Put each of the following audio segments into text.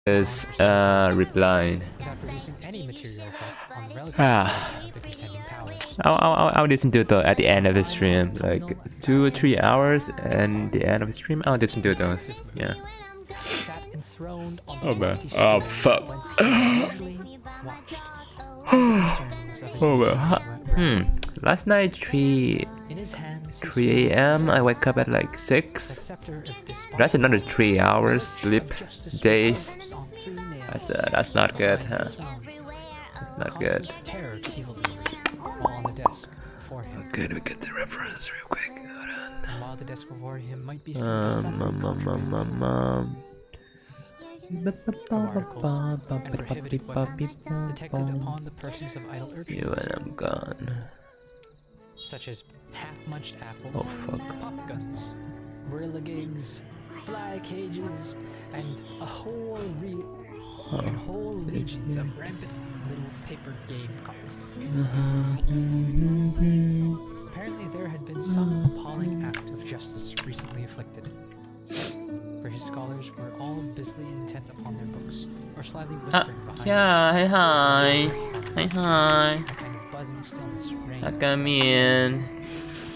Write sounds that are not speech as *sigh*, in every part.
is replying. I'll listen to it at the end of the stream, like 2 or 3 hours, and the end of the stream I'll listen to those. Yeah. Oh man. Oh fuck. Oh man. Last night 3 a.m. I wake up at like 6. That's another 3 hours sleep days. That's not good, huh? That's not good. Okay, we get the reference real quick. Hold on. Detected upon the persons of idle urchins. You and I'm gone. Such as half-munched apples, oh, fuck. pop guns, whirligigs, fly cages, and whole legions of rampant little paper game cocks. Apparently there had been some appalling act of justice recently afflicted, for his scholars were all busily intent upon their books, or slyly whispering behind yeah, hey hi. Hey hi. a kind of buzzing stillness reigned. Come in.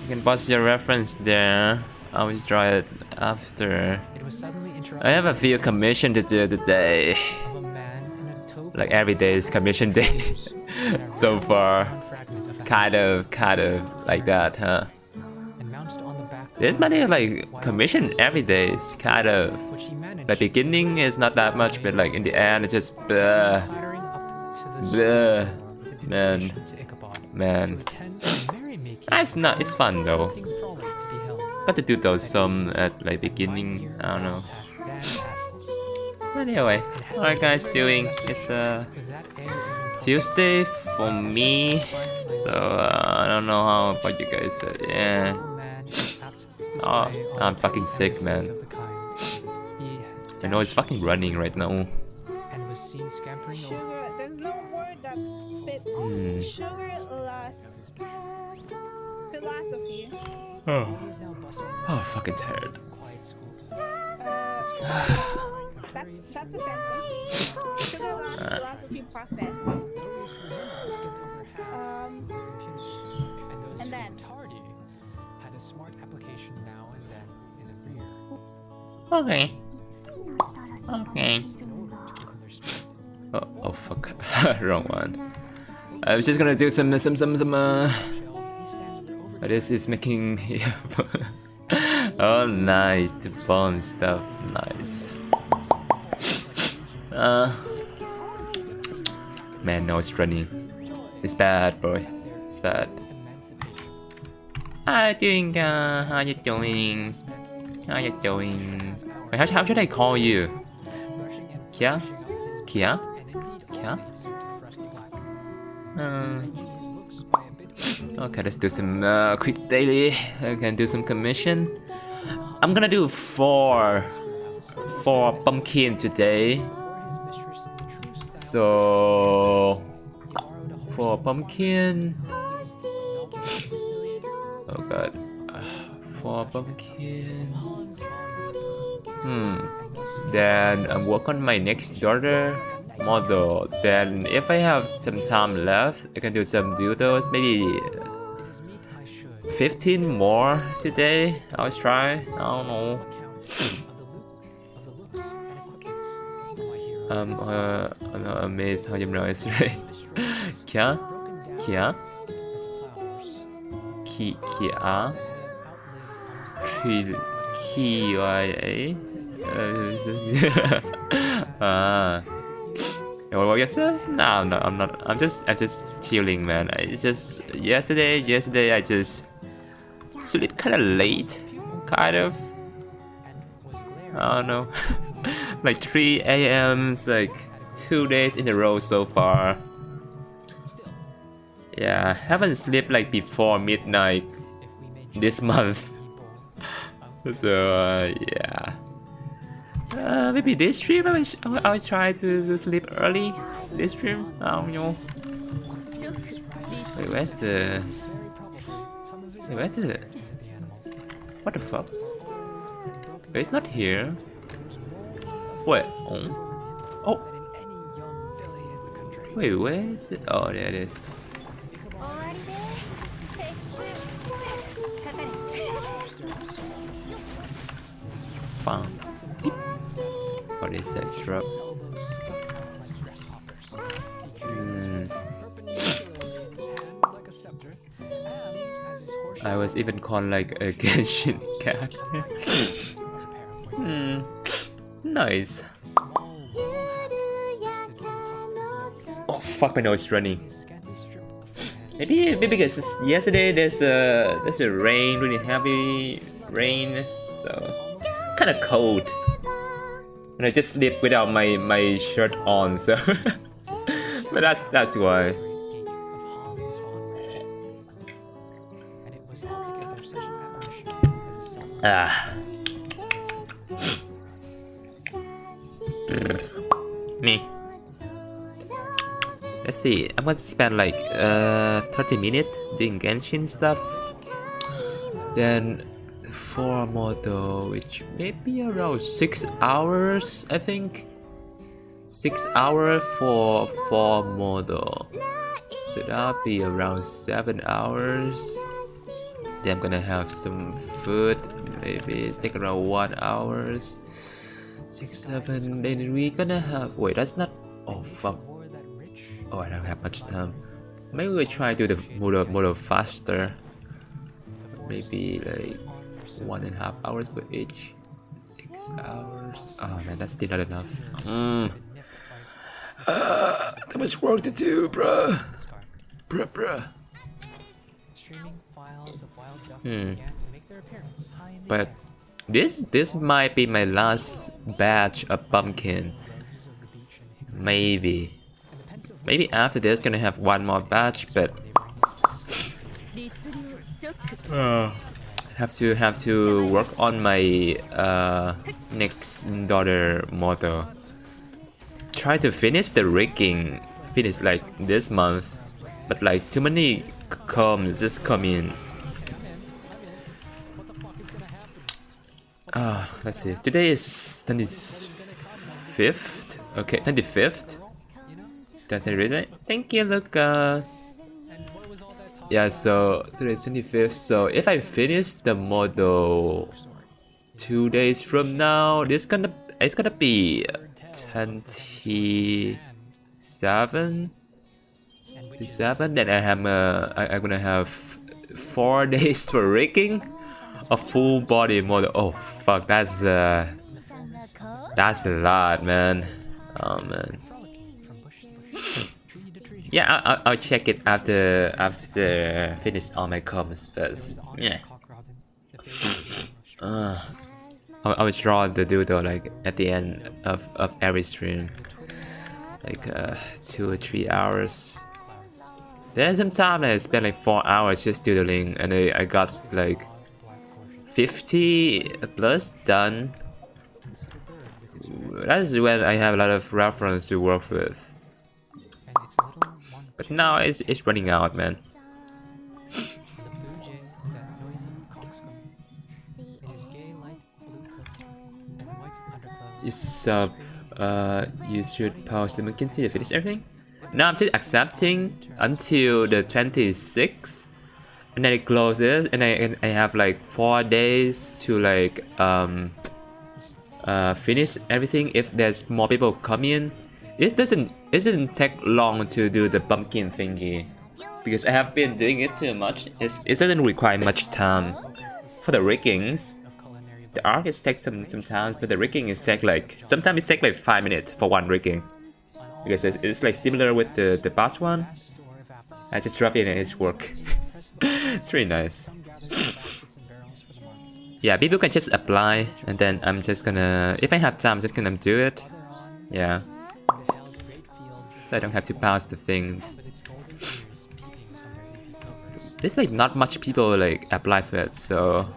You can pause your reference there. I will draw it after. It was suddenly interrupted. I have a few commission to do today. Of a man in a toga. Like every day is commission day. So far. Kind of like that, huh? And mounted on the back This money like commission every day is kind of. which he managed Like beginning is not that much, but like in the end it's just clattering up to the bleh. with an Man. invitation to Ichabod Man. to attend a merrymaking. It's not. It's fun though. Frolic to be held. Got to do those some at like beginning. I don't know. Dan Hassels. Anyway, what are you guys doing? It's With that air of Tuesday for me, so I don't know how about you guys, but yeah. man apt to display Oh, all I'm the fucking sick, heresies man. of the kind. He I know it's fucking running right now. and was seen scampering over. Sugar, there's no word that fits. Sugar lost philosophy. Oh, He is now bustling oh, fucking tired. in quiet school. That's a sentence. Sugar lost philosophy profit. And then Tardy had a smart application now and then in the rear Okay. Okay. in order to understand. Oh fuck, wrong one. I was just gonna do some. This is making. Oh, nice, the bomb stuff, nice. Man, no, it's running. It's bad, boy. It's bad. How you doing? How you doing? How you doing? Wait, how should I call you? Kia? Kia? Kia? Okay, let's do some quick daily. I can do some commission. I'm gonna do four pumpkin today. So 4 pumpkin. Oh god. 4 pumpkin. Then I work on my next daughter model. Then if I have some time left, I can do some doodles. Maybe 15 more today. I'll try. I don't know. I'm amazed how you know it's right. Kia? Kia? Kia? Kia? What you say? No, I'm not. I'm just chilling, man. It's just yesterday I just sleep kind of late, kind of. I don't know. Like 3 a.m. like 2 days in a row so far. Yeah, haven't slept like before midnight this month. So yeah. Maybe this stream I'll try to sleep early. This stream, I don't know. Wait, where's the? Wait, where's the? What the fuck? But it's not here. Wait. Oh. Oh, than in any young filly in the country. wait, where is it? Oh, there it is. Fun. What is that drop? Elbows stuck out like grasshoppers. He Hmm. perpendicularly in his hand like a scepter, and as his horse I was even called like a Genshin character. Hmm. Nice. small wool hat rested on the top of his nose. Oh fuck, my nose is running. His scanty strip of forehead Maybe because yesterday there's a rain, really heavy rain, so kind of cold. And I just sleep without my shirt on, so but that's why. gate of Holly's Vaughn. And it was altogether such an apparition as a self Ah. Me. Let's see. I'm gonna spend like 30 minutes doing Genshin stuff. Then 4 more though, which may be around 6 hours, I think. 6 hours for 4 more though. So that'll be around 7 hours. Then I'm gonna have some food, maybe take around 1 hours. 6, 7, then we gonna have, wait, that's not, oh fuck. wore that rich Oh, I don't have much time. Maybe we'll try to do the model faster. Maybe like 1.5 hours per each. 6 hours. Oh man, that's still not enough. Too much work to do, bruh. Bruh. streaming files of wild ducks began to make their appearance high in the But air. this might be my last batch of pumpkin. Roses of the beach and hickory Maybe. and the pensive Maybe after this gonna have one more batch, but have to work on my next daughter model. Try to finish the rigging, finish like this month, but like too many comes just come in. Let's see. Today is 25th. Okay, 25th. That's it, right? Thank you, Luca. Yeah, so today is 25th. So if I finish the model 2 days from now, it's gonna be 27. 27. Then I'm gonna have 4 days for rigging a full body model. Oh fuck, that's a lot, man. Oh man. Yeah, I'll check it after finish all my comms first. Yeah. I will draw the doodle like at the end of every stream, like 2 or 3 hours. There's some time that I spent like 4 hours just doodling, and I got like 50 plus done. That's when I have a lot of reference to work with. But now it's running out, man. You should pause the McKinsey to finish everything. Now I'm just accepting until the 26th, and then it closes, and I have like 4 days to like finish everything. If there's more people come in, it doesn't take long to do the pumpkin thingy, because I have been doing it too much. It doesn't require much time for the riggings. The artist takes some time, but the rigging is sometimes it takes like 5 minutes for one rigging, because it's like similar with the past one. I just drop it and it's work. It's really nice. Yeah, people can just apply, and then I'm just gonna, if I have time, I'm just gonna do it. Yeah. So I don't have to pause the thing. There's like not much people like apply for it, so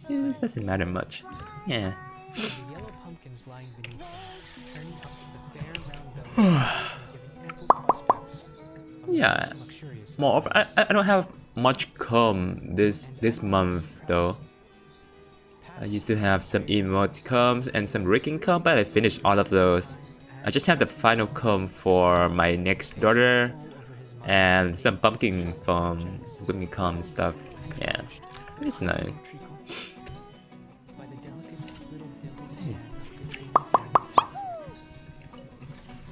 it doesn't matter much. Yeah. Yeah. Moreover, I don't have much comb this month though. I used to have some emote combs and some rigging comb, but I finished all of those. I just have the final comb for my next daughter and some pumpkin from pumpkin comb stuff. Yeah, it's nice.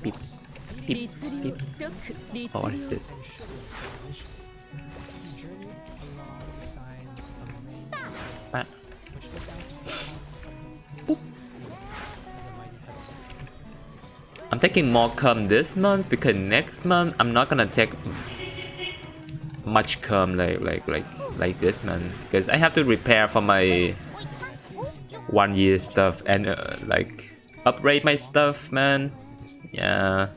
Beep, beep, beep. Oh, what is this? Ah. Boop. I'm taking more cum this month because next month I'm not gonna take much cum like this month because I have to repair for my 1 year stuff and like upgrade my stuff, man. Yeah.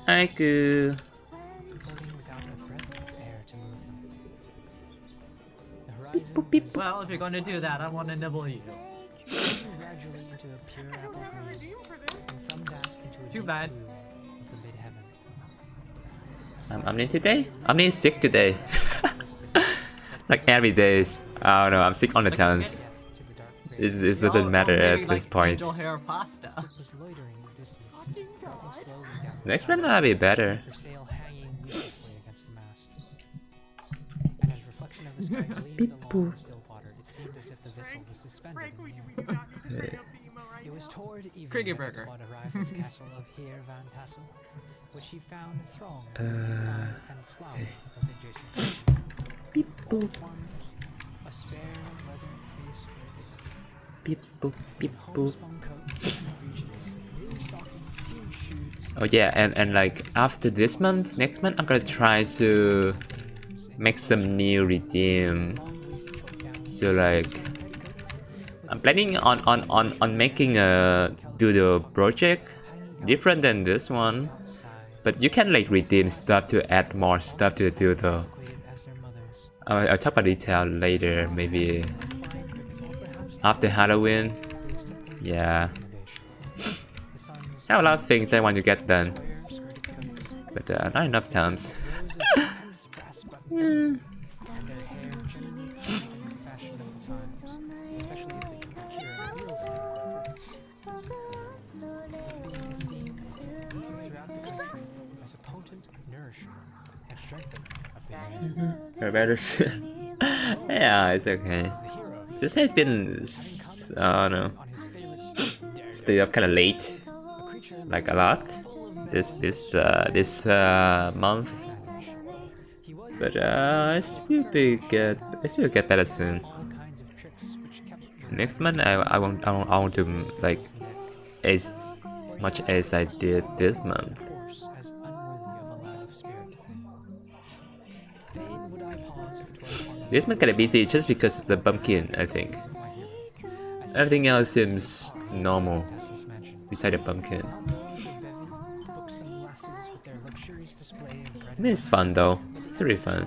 I could. Beep, beep. Well, if you're going to do that, I want to nibble you. Too bad. I'm in today? I'm in sick today. Like every day. I don't know, I'm sick all the times. It doesn't matter at this point. Hair pasta. Next round I'll be better. It was toward evening Cricket that burger. Ichabod arrived at the castle of Heer Van Tassel, which he found thronged with wine and flower of adjacent country. Formed a spare leather case Beep boop, beep boop. homespun coats and breeches, new stockings, new shoes, Oh yeah, and like after this month, next month I'm gonna try to make some new redeem. So like I'm planning on making a doodle project different than this one, but you can like redeem stuff to add more stuff to the doodle. I'll talk about detail later, maybe after Halloween. Yeah, I have a lot of things I want to get done, but not enough times. Better. Yeah, it's okay. Just have been, I don't know, stay up kind of late, like a lot, this month. But it will get better soon. Next month I want to like as much as I did this month. This month kinda busy just because of the pumpkin, I think. Everything else seems normal beside the pumpkin. I mean, it's fun though. It's really fun.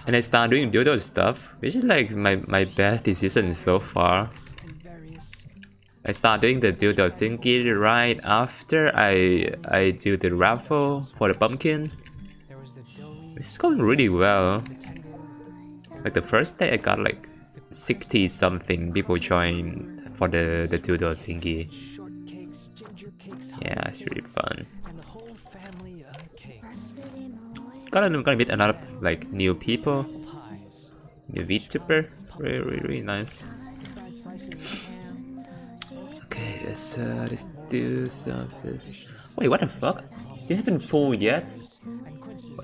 And I started doing doodle stuff, which is like my best decision so far. I started doing the doodle thingy right after I do the raffle for the pumpkin. It's going really well. Like the first day I got like 60 something people join for the doodle thingy. Yeah, it's really fun. Gonna meet a lot of like new people, new VTuber. Really nice. Okay, let's do some of this. Wait, what the fuck? You haven't full yet?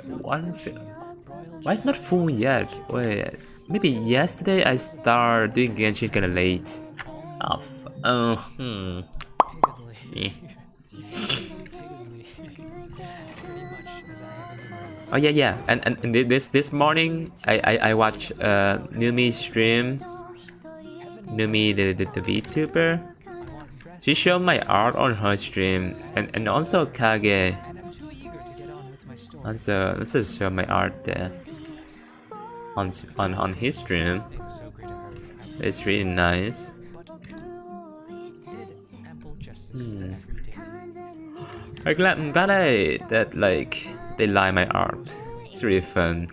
Wait, why it's not full yet? Wait, maybe yesterday I started doing Genshin kinda late. Yeah. Oh yeah, and this morning I watched Numi stream. Numi the VTuber. She showed my art on her stream, and also Kage. Also, let's just show my art there on his stream. It's really nice. I'm glad that like they like my art. It's really fun.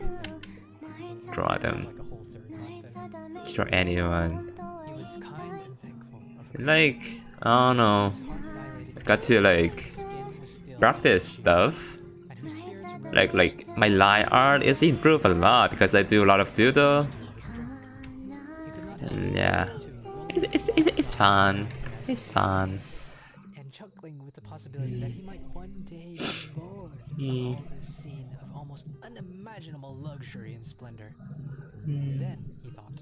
It's draw them. like a whole third month, and Draw anyone. he was kind and thankful of her. Like, I don't know. His heart dilated, Got to like his skin was filled, practice stuff. and whose spirits were Like my line art is improved a lot because I do a lot of doodle. with drink. He could not help And yeah, to it's fun. It's fun. and chuckling with the possibility that he might one day be bored Mm. of all this scene of almost unimaginable luxury and splendor. Mm. Then he thought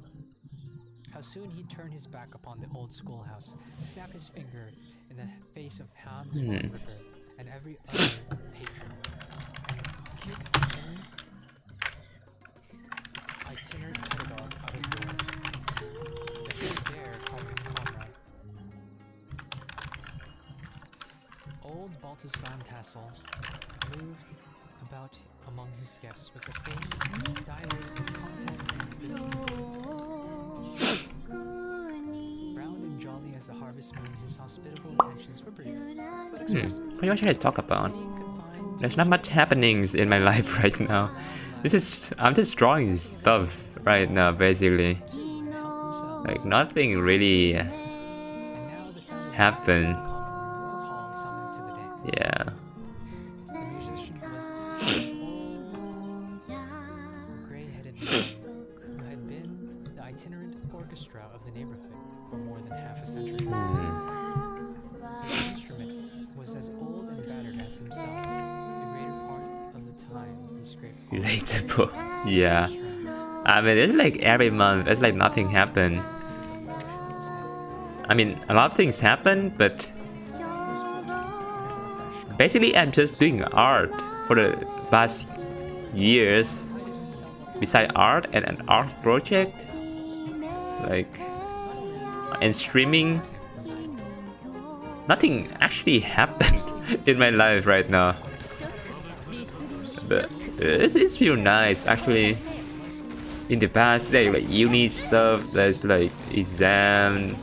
how soon he'd turn his back upon the old schoolhouse, snap his finger in the face of Hans von Ripper and every other patron, and kick itinerant pedagogue out of doors. That he would dare call him comrade. Old Baltus Van Tassel moved about among his guests was a face dilated with content and gleam. Round and jolly as the harvest moon, his hospitable intentions were brief but expressive. What should I talk about? Being confined There's not much happenings in my life right now. I'm just drawing stuff right now, basically. to help themselves, Like nothing really and now the sound of happened. music from the common room or hall summoned to the dance. Yeah. The musician was an old, gray-headed man who had been the itinerant orchestra of the neighborhood for more than half a century. His instrument was as old and battered as himself. The greater part of the time he scraped off Relatable. Yeah. strings. I mean, it's like every month, it's like nothing happened. I mean, a lot of things happen, but basically I'm just doing art for the past years. Beside art and an art project, like, and streaming, nothing actually happened in my life right now. But it's feel nice actually. In the past, like uni stuff, there's like exam,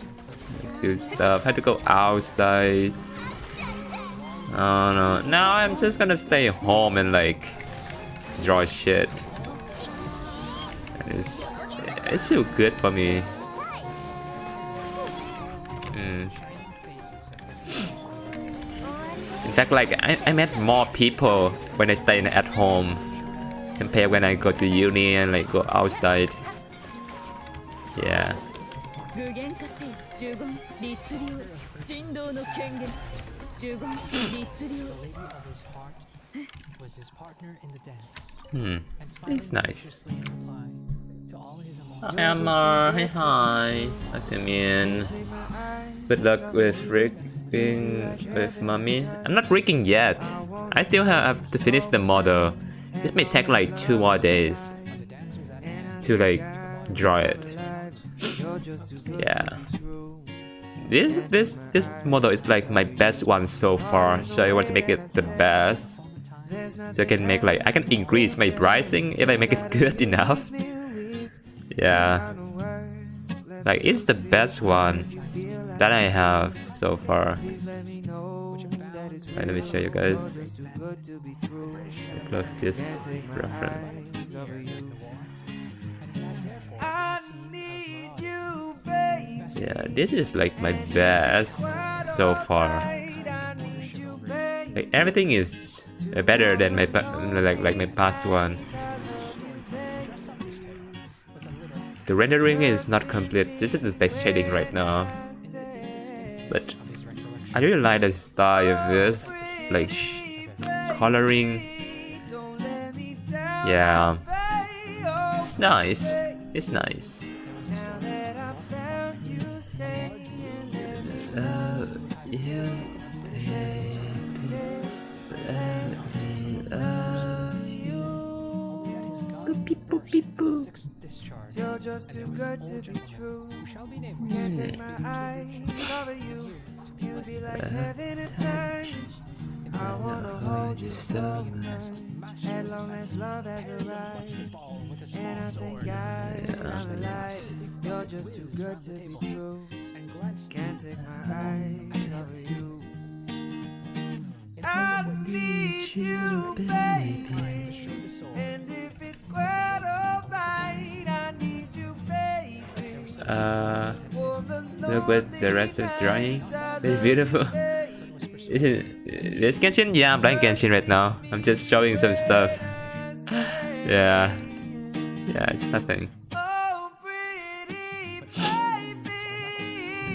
like, do stuff. Had to go outside. Oh no! Now I'm just gonna stay home and like draw shit. And it's feel good for me. In fact, like I met more people when I stay at home compared when I go to uni and like go outside. Yeah. 具現化せよ呪言律令振動の権限呪言律令 The lady of his heart was his partner in the dance. Hmm. And smiling It's nice. graciously in reply to all his emotions. Hi Amar, hi hi. Actimian. Good luck with rigging with mommy. I'm not rigging yet. I still have to finish the model. This may take like 2 more days When the dance was at hand, to like draw it. Yeah. This model is like my best one so far, so I want to make it the best. So I can make like I can increase my pricing if I make it good enough. Yeah. Like it's the best one that I have so far. Right, let me show you guys. Close this reference. Yeah, this is like my best so far. Like everything is better than my like my past one. The rendering is not complete. This is the base shading right now. But I really like the style of this, like coloring. Yeah, it's nice. It's nice. sixth discharge. You're just too good to be true. Who shall be named? Can't take my eyes off of you. You be like heaven a touch. I wanna hold you so much. As long as love has arrived. And I think God's not alive. You're just too good to be true. Can't take my eyes off of you. I need you, baby. And if it's quite alright, Look with the rest of drawing. Very beautiful. This Genshin? Yeah, I'm playing Genshin right now. I'm just showing some stuff. Yeah. Yeah, it's nothing.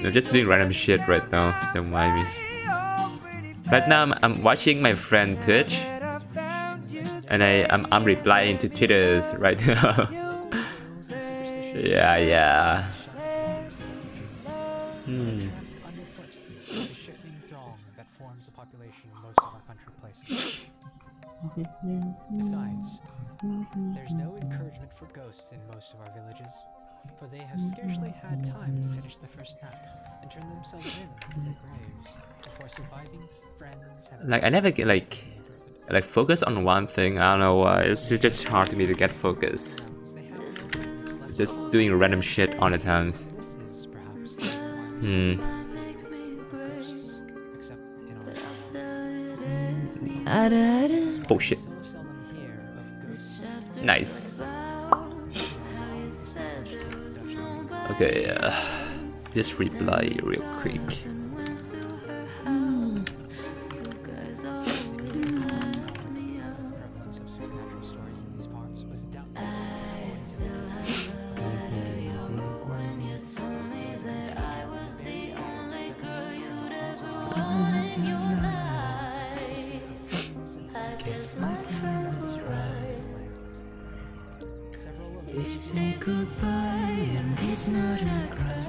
I'm just doing random shit right now. Don't mind me. Right now, I'm watching my friend Twitch. And I'm replying to Twitters right now. Yeah. Underfoot, the shifting throng that forms the population in most of our country places. Besides, there's no encouragement for ghosts in most of our villages, for they have scarcely had time to finish the first nap and turn themselves in their graves before surviving friends have Like I never get like focus on one thing. I don't know why. It's just hard to me to get focus. It's just doing random shit all the times. this is perhaps the reason why except in our town. Oh shit. So seldom hear of ghosts. Nice. Okay, just reply real quick. Prevalence of supernatural stories in these parts was doubtless owing to Each day goes by and it's not a cry.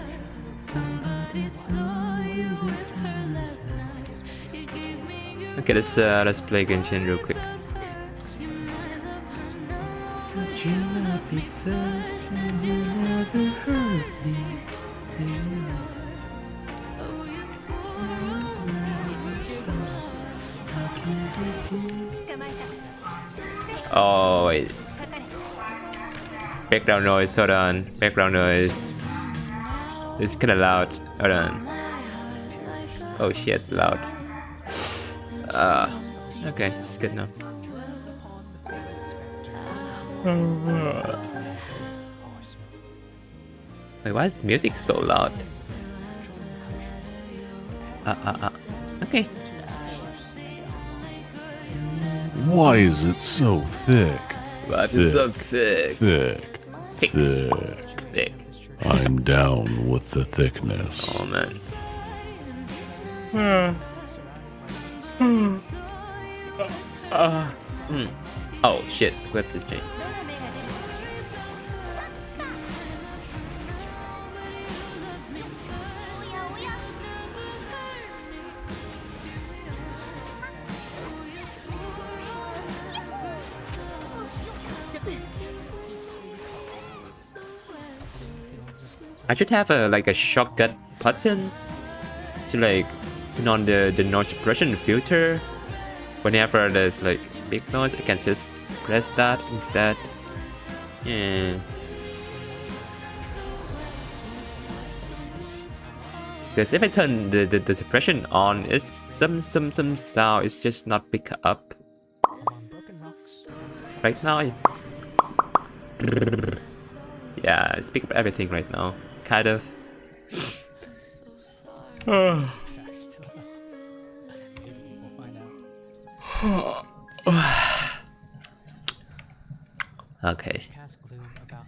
Somebody saw you with her last night. It gave me your Okay, let's play Genshin real quick. Cause you loved me first and you never hurt me. Oh, you swore I was never stop. How can you be? Oh wait. Background noise, hold on. Background noise. It's kinda loud. Hold on. Oh shit, loud. Okay, it's good now. Wait, why is music so loud? Okay. Why is it so thick? Life is so thick. Thick. Thick. Thick. Thick. I'm down with the thickness. Oh man. Oh shit, what's this chain? I should have a shortcut button to like turn on the noise suppression filter. Whenever there's like big noise, I can just press that instead. Yeah. Because if I turn the suppression on, it's some sound is just not pick up. Right now, yeah, it's pick up everything right now, kind of. Okay. Cast gloom about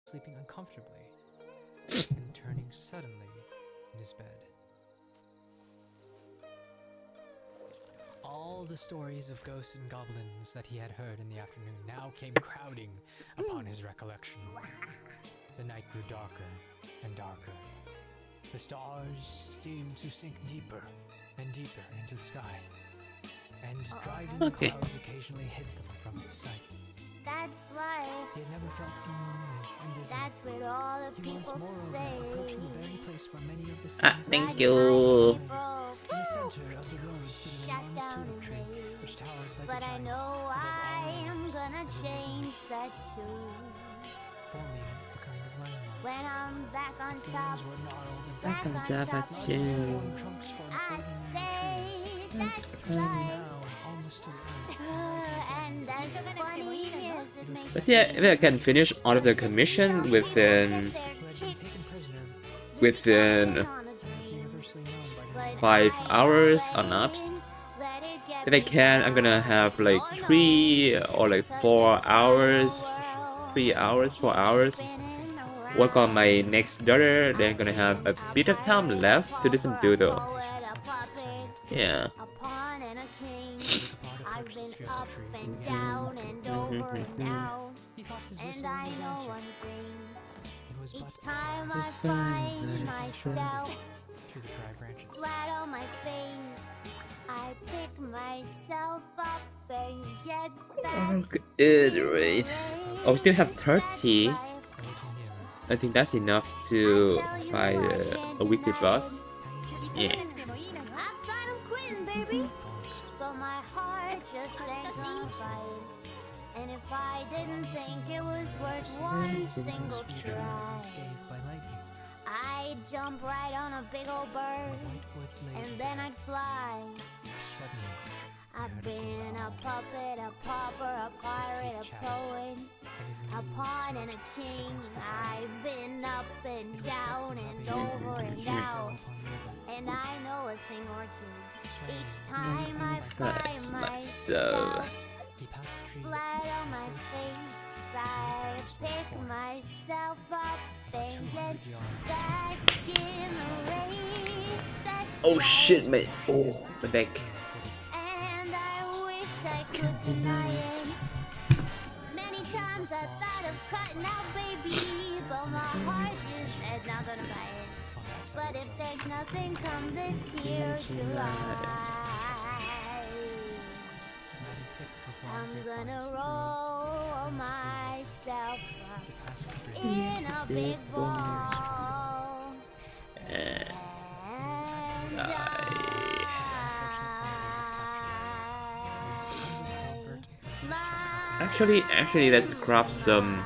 sleeping uncomfortably and turning suddenly in his bed. All the stories of ghosts and goblins that he had heard in the afternoon now came crowding upon his recollection. The night grew darker and darker. The stars seemed to sink deeper and deeper into the sky, and driving clouds occasionally hid them from his sight. That's life. He had never felt so lonely and dismal. That's what all the He was, people moreover, say. approaching the very place where many of the Ah, scenes thank of you. in the center of the road stood an Shut enormous down tulip tree, and which towered like But a I giant know above I all am others gonna as a change that too. forming a kind of landmark. When I'm back on Its top, limbs were gnarled and back Back on on top top. of you. trunks formed I floating say trees. that's Sitting life. down almost to the earth, and rising again And into the as air. funny as it makes Let's see if I can finish all of the commission within Who had been taken prisoner, within as universally known by the 5 hours or not. If I can, I'm gonna have like 3 or like 4 hours, 3 hours, 4 hours. Work on my next daughter, then gonna have a bit of time left to do some doodle. Yeah. Upon and a king. I've been purchase up tree. and down and over and down. He thought his And whistling I was know answered. one thing. It was but Each time I It's fine, find it's myself through the dry branches. flat on my face, I pick myself up and get back. Iterate. Oh, we still have 30. A little nearer. I think that's enough to buy a weekly bus. Yeah. I thought I'm quitting, baby, but my heart just ain't fighting. And if I didn't think it was worth one single try, Unscathed by lightning. I'd jump right on a big old bird, White wood lay and then I'd fly. suddenly. I've been a puppet, a pauper, a pirate, a poet, And his a knees pawn and a smote king. against the side. I've been up and It was down but the and happy over ending and that he fell out, upon the river. and I know a thing or two. Swaying Each time I Right, find myself. myself He passed the tree. flat on my and face, I pick myself up about and 200 get yards. back in the race. That's Oh life. shit, mate. Oh, my back. And I wish I could deny it. Many times I thought of cutting out, baby, but my heart just said not gonna buy it. On that side But of the if road. there's nothing come this year, July, Matted thick with wild I'm grapevines gonna through roll myself the past the bridge. up in a big ball. And And actually, let's craft something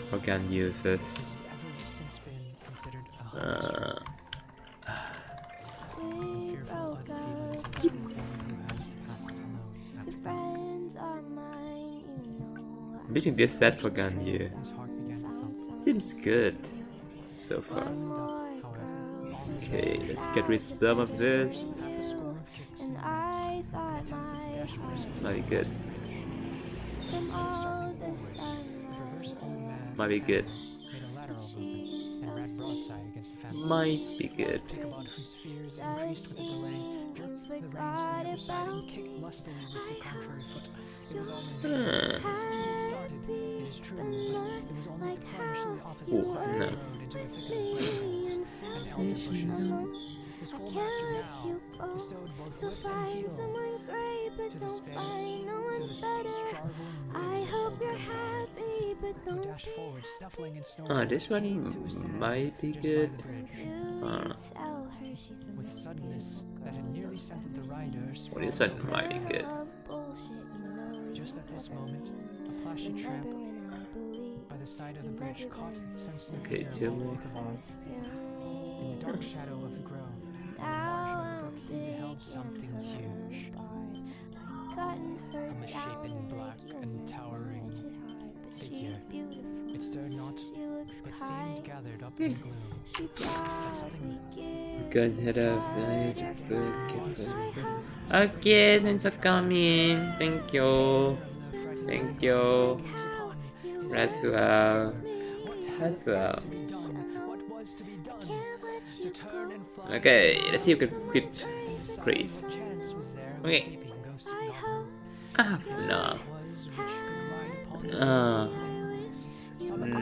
for Ganyu first. Has ever since been considered a hunter. Fearful of the feelings and sweet who has to pass it alone after friends are mine, you know. I'm using this set for Ganyu. his heart began to thump. Seems good so far. However, all his Okay, let's get rid some of this. half a score of kicks and I moves, thought attempted to dash briskly Might be good. instead of starting forward. The reverse old man Might be good. made a lateral movement and ran broadside against the fence. Might be good. Ichabod, whose fears increased with the delay, jerked the reins to the other side and kicked lustily with the contrary foot. It was all in vain. The street had started, it is true, but it was only to plunge to the opposite Ooh, side no. of the road into a thicket of brambles and elder bushes. The schoolmaster now bestowed both whip and heel to the spade, to the starveling ribs of old Goodfellas. He dashed forward, snuffling and snorting. Ah, this one to a stand might be just by good. the bridge. With suddenness that had nearly sent the rider Well, this sprawling one might be good. Just at this moment, a plashy tramp by the side of the bridge caught the sensitive Okay, ear of two old more. Ichabod. In the dark shadow of the grove, on the margin of the brook, he beheld something huge. A misshapen, black, and towering figure. It stirred not, but seemed gathered up in the gloom, like something Good head of the Okay, thanks for coming. Thank you. Thank you. As well. As well. What was to be done? To turn and fly. Okay, let's see if we can quit Great. Chance was there of Okay. escaping ghosts of Narmer. Ah, no. Was which could ride upon the No.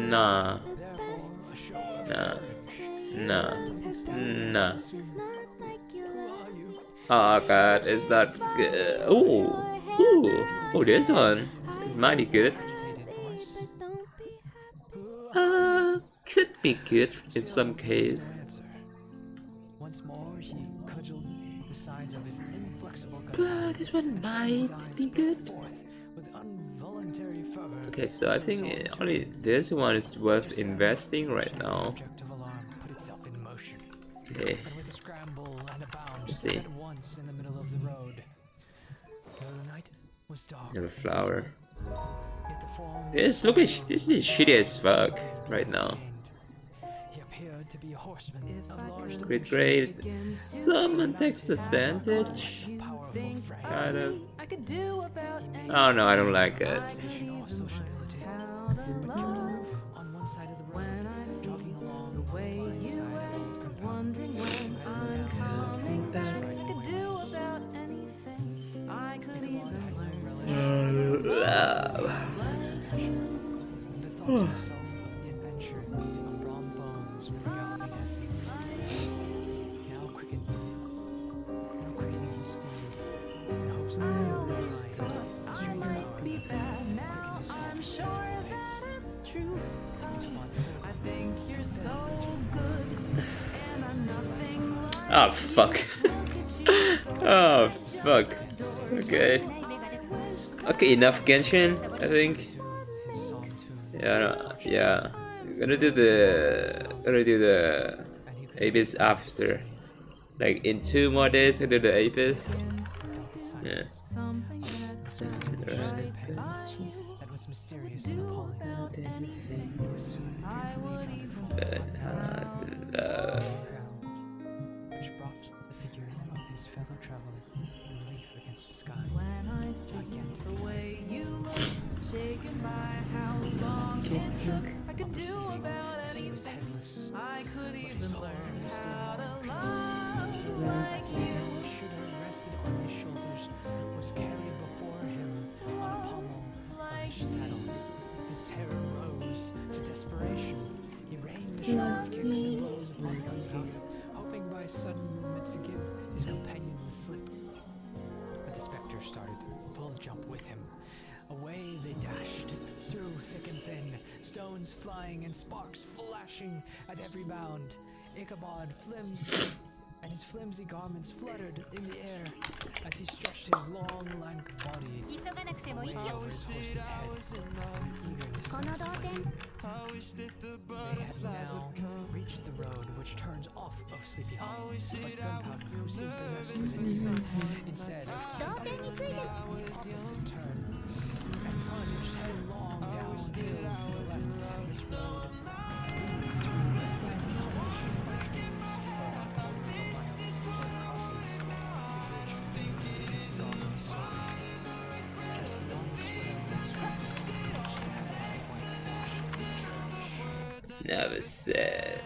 No. therefore a show of No. No. No. who are you? Oh god, it's not good. Ooh. Ooh. Oh, this one is mighty good. Agitated voice. Could be good in some case. Answer. Once more he cudgeled the sides of his inflexible But gunpowder this one and might his eyes be good. forth with involuntary fervor. Okay, so I think only this one is worth investing right now. Object of alarm put itself in motion. Okay. And with a scramble and a bound, Let's stood see. at once in the middle of the road. Though the night was dark, Yellow flower. yet the form This look is this is shitty as fuck right now. he appeared to be a horseman of large Great dimensions, grade. Some attacks percentage. powerful frame, Kind of. I could do about Oh no, I don't like it. additional sociability, but kept aloof on one side of the road, jogging along the blind side of old compound. about anything. I could even Bethought himself of the adventure of Brom Bones with the galloping Essie. Now quickening his steed, in hopes of being behind the strange power that quickened his fortune pace. it's true. I think you're so good, and I'm nothing like Oh fuck. Oh fuck. Okay. Okay, enough Genshin, I think. His psalm tune, Yeah, no, yeah. Gonna do the Abyss after. Like in 2 more days, I do the Abyss. Yeah. something that was mysterious and appalling. It was soon Uh, which brought the figure of his fellow traveler in relief against the sky. when I see Gigantic. the way you look, shaken by how long it took. I could do about He was anything. headless. I could His even whole learn was still how to in one love piece. you So like you. the should have rested on his shoulders was carried before him on a pommel of his saddle. His terror rose to desperation. He rained the sharp kicks and blows upon gunpowder, hoping by sudden movement to give his companion the slip. But the spectre started full jump with him. Away they dashed, through thick and thin, stones flying and sparks flashing at every bound. Ichabod and his flimsy garments fluttered in the air as he stretched his long, lank body away over his horse's head. With eagerness in his flight. They had now reached the road which turns off of Sleepy Hollow, but Gunpowder, who seemed possessed with it, instead opposite turn, and plunged headlong down hills to the left. This road through the Sleepy Hollow mountains, crosses the bridge from the sea. Just one swell never said.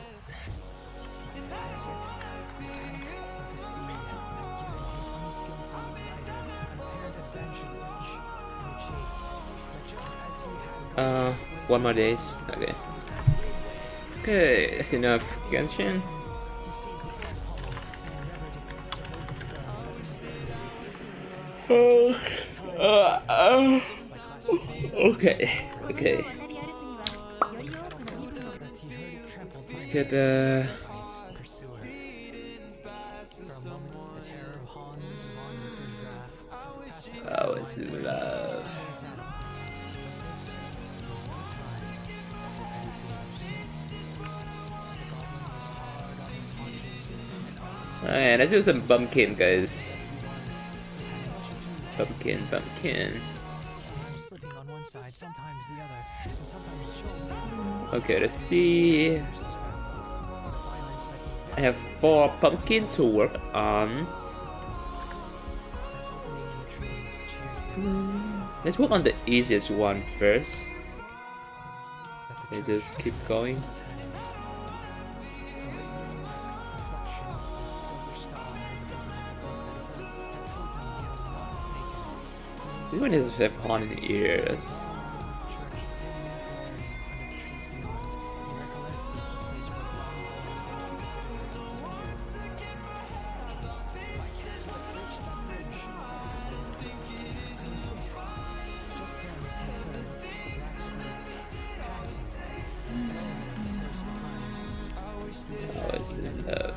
One more days. Okay. Okay, that's enough Genshin. Okay, okay. Let's get the. Oh, it's love. Alright, let's do some pumpkin, guys. Pumpkin. Okay, let's see. I have 4 pumpkin to work on. Let's work on the easiest one first. Can I just keep going? This one has 500 ears. Oh, it's in love.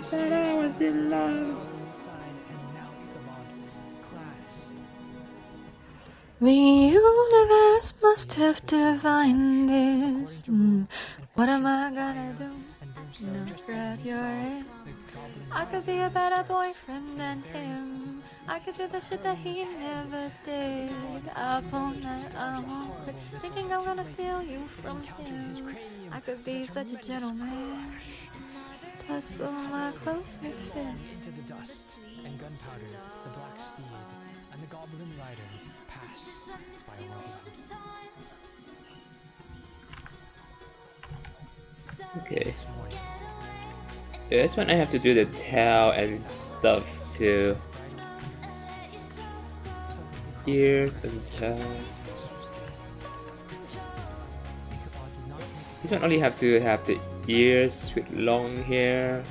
Said I was in love. The universe must have divined this. What am I gonna do? No, grab your hand. I could be a better boyfriend than him. I could do the shit that he never did. Up all night, I won't quit thinking I'm gonna steal you from him. I could be such a gentleman. Plus all my clothes would fit. Into the dust and gunpowder, the black steed and the goblin rider pass by a whirlwind. Okay. Yeah, this one I have to do the tail and stuff too. Ears and tail. This one only have to have the ears with long hair.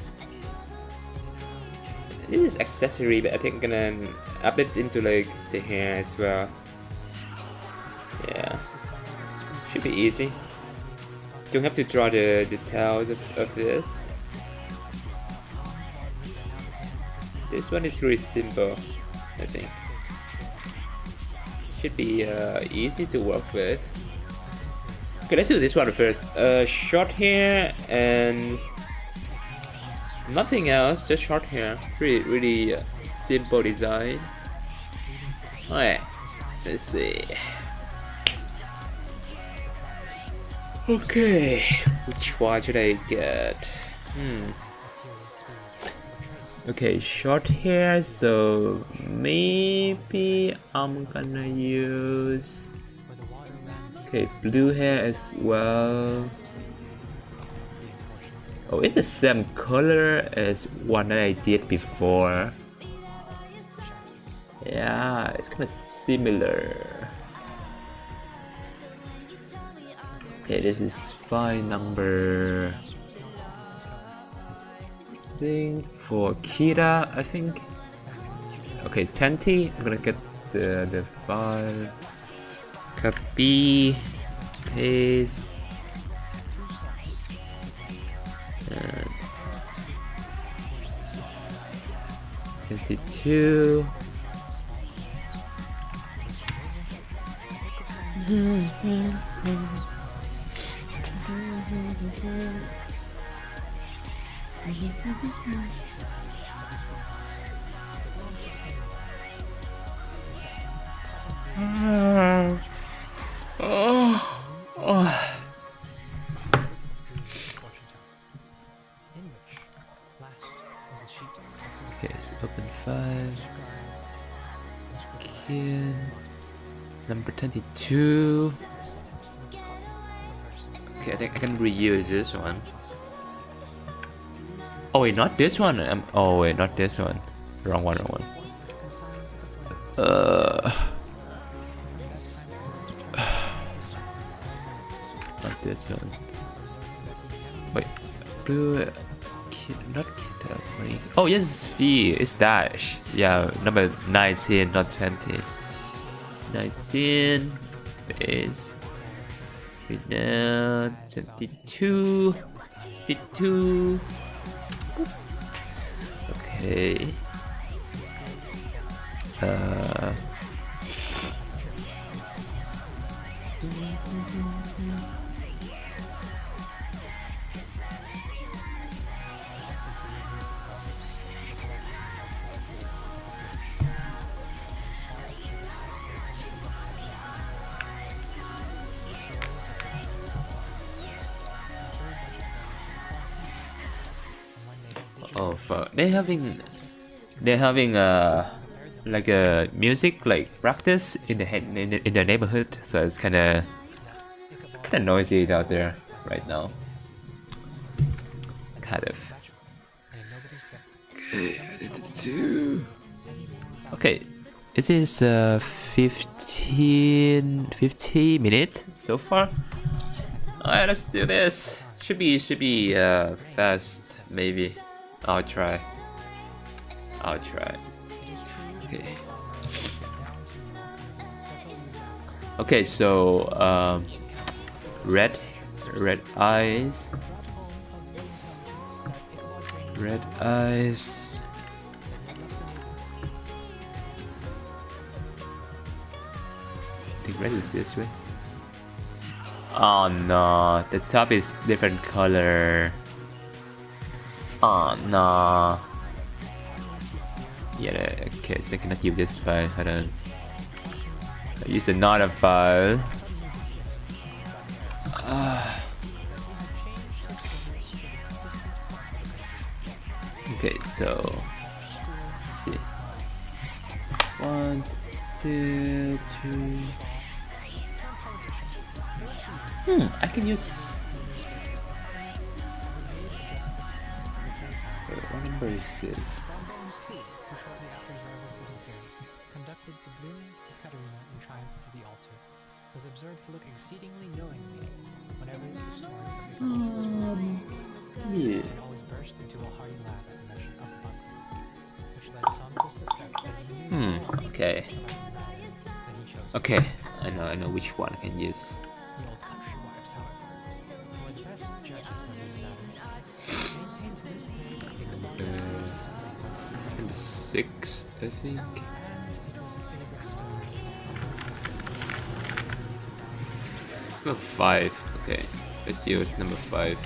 This is accessory, but I think I'm gonna update this into like the hair as well. Yeah, should be easy. Don't have to draw the details of this. This one is really simple, I think. Should be easy to work with. Okay, let's do this one first. Short hair and nothing else, just short hair. Really simple design. Alright, let's see. Okay, which one should I get? Okay, short hair, so maybe I'm gonna use... Okay, blue hair as well. Oh, it's the same color as one that I did before. Yeah, it's kind of similar. Okay, this is fine number... thing for Kira, I think. Okay, 20. I'm gonna get the file. Copy, paste, and 22. Okay, so open file. Again. Number 22. Okay, I think I can reuse this one. Oh wait, not this one. Oh wait, not this one. Wrong one. Not this one. Wait, blue. Not Kita. Wait. Oh yes, V. It's dash. Yeah, number 19, not 20. 19 is right now 22. 22. Okay. of they're having like a music like practice in the neighborhood, so it's kind of noisy out there right now. Kind of. Okay, it is 50 minutes so far. Alright, let's do this. Should be fast maybe. I'll try. Okay. Okay, so red eyes. Red eyes. I think red is this way. Oh no, the top is different color. Oh no. Yeah, okay, so I cannot use this file. Hold on. I use another file. Okay, so let's see. 1, 2, 3. I can use. Wait, what number is this? Conducted the blooming Katerina in triumph to the altar, was observed to look exceedingly knowingly whenever the story of Ichabod was related, Yeah. and always burst into a hearty laugh at the mention of the buckler, which led some to suspect that he knew more Okay. about the than he chose. Okay, I know which one I can use. The old country wives, however, who were the best judges of his matter, maintained to this day that Ichabod was Number 6, I think. Number 5. Okay, let's use number 5.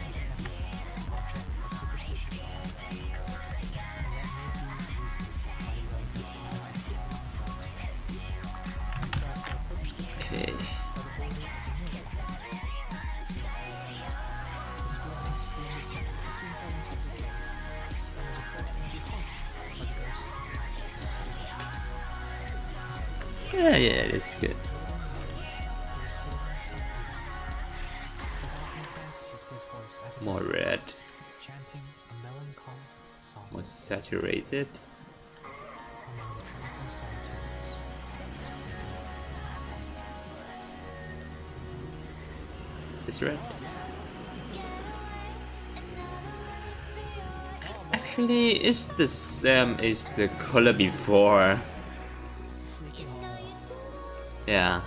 Okay. Yeah, that's good. More red, chanting a melancholy song more saturated. among the tranquil solitudes. It's red. Actually, it's the same as the color before. Yeah.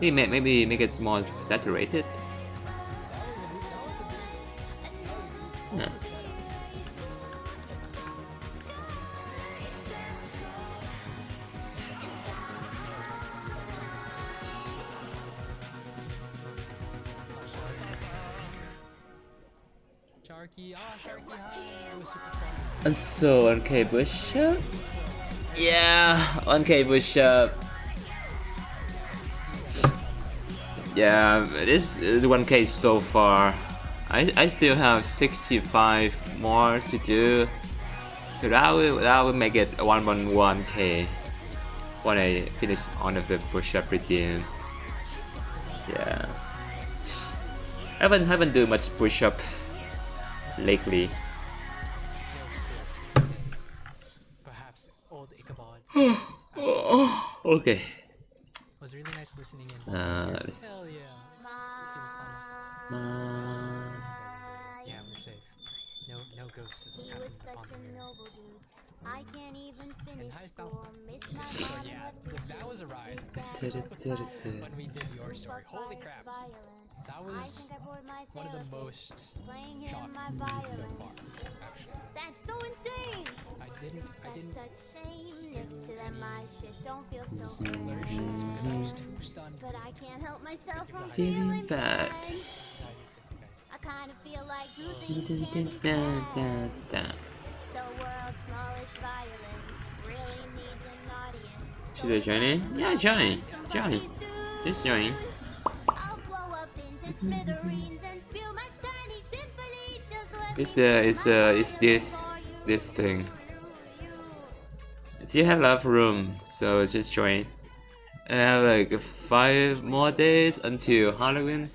Maybe make it more saturated. Yeah. Sharky, Sharky, hi! I was super proud. And so 1K push up. Yeah, 1K push up. Yeah, this is 1K so far. I still have 65 more to do. So that will make it 111K when I finish one of the push-up routine. Yeah, I haven't do much push-up lately. Perhaps old Ichabod Okay. was really nice listening in. Let's- Hell yeah. Yeah, we're safe. No ghosts He happened was such upon the a mirror. noble dude. I can't even finish I school. felt Miss my So mom yeah, left her that was a ride. When we did your story. Holy crap. That I was think I bored my one of the therapist most playing him shocking my so violin. far, actually. That's so insane. I didn't That's such shame. Next to that, any my shit don't feel so flourishes because I was good. too stunned. But I can't help myself from Feeling feeling bad. bad. I kind of feel like two things Dun, can dun, be dun, sad. dun, dun. The world's smallest violin really needs an audience. Should I join in? Yeah, join. Just join. I'll blow up into smithereens and spew my tiny symphony. Just let It's this thing. You have a lot of room, so just join. I have like 5 more days until Halloween.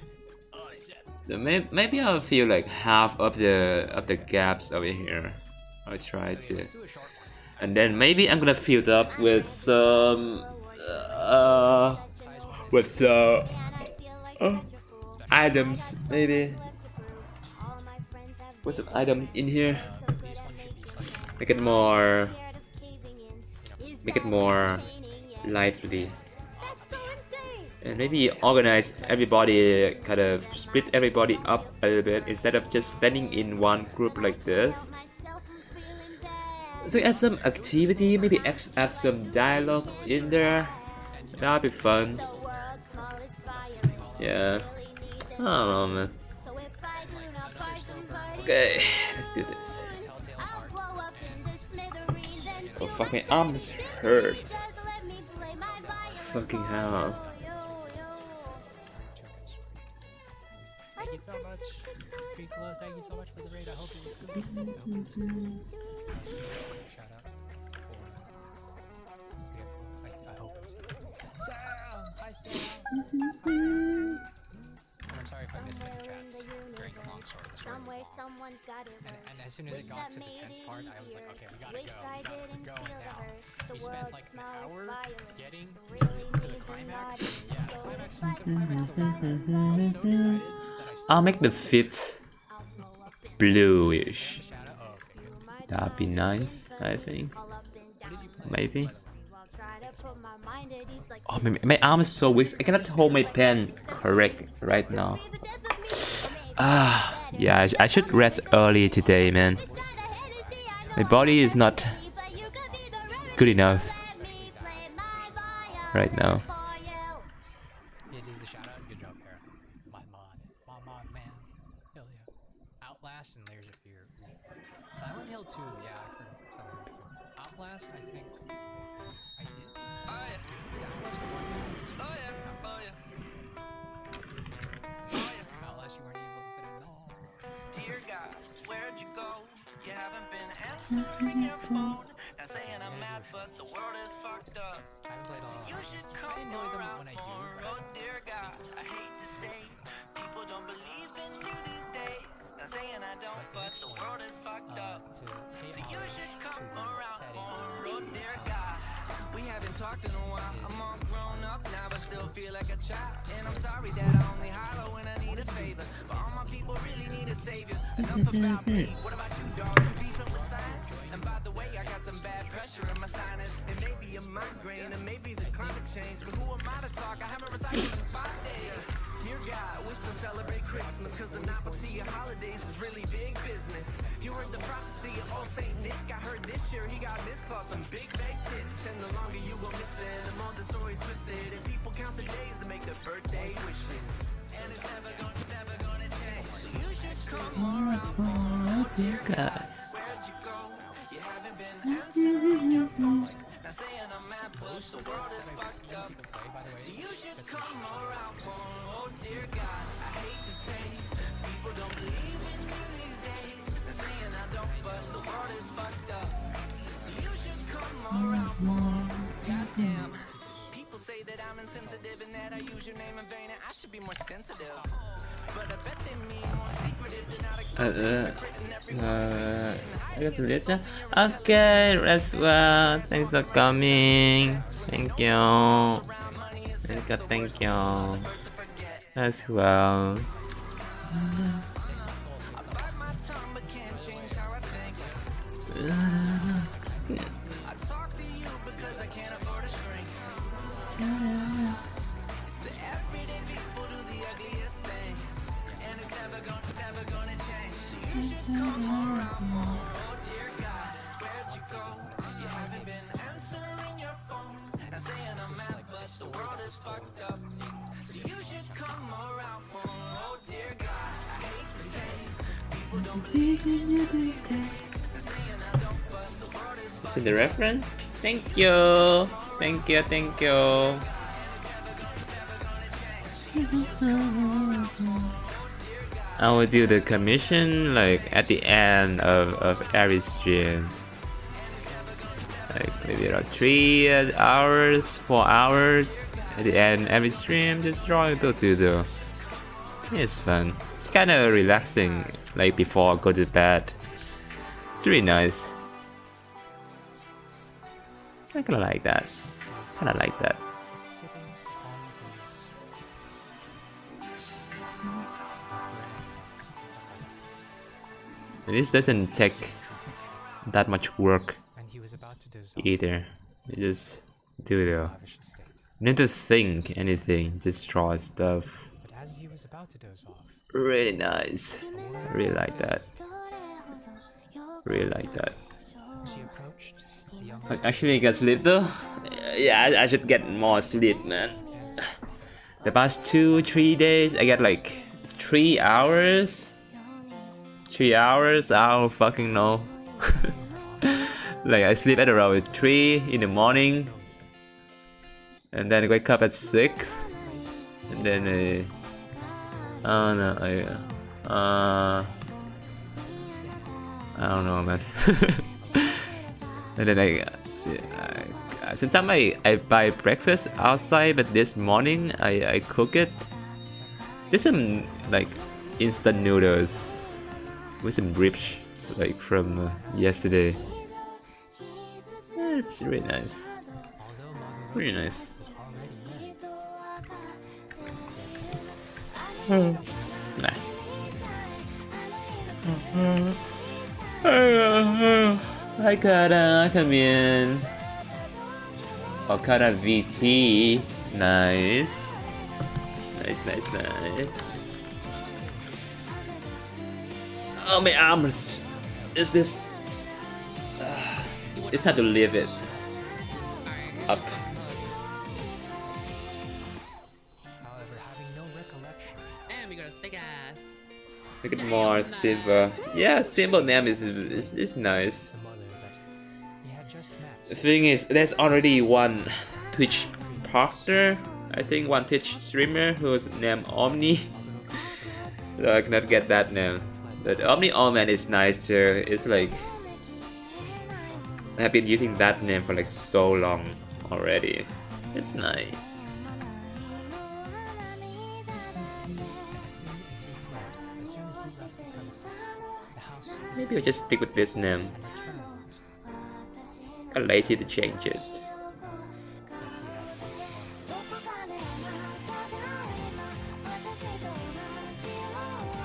So maybe I'll fill like half of the gaps over here. I'll try to, and then maybe I'm gonna fill it up with some items maybe. Put some items in here. Make it more lively. And maybe organize everybody, kind of split everybody up a little bit instead of just standing in one group like this. So add some activity, maybe add some dialogue in there. That'd be fun. Yeah. I don't know, man. Okay, let's do this. Oh fuck, my arms hurt. Fucking hell. Thank you so much, Piccolo. Thank you so much for the raid. I hope it was good. I hope it was good. Shout out for I hope it was good. Sam! Hi, Sam! I'm sorry if I missed any chats during the long story. And as soon as it got to the tense part, I was like, okay, we gotta go. We're going now. We spent like an hour getting to the climax. Yeah, the climax. I was so excited. I'll make the fit bluish. That'd be nice, I think. Maybe. Oh, my arm is so weak. I cannot hold my pen correct right now. Yeah, I should rest early today, man. My body is not good enough right now. Yeah, dude, the shout out. Good job, Kara. My mod, man. Hell yeah. Outlast and Layers of Fear. Silent Hill 2, yeah, I've heard Silent Hill 2. Outlast, I think I did. Oh yeah. Is Outlast the one that? Oh yeah. Oh yeah. Oh yeah. Outlast, you weren't able to fit it. No. Dear God, where'd you go? You haven't been answering your phone. Not saying I'm mad, but the world is fucked up. I haven't played So all you of them. should I come enjoy them around when I do. more. but Oh dear God, I hate to say, people don't believe in you these days. Not saying I don't, but the world is fucked up. to pay So you homage should to come the around setting more. Oh of dear the God, we haven't talked in a while. I'm all grown up now, but still feel like a child. And I'm sorry that I only holler when I need a favor. But all my people really need a savior. Enough about me. What about you, dog? You beefing with science? And by the way, I got some bad pressure in my sinus. It may be a migraine, and maybe the climate change. But who am I to talk? I haven't recycled in 5 days. Dear God, we still celebrate Christmas, cause the novelty of holidays is really big business. You heard the prophecy of old Saint Nick. I heard this year he got misclassed some big fake tits. And the longer you go missing, the more the story's twisted. And people count the days to make their birthday wishes. And it's never gonna change. So you should come around more. Oh dear God, where'd you go? You haven't been answering your phone. Not saying I'm mad, but the world is fucked up. So you should come around more. Oh dear God, I hate to say, people don't believe in you these days. Not saying I don't, but the world is fucked up. So you should come around more. Goddamn. People say that I'm insensitive and that I use your name in vain, and I should be more sensitive. But I bet they mean more secretive than not I got to listen. Okay, rest well. Thanks for coming. Thank you. Thank you. As well. See the reference? Thank you. Thank you. Thank you. I will do the commission like at the end of every stream. Like maybe around 3 hours, 4 hours at the end every stream, just drawing doodle. It's fun. It's kind of relaxing, like before I go to bed. It's really nice. I kinda like that. Kinda like that. Sitting on his This doesn't take that much work and he was about to doze off either. You just do in it. his You lavish estate. don't need to think anything, just draw stuff. But as he was about to doze off, Really nice. I really like that. Really like that. she approached the young Actually, get sleep though. Yeah, I should get more sleep, man. The past 2-3 days, I get like 3 hours. 3 hours? I don't fucking know. Like I sleep at around 3 in the morning, and then I wake up at 6, and then I don't know. I don't know, man. And then sometimes I buy breakfast outside, but this morning I cook it. Just some like instant noodles with some ribs like from yesterday. Yeah, it's really nice. Really nice. Nah. I come in. Okada VT. Nice. Nice. Oh, my arms. Is this... it's hard to leave it up. however, having no recollection, And we got a thick ass. Look at more Simba. Yeah, Simba name is nice. the mother that he had just The met thing is, there's already one Twitch partner. I think one Twitch streamer who's named Omni. So I cannot get that name. But Omni Omen is nice too. It's like I've been using that name for like so long already. It's nice. as soon as he left the premises, the house Maybe I'll just stick with this name. I'm lazy to change it.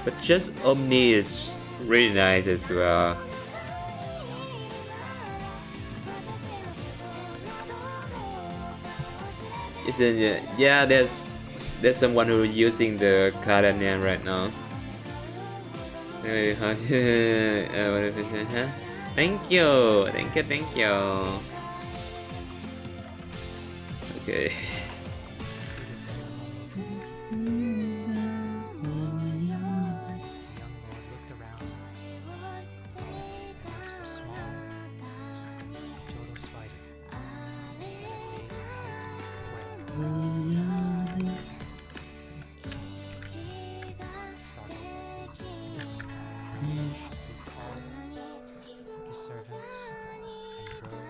But just Omni is really nice as well. Isn't it? Yeah, there's someone who's using the card name right now. Thank you. Okay. looked around. There's a small Jodo spider that had made a tight web. Startled at this approach, he called his servants and drove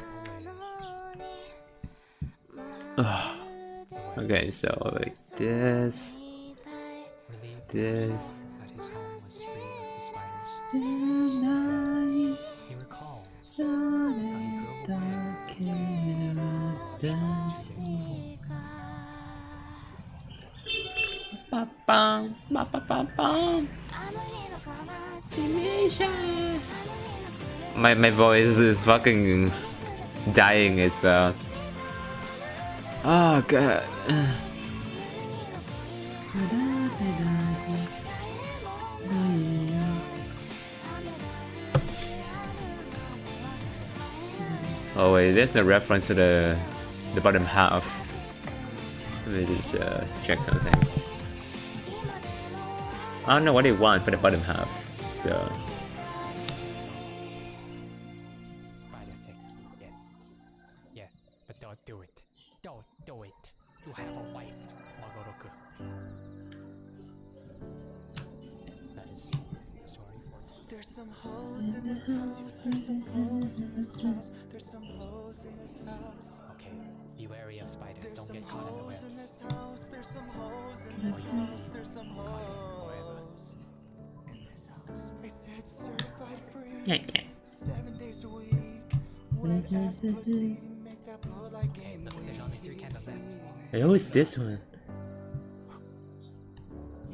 away. Okay, so like this. Relieved This. that his home was free of the spiders, he recalled how he drove away. My voice is fucking dying as well. Oh god. Oh wait, there's no reference to the bottom half. Let me just check something. I don't know what they want for the bottom half, so Spider thick, yes. Yeah, but don't do it. Don't do it. You have a wife, Magoroku. That is There's some hoes in this house. There's some hoes in this house. There's some hoes in this house. Okay, be wary of spiders. There's Don't some get caught in the hoes in webs. this house. There's some hoes in this house. There's some hoes in this house. I said certified free. 7 days a week. Wet ass pussy. Make that pull like game. There's only 3 candles left. Hey, who is this one?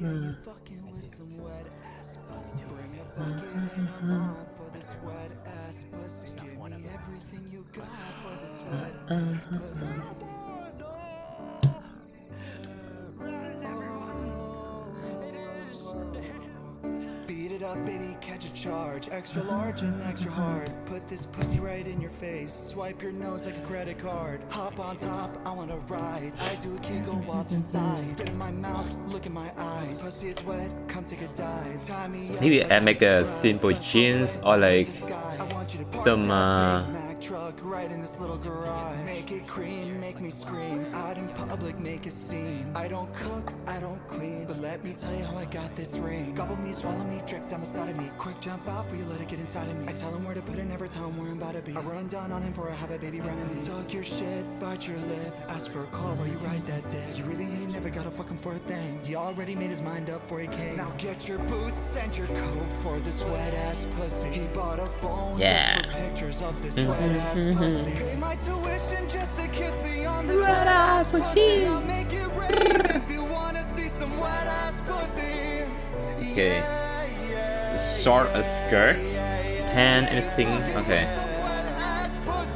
Yeah, you're fucking with some wet ass pussy. Bring a bucket and a mop for this wet ass pussy. Give me everything you got for this wet ass pussy. Beat it up, baby, catch a charge. Extra large and extra hard. Put this pussy right in your face. Swipe your nose like a credit card. Hop on top, I wanna ride. I do a giggle while it's inside. Spit in my mouth, look in my eyes. This pussy is wet, come take a dive. Tie me up Maybe like I make a simple jeans or like some truck right in this little garage. Make it cream, make me scream. Out in public, make a scene. I don't cook, I don't clean, but let me tell you how I got this ring. Gobble me, swallow me, drip down the side of me. Quick jump out for you, let it get inside of me. I tell him where to put it, never tell him where I'm about to be. I run down on him for I have a baby running me. Talk your shit, bite your lip. Ask for a call while you ride that dick. You really ain't never got a fucking for a thing. He already made his mind up for he came. Now get your boots and your coat for this wet ass pussy. He bought a phone just for pictures of this wet ass pussy. Pay my tuition just to kiss me on this wet ass pussy. I'll make it rain if you wanna see some wet ass pussy. okay. Short a skirt, pan, anything. Okay.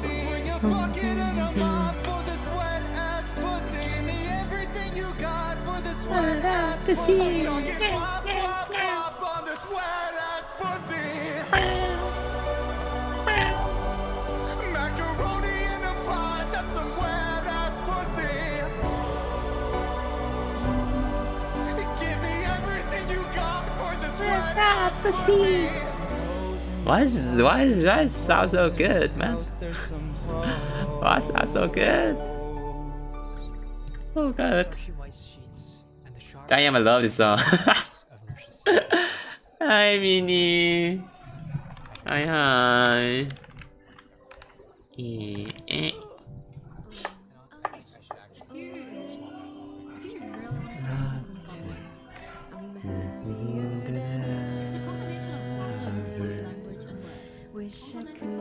Bring a bucket and a mop for this wet ass pussy. Give me everything you got for this wet ass pussy. Talking pop, pop, pop on this wet ass pussy. Macaroni in a pot, that's some wet ass pussy. Give me everything you got for this wet ass pussy. Why it sound so good, man? Why it sound so good? Oh god. Damn, I love this song. Hi, Minnie. Hi, hi.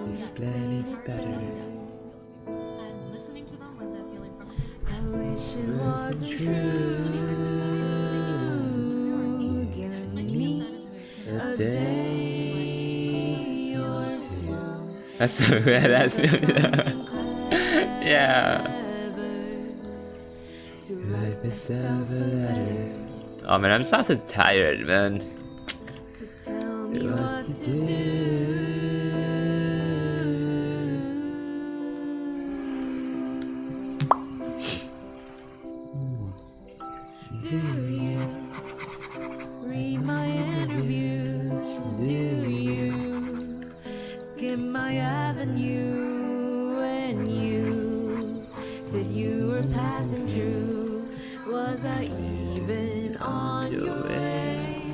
This plan is better. And listening to them when they're feeling frustrated. I wish it wasn't true. Give me a day or two. That's so bad. That's yeah. To write myself a letter. Oh man, I'm so tired, man. To tell me what to do. Do you read my interviews? Do you skim my avenue? When you said you were passing through, was I even on your way?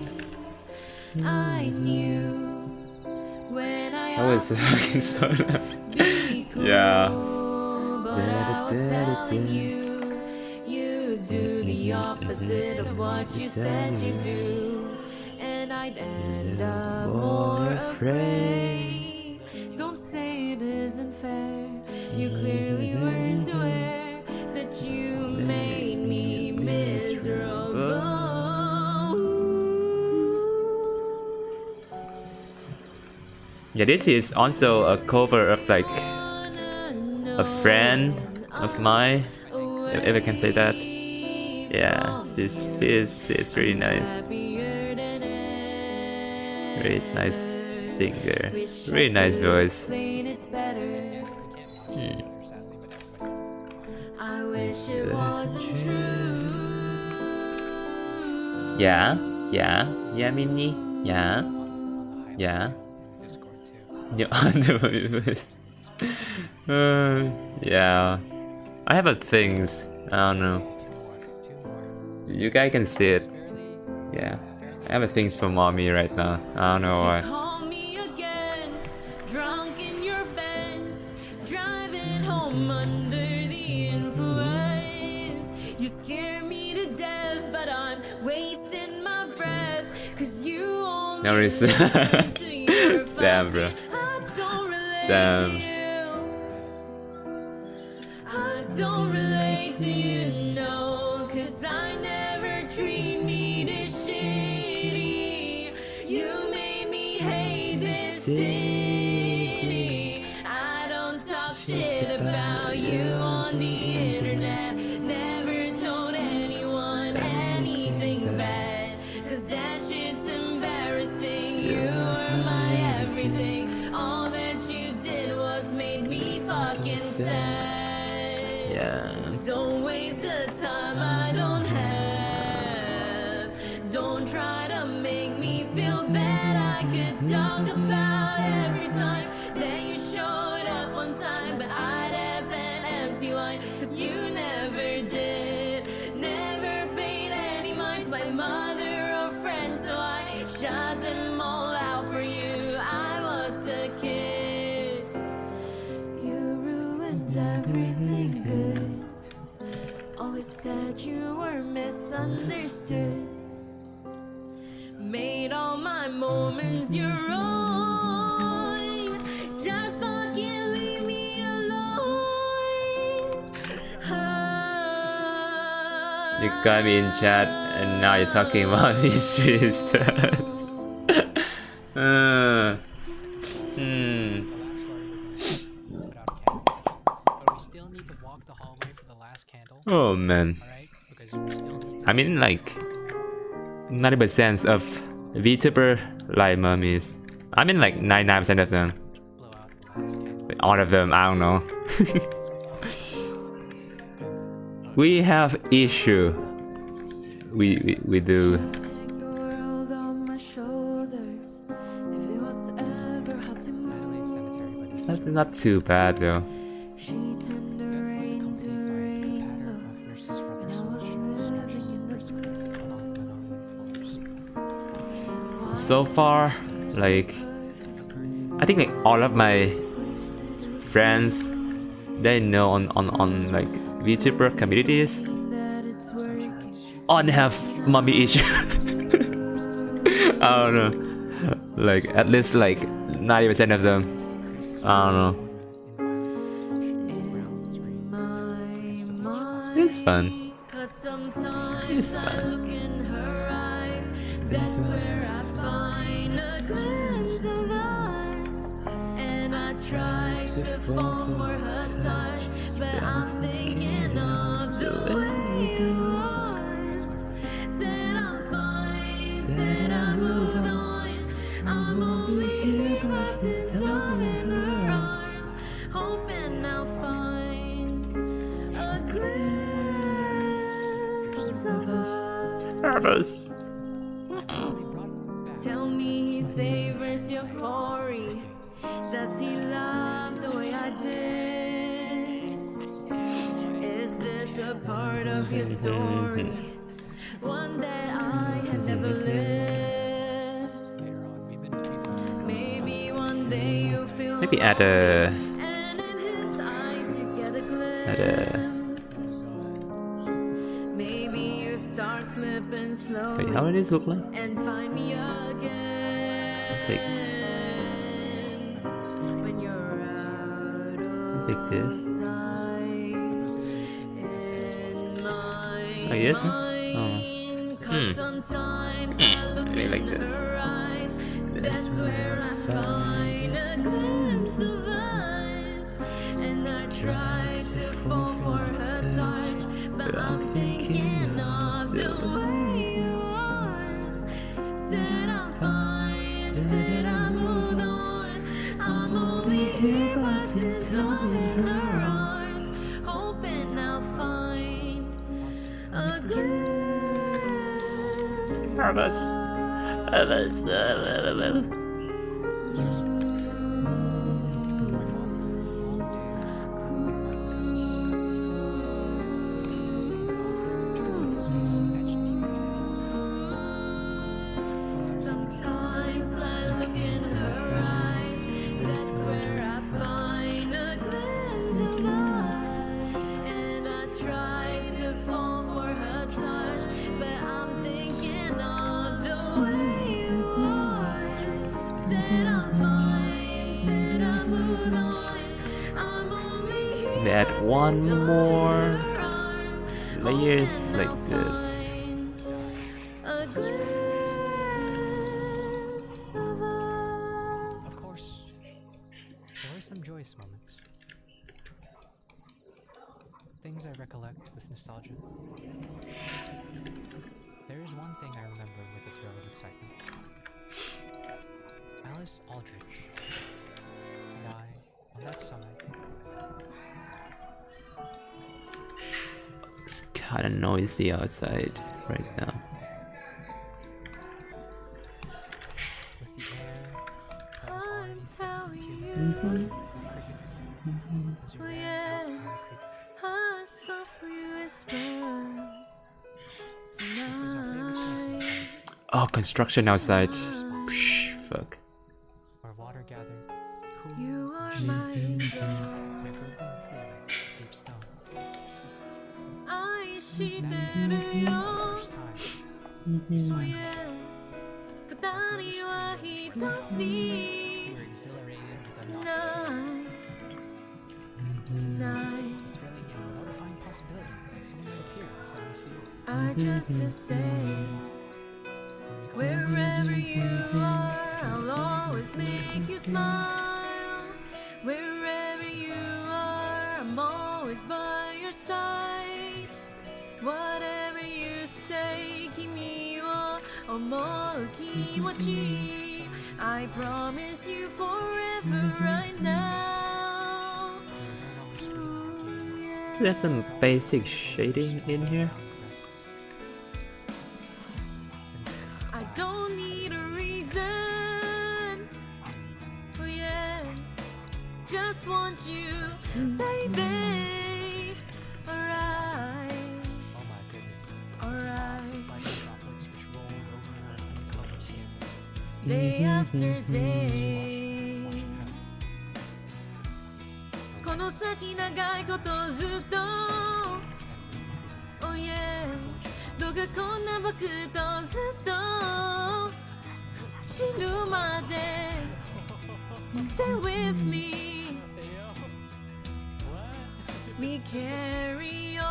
I knew when I was fucking so cool, yeah. but I was telling you. You do the opposite of what you said you do, and I'd end up more afraid. Don't say it isn't fair. You clearly weren't aware that you made me miserable. Yeah, this is also a cover of like a friend of mine. If I can say that. Yeah, she's really nice. Really nice singer. Really nice voice. I wish it wasn't true. Yeah, Minnie. Yeah. Yeah, yeah. I have a things. I don't know. You guys can see it. Yeah. I have a things for mommy right now. I don't know why. home under the influence. You scare me to death, but I'm wasting my breath. Cause you only No worries. listen to your Sam, bro. I don't relate Sam. to you. I don't relate to you, no. Cause I never treat me this shitty. You made me hate this city. I don't talk shit about you on the internet. Never told anyone anything bad. Cause that shit's embarrassing. You're my everything. All that you did was made me fucking sad. Yeah. Don't waste the time I don't have. Don't try to make me feel bad. I could talk about every time that you showed up one time, but I'd have an empty line. Cause you never did. Never paid any minds by mother or friends, so I shot them all out for you. I was a kid. You ruined everything good. Always said you were misunderstood. Made all my moments your own. Just fucking leave me alone. You got me in chat and now you're talking about mysteries. But we still need to walk the hallway for the last candle. Oh man. Alright? Because we still need to I mean like 90% of VTuber like mummies. I mean like 99% of them. blow out the last candle. Like, all of them, I don't know. We have issue. We do. Take the world on my shoulders. If it was ever hard to Adelaide move, Cemetery by the It's not too bad though. she turned the death was rain to accompanied by a rainbow. pattern of nurses' rubber And I sole was shoes living in the brisk linoleum floors. So far, like I think like all of my friends they know on like VTuber communities that it's working. all have mummy issue. I don't know. Like at least like 90% of them. I don't know. It's fun. Cause sometimes It's I fun. look in her eyes. That's where I find a glimpse of us. And I try to fall for her touch, but I'm thinking of the way it was. Said I'm fine, said I moved on. I'm only here passing time in her arms, hoping I'll find a glimpse of us. Nervous. Tell me he savors your glory. Does he love the way I did? Is this a part of your story? One that I had never lived. Later on, we've been Maybe one day you'll feel Maybe add a and in his eyes you get a add a glimpse. Maybe you start slipping slowly. wait, how does this look like? And find me again. It's like When you're out it's of like this. sight in my I guess. Oh. mind. 'Cause sometimes I look Maybe like in this. her eyes. That's where I find a glimpse of us. And I try to fall for her touch, but I'm thinking of the way it was. Said I'm fine, said I moved on. I'm only here passing time in her arms, hoping I'll find a glimpse. Nervous. Sometimes I look in her eyes. That's where I find a glimpse of They add one more layers like this. A glimpse of us. Of course, there were some joyous moments. Things I recollect with nostalgia. There is one thing I remember with a thrill of excitement. Alice Aldrich. Why, on that summer, It's kind of noisy outside right now. with the air that was already I'm thick telling with you, crickets, as you oh ran yeah, out on the creek. I softly whisper It was our favorite place tonight. inside, Oh, construction outside. Psh, fuck. where water gathered, cool You and are shady, my in a angel. gurgling pool of deep stone. I see For the the you. first time, Oh yeah, 二人は一つ we に were exhilarated with a nauseous, tonight. the thrilling and mortifying possibility that someone would appear and suddenly see you. I just to say, When we called wherever you are, I'll always make you smile. Wherever you are, I'm always by your side. Whatever you say, 君を思う気持ち I promise you forever right now. Ooh, yeah. So there's some basic shading in here. I don't need a reason. Oh yeah, just want you, baby. Alright, Oh my goodness. alright. Slight droplets which rolled over her uncolored skin. Day after day. Watch her. この先長いことずっと Oh yeah どうかこんな僕とずっと死ぬまで Stay with me We carry on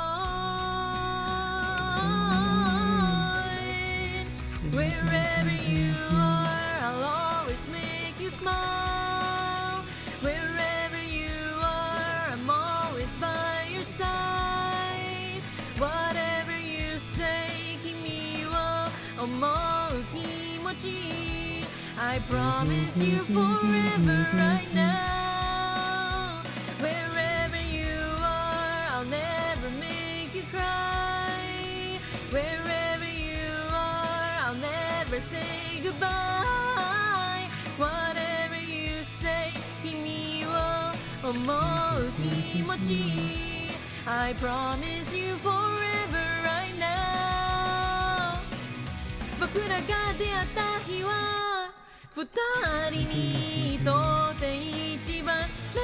Wherever you are I'll always make you smile Wherever you are I'm always by your side Whatever you say 君を思う気持ち I promise you forever right now Wherever you are I'll never make you cry Wherever you are I'll never say goodbye Whatever you say 君を思う気持ち I promise you forever right now 僕らが出会った日は二人にとって一番例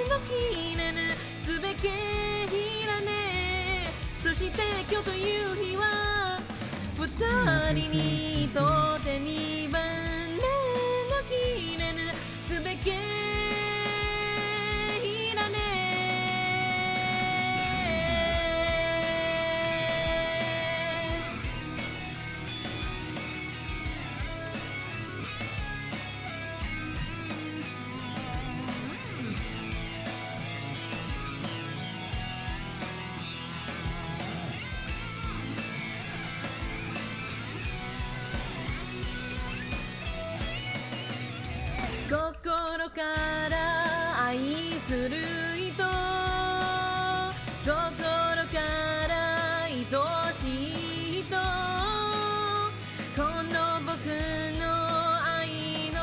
の記念すべき日だねそして今日という日は二人にとって二番例の記念すべき日だね心から愛する人心から愛しい人この僕の愛の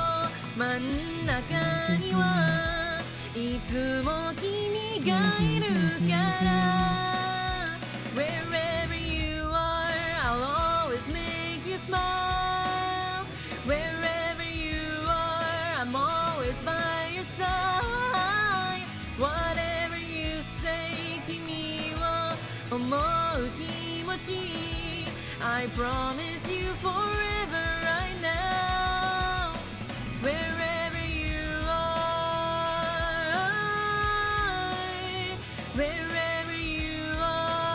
真ん中にはいつも君がいるから Wherever you are I'll always make you smile Wherever you are I'm always by your side Whatever you say 君を思う気持ち I promise you forever right now Wherever you are wherever you are,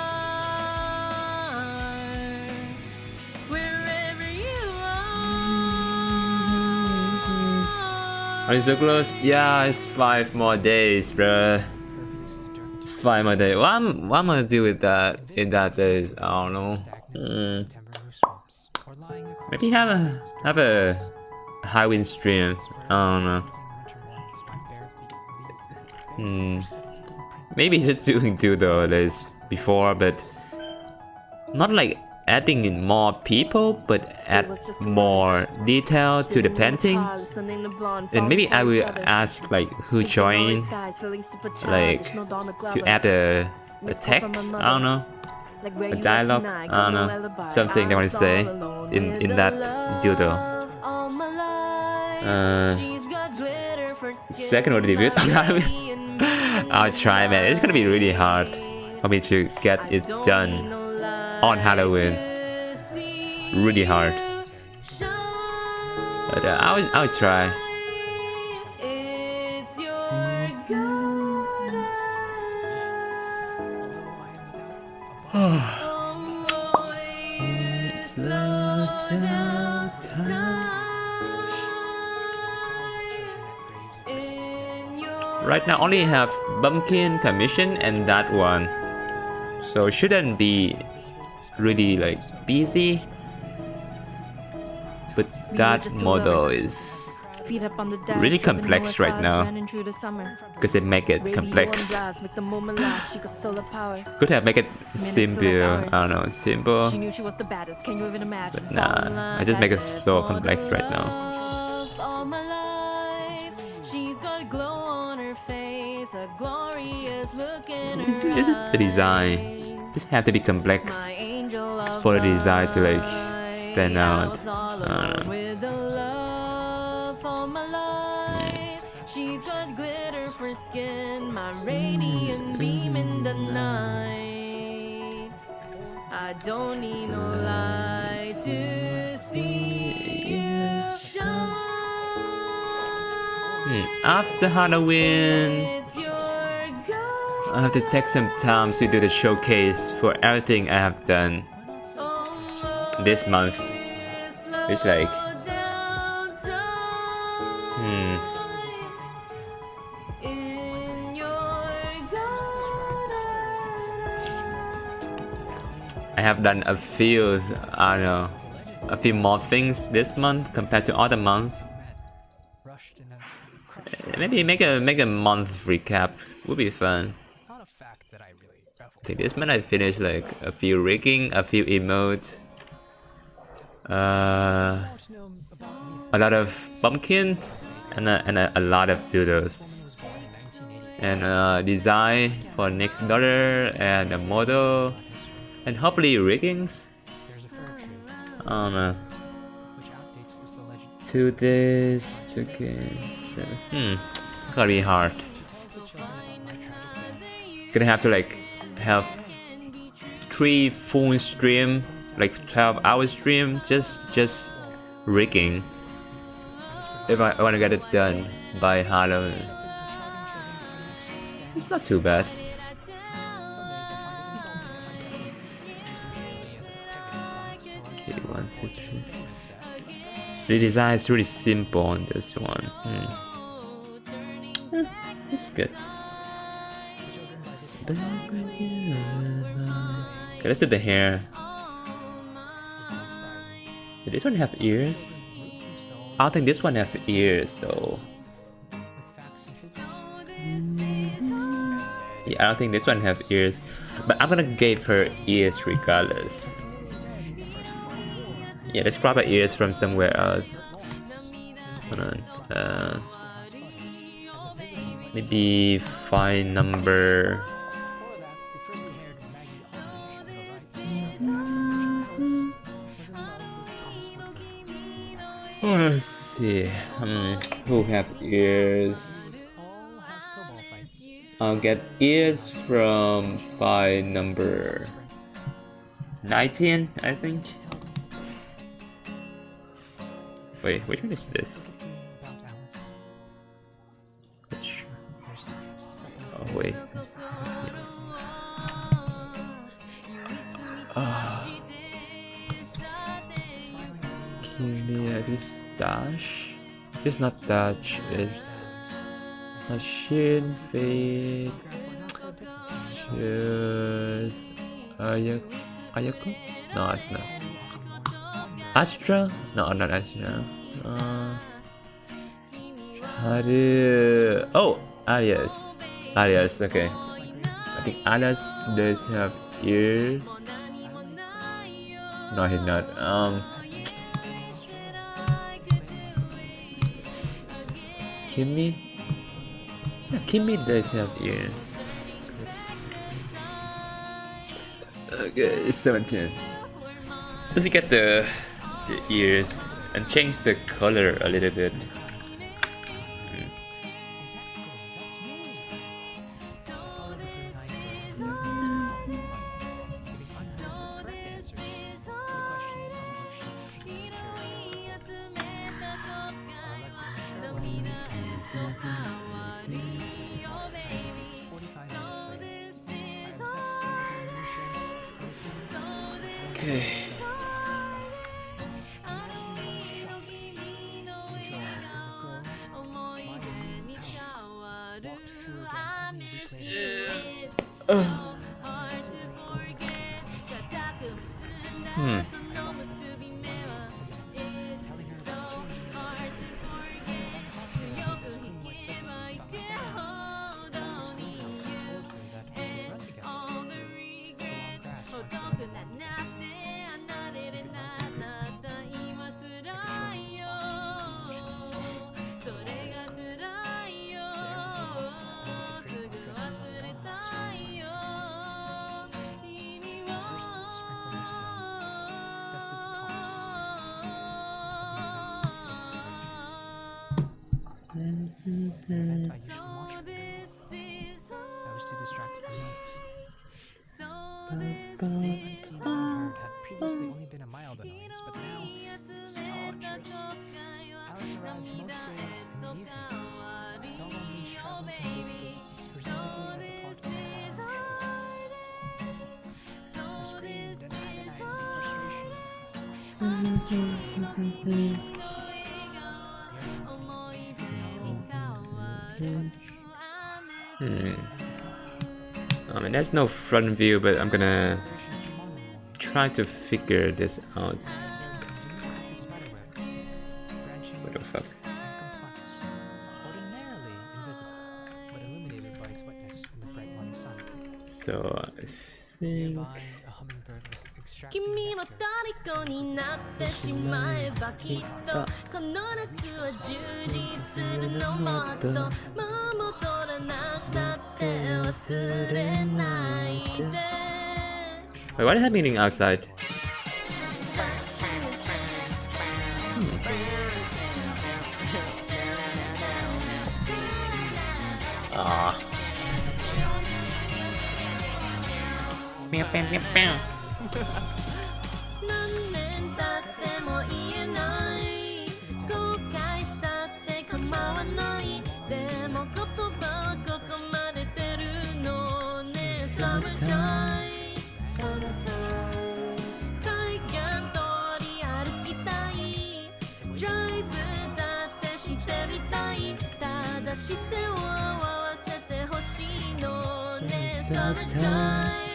wherever you are. Are you so close? Yeah, it's 5 more days, bruh. It's 5 more days. What I'm gonna do with that in that days? I don't know. Maybe have a Halloween stream. I don't know. Maybe just doing doodle this before, but not like adding in more people, but add more detail to the painting. And maybe I will ask like who joined, like to add a text. I don't know, a dialogue. I don't know, something they want to say in that doodle. Second or debut. I'll try, man. It's gonna be really hard for me to get it done on Halloween. Really hard. But I'll try. It's the time. Right now only have Bumpkin Commission and that one, so shouldn't be really like busy. But that model is really complex right now because they make it complex. Could have make it simple. I don't know, simple. But nah, I just make it so complex right now. This is the design. This have to be complex for the design to like stand out. I don't know. She's got glitter for skin, my radiant beam in the night. I don't need no light to see you shine. After Halloween, I have to take some time to do the showcase for everything I have done this month. It's like, I have done a few, I don't know, a few more things this month compared to other months. Maybe make a month recap would be fun. I think this month I finished like a few rigging, a few emotes, a lot of pumpkin, and a lot of doodles, and design for next dollar, and a model, and hopefully riggings. I don't know. 2 days, 2 games. Gonna be hard. Gonna have to like have 3 full stream, like 12-hour stream, just rigging. If I wanna get it done by Halloween. It's not too bad. Okay, 1, 2, 3. The design is really simple on this one. It's good. Okay, let's do the hair. Did this one have ears? I don't think this one have ears though. Yeah, I don't think this one have ears. But I'm gonna give her ears regardless. Yeah, let's grab her ears from somewhere else. Hold on. Maybe find number. Oh, let's see. Who have ears? I'll get ears from file number 19, I think. Wait, which one is this? Oh wait. actually. Give me this dash. It's not dash. It's machine fade. Choose Ayako? No, it's not. Astra? No, not Astra. Oh, Alias. Alias, okay. I think Alias does have ears. No, he's not. Kimmy? Yeah, Kimmy does have ears. Okay, it's 17. So let's get the ears and change the color a little bit. Okay. I was too distracted to notice. The scene I heard had previously only been a mild annoyance, but now it was torturous. Alice arrived most days in the evenings. Dog on leash traveling from gate to gate, presumably as a part of her harem. Her screamed and agonized in frustration. I mean, there's no front view, but I'm gonna try to figure this out. What the fuck? Ordinarily invisible, but illuminated by its witness in the bright morning sun. So I think Nearby, a hummingbird was extracting 君の nectar. 虜になってしまえばきっとこの夏は充実するのもっともう戻らなかって忘れないで Wait, what is happening outside? Ah. Meow, meow, meow, meow. 何年経っても言えない後悔したって構わないでも言葉はここまで出るのね Summertime 海岸通り歩きたいドライブだってしてみたいただ視線を合わせてほしいのね Summertime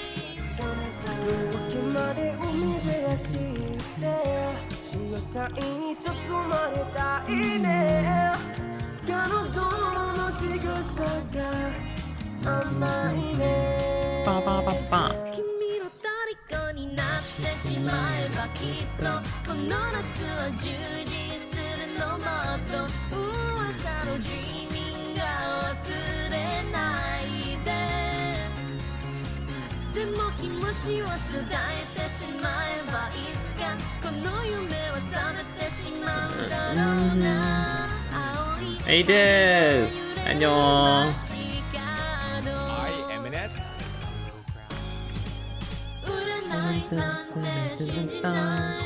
時まで海辺走って潮騒に包まれたいね彼女の仕草が甘いねBa, ba, ba, ba. 君の虜になってしまえばきっとこの夏は充実するのもっと噂の Dreaming が忘れないででも気持ちを伝えてしまえばいつかこの夢は覚めてしまうだろうな青い Hey, this. 안녕. I am an ed. 占いなんて信じない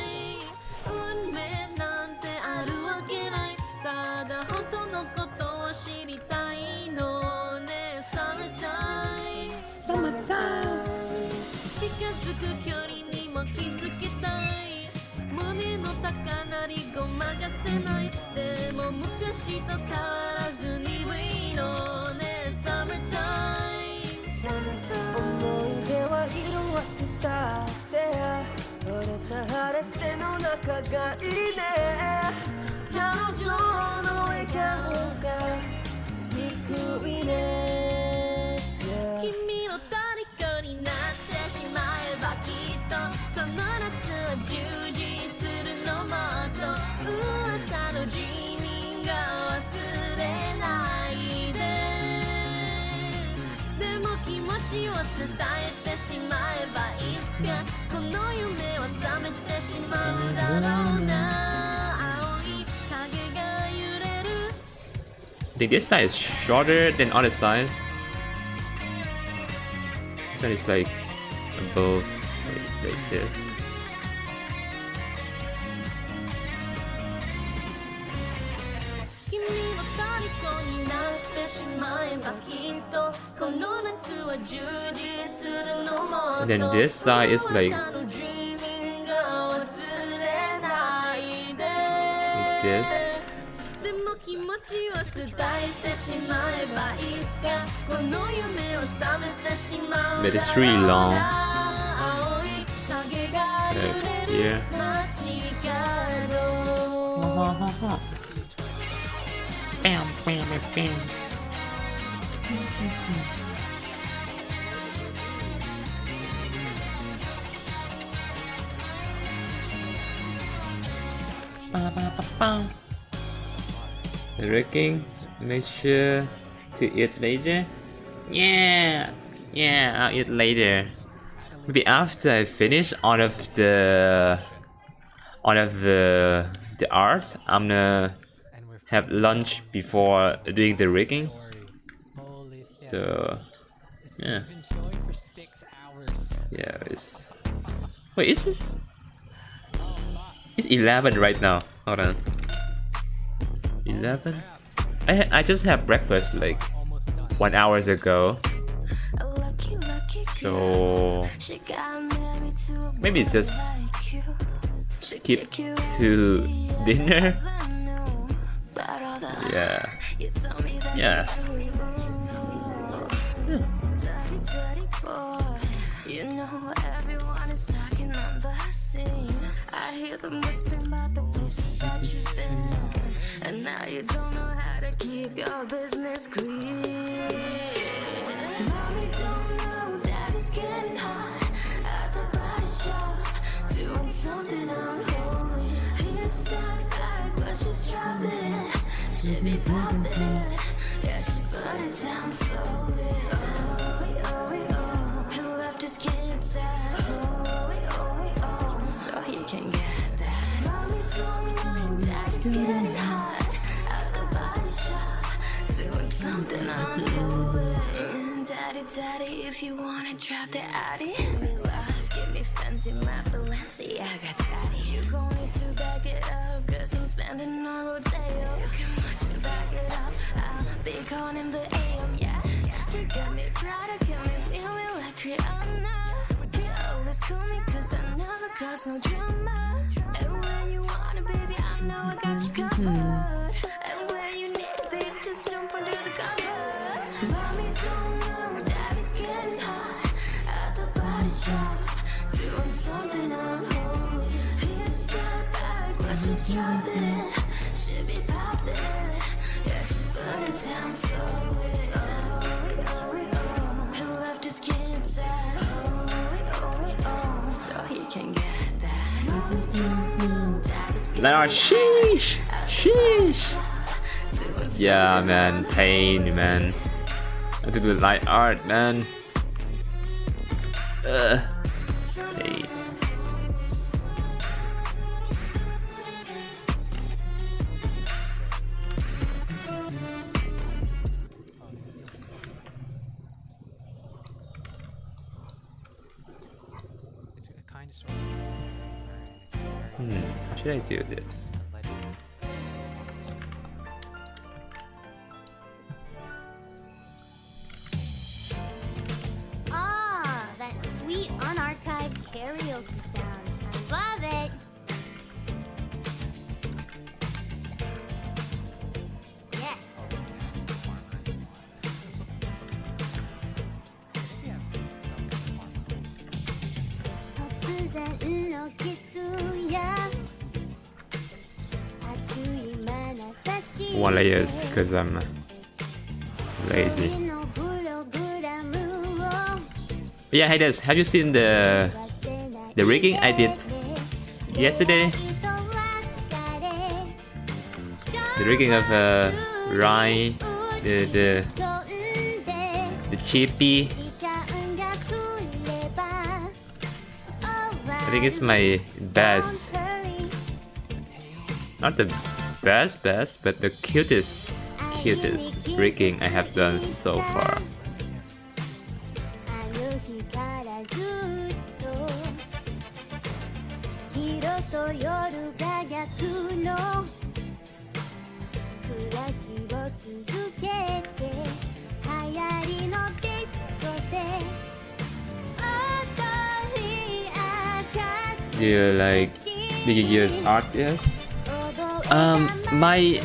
運命なんてあるわけないただ本当のことを知りたいのね Summertime 距離にも気づきたい胸の高鳴りごまかせないでも昔と変わらずにいいのね Summertime 思い出は色あせたって折れた晴れての中がいいね彼女の笑顔が憎いね、yeah. 君の虜になってしまえばきっとこの夏は充実するのもっと噂の地味が忘れないででも気持ちを伝えてしまえばいつかこの夢は覚めてしまうだろうな青い影が揺れる I think this side is shorter than other sides. This one is like above, like this. And then this side is like this. But it's really long. Like here. Bam, bam, bam. Rigging, make sure to eat later. Yeah, I'll eat later. Maybe after I finish all of the art, I'm gonna have lunch before doing the rigging. So yeah, it's wait, is this? It's 11 right now. Hold on. 11? I just had breakfast like 1 hour ago. So maybe it's just skip to dinner. Yeah. You know everyone is talking on the scene. I hear them whispering about the places that you've been, and now you don't know how to keep your business clean. Mommy don't know daddy's getting hot at the body shop, doing something unholy. He's sat back, but she's dropping it. She be popping it, yeah, she put it down slowly. He left his kids at home, so he can get that. Mommy don't know daddy's getting hot at the body shop, doing something unholy. Daddy, if you wanna drop the Addy, give me love, give me Fenty, my Balenciaga daddy. You gon' need to back it up, cause I'm spending on Rodeo. You can watch me back it up, I'll be calling in the AM, yeah. He got me Prada, got me feeling like Rihanna. He always call me cause I never cause no drama. And when you want it, baby, I know I got you covered. And when you need it, baby, just jump under the covers. Mommy don't know daddy's getting hot at the body shop, doing something unholy. He stepped back, but she's dropping it. She be popping it, yeah, she put it down slowly. He left his kids at home, so he can get that. Mommy don't know daddy's getting Now, sheesh. Yeah, man, pain, man. I have to do light art, man. Pain. It's a kind of sort of. How should I do this? Ah, that sweet unarchived karaoke sound. I love it. Yes. One layers because I'm lazy. Yeah, hey Des, have you seen the rigging I did yesterday? The rigging of Rye, the chippy. I think it's my best. Not the best, but the cutest rigging I have done so far. Do you use RTS? My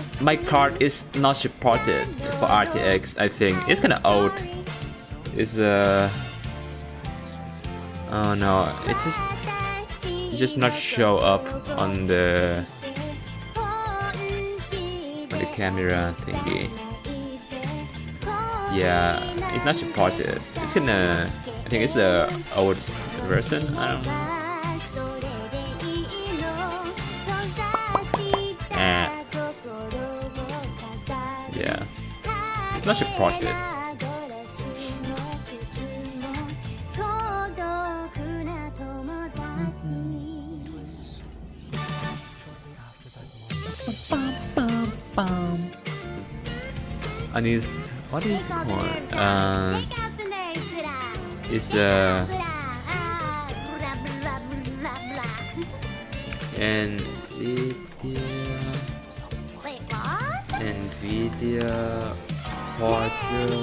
card is not supported for RTX. I think it's kind of old. It's oh no, it just not show up on the camera thingy. Yeah, it's not supported. It's kinda, I think it's the old version. I don't know. Yeah, it's not supported. And it's, what is it called? It's NVIDIA Portal.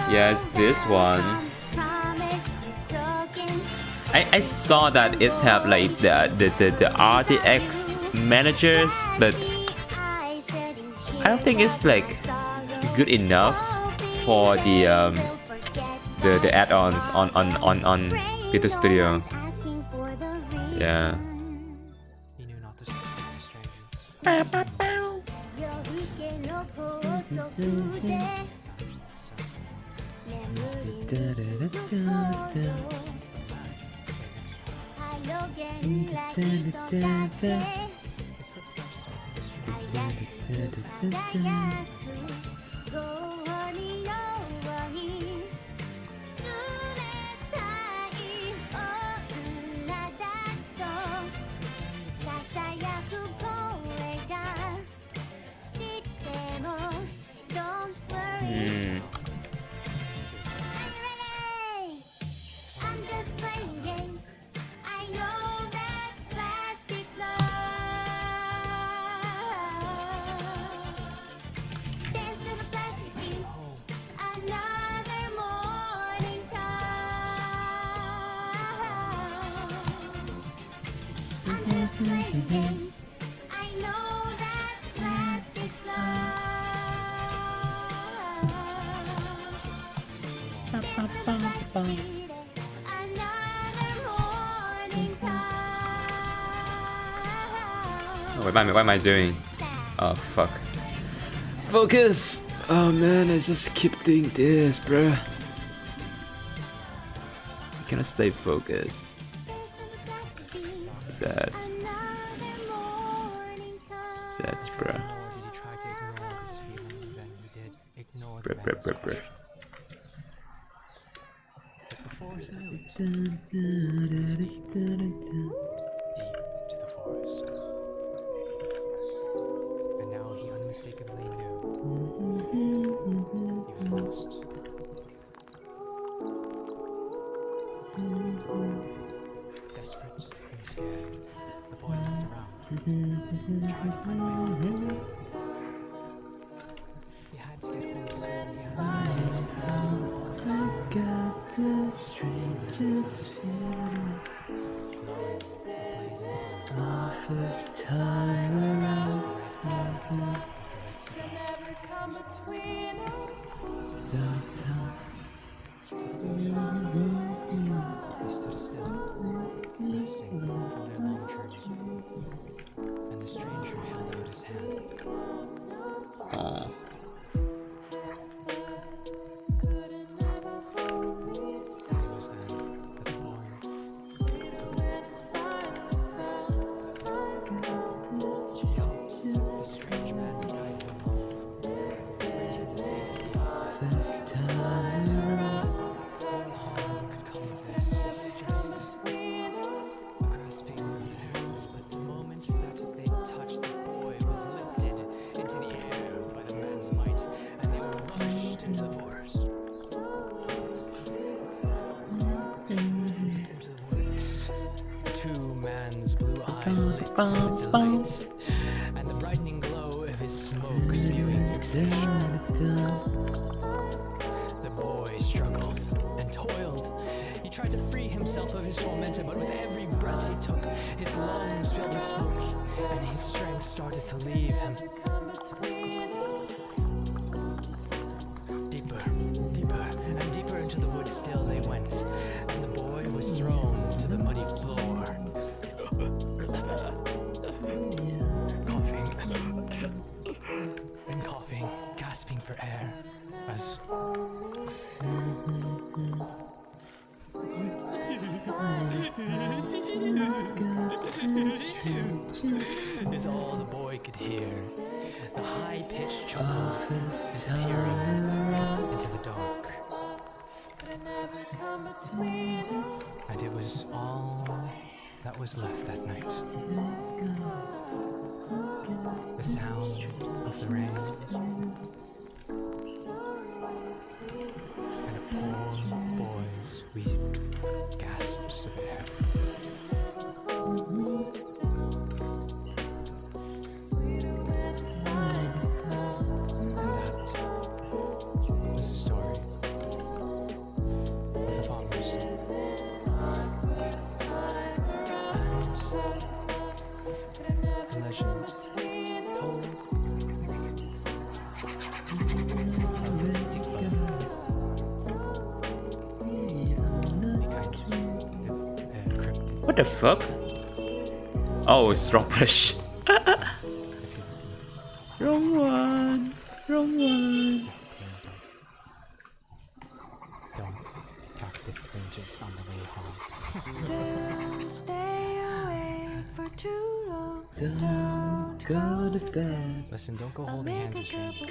Yes, this one. I saw that it's have like the RTX managers, but I don't think it's like good enough for the add-ons on Vita Studio. Yeah. What am I doing? Oh fuck. Focus! Oh man, I just keep doing this, bruh. I cannot stay focused. Sad, bruh. Bruh. Deep to the forest. And now he unmistakably knew he was lost. Desperate and scared, the boy looked around. He tried to find a way home. the strangest feeling. Our first time around. They stood still, resting from their long journey, and the stranger held out his hand. Aww. It was then that the boy took it. He hoped the strange man would guide him on, bring him to safety. First time around. All harm could come of this is just a grasping of hands, but the moment that they touched, the boy was lifted into the air by the man's might, and they were rushed into the forest. Into the woods. The two man's blue eyes lit with delight, and the brightening glow of his smoke spewing fixation. The boy struggled and toiled. He tried to free himself of his tormentor, but with every breath he took, his lungs filled with smoke, and his strength started to leave him. Deeper, deeper, and deeper into the woods still they went, and the boy was thrown to the muddy floor. Coughing and coughing, gasping for air, as is all the boy could hear. The high-pitched chuckle disappearing into the dark. And it was all that was left that night. The sound of the rain and a poor boy's weak gasps of air. And that was the story of the farmer's son. And a legend told of the cryptic book. What the fuck? Oh, it's wrong brush. Wrong one. Wrong one. Don't talk to strangers on the way home. Don't stay awake for too long. Don't go to bed. Listen, don't go holding hands with strangers.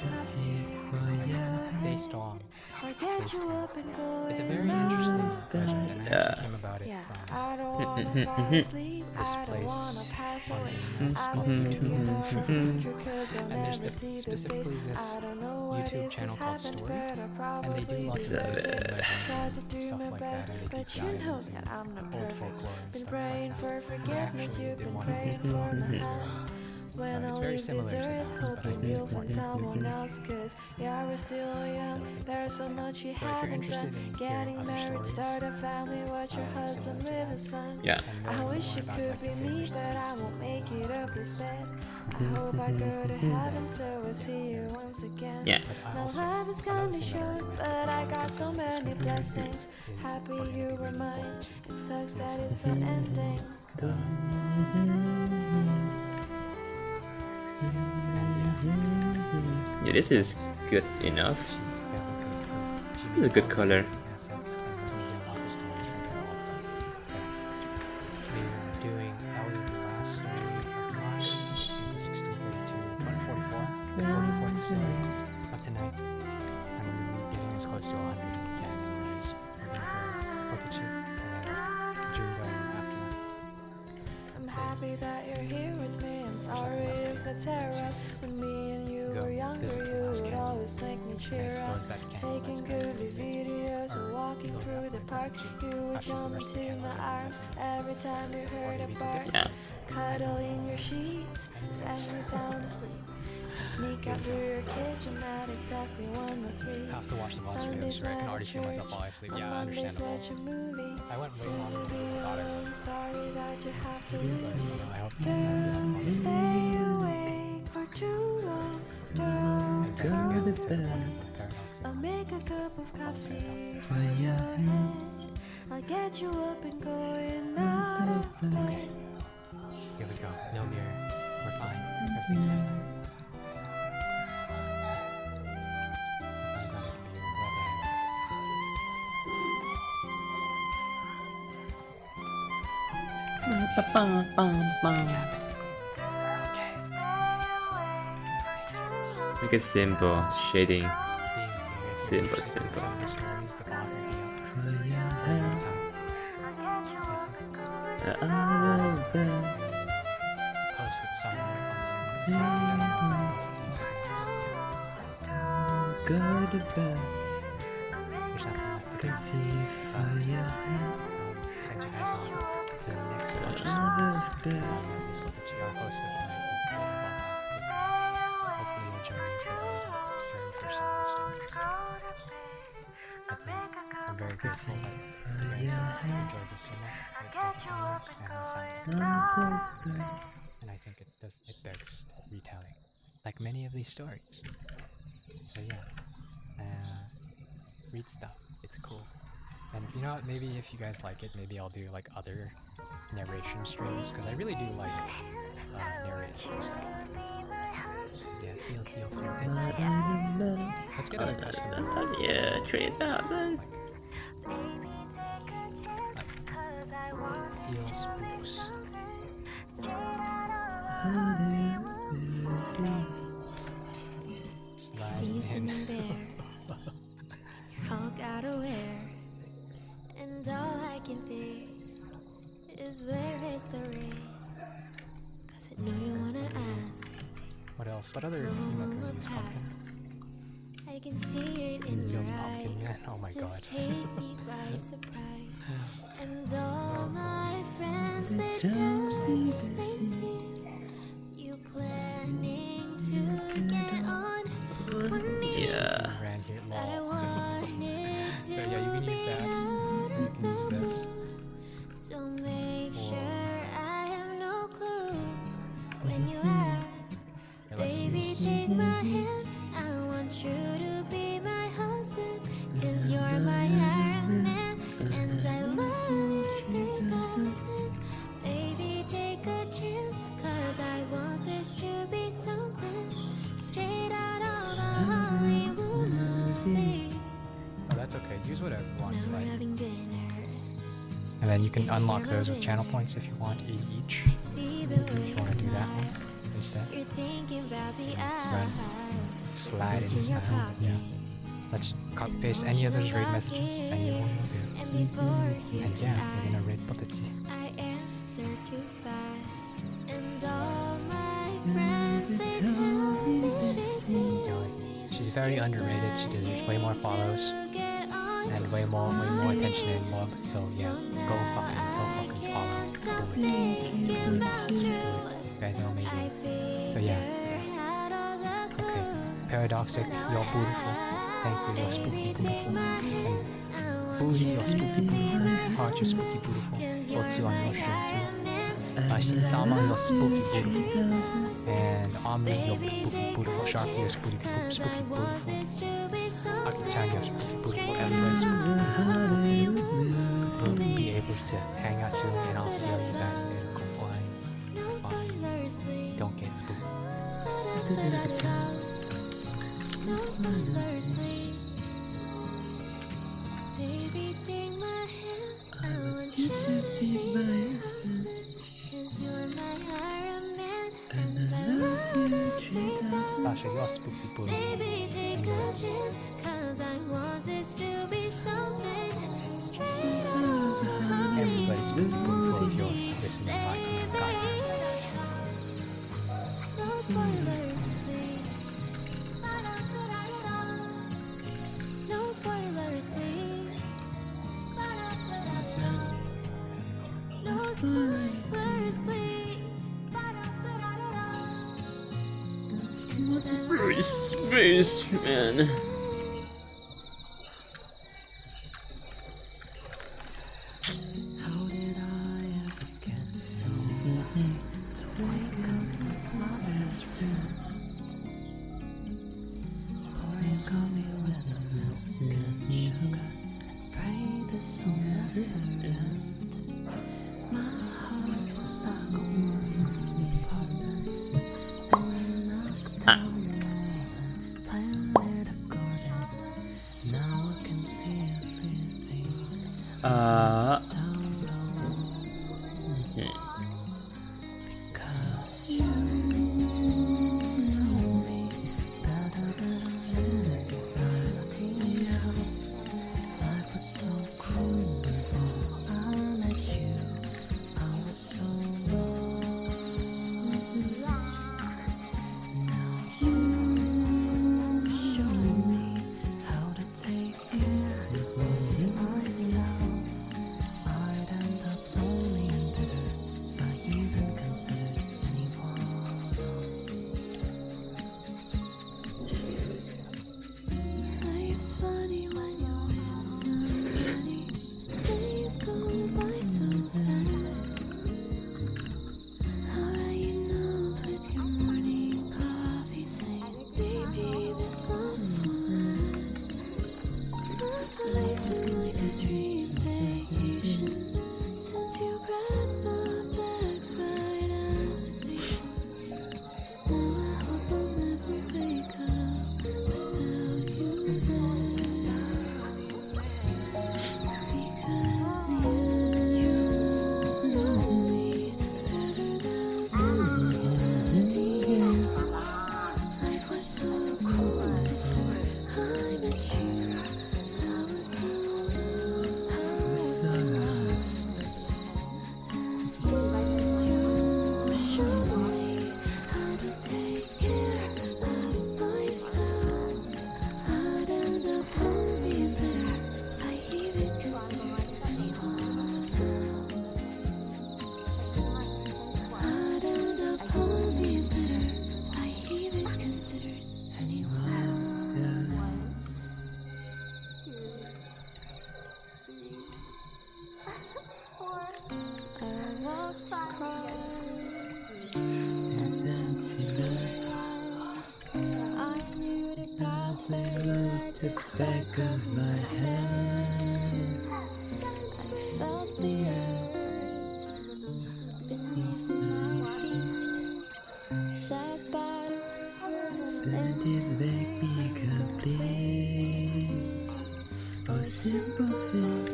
Stay strong. Or get you up and go. It's a very interesting legend, and I actually came about it I don't wanna fall asleep. this I don't place wanna pass on away. the internet I called need to YouTube. get off the cause I'll And there's never see the specifically face. this I don't know what YouTube is channel called happened, Story, but I and they do probably lots of Love myths and it. legends tried to and do stuff my like that, best, and they but deep you dive know into that I'm not old perfect. folklore and Been stuff praying like for that. And I forgiveness, actually you've did been one praying video for on me. this When it's I very leave similar this to earth, that, but I hoping did you'll one find someone else, cause yeah, we're still young. There's so much you But if you're haven't interested done. in hearing Getting other married, stories, start a family, watch your similar husband to with that, a son. Yeah. and I learn wish more it about could like be your me, favorite but I myths won't make it up and instead. I hope I go to heaven, so I'll see you once again. Yeah. But I Now also, life is another kinda thing that I short, recommend but I everyone got can so find in the many description blessings. is Happy we're gonna you be were reading mine. about It sucks that Yes. it's unending. Yeah, this is good enough. This is a good color. That was the last story of mine, 44th story of tonight. And we're getting as close to 100 as we can, anyways. We're gonna go put the chip and dream going aftermath. I'm happy that you're here with me. I'm sorry if I tear up. When me and you Go were younger, visit the you last would candle. always make me And I cheer up. suppose that candle that's Taking going good videos, or we're walking go through that the way, park. actually. You would Actually, the jump rest of the into candles my are arms different. every time we heard a maybe it's a bark. different Yeah. Cuddle in your sheets, as we sound asleep. Sneak out through your kitchen at exactly 1 to 3. I have to watch the last video, so I can already feel myself falling asleep. Yeah, understandable. I went way longer than I thought I would. Sorry that you have to But, listen. I hope you Don't stay awake for too long. Don't Go to bed. I'll make a cup of coffee for your head. I'll get you up and going out of bed. Here we go. No mirror. We're fine. Everything's good. I thought it could be your Make it simple, shading. being Simple, some simple. of the stories the author posted somewhere on Go to bed. there's nothing left to do. Send you guys on to the next bunch of stories that you are hosted tonight. Hopefully you'll join me for the journey for some of the stories. I'm very grateful that you guys have enjoyed this so much. It does and and I think it bears retelling, like many of these stories. So yeah, read stuff. It's cool. And you know what? Maybe if you guys like it, maybe I'll do like other narration streams because I really do like narration stuff. Yeah, feel free. Let's get a custom. Yeah, 3,000. Seal spooks. Slide Season in. there, all gotta wear, and all I can think is where is the ring? 'Cause I know you wanna ask. What else? What other emo can we use? Pumpkin? I can see it in your Use pumpkin, eyes. man. Oh my god. Just take me by surprise. And all my friends, they tell me they see you planning to get on one knee. Yeah. Ran here, But I lol. wanted So yeah, you can use that. You can use this. So make sure I have no clue when you ask. Here, let's Baby, use. take my hand. I want you to be my husband. 'Cause you're my Iron Man. And I love you 3,000. Baby, take a chance. 'Cause I want this to be something straight out of a Hollywood movie. Oh, that's okay. Use whatever you want. Now You we're like. having dinner. And then you can unlock those with channel points if you want each. See the If way you want to do that one smile. instead. You're thinking about the Run. eye. Slide in style. Yeah. Let's copy paste any of those raid messages. Anyone will do. And before you And yeah, we're gonna raid Potachi. I answer too fast. And all my friends, they tell me they see She's very underrated. She deserves way more follows and way more attention and love. So yeah, go fucking follow. Do it. You guys know maybe. So yeah. Okay. Paradoxic, you're beautiful. Thank you, you're spooky beautiful. And Booty, you're spooky beautiful. Heart, you're spooky beautiful. Otsu on your stream too. Shinsama, you're spooky beautiful. And Omri, you're spooky beautiful. Sharky, you're spooky beautiful. Aki-chan, you're spooky beautiful. Everybody's spooky beautiful. We'll be able to hang out soon, and I'll see how you guys later. Go flying. Bye. Don't get spooked. No spoilers, please. Baby, take my hand. I want you to be my husband. 'Cause you're my Iron Man. And I love you 3,000. Sasha, you're spooky beautiful. Baby, take a chance. 'Cause I want this to be something straight out of Hollywood. Everybody's spooky beautiful of yours. Listen to my goddamn. No spoilers, please. No spoilers, please. No spoilers, please. Space, man. How did I ever get so to wake up with my best friend? Pouring coffee with the milk and sugar. Pray this will never end. My heart was like a one-room apartment. Then you knocked down the walls and planted a garden. Now I can see everything. Because you know me better than anybody else. Life was so cruel before I met you. I was so lost. Now you show me how to take care of myself. I'd end up lonely and bitter if I even considered anyone else. Life's funny when you're with somebody. Days go by so fast. I'll write your notes with your morning coffee, saying, baby, this love will last. Life's been like a dream vacation since you grabbed my bags right at the station. Now I hope I'll never wake up without you there. Because you know me better than anybody else. Life was so cruel before I met you. I was so lost. You show me how to take care of myself. I'd end up lonely and bitter if I even considered anyone else. I'd end up lonely and bitter if I even considered anyone else. I walked across and I knew the pathway led to the back of my head. I felt the earth beneath my feet, sat by the river and it made me complete. Oh, simple thing,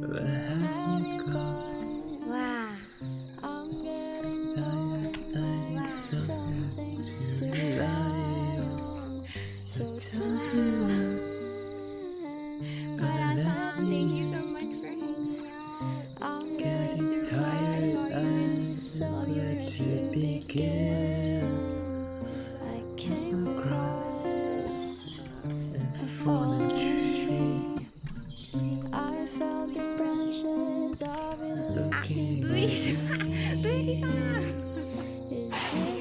where have you gone? Wow. I'm getting tired, I need something to rely on. So tell me what gonna last me. Thank you so much for hanging out. I'm getting tired, I need somewhere to begin. I came across and fallen tree. I felt the branches of it looking at me. Is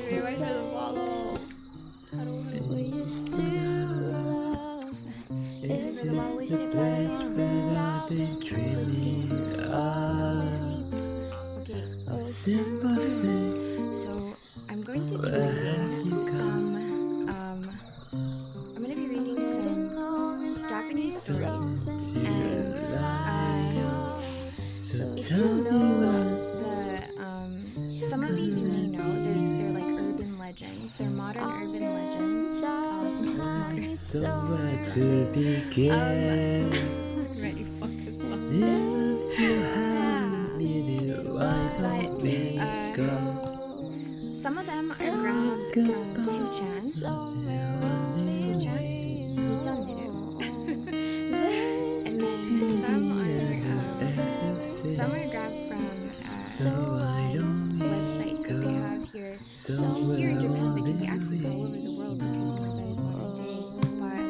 this the place we used to love? Is this the place where I've been dreaming of sympathy? So I'm going to be Where have reading you some I'm going to be reading some Japanese stories. So If tell you me know what some of these you may know, they're like urban legends. They're modern urban legends. somewhere to begin. Ready, focus on. If you have me, why don't we go? Some of them are grabbed from 2chan. 2chan? And then some are grabbed from websites that they have here. Here in Japan, but can be accessed all over the world because that is modern day. But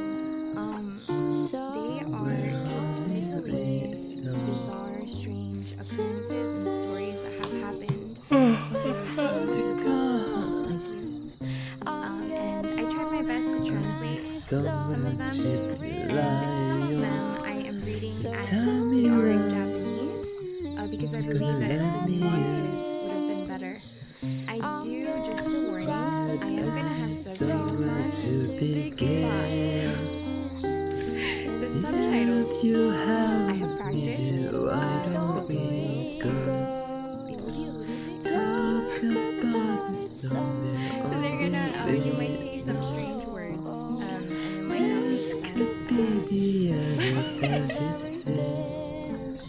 they are just miscellaneous, bizarre, strange occurrences and stories that have happened to people like you. Some of them I am reading as tell me they are in why Japanese because I believe that the nuances would have been better. I do, just a warning, I am gonna have subtitles on, but the subtitles I have practiced, but they will be a little bit so they're gonna, you might see some strange words, and you might not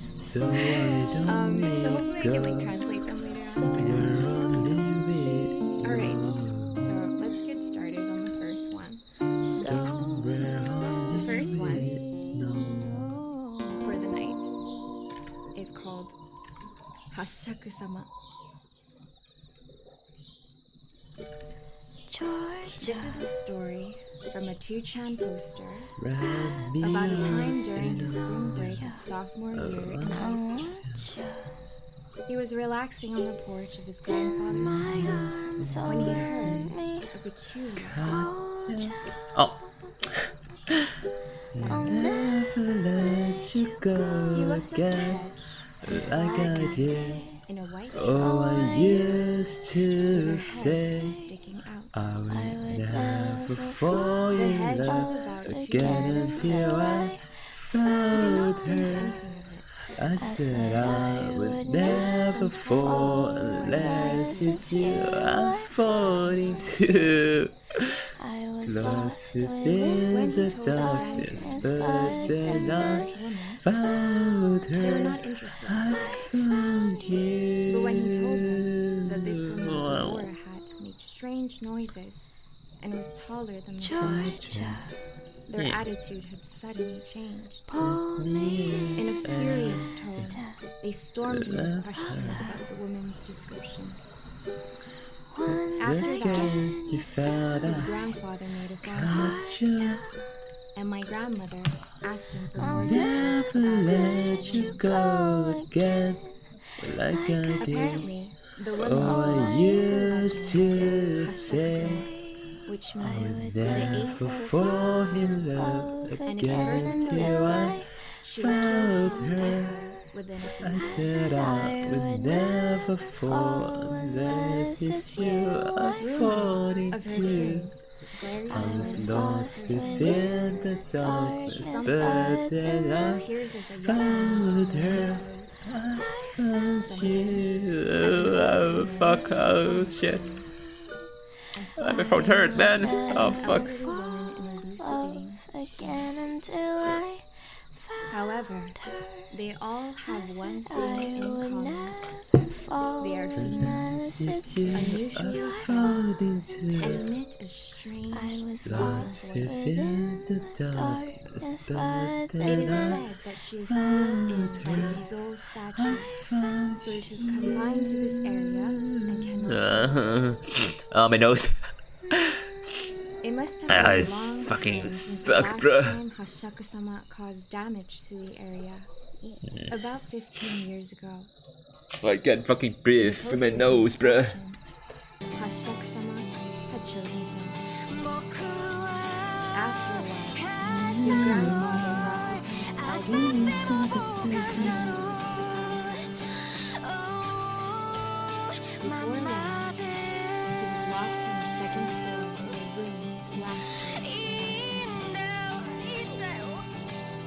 So why don't so we hopefully I can like translate them later. Alright, so let's get started on the first one. The first one for the night is called Hashaku-sama. This is a story from a 2chan poster about a time during his spring break of sophomore year in high school. He was relaxing on the porch of his grandfather's home when he heard a peculiar Oh. sound. Never let you go He looked up the again hedge and saw like a I cat did. in a white Oh, I used dress to with her head say sticking out. I would never fall The in hedge was love about 2 again yards until I He did found not think her. anything of it. I said I would never fall unless it's you I'm falling to. Lost within the darkness, but then I found They were her. not interested. I found you. But when he told them that this woman who wore a hat made strange noises and was taller than the rest, their attitude had suddenly changed. In a furious tone, they stormed him with questions about the woman's description. After that, You found his out. grandfather made a flashback, and my grandmother asked him for more details Never about let it. you go again like I did. Apparently, the woman Oh, I used to Hashaku, say which I means would the never eighth fall in love and if a again person until I she would found kill her. within a few I minutes. said I would never fall unless it's you I'm falling Of her to. appearance, very I was similar lost to her. within the darkness, but Sometimes then I appears as a young found her. I found you. Oh, fuck. Oh, shit. I'm a throat hurt, man. Oh, fuck. elderly woman in a loose fitting. However, they all have one thing in common. They are female, This is you unusually I hot, found and into. emit a strange Lost voice. within the darkness, but It then is I said that she is sealed in by her. Jizo's I statue, found so she's confined to this area and cannot. Oh, my nose. It must have been a it's long fucking time since the stuck, last bruh. time Hashaku-sama caused damage to the area. About 15 years ago. I can't fucking breathe To through my the nose, bruh. poster's Hashaku-sama had chosen him. After a while, his grandfather brought him Before long, he was locked on the second floor of a room last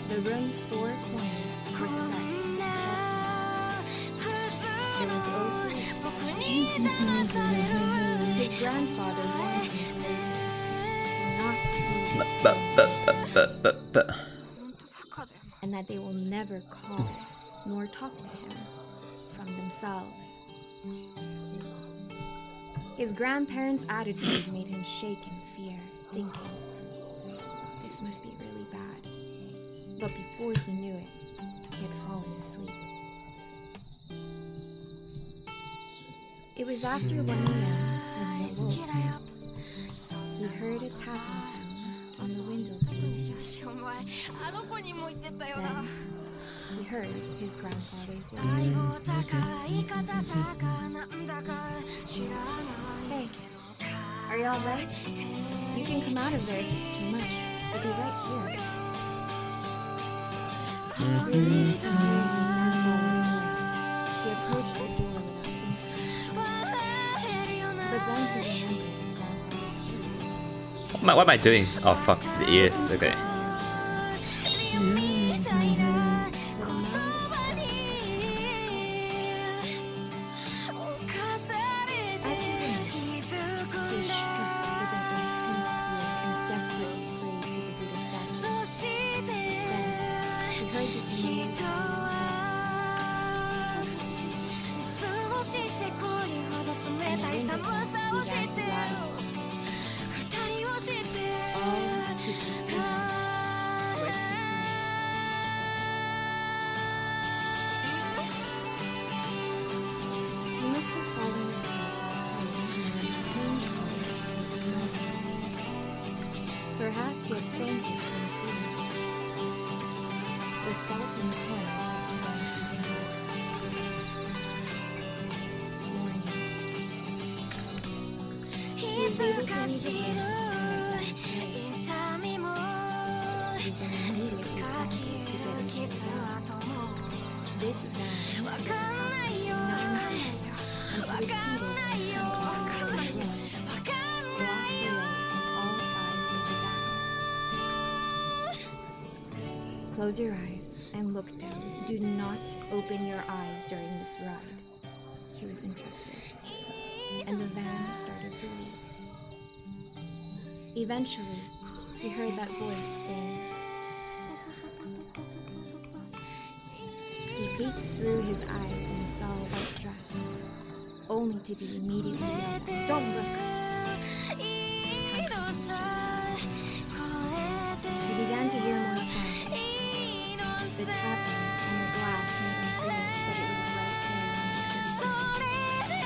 The room's 4 corners were set in There was also a His grandfather warned him to not leave, and that they will never call nor talk to him from themselves. His grandparents' attitude made him shake in fear, thinking, this must be really bad. But before he knew it, he had fallen asleep. It was after 1 a.m. when he awoke. He heard a tapping sound on the window pane. Then he heard his grandfather's voice. Hey, are you alright? You can come out of there if it's too much. be right here. Clearly, considering his grandfather's voice, he approached the door without thinking. But then he remembered his grandfather's What am I doing? Oh fuck, the ears. Okay. As he went, he was struck with an intense fear and desperately prayed to the Buddha statue. Then, he heard the familiar sound and the wind began to rattle. All he could see was he must have fallen asleep and turned perhaps he had fainted from fear. The salt in the coins had begun to warn him. He was able to leave the room and went downstairs. It was then immediately frantic to get into the van. This van was approximately 9 feet, and he was seated on the front of the room, blocked away on all sides of the van. Close your eyes and look down. Do not open your eyes during this ride. He was instructed, and the van started to leave. Eventually, he heard that voice saying, he peeked through his eyes and saw a white dress, only to be immediately yelled, "Don't look!" Time continued. He began to hear more sounds. The tapping and the glass made him feel that it was right there on the surface.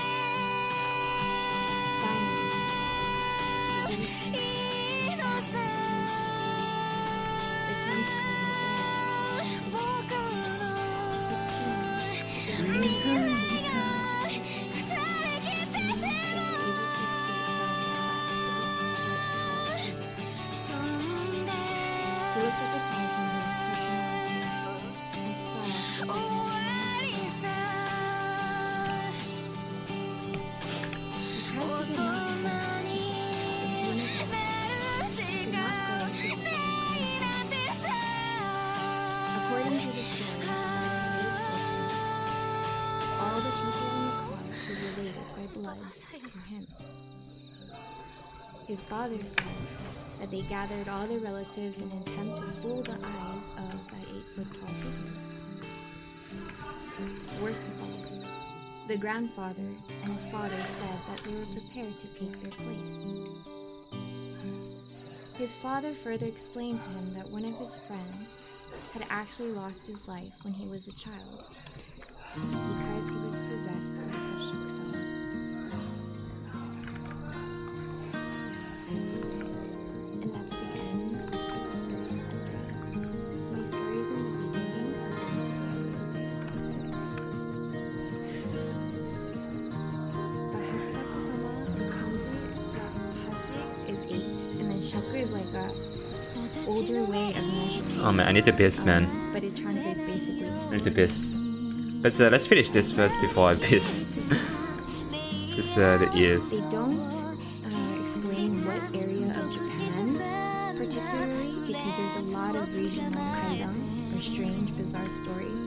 Finally, the voice ceased. The tentacles in the air. It seemed that the wind was able to escape he looked at the talisman he was pushing around and saw that it was because he did not have according to the story all the people in the car were related by blood to him. His father said that they gathered all their relatives in an attempt to fool the eyes of that 8-foot-tall figure. Worst of all, the grandfather and his father said that they were prepared to take their place. His father further explained to him that one of his friends had actually lost his life when he was a child because he was possessed by Hashuk Sama. And that's the end of the story. My story is in the beginning. But Hashuk Sama, the kanji, the hachi is 8, and then shaku is like a older way of measuring. Oh man, I need to piss, man. But it translates basically to I need to piss. But let's finish this first before I piss. Just the ears. They don't explain what area of Japan particularly, because there's a lot of regional kaidang or strange, bizarre stories.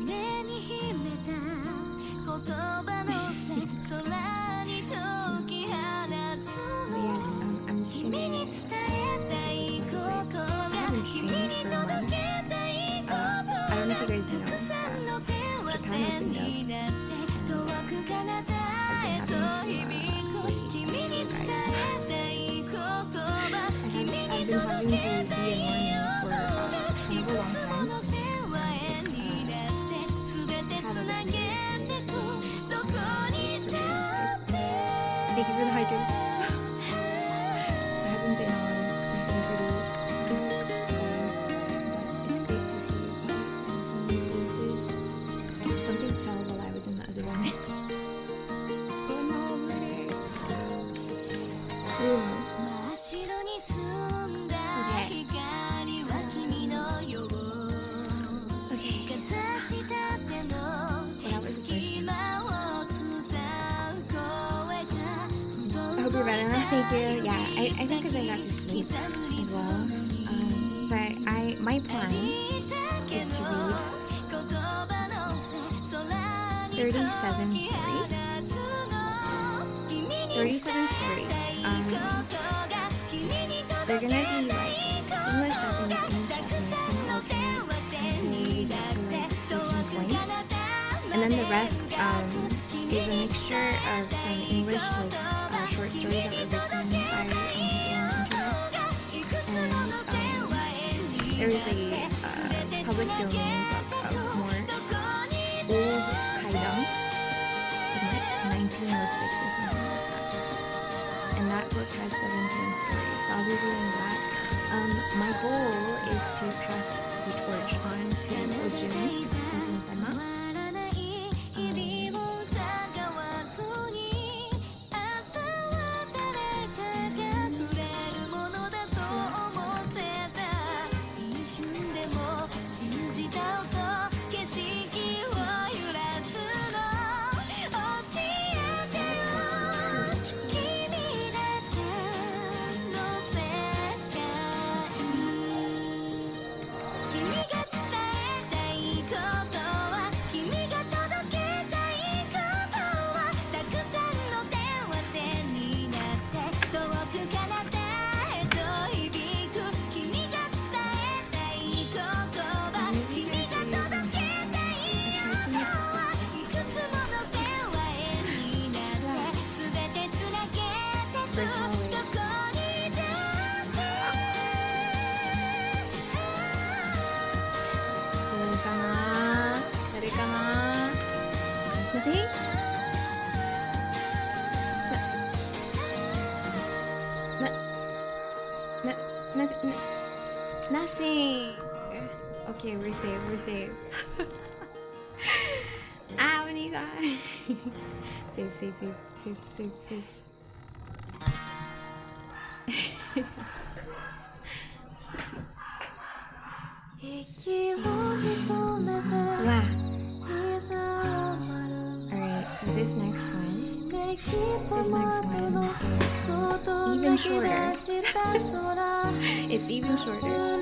I'm just gonna I haven't streamed for a while. I don't know if you guys know, Japan opened up, and I've been having to play I've been having to be a normal for kind of a long time. Thank you for the hydrate. I haven't been on. I've been pretty but it's great to see you guys and so many faces. Something fell while I was in the other room. Oh no, murder. Okay. You're better now, thank you. Yeah, I think because I got to sleep as well. So my plan is to read 37 stories. 37 stories. They're gonna be like English, Japanese, English, Japanese, and alternate until we get to like a certain point. And then the rest is a mixture of some English like short stories that were written by people on the internet. And there is a public domain of more old kaidam from like 1906 or something like that. And that book has 17 stories, so I'll be reading that. My goal is to pass the torch on to Ojun and to Tama. Nothing. Okay, we're safe. Ah, what do you got? Safe. Wow. Alright, so this next one even shorter. It's even shorter.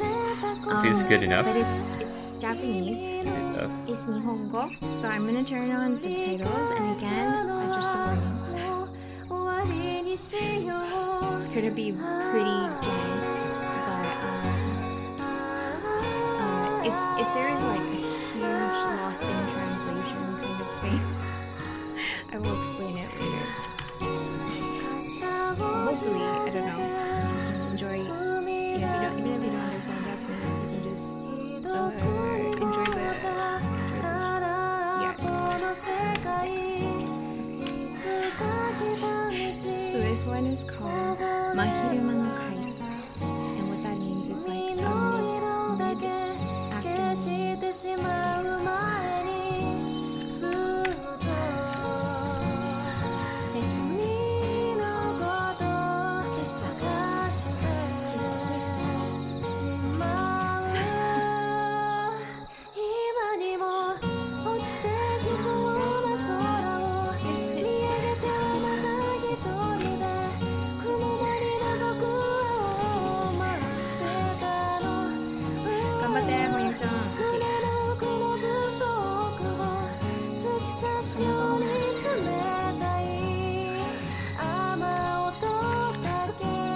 This is good enough. But it's Japanese. Good stuff. It's Nihongo. So I'm gonna turn on subtitles, and again, just a warning. It's gonna be pretty dry, but if there is like a huge lost in translation kind of thing, I will explain it later. Hopefully, I don't know, you can enjoy. Even if you don't understand Japanese, you can just enjoy the So this one is called Mahiruma no Kai, and what that means is like a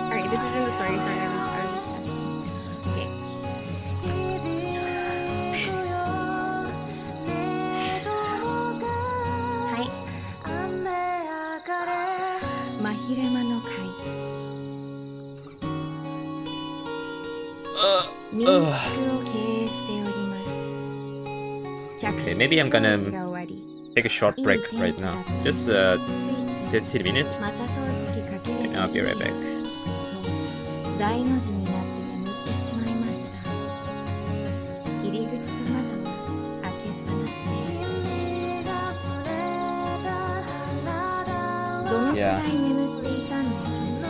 Alright, this is in the story, sorry, I was just okay. Hi. Mahiruma no Kai. Okay, maybe I'm gonna take a short break right now. Just 15 minutes. And I'll be right back. 大の字になって眠ってしまいました。入り口と窓は開けっぱなしで、どのくらい眠っていたんでしょうか。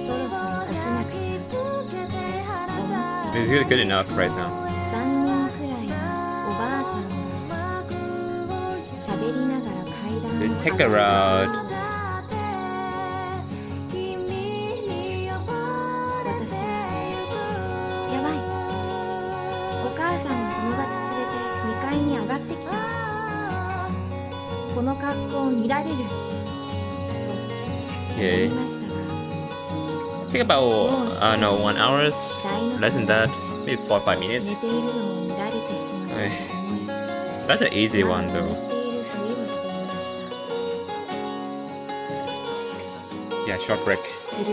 そろそろ起きなくちゃと思っていた It's good enough right now. 3人くらいのおばあさんが喋りながら階段を So it take around この格好を見られると思 Okay. いましたが Take about, I don't know, 1 hour, less than that, maybe 4 or 5 寝 minutes. ているのを見られてしまったと思い That's an easy ま one だ though. 眠っているふりをしていました Yeah, short break. すると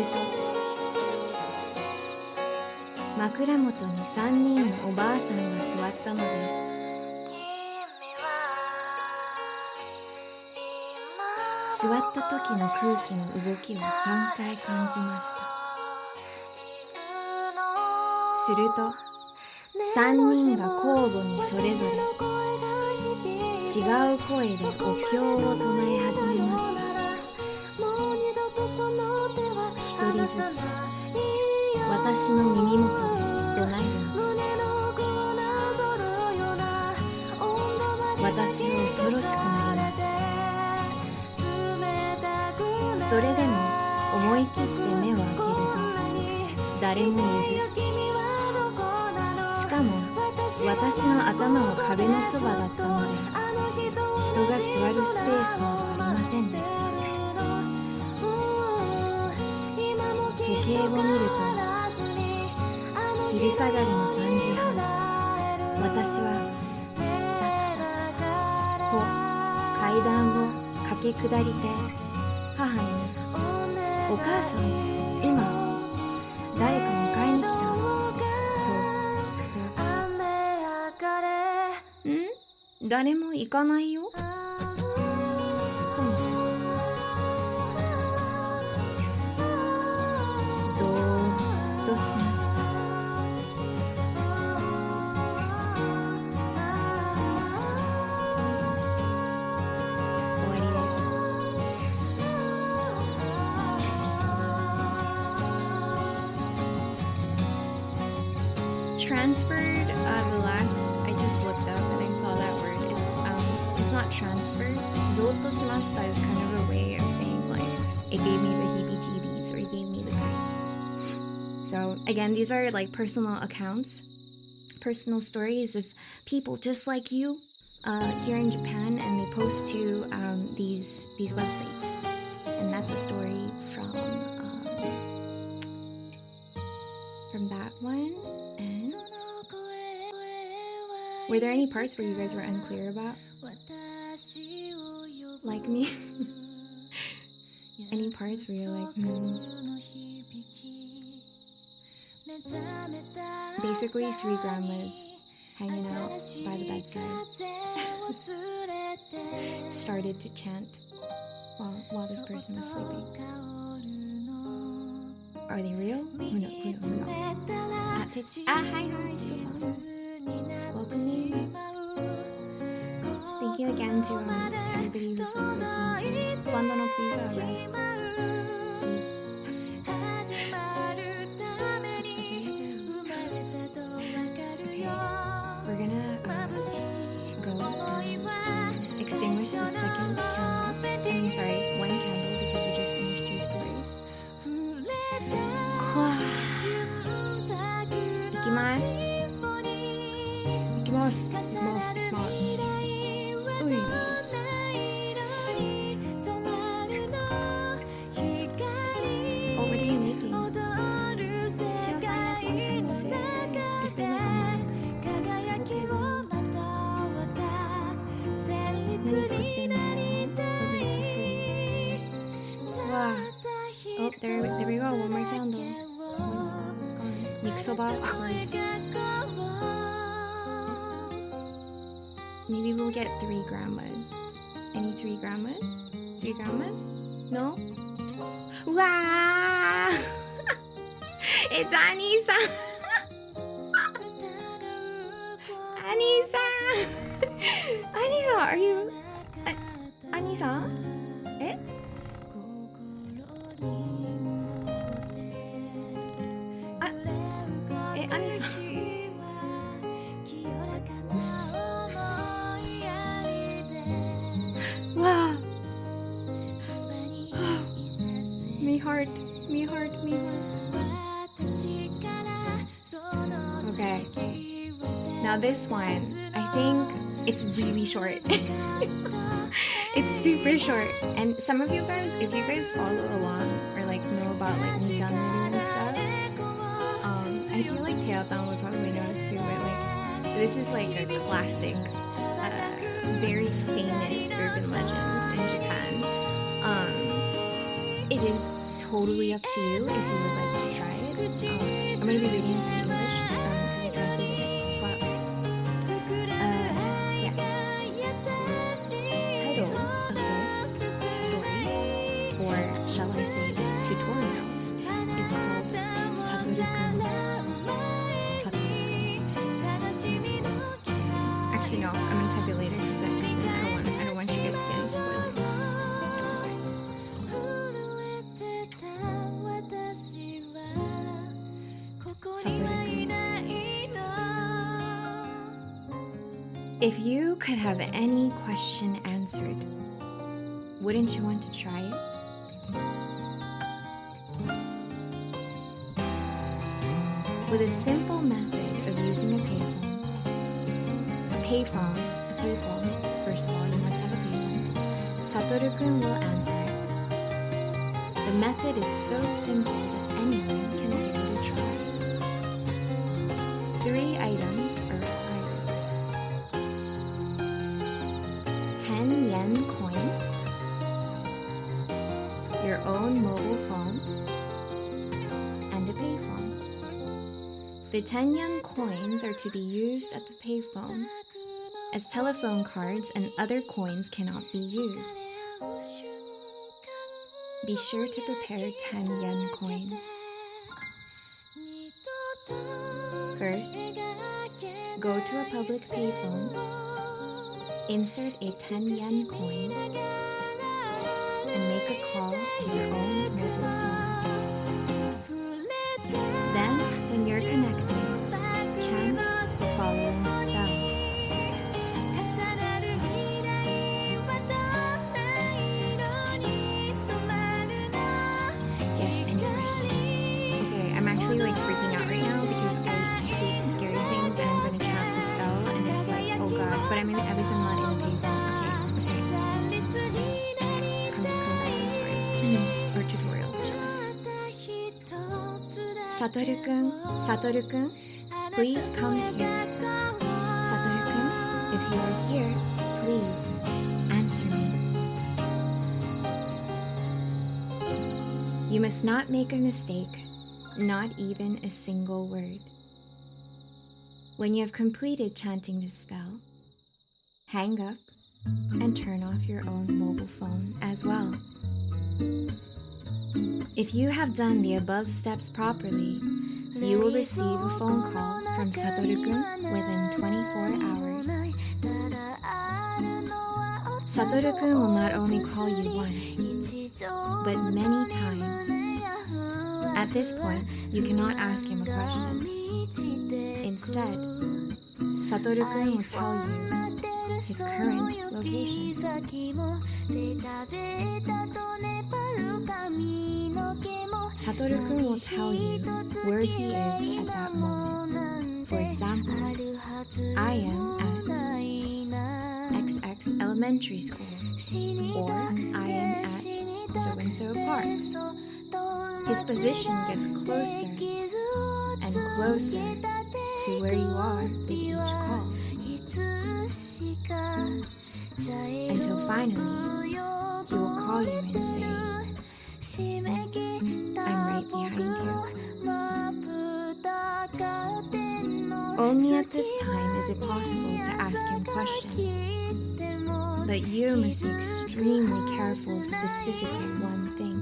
枕元に3人のおばあさんが座ったのです座った時の空気の動きを3回感じましたすると3人が交互にそれぞれ違う声でお経を唱え始めました一人ずつ私の耳元で唱えるの私は恐ろしくなりましたそれでも思い切って目を開けると誰もいずしかも私の頭は壁のそばだったので人が座るスペースなどありませんでした時計を見ると昼下がりの3時半私はと階段を駆け下りて母に「お母さん今誰か迎えに来た?」とん誰も行かないよとそーっとしましたTransferred, the last I just looked up and I saw that word. It's not transferred. ゾッとしました is kind of a way of saying like it gave me the heebie-jeebies or it gave me the creeps. So again, these are like personal accounts, personal stories of people just like you here in Japan, and they post to these websites, and that's a story from that one. And were there any parts where you guys were unclear about? Like me? Any parts where you're like, Basically, 3 grandmas hanging out by the bedside started to chant while this person was sleeping. Are they real? Who knows? Hi, welcome in. Thank you again to everybody who's like looking. Bandana, please rest. Please. We're gonna go and extinguish the second candle. I'm sorry, 1 candle because we just finished 2 stories. 行きます。行きます。行きます。行きます。うい。Oh, what are you making? Shiro-san has one candle saved. It's been like a month. Wow. Oh, there we go. One more candle. Nikusoba, of course. Maybe we'll get 3 grandmas. Any 3 grandmas? 3 grandmas? No? Wow! It's Annie-san! Annie-san! Annie-san, are you... Annie-san? Eh? Annie-san. Wow. Me heart. Okay. Now this one, I think It's really short. It's super short. And some of you guys, if you guys follow along or like know about like Nichan and stuff, I feel like Teotan would probably notice too, but like this is like a classic, very famous urban legend in Japan. It is totally up to you if you would like to try it. I'm gonna be reading this in English because I translated it. But yeah. Title of this story, or shall I say tutorial, is called Satoru-kun. Actually, no, I'm gonna type it later because I don't want you guys to get any spoilers. If you could have any question answered, wouldn't you want to try it? With a simple method of using a payphone, first of all, you must have a payphone, Satoru-kun will answer it. The method is so simple that anyone can give it a try. 3 items are required. 10 yen coins, your own mobile phone, and a payphone. The 10 yen coins are to be used at the payphone, as telephone cards and other coins cannot be used. Be sure to prepare 10 yen coins. First, go to a public payphone, insert a 10 yen coin, and make a call to your own mobile phone. Then, when you're connected, chant the following spell. Yes, any question? Okay, I'm actually like freaking out right now because I hate scary things and I'm gonna chant the spell and it's like, oh god, but I'm at least I'm not in a payphone. Okay. Come back to the story. Or tutorial. Satoru-kun, please come here. Satoru-kun, if you are here, please answer me. You must not make a mistake, not even a single word. When you have completed chanting this spell, hang up and turn off your own mobile phone as well. If you have done the above steps properly, you will receive a phone call from Satoru-kun within 24 hours. Satoru-kun will not only call you once, but many times. At this point, you cannot ask him a question. Instead, Satoru-kun will tell you his current location. Satoru-kun will tell you where he is at that moment. For example, I am at XX Elementary School, or I am at so-and-so Park. His position gets closer and closer to where you are with each call, until finally he will call you and say, I'm right behind you. Only at this time is it possible to ask him questions, but you must be extremely careful of specifically one thing.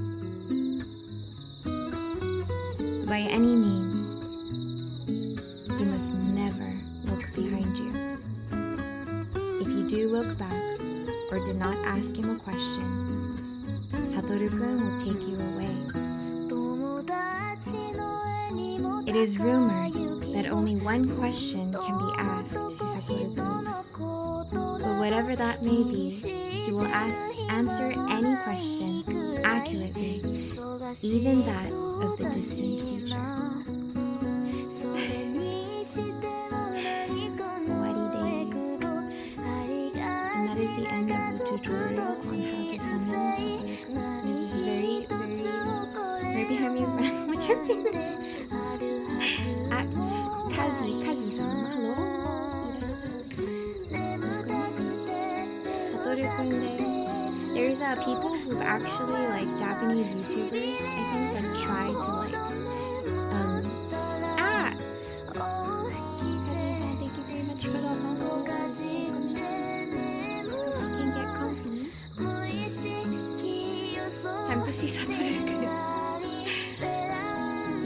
By any means, you must never look behind you. If you do look back or did not ask him a question, Satoru-kun will take you away. It is rumored that only one question can be asked to Satoru-kun. But whatever that may be, he will answer any question accurately, even that of the distant future. What Kazi-san, hello. Satoru-kun desu. There's people who've actually, like, Japanese YouTubers, I think, that try to, like, Kazi-san, thank you very much for the follow. Hope you can get comfy. Time to see Satoru-kun.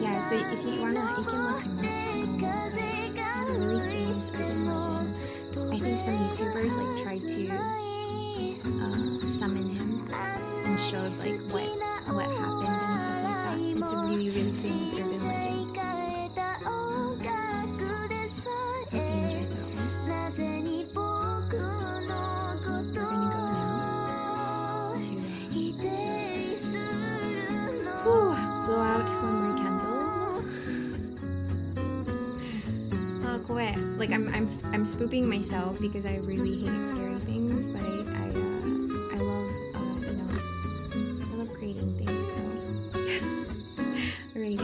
Yeah, so if you wanna, you can look him up. He's a really famous urban legend. I think some YouTubers like tried to summon him and showed like what happened and stuff like that. It's a really famous urban legend. Hope you enjoyed that one. We're gonna go now to blow out one more candle. Like I'm spooping myself because I really hate scary things, but I love I love creating things. So alrighty,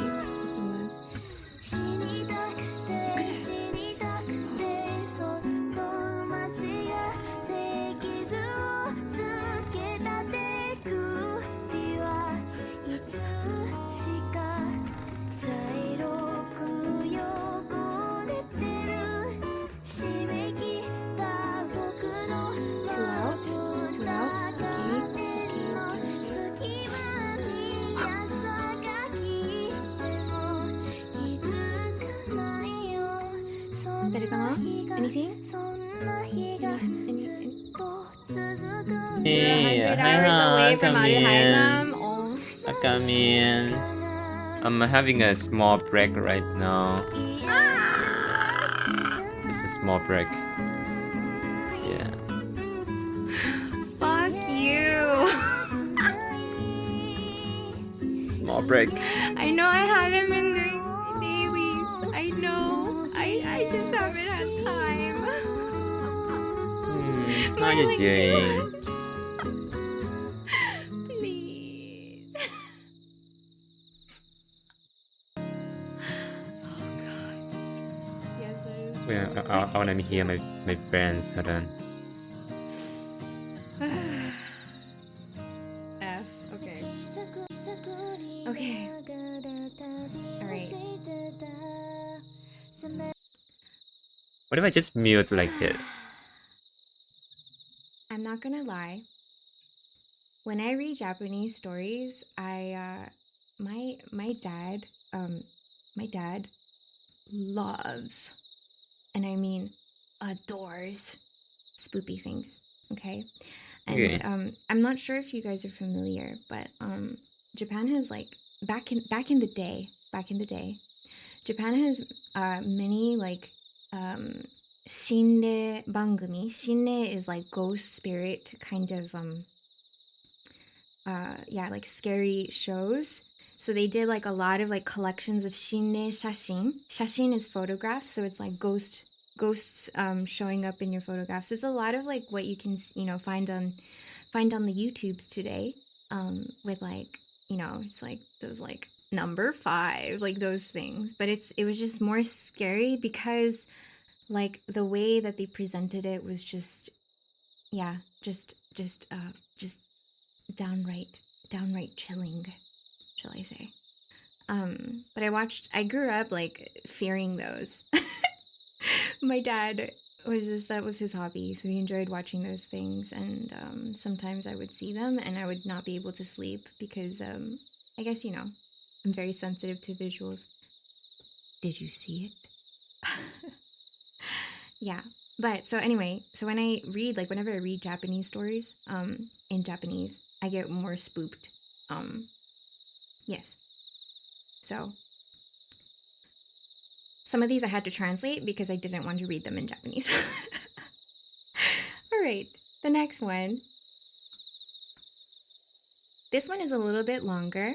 anything? Yeah, away from come in. Oh. Come in. I'm having a small break right now. It's a small break. Yeah. Fuck you. Small break. I know I haven't been doing my dailies. I know. I just haven't had time. How are you doing? Please. Oh god. Yes, Wait, I wanna hear my friends. Hold on. F. Okay. Okay. Alright. What if I just mute like this? I'm not gonna lie. When I read Japanese stories, my dad loves, and I mean adores, spoopy things. Okay, and Okay. I'm not sure if you guys are familiar, but Japan has like back in the day, Japan has many like shinde bangumi. Shinde is like ghost spirit kind of like scary shows. So they did like a lot of like collections of shinde shashin. Shashin is photographs, so it's like ghosts showing up in your photographs. It's a lot of like what you can find on the YouTubes today, with like it's like those like number 5, like those things. But it was just more scary because like the way that they presented it was just downright chilling, shall I say. But I grew up like fearing those. My dad that was his hobby, so he enjoyed watching those things, and sometimes I would see them and I would not be able to sleep because I guess I'm very sensitive to visuals. Did you see it? Yeah. But so anyway, so when I read, like whenever I read Japanese stories in Japanese, I get more spooked. Yes. So some of these I had to translate because I didn't want to read them in Japanese. All right, the next one. This one is a little bit longer.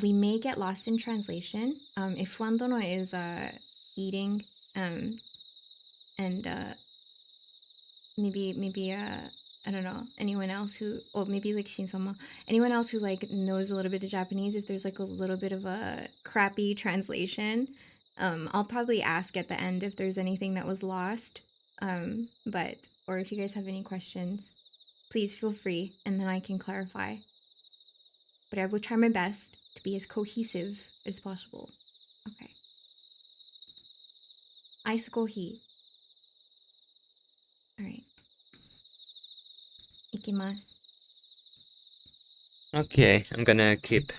We may get lost in translation. If Fuandono is eating and maybe I don't know, anyone else who, or maybe like Shinsama, anyone else who like knows a little bit of Japanese, if there's like a little bit of a crappy translation, I'll probably ask at the end if there's anything that was lost. But, or if you guys have any questions, please feel free and then I can clarify. But I will try my best to be as cohesive as possible. Okay. Ice coffee. Alright. いきます。 Okay, I'm gonna keep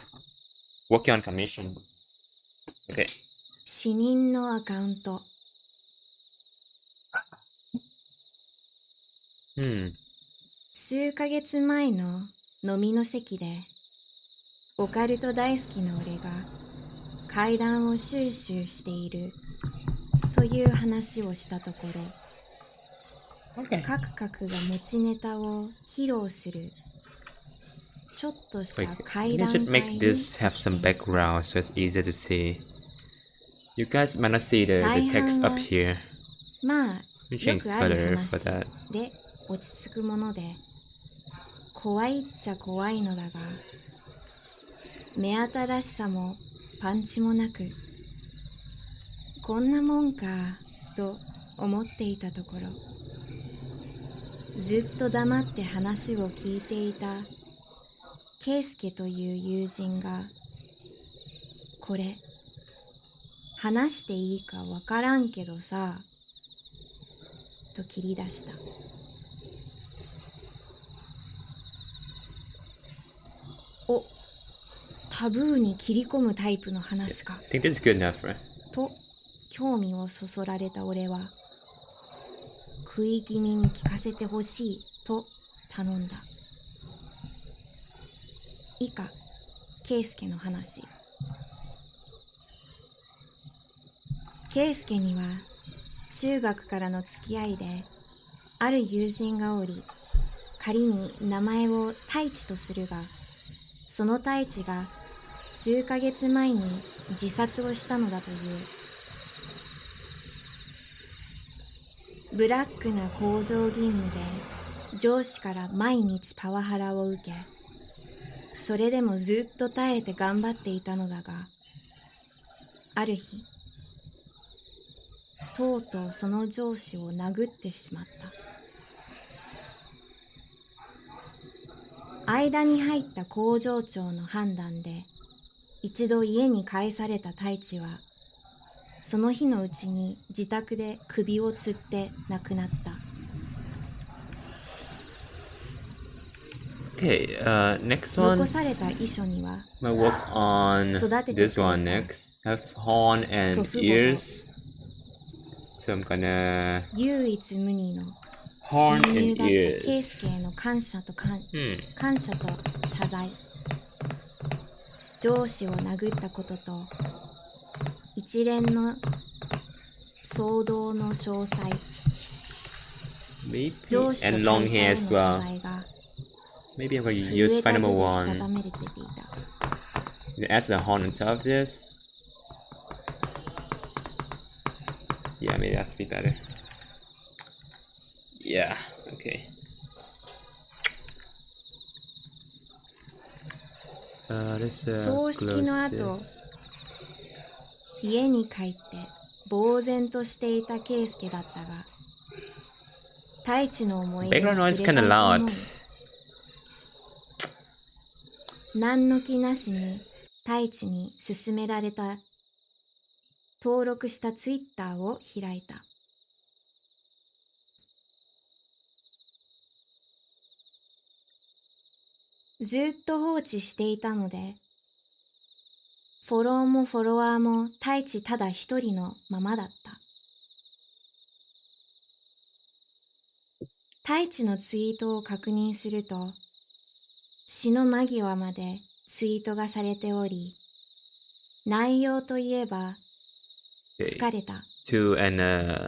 working on commission. Okay. 死人のアカウント。数ヶ月前の飲みの席で、オカルト大好きな俺が怪談を収集しているという話をしたところ、カクカクが持ちネタを披露するちょっとした Wait, 怪 I 談 should 会 make に this have some background so it's easier to see. You guys might not see the text up here. まあ We よ change くある color 話 for that. で落ち着くもので、怖いっちゃ怖いのだが、目新しさもパンチもなく、こんなもんかと思っていたところ、ずっと黙って話を聞いていたケイスケという友人が、これ話していいかわからんけどさ、と切り出した。お、タブーに切り込むタイプの話か。 I think this is good enough, right? と興味をそそられた俺は、食い気味に聞かせてほしいと頼んだ。以下、ケイスケの話。ケイスケには中学からの付き合いである友人がおり、仮に名前を太一とするが、その太一が数ヶ月前に自殺をしたのだという。ブラックな工場勤務で上司から毎日パワハラを受け、それでもずっと耐えて頑張っていたのだが、ある日とうとうその上司を殴ってしまった。間に入った工場長の判断で一度家に帰された太一は、その日のうちに自宅で首を吊って亡くなった。 Okay, next 残 one. された遺書には、 I'm gonna work on 育てて this くれ one た next. Have horn 祖 and 父母と ears. So I'm gonna 唯一無二の horn 親友 and だったケイス ears. ケへの感謝と感謝と謝罪。上司を殴ったことと一連の騒動の詳細、 Maybe 上司と and long 会社 hair へ as の謝 well. 罪が Maybe I'm gonna 震 use えた file 字 number でしたた one. めれていた。 Add the horn on top of this. Yeah, maybe that's be better. Yeah, okay. Let's 葬式の close 後、 this. 家に帰って呆然としていたケイスケだったが、太一の思い出 Background に noise 触れ kinda たいと思 loud. う。何の気なしに太一に勧められた登録したツイッターを開いた。ずっと放置していたので、フォローもフォロワーも太一ただ一人のままだった。太一のツイートを確認すると、死の間際までツイートがされており、内容といえば、疲れた、 2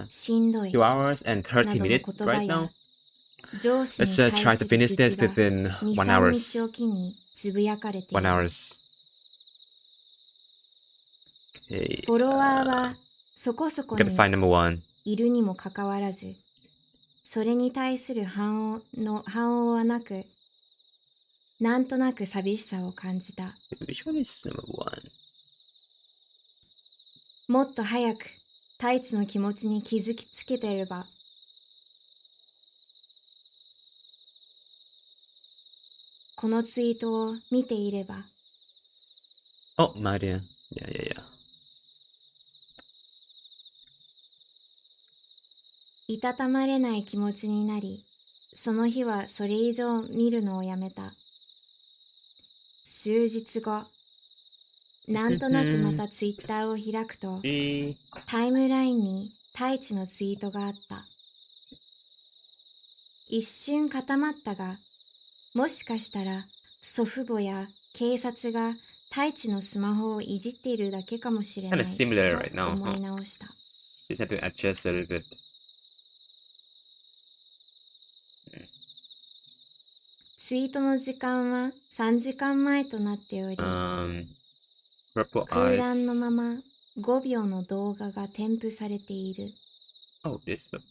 and しんどい 2 hours and な 30どの minutes 言葉 right や now. 上司に Let's 対 try す to る finish 愚 this 痴が within 2、 1 3 hour. 日おきにつぶやかれてい1る。 hours. Okay. フォロワーはそこそこ Gotta に find number one. いるにもかかわらず、それに対する反応はなく、なんとなく寂しさを感じた。Which one is number one? もっと早く太一の気持ちに気づきつけてれば。このツイートを見ていれば。Oh, Maria. Yeah. いたたまれない気持ちになり、その日はそれ以上見るのをやめた。数日後、なんとなくまたツイッターを開くと、タイムラインに太一のツイートがあった。一瞬固まったが、もしかしたら祖父母や警察が太一のスマホをいじっているだけかもしれない Kind of similar と right now, 思い huh? 直した。Just have to adjust a little bit. ツイートの時間は3時間前となっており、 Purple 空欄の eyes. まま5秒の動画が添付されている。 Oh, this one.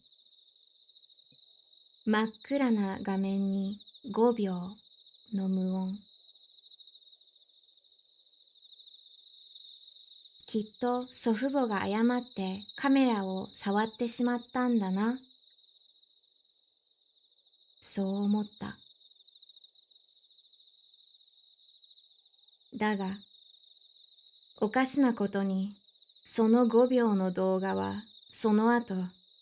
真っ暗な画面に5秒の無音。きっと祖父母が誤ってカメラを触ってしまったんだな。そう思った。だが、おかしなことに、その5秒の動画はその後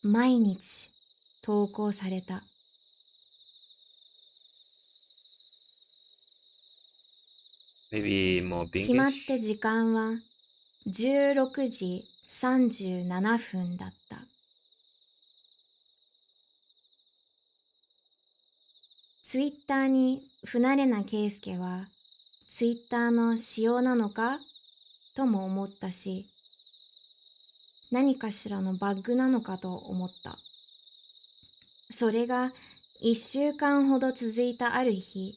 毎日投稿された。Maybe more 決まっ pinkish. て時間は16時37分だった。ツイッターに不慣れなケイスケは、ツイッターの仕様なのかとも思ったし、何かしらのバッグなのかと思った。それが1週間ほど続いたある日、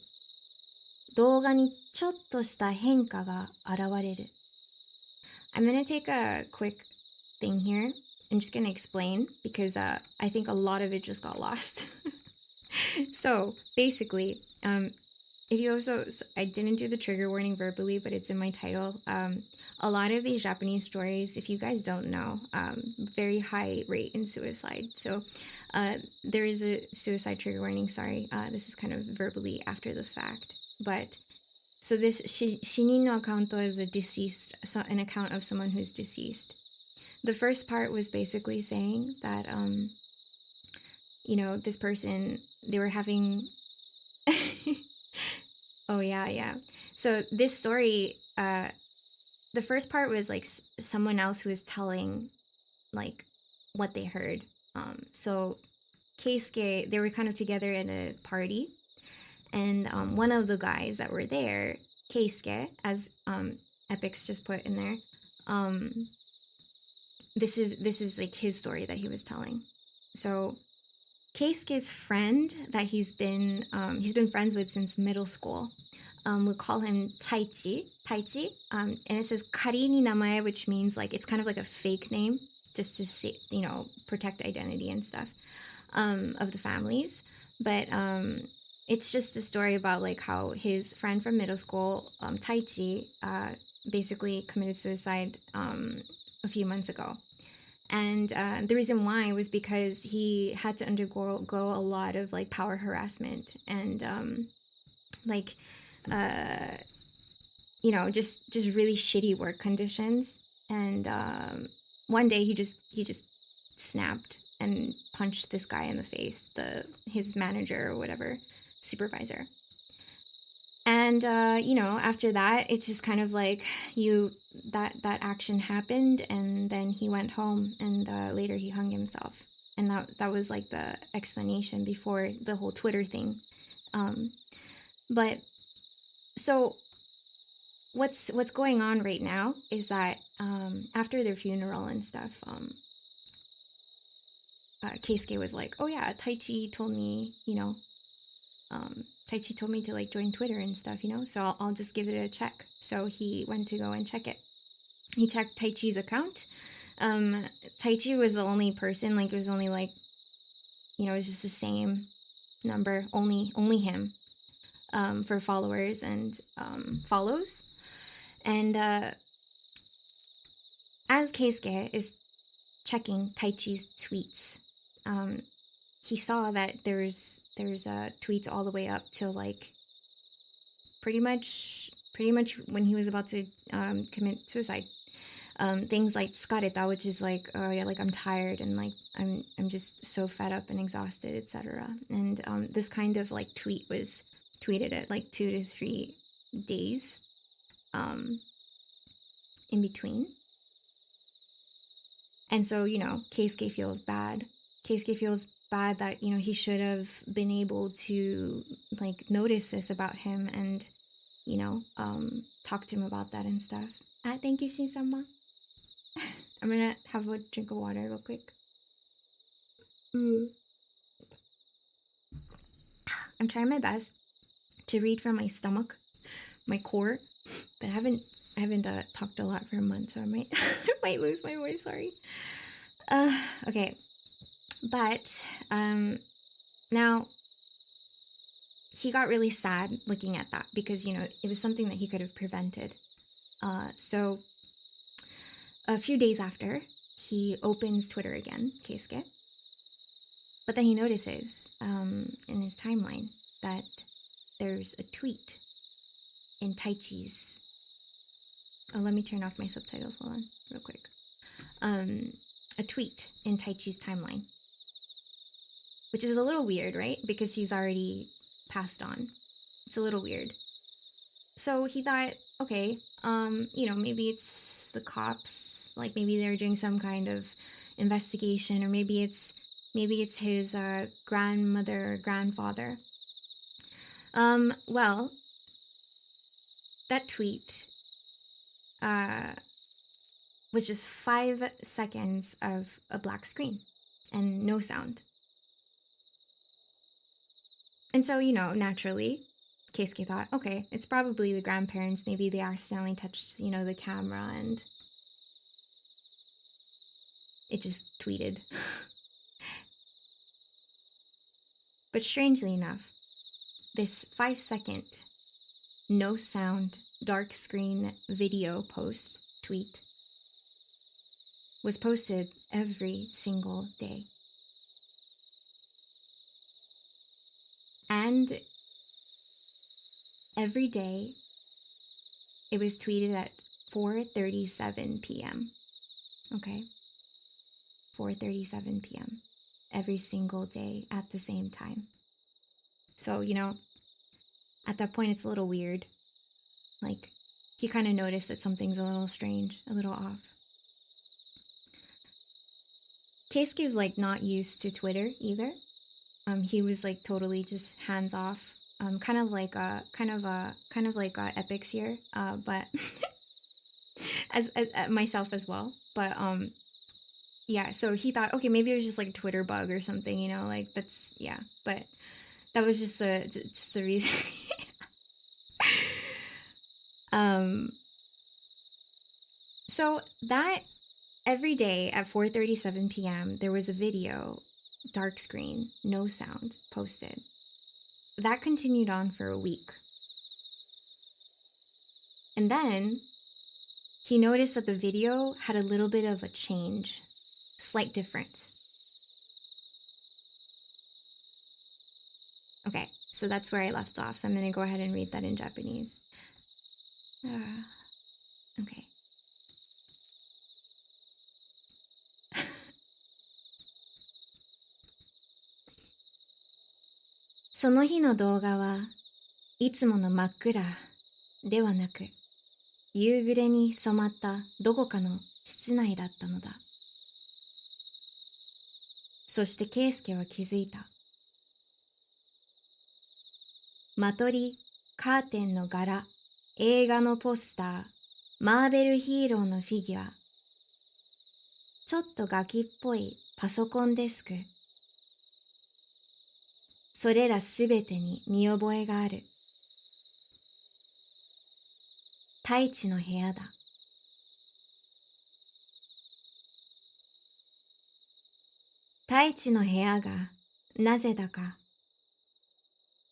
動画にちょっとした変化が現れる。I'm gonna take a quick thing here. I'm just gonna explain because I think a lot of it just got lost. So basically, if you also, I didn't do the trigger warning verbally, but it's in my title. A lot of these Japanese stories, if you guys don't know, very high rate in suicide. So there is a suicide trigger warning. Sorry, this is kind of verbally after the fact. But so this Shinin no account is a deceased, an account of someone who's deceased. The first part was basically saying that, you know, this person, they were having... Oh, yeah. So this story, the first part was like someone else who was telling like what they heard. So Keisuke, they were kind of together in a party. And one of the guys that were there, Keisuke, as Epix just put in there, this is like his story that he was telling. So Keisuke's friend that he's been friends with since middle school, we call him Taichi, and it says kari ni namae, which means like it's kind of like a fake name, just to say, you know, protect identity and stuff of the families. But it's just a story about like how his friend from middle school, Taichi, basically committed suicide a few months ago. And the reason why was because he had to undergo a lot of like power harassment and you know, just really shitty work conditions. And one day he just snapped and punched this guy in the face, his manager or whatever, supervisor. And you know, after that, it's just kind of like that action happened, and then he went home, and later he hung himself. And that was like the explanation before the whole Twitter thing. But so what's going on right now is that after their funeral and stuff, Keisuke was like, oh yeah, Taichi told me, you know, Taichi told me to like join Twitter and stuff, you know, so I'll just give it a check. So he went to go and check it. He checked Taichi's account. Taichi was the only person, like, there's only like you know, it's just the same number, only him, for followers and follows. And as Keisuke is checking Taichi's tweets, he saw that there's tweets all the way up till like pretty much when he was about to commit suicide. Things like "tsukareta," which is like, oh yeah, like I'm tired and like I'm just so fed up and exhausted, etc. And this kind of like tweet was tweeted at like 2 to 3 days in between. And so, you know, Keisuke feels bad. Keisuke feels bad that, you know, he should have been able to like notice this about him and, you know, talk to him about that and stuff. Thank you, Shin-sama. I'm gonna have a drink of water real quick. I'm trying my best to read from my stomach, my core, but I haven't talked a lot for a month, so I might I might lose my voice. Sorry. Okay, but now he got really sad looking at that because, you know, it was something that he could have prevented. So a few days after, he opens Twitter again, Keisuke. But then he notices in his timeline that there's a tweet in Taichi's. Oh, let me turn off my subtitles. Hold on, real quick. A tweet in Taichi's timeline, which is a little weird, right? Because he's already passed on. It's a little weird. So he thought, okay, you know, maybe it's the cops. Like maybe they're doing some kind of investigation, or maybe it's his grandmother or grandfather. Well, that tweet was just 5 seconds of a black screen and no sound. And so, you know, naturally, Keisuke thought, okay, it's probably the grandparents. Maybe they accidentally touched, you know, the camera and it just tweeted. But strangely enough, this 5-second, no sound, dark screen video post, tweet, was posted every single day. And every day, it was tweeted at 4:37 p.m. Okay? 4:37 p.m. every single day at the same time. So, you know, at that point, it's a little weird. Like, he kind of noticed that something's a little strange, a little off. Keisuke's like not used to Twitter either. He was like totally just hands off. Kind of like Epics here, but as myself as well. But yeah, so he thought, okay, maybe it was just like a Twitter bug or something, you know, like that's, yeah. But that was just the reason. So that every day at 4:37 p.m. there was a video, dark screen, no sound, posted. That continued on for a week. And then he noticed that the video had a little bit of a change, slight difference. Okay, so that's where I left off. So I'm going to go ahead and read that in Japanese. Okay. その日の動画はいつもの真っ暗ではなく、夕暮れに染まったどこかの室内だったのだ。そして圭介は気づいた。間取り、カーテンの柄、映画のポスター、マーベルヒーローのフィギュア、ちょっとガキっぽいパソコンデスク、それらすべてに見覚えがある。太一の部屋だ。太一の部屋がなぜだか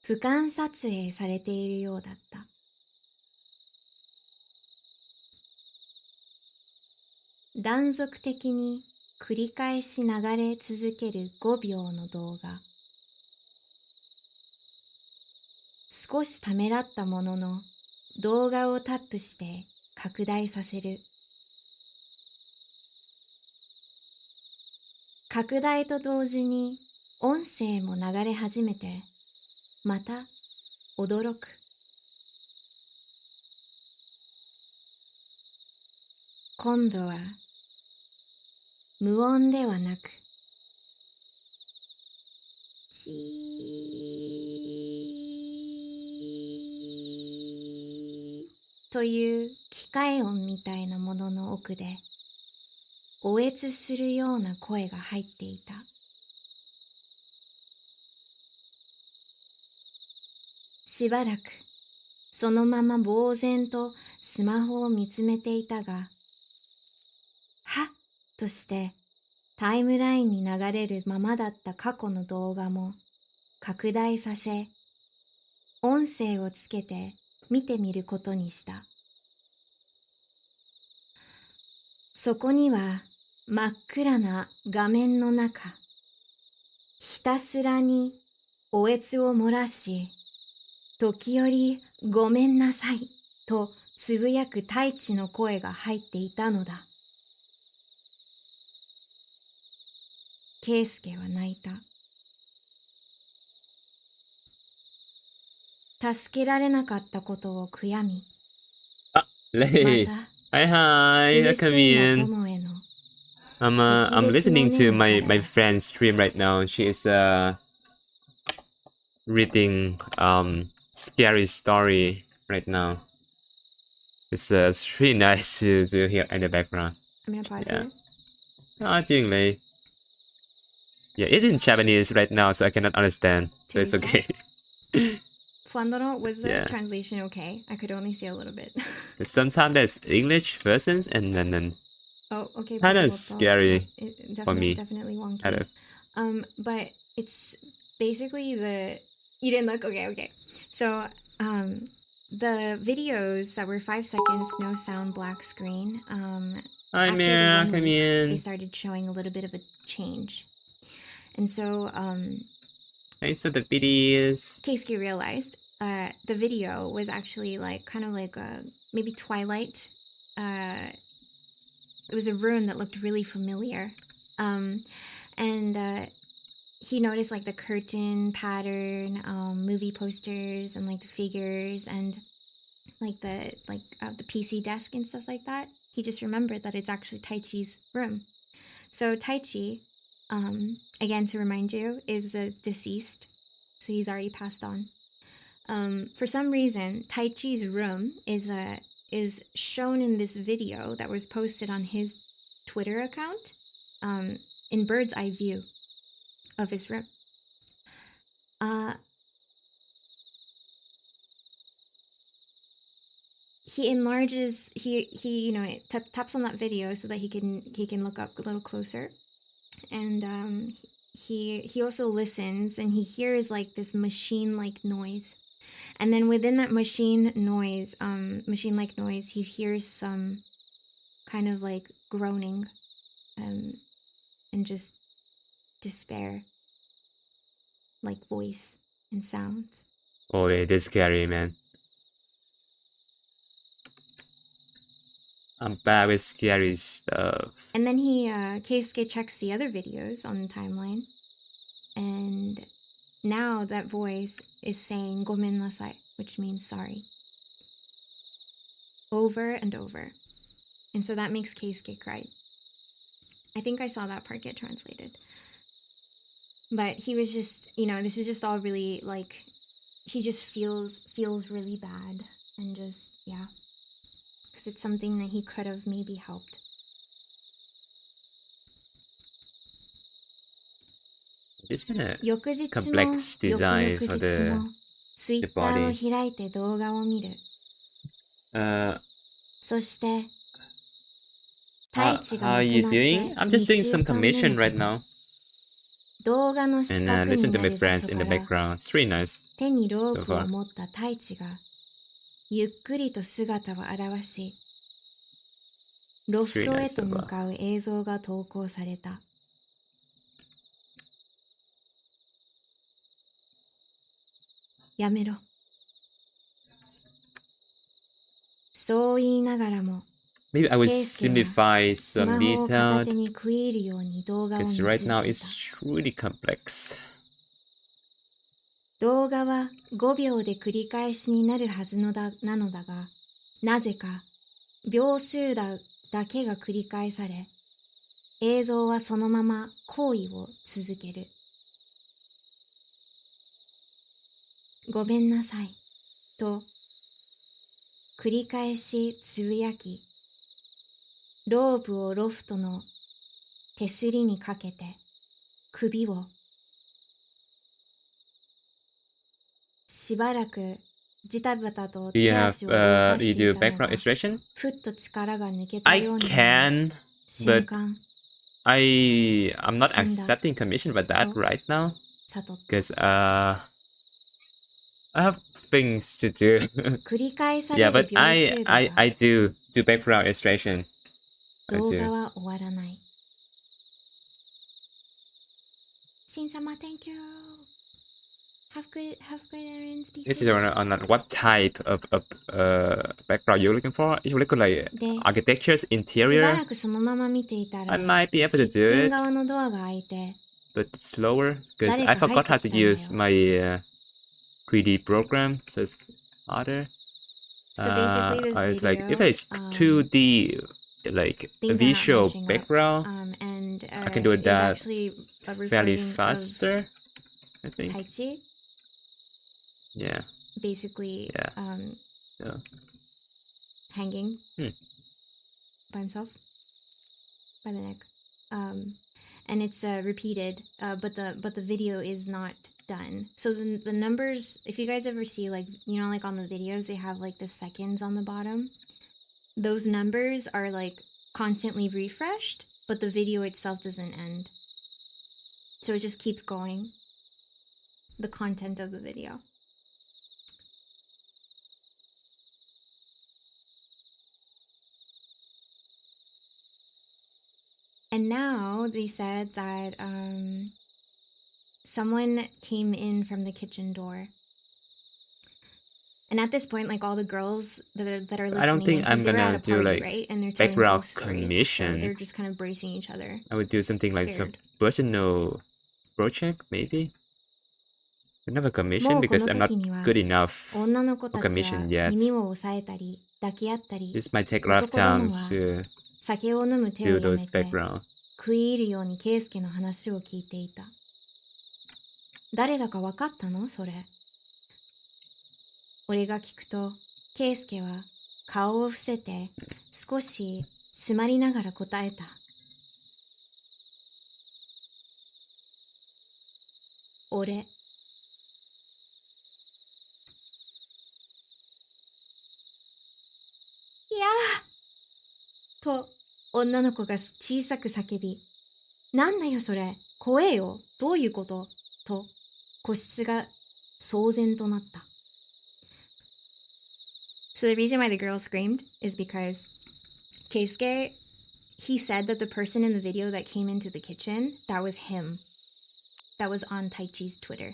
俯瞰撮影されているようだった。断続的に繰り返し流れ続ける5秒の動画。少しためらったものの、動画をタップして拡大させる。拡大と同時に音声も流れ始めて、また驚く。今度は無音ではなく、チーという機械音みたいなものの奥で、おえつするような声が入っていた。しばらくそのまま呆然とスマホを見つめていたが、はっとしてタイムラインに流れるままだった過去の動画も拡大させ、音声をつけて見てみることにした。そこには真っ暗な画面の中、ひたすらにおえつを漏らし、時折ごめんなさいとつぶやく太一の声が入っていたのだ。圭介は泣いた。助けられなかったことを悔やみ、Lei. また Hi, hi. 苦 Come しい in. 友への I'm listening to my friend's stream right now. She is reading scary story right now. It's really nice to hear in the background. I'm gonna pause Yeah. here. I think Lei. Yeah, it's in Japanese right now, so I cannot understand. So it's okay. Fuandoro, was the Yeah. translation okay? I could only see a little bit. Sometimes there's English versions and then Oh, okay. kind of well, scary for me. Definitely wonky. Kind of. But it's basically you didn't look? Okay. So, the videos that were 5 seconds, no sound, black screen, Hi, after Mira. the 1 Come week, in. they started showing a little bit of a change. And so, Thanks for the videos. Keisuke realized the video was actually kind of like maybe Twilight. It was a room that looked really familiar. And he noticed the curtain pattern, movie posters, and the figures, and the PC desk and stuff like that. He just remembered that it's actually Taichi's room. So Taichi, again to remind you, is the deceased. So he's already passed on. For some reason, Taichi's room is shown in this video that was posted on his Twitter account, in bird's eye view of his room. He enlarges, he taps on that video so that he can look up a little closer, and he also listens, and he hears this machine-like noise. And then within that machine-like noise, he hears some kind of groaning, and just despair, voice and sounds. Oh, it is scary, man. I'm bad with scary stuff. And then Keisuke checks the other videos on the timeline, and now that voice is saying "gomen nasai," which means sorry, over and over. And so that makes Keisuke cry. I think I saw that part get translated. But he was just, this is just all really he just feels really bad, and just, yeah. Because it's something that he could have maybe helped. It's kind of complex design for the body. How are you doing? I'm just doing some commission right now. 動画の and 四角に listen な to my る場 friends 所 in か the ら background. It's really nice 手にロー so プを far. 持った太一がゆっくりと姿を現し、ロ It's フ really ト nice へと so 向 far. かう映像が投稿された。やめろ。そう言いながらも、 Maybe I would ケイスケは simplify ス some マホを片 detailed 手に食い入るように動画を見 because 続 right け now た。 it's really complex. 動画は5秒で繰り返しになるはずなのだが、なぜか秒数だけが繰り返され、映像はそのまま行為を続ける。ごめんなさい、と繰り返しつぶやき、ロープをロフトの手すりにかけて首をしばらくジタバタと Do you 手 have 足を動か do し you てい do たの background が、 illustration? ふっと力が抜けた I ようになる can, 瞬 but 間、 I'm not 死んだ accepting commission for that と right now 悟った。 because I have things to do. 繰り返さ Yeah, れる but 秒数だ I が do background illustration. I 動画 do. は終わらない。シン様 Thank you. Have good errands. Be It's safe. on what type of background you're looking for. If you look like で、 architecture's しば interior, らくそのまま見ていた I ら、 might be able キ to ッチ do ン it, 側のドアが開いて、 but it's slower because 誰 I か入 forgot って how き to たんだよ。 use my 3D program, so it's harder. So basically this It's like if video, it's 2D like things are not visual matching up. background, And I can do is that actually a fairly recording of faster, I think. Tai Chi, Yeah, basically Yeah. Yeah. hanging Hmm. by himself by the neck. And it's repeated, but the video is not done. So the numbers, if you guys ever see, like, you know, like on the videos they have like the seconds on the bottom, those numbers are like constantly refreshed, but the video itself doesn't end, so it just keeps going, the content of the video. And now they said that someone came in from the kitchen door. And at this point, like all the girls that are listening, I don't think 'cause I'm they were at gonna a do party, like right? And they're telling background ghost stories, so commission. they're just kind of bracing each other. I would do something like some Scared. personal project, maybe. I don't have a commission もうこ because の I'm not 時には good enough 女の子 for たちは commission yet. 耳を押さえたり抱き合ったり、 This might take a lot of 男ども time は to 酒を飲む手を do やめ those て background. 食い入るように圭介の話を聞いていた。誰だか分かったのそれ。俺が聞くと、圭介は顔を伏せて少し詰まりながら答えた。俺。いやーと女の子が小さく叫び、なんだよそれ、怖えよ、どういうことと個室が騒然となった。So the reason why the girl screamed is because Keisuke, he said that the person in the video that came into the kitchen, that was him. That was on Taichi's Twitter.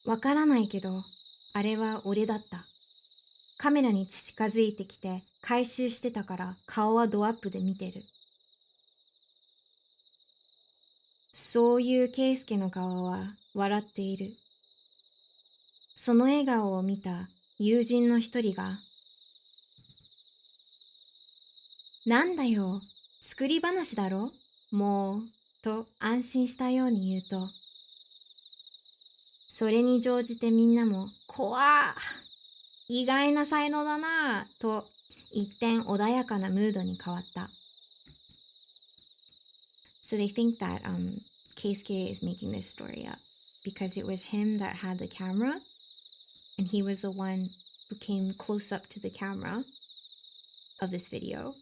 わからないけど、あれは俺だった。カメラに近づいてきて回収してたから顔はドアップで見てる。そういう圭介の顔は笑っている。その笑顔を見た友人の一人が、なんだよ、作り話だろもう、と安心したように言うと、それに乗じてみんなも、怖っ意外な才能だなぁと一転穏やかなムードに変わった。So they think that Keisuke is making this story up because it was him that had the camera and he was the one who came close up to the camera of this video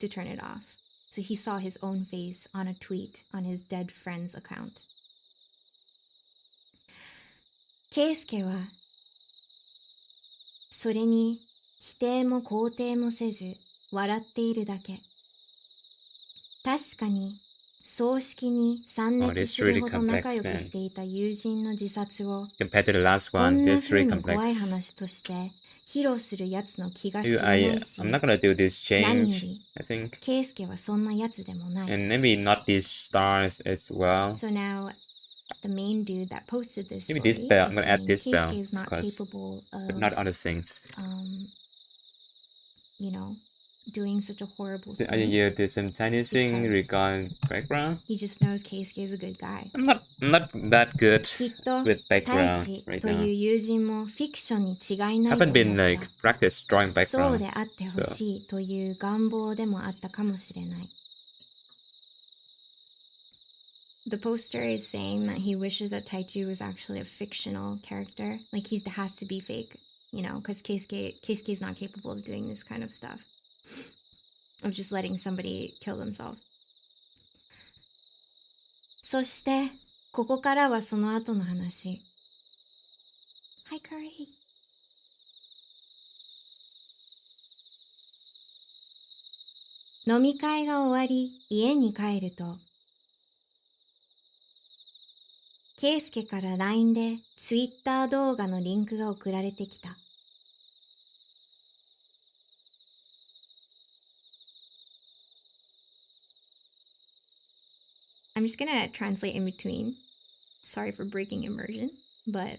to turn it off. So he saw his own face on a tweet on his dead friend's account. ケイスケはそれに否定も肯定もせず笑っているだけ。確かに葬式に参列するほど仲良くしていた友人の自殺を Compared to the last こ one, んな this is 風 really に怖い complex. 話として披露するやつの気が知 Maybe らない I'm し、not gonna do this 何よ change, り I think. ケイスケはそんなやつでもない。 And maybe not these stars as well. So now the main dude that posted this Maybe story this bell. I'm is gonna add saying this bell, Keisuke is of not course. capable But of not other things. you know, doing such a horrible So thing. you did some tiny thing Because regarding background. He just knows Keisuke is a good guy. I'm not that good きっと with 太 background 一 right という now. 友人もフィクションに違いないと Haven't 思 been っ like practice drawing た。そう background. であってほ So しいという願望でもあったかもしれない。The poster is saying that he wishes that Taichi was actually a fictional character. Like he has to be fake, you know, because Keisuke is not capable of doing this kind of stuff. Of just letting somebody kill themselves. そして、ここからはその後の話。Hi, Curry. 飲み会が終わり、家に帰ると、ケイスケから LINE で Twitter 動画のリンクが送られてきた。I'm just gonna translate in between. Sorry for breaking immersion, but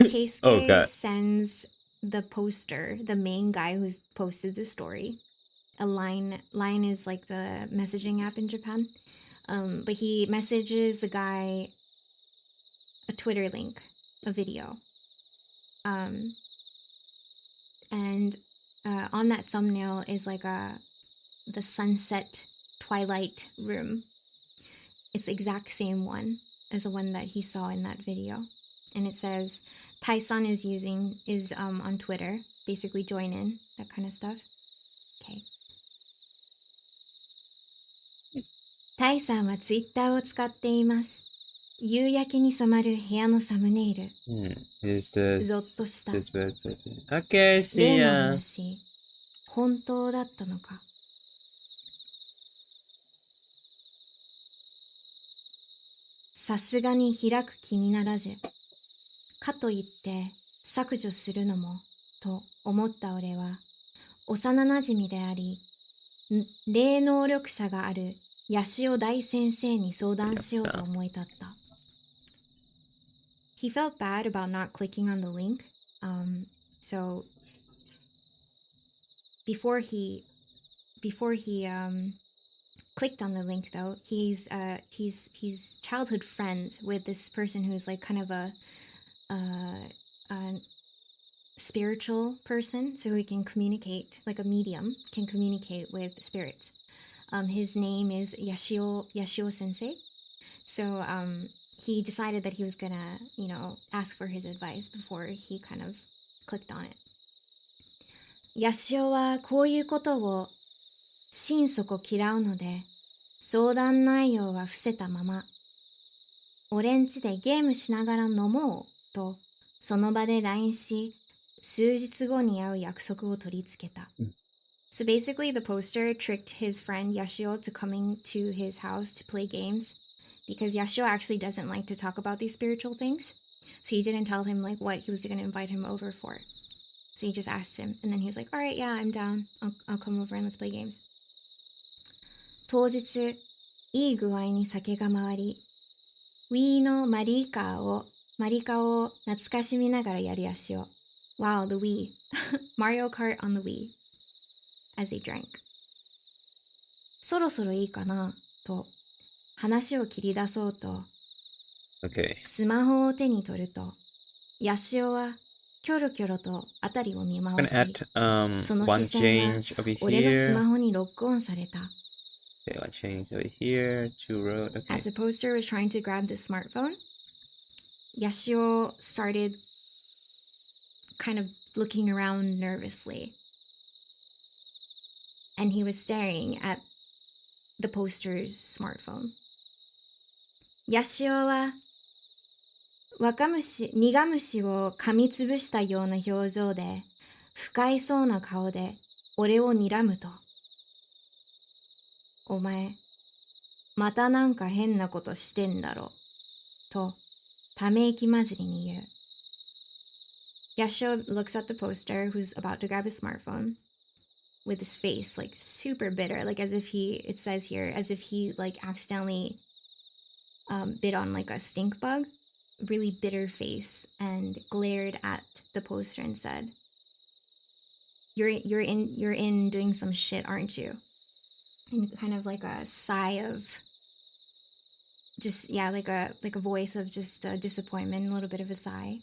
Keisuke God. sends the poster, the main guy who's posted the story. A line is like the messaging app in Japan. But he messages the guy a Twitter link, a video. And on that thumbnail is like the sunset twilight room. It's the exact same one as the one that he saw in that video. And it says Tai-san is on Twitter. Basically join in, that kind of stuff. Okay. タイさんはツイッターを使っています。夕焼けに染まる部屋のサムネイル。Is this ゾッとした。 this bird? Okay, see 例の ya. 話、本当だったのか。さすがに開く気にならず、かといって削除するのも、と思った俺は、幼なじみであり、霊能力者がある八潮大先生に相談しようと思い立った。He felt bad about not clicking on the link. So before he clicked on the link though, he's childhood friends with this person who's like kind of a spiritual person, so he can communicate, like a medium can communicate with spirits. His name is Yashio Sensei. So he decided that he was gonna, ask for his advice before he kind of clicked on it. ヤシオはこういうことを心底嫌うので、相談内容は伏せたまま、俺ん家でゲームしながら飲もうと、その場で LINE し、数日後に会う約束を取り付けた。So basically the poster tricked his friend Yashio to coming to his house to play games, because Yashio actually doesn't like to talk about these spiritual things. So he didn't tell him like what he was going to invite him over for. So he just asked him, and then he was like, all right, yeah, I'm down. I'll come over and let's play games. 当日、いい具合に酒が回り、Wii のマリカを懐かしみながらやるやしよ。Wow, the Wii. Mario Kart on the Wii. As they drank. そろそろいいかなと、話を切り出そうと、Okay. スマホを手に取ると、ヤシオはキョロキョロと辺りを見 I'm 回 gonna し、 add その one 視線は change over 俺のス here. マホにロックオンされた。Okay, one change over here. Two road. Okay. As the poster was trying to grab the smartphone, Yashio started kind of looking around nervously. And he was staring at the poster's smartphone. ヤシオは苦虫を噛みつぶしたような表情で、不快そうな顔で俺を睨むと、お前、またなんか変なことしてんだろ、と、ため息混じりに言う。Yashio looks at the poster, who's about to grab his smartphone, with his face like super bitter, like as if it says here, as if he like accidentally bit on like a stink bug, really bitter face, and glared at the poster and said, you're in doing some shit, aren't you? And kind of like a sigh of just, yeah, like a voice of just disappointment, a little bit of a sigh.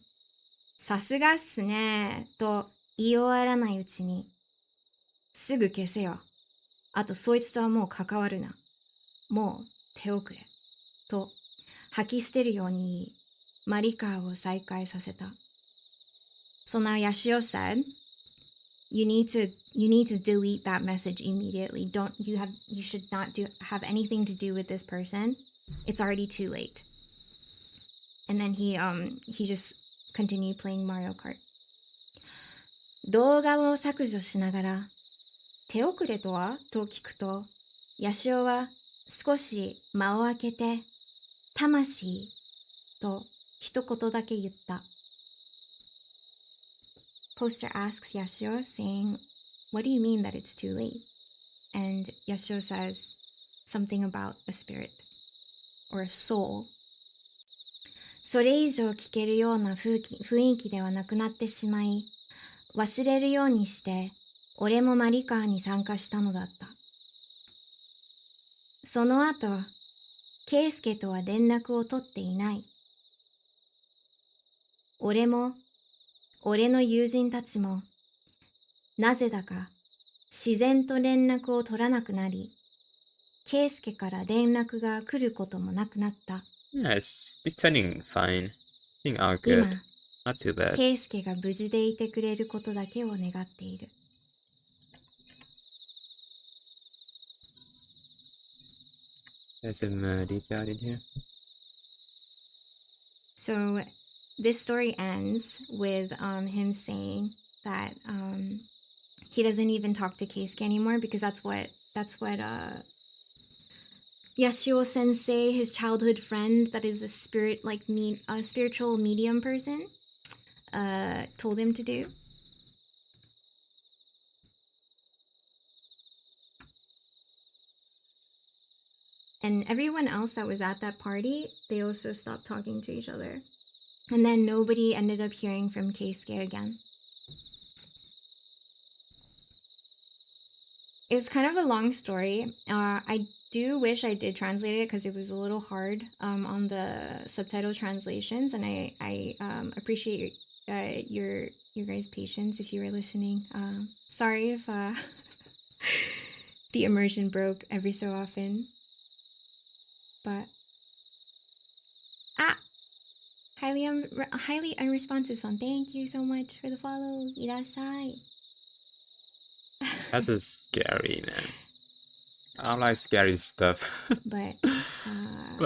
さすがっすねと言い終わらないうちに、すぐ消せよ。あとそいつとはもう関わるな。もう手遅れ。と吐き捨てるように言い、マリカーを再開させた。So now Yashio said, you need to delete that message immediately. You should not have anything to do with this person. It's already too late. And then he just continued playing Mario Kart. 動画を削除しながら、手遅れとはと聞くと、ヤシオは少し間を空けて、魂と一言だけ言った。Poster asks Yashio, saying, what do you mean that it's too late? And Yashio says something about a spirit or a soul. それ以上聞けるような雰囲気ではなくなってしまい、忘れるようにして、俺もマリカーに参加したのだった。その後、ケイスケとは連絡を取っていない。俺も、俺の友人たちも、なぜだか自然と連絡を取らなくなり、ケイスケから連絡が来ることもなくなった。Yeah, it's turning fine. I think all good. 今、 Not too bad. ケイスケが無事でいてくれることだけを願っている。There's some detail in here. So this story ends with him saying that he doesn't even talk to Keisuke anymore because that's what Yashio Sensei, his childhood friend that is a spiritual medium person, told him to do. And everyone else that was at that party, they also stopped talking to each other. And then nobody ended up hearing from Keisuke again. It was kind of a long story. I do wish I did translate it because it was a little hard on the subtitle translations, and I appreciate your guys' patience if you were listening. Sorry if the immersion broke every so often. But highly unresponsive son. Thank you so much for the follow. Irasai. That's just scary, man. I don't like scary stuff. But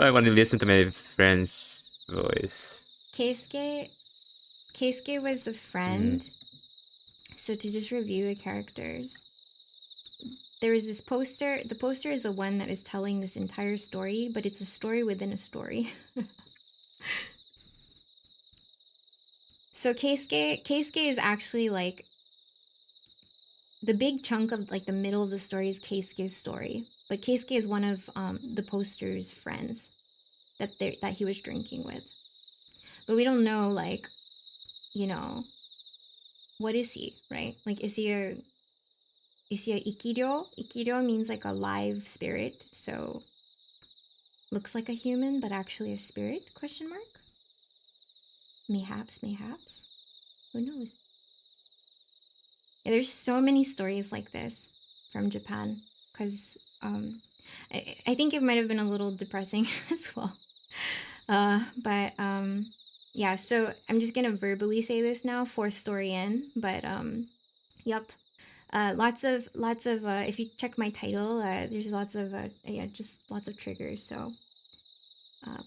I want to listen to my friend's voice. Keisuke was the friend. So to just review the characters, there is this poster. The poster is the one that is telling this entire story, but it's a story within a story. So Keisuke is actually like the big chunk of like the middle of the story is Keisuke's story, but Keisuke is one of the poster's friends that he was drinking with. But we don't know, like, you know, what is he, right? Like, is he a ikiryo? Ikiryo means like a live spirit, so looks like a human but actually a spirit? ? Mayhaps. Who knows? Yeah, there's so many stories like this from Japan because I think it might have been a little depressing as well. But yeah, so I'm just gonna verbally say this now, fourth story in, but yep. Lots of if you check my title, there's lots of yeah, just lots of triggers, so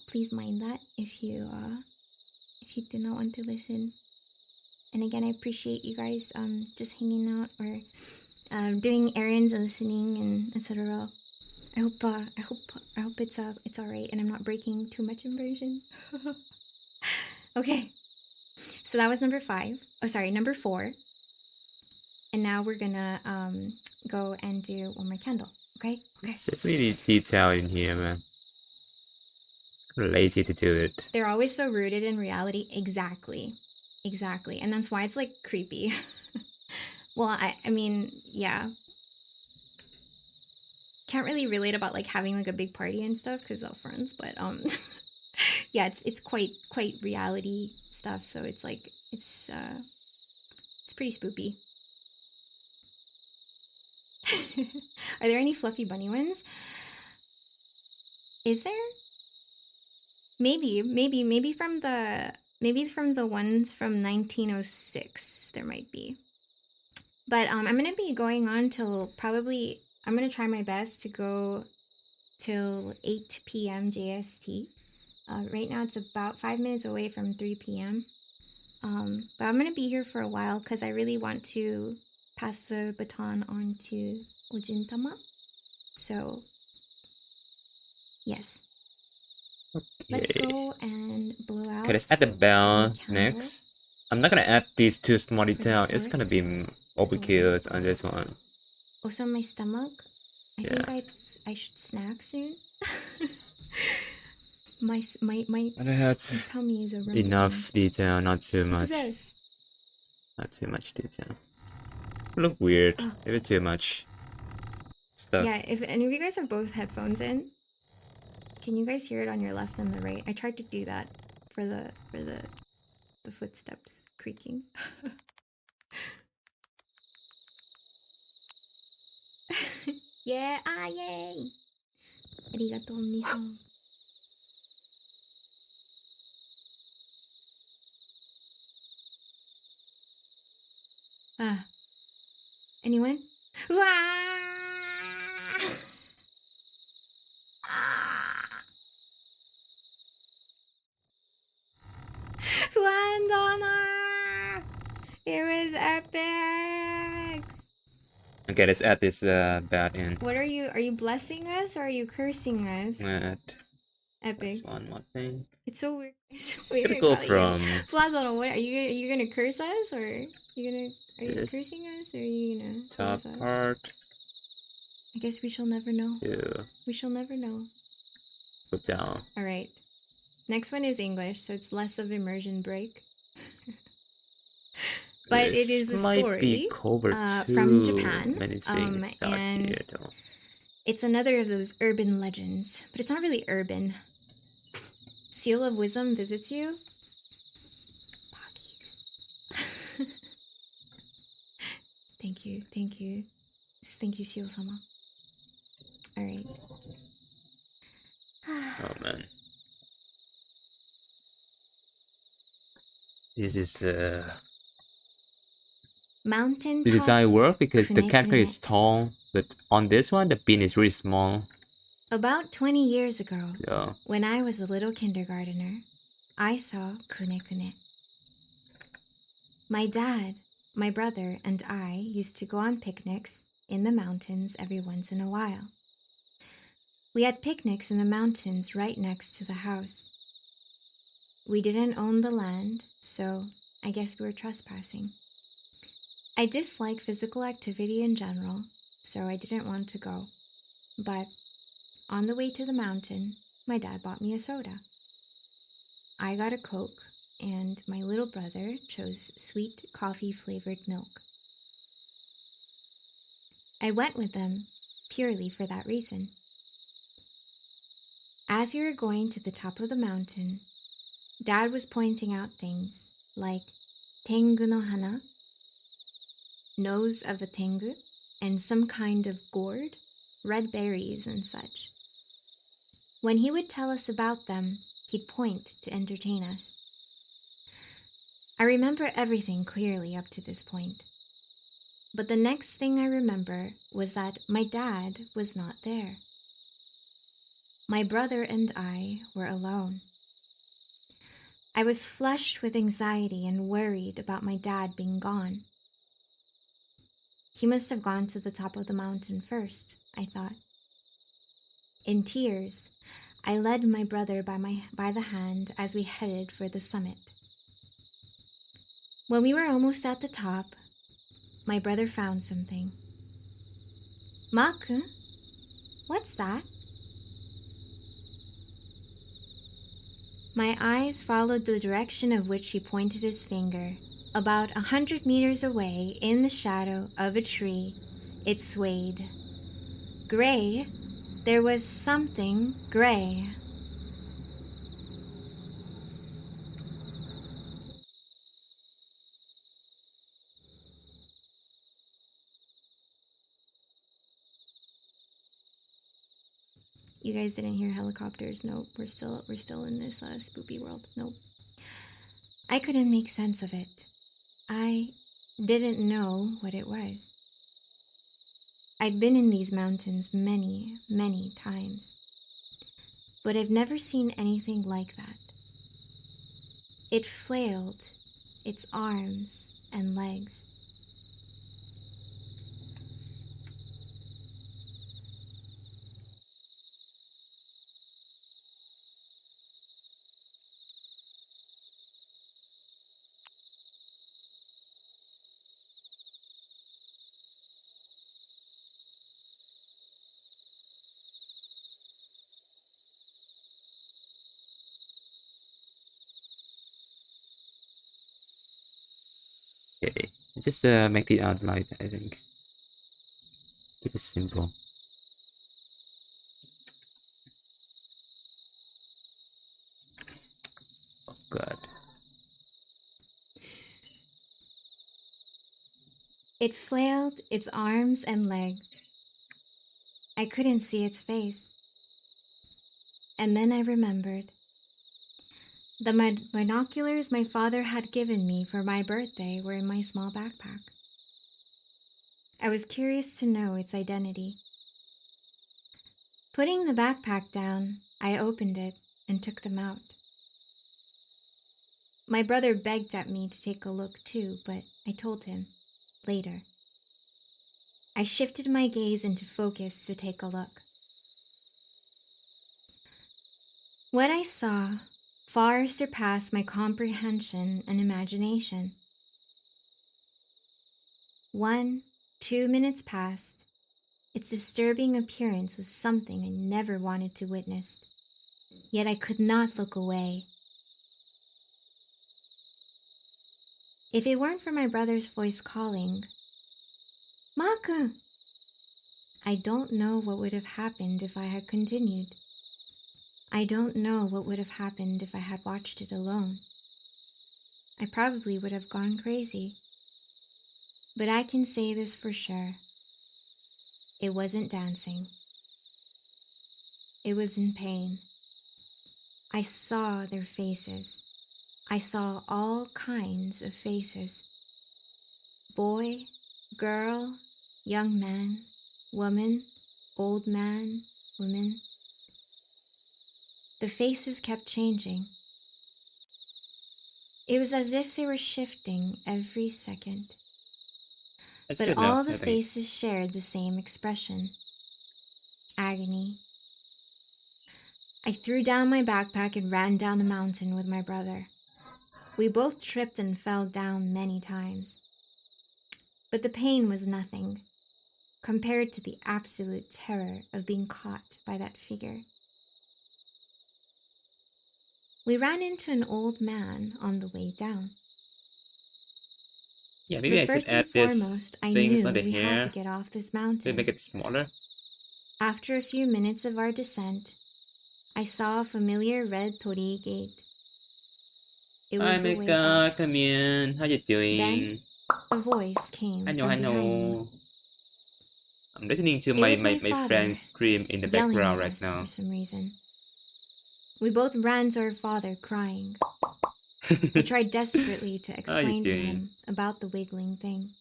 please mind that if you do not want to listen. And again, I appreciate you guys just hanging out or doing errands and listening and etc. I hope it's all right and I'm not breaking too much immersion. Okay, so that was number 5. Oh, sorry, number 4. And now we're gonna go and do one more candle. Okay. It's really detailed in here, man. Lazy to do it. They're always so rooted in reality. Exactly, and that's why it's like creepy. Well, I mean, yeah. Can't really relate about like having like a big party and stuff because of friends, but yeah, it's quite reality stuff. So it's like it's pretty spoopy. Are there any fluffy bunny ones? Is there? Maybe from the ones from 1906 there might be. But I'm gonna be going on till probably I'm gonna try my best to go till 8 p.m. JST. Right now it's about 5 minutes away from 3 p.m. But I'm gonna be here for a while because I really want to pass the baton on to Ojintama. So yes. Okay. Let's go and blow out. Okay, let's add the bell next. I'm not gonna add these 2 small details. It's gonna be overkill on this one. Also, my stomach. I think I should snack soon. my tummy is a rumbling. Enough detail, not too much. Not too much detail. Look weird. If it's too much stuff. Yeah, if any of you guys have both headphones in, can you guys hear it on your left and the right? I tried to do that for the footsteps creaking. Yeah, yay! Arigato, onisan. Anyone? Donna! It was epic! Okay, let's add this bell in. What are you blessing us or are you cursing us? Epic. That's one more thing. It's so weird. It's weird. Gonna go from Flazono, what are you gonna curse us or are you cursing us or are you gonna top curse us? part? I guess we shall never know. To We shall never know. go down. Alright. Next one is English, so it's less of immersion break. But this it is a might story be covered from Japan. Many things start and here, though. it's another of those urban legends, but it's not really urban. Seal of Wisdom visits you. Poggies. Thank you. Thank you, Seal-sama. Alright. Oh man. This is Mountain the top design work because the character kunekune. is tall, but on this one the pin is really small. About 20 years ago, Yeah. when I was a little kindergartner, I saw kunekune. My dad, my brother, and I used to go on picnics in the mountains every once in a while. We had picnics in the mountains right next to the house. We didn't own the land, so I guess we were trespassing. I dislike physical activity in general, so I didn't want to go. But on the way to the mountain, my dad bought me a soda. I got a Coke, and my little brother chose sweet coffee-flavored milk. I went with them purely for that reason. As we were going to the top of the mountain, Dad was pointing out things like tengu no hana, nose of a tengu, and some kind of gourd, red berries and such. When he would tell us about them, he'd point to entertain us. I remember everything clearly up to this point. But the next thing I remember was that my dad was not there. My brother and I were alone. I was flushed with anxiety and worried about my dad being gone. He must have gone to the top of the mountain first, I thought. In tears, I led my brother by the hand as we headed for the summit. When we were almost at the top, my brother found something. Maku, what's that? My eyes followed the direction of which he pointed his finger. About 100 meters away, in the shadow of a tree, it swayed. Gray, there was something gray. You guys didn't hear helicopters. Nope, we're still in this spoopy world. Nope. I couldn't make sense of it. I didn't know what it was. I'd been in these mountains many, many times, but I've never seen anything like that. It flailed its arms and legs. Okay, just make it out light, I think. Keep it simple. Oh god. It flailed its arms and legs. I couldn't see its face. And then I remembered. The binoculars my father had given me for my birthday were in my small backpack. I was curious to know its identity. Putting the backpack down, I opened it and took them out. My brother begged at me to take a look too, but I told him, later. I shifted my gaze into focus to take a look. What I saw far surpassed my comprehension and imagination. 1, 2 minutes passed. Its disturbing appearance was something I never wanted to witness, yet I could not look away. If it weren't for my brother's voice calling, Maku! I don't know what would have happened if I had continued. I don't know what would have happened if I had watched it alone. I probably would have gone crazy. But I can say this for sure. It wasn't dancing. It was in pain. I saw their faces. I saw all kinds of faces. Boy, girl, young man, woman, old man, woman. The faces kept changing. It was as if they were shifting every second. That's But good all enough, the I think. faces shared the same expression. Agony. I threw down my backpack and ran down the mountain with my brother. We both tripped and fell down many times. But the pain was nothing compared to the absolute terror of being caught by that figure. We ran into an old man on the way down. Yeah, maybe I But should first and add this foremost, I things knew on the we had to hair get off this to mountain. make it smaller. After a few minutes of our descent, I saw a familiar red torii gate. It Hi was the way Mika, up. come in. How you doing? Then a voice came Hello, from behind me. hello. I'm listening to It my was my friend's father, scream in the yelling background at right us now. for some reason. We both ran to our father, crying. I tried desperately to How are you explain to doing? him about the wiggling thing.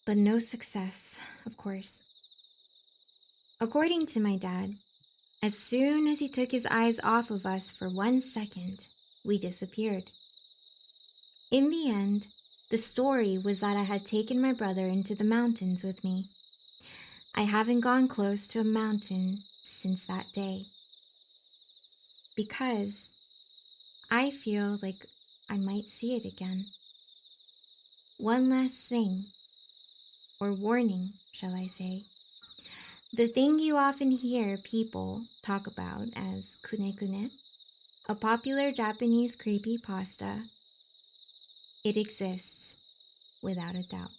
But no success, of course. According to my dad, as soon as he took his eyes off of us for 1 second, we disappeared. In the end, the story was that I had taken my brother into the mountains with me. I haven't gone close to a mountain since that day. Because I feel like I might see it again. One last thing, or warning, shall I say. The thing you often hear people talk about as kune-kune, a popular Japanese creepypasta, it exists without a doubt.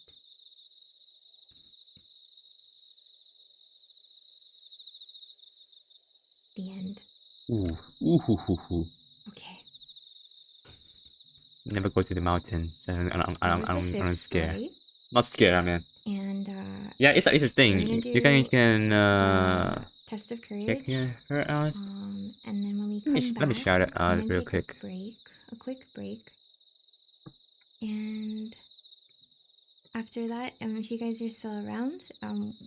The end. Ooh. Ooh, hoo, hoo, hoo. Okay. Never go to the mountain, so That was the I'm fifth scared. story. Not scared, I mean. And Yeah, it's we're interesting. gonna You can the test of check courage. her out. And then when we Let me come let me back, shout it I'm out gonna real take quick. a quick break. And after that, if you guys are still around,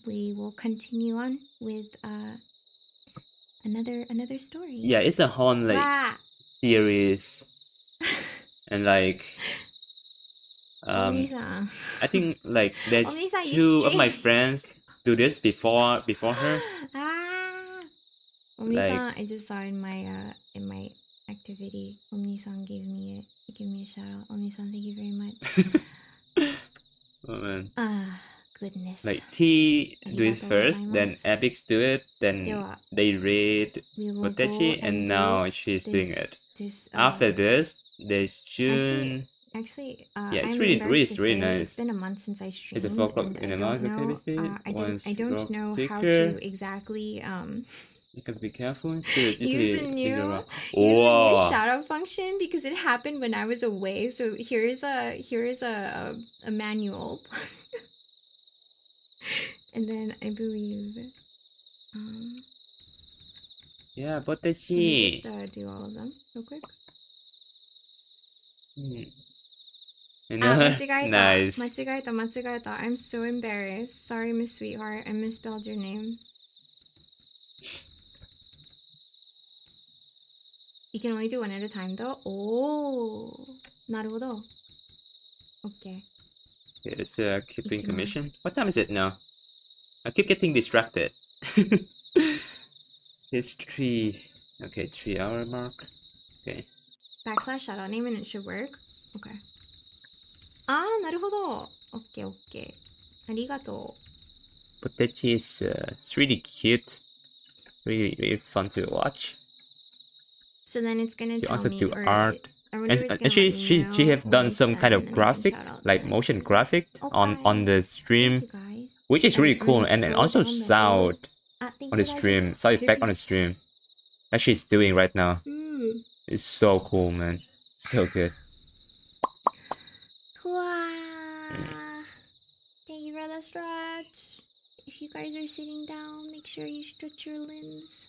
we will continue on with another story. Yeah, it's a whole like Wah! series, and like Omni-san. I think like there's Omni-san, you 2 of my straight. friends do this before her. Ah! Like Omni-san, I just saw in my activity. Omni-san gave me a shout out. Omni-san, thank you very much. oh man. Ah, goodness. Like T do it Arigatou first, then gozaimasu. Epics do it, then では、 they read we will go Potechi, and and now rate she's doing this it. this After this, there's June. Actually, Yeah, it's I'm really embarrassed to really say nice. it's been a month since I It's streamed, a 4 o'clock and in I the don't morning, know. okay, I don't know how sticker. to exactly You gotta be careful. Dude, use the usually new Whoa. shout out function because it happened when I was away. So here's a manual, and then I believe Yeah, let me Potechi. just do all of them real quick. You あ、 know? 間違えた。 Nice. 間違えた。I'm so embarrassed. Sorry, Miss Sweetheart. I misspelled your name. You can only do one at a time, though. Oh, なるほど. Okay. It's keeping Ikimasu. commission. What time is it now? I keep getting distracted. It's 3. Okay, 3-hour mark. Okay. Backslash shoutout name and it should work. Okay. あー、なるほど. Okay, okay. ありがとう. Potechi is it's really cute. Really fun to watch. So then it's gonna She tell also me, do or art. I wonder if it's And gonna she let me she know have when done it's some done, kind and of then I can graphic, shout out like the motion next graphic one. on the Thank stream, you guys. which is really I'm cool, gonna and then go also down the sound hill. Thank on you the guys. stream, sound effect on the stream that she's doing right now. It's so cool, man. So good. Wow. Thank you for the stretch. If you guys are sitting down, make sure you stretch your limbs.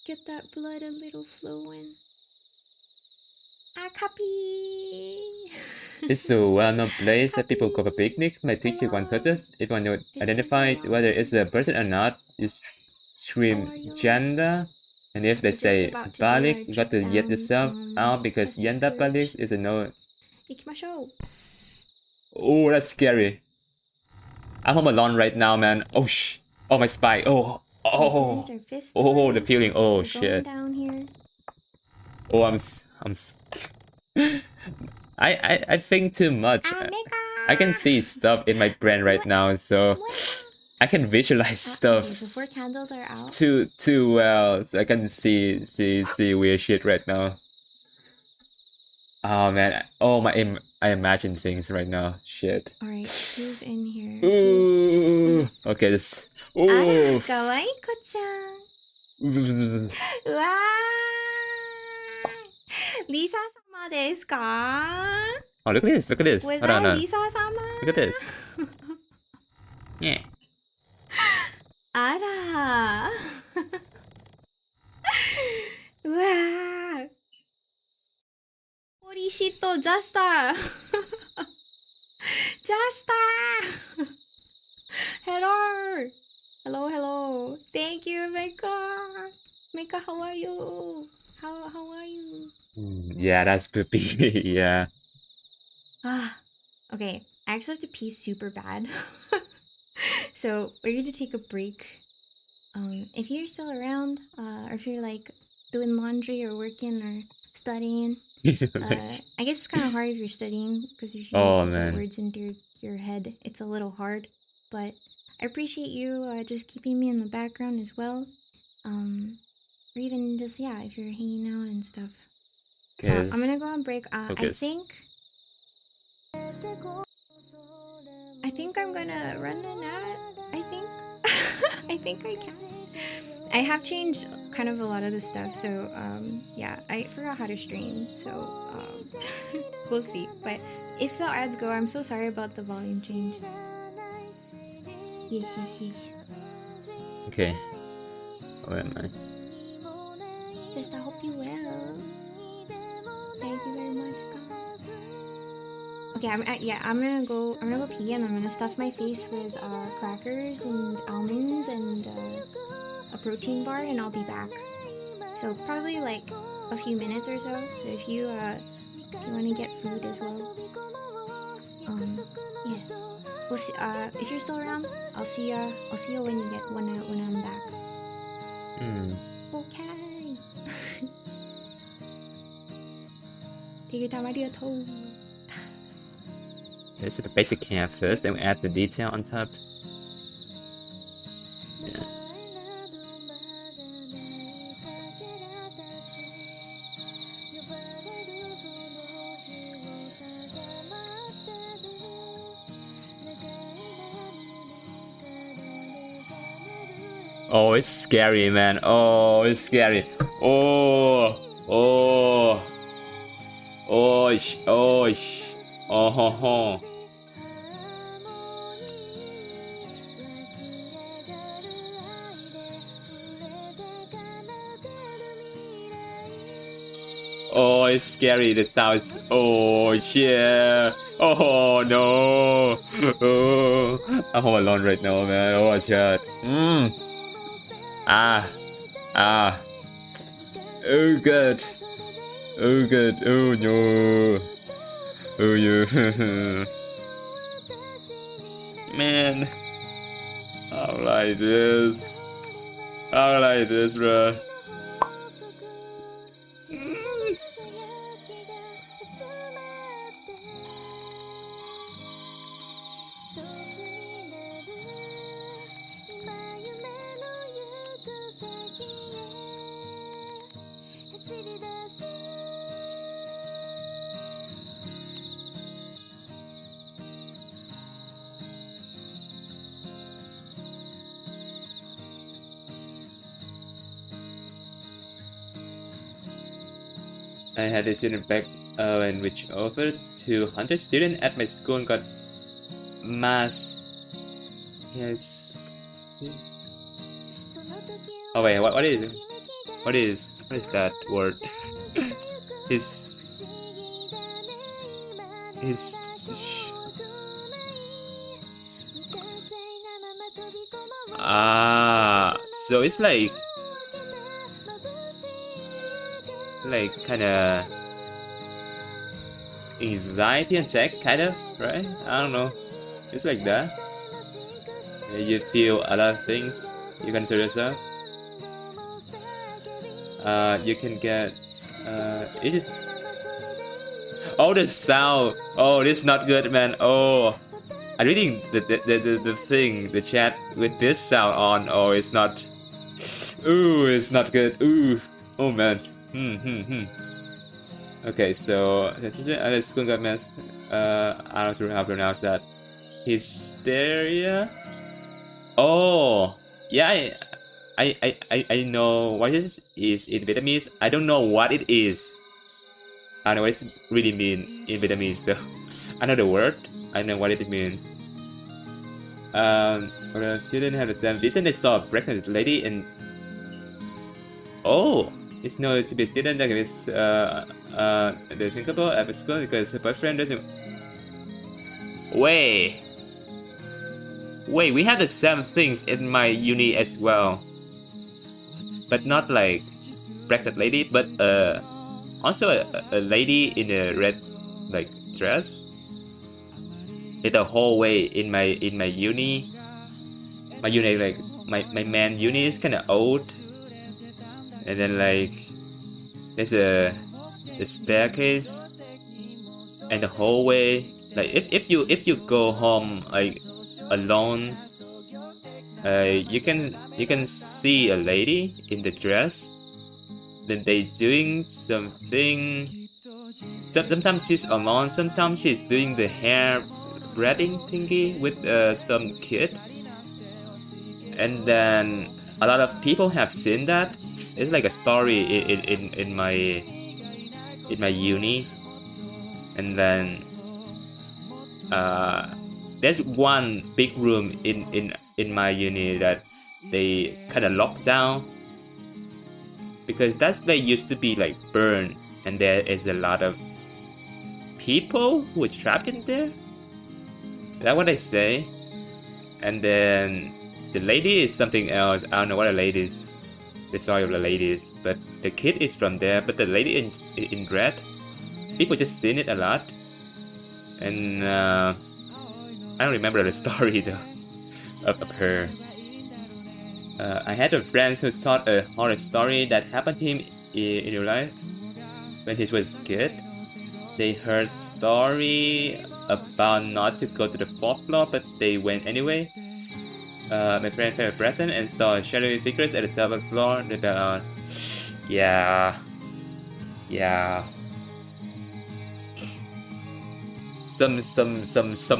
Get that blood a little flowing. Ah, copy. It's a well-known place that people go for picnics. My picture one touches. If one would identify whether it's a person or not, you scream gender. And if they say balik, you got to get yourself out because gender balik is a no. 行きましょう. Oh, that's scary. I'm home alone right now, man. Oh oh my spine. Oh We finished our fifth oh story. the feeling. Oh We're shit. going down here. Oh I think too much. I can see stuff in my brain right now, so I can visualize stuff Okay, so 4 candles are out. too well. So I can see weird shit right now. Oh man. Oh my. I imagine things right now. Shit. Alright, who's in here? Ooh. Okay. This. Ooh. かわいい子ちゃん。うわー。リサ様ですか？ Oh, look at this. Look at this. Was Hold on, that hold on. リサ様？ Look at this. Yeah. あらー。うわー。Amiguito, Justa! Justa! Hello! Hello, hello. Thank you, Mika. Mika, how are you? How are you? Yeah, that's poopy. Yeah. Ah, okay. I actually have to pee super bad. So we're going to take a break. If you're still around, or if you're like doing laundry or working or studying, I guess it's kind of hard if you're studying because you Oh, need to man. put words into your head. It's a little hard, but I appreciate you just keeping me in the background as well. Or even just, yeah, if you're hanging out and stuff. I'm gonna go on break. Focus. I think I'm gonna run an ad. I think. I think I can. I have changed kind of a lot of the stuff, so yeah, I forgot how to stream, so we'll see. But if the ads go, I'm so sorry about the volume change. Yes. Okay. Where am I? Just I hope you well. Thank you very much, guys. Okay, I'm gonna go pee and I'm gonna stuff my face with crackers and almonds and a protein bar, and I'll be back. So probably like a few minutes or so. So if you want to get food as well, yeah, we'll see. If you're still around, I'll see you when I'm back. Okay. Take your time, arigatou. Let's do the basic hair first, then we add the detail on top. Yeah. Oh, it's scary, man. Oh, it's scary. Oh, ho, ho. Oh, it's scary. The sounds. Oh, shit. Oh, no. Oh, I'm home alone right now, man. Oh, shit. Oh, good. Oh, good. Oh, no. Oh, yeah. Man. I don't like this. I don't like this, bro. I had a student back when which offered to 100 students at my school and got mass. Yes. Oh wait, what is that word? his so it's like kind of anxiety attack, kind of, right? I don't know. It's like that. You feel a lot of things. You consider yourself. You can get. It is. Oh, the sound. Oh, this is not good, man. Oh, I'm reading the thing, the chat with this sound on. Oh, it's not. Ooh, it's not good. Ooh, oh man. Okay, so the school got mess. I don't know how to pronounce that. Hysteria. Oh, yeah. I know what this is in Vietnamese. I don't know what it is. I don't know what it really mean in Vietnamese though. I know the word. I know what it means. The students have the same vision. They saw a pregnant lady and. Oh, It's no to be student that is the thinkable at school because her boyfriend doesn't. Wait, we have the same things in my uni as well, but not like bracket lady, but also a lady in a red like dress. In the hallway in my uni. My uni like my man uni is kind of old, and then like there's the staircase and the hallway. Like if you go home like alone, you can see a lady in the dress. Then they doing something. Sometimes she's alone. Sometimes she's doing the hair braiding thingy with some kid. And then a lot of people have seen that. It's like a story in my uni. And then there's one big room in my uni that they kind of locked down because that's where used to be like burned, and there is a lot of people who are trapped in there. That's what I say. And then the lady is something else. I don't know what the lady is. The story of the lady is, but the kid is from there. But the lady in red, people just seen it a lot, and I don't remember the story though of her. I had a friend who thought a horror story that happened to him in real life when he was a kid. They heard story about not to go to the 4th floor, but they went anyway. My friend found a present and saw shadowy figures at the 7th floor. They felt, yeah. Some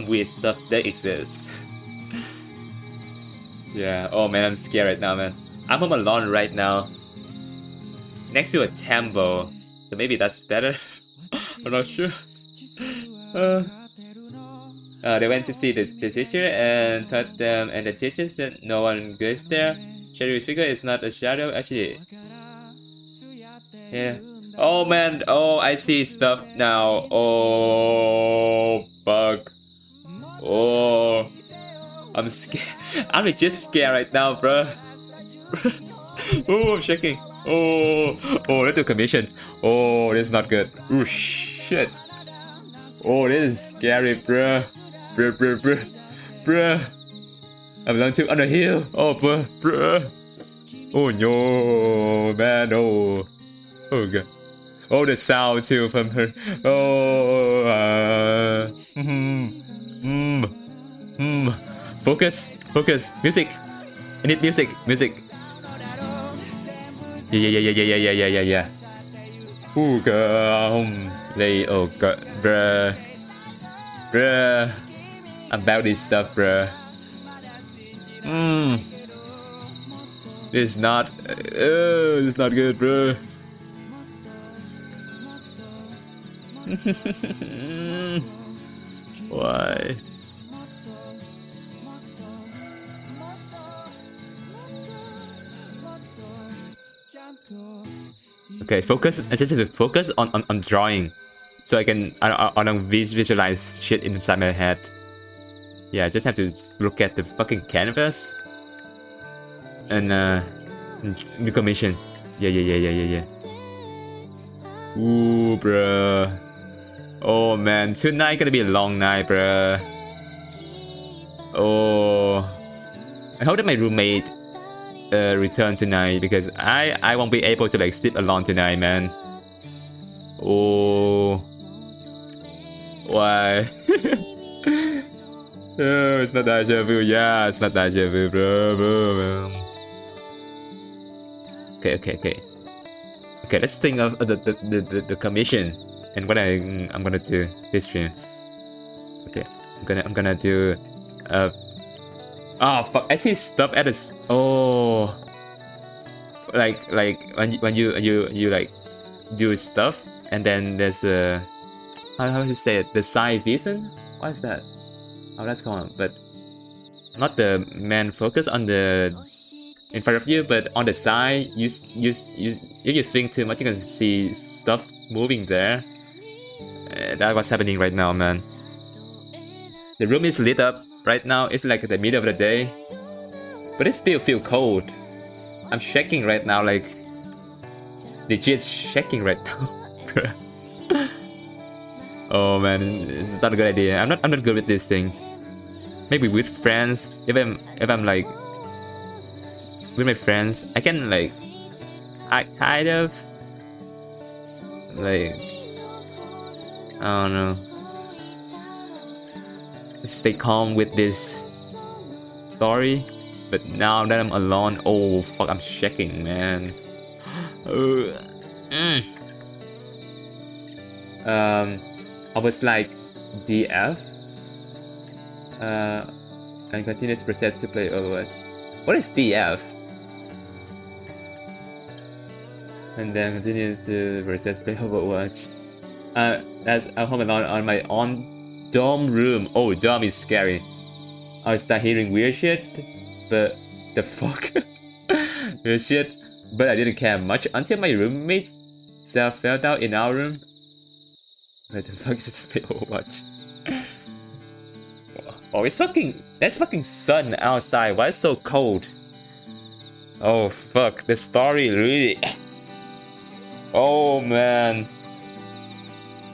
weird stuff that exists. Yeah. Oh man, I'm scared right now, man. I'm home alone right now, next to a temple, so maybe that's better. I'm not sure. They went to see the teacher and taught them, and the teacher said no one goes there. Shadowy figure is not a shadow, actually. Yeah. Oh man, oh, I see stuff now. Oh, fuck. Oh, I'm scared. I'm just scared right now, bro. Oh, I'm shaking. Oh, let's do commission. Oh, this is not good. Oh, shit. Oh, this is scary, bro. Bruh. I'm going to on the hill. Oh, bruh. Oh no, man. Oh god. Oh, the sound too from her. Oh. Focus. Music. I need music. Yeah. Oh god. Oh god, bruh. About this stuff, bruh. This is not. This is not good, bruh. Why? Okay, focus. I just have to focus on drawing, so I don't visualize shit inside my head. Yeah, I just have to look at the fucking canvas and new commission. Yeah. Ooh, bruh. Oh man, tonight gonna be a long night, bruh. Oh, I hope that my roommate return tonight, because I won't be able to like sleep alone tonight, man. Oh, why? Oh, it's not deja vu. Yeah, it's not deja vu, bro. Okay. Let's think of the commission and what I'm gonna do this stream. Okay, I'm gonna do. Oh fuck! I see stuff at this. Oh, like when you like do stuff, and then there's a how to say it, the side vision. What is that? Oh, that's called, but not the main focus on the in front of you, but on the side, if you think too much, you can see stuff moving there. That's what's happening right now, man. The room is lit up right now. It's like the middle of the day, but it still feels cold. I'm shaking right now, like legit shaking right now. Oh man, it's not a good idea. I'm not good with these things. Maybe with friends, if I'm like with my friends, I can like I kind of like I don't know, stay calm with this story. But now that I'm alone, oh fuck, I'm shaking, man. I was like DF. And continue to proceed to play Overwatch. What is DF? And then continue to proceed to play Overwatch. That's I'm home alone on my own dorm room. Oh, dorm is scary. I start hearing weird shit, but the fuck, weird shit. But I didn't care much until my roommates fell out in our room. What the fuck is this play Overwatch? Oh, it's fucking. That's fucking sun outside. Why is it so cold? Oh fuck, the story really. Oh man.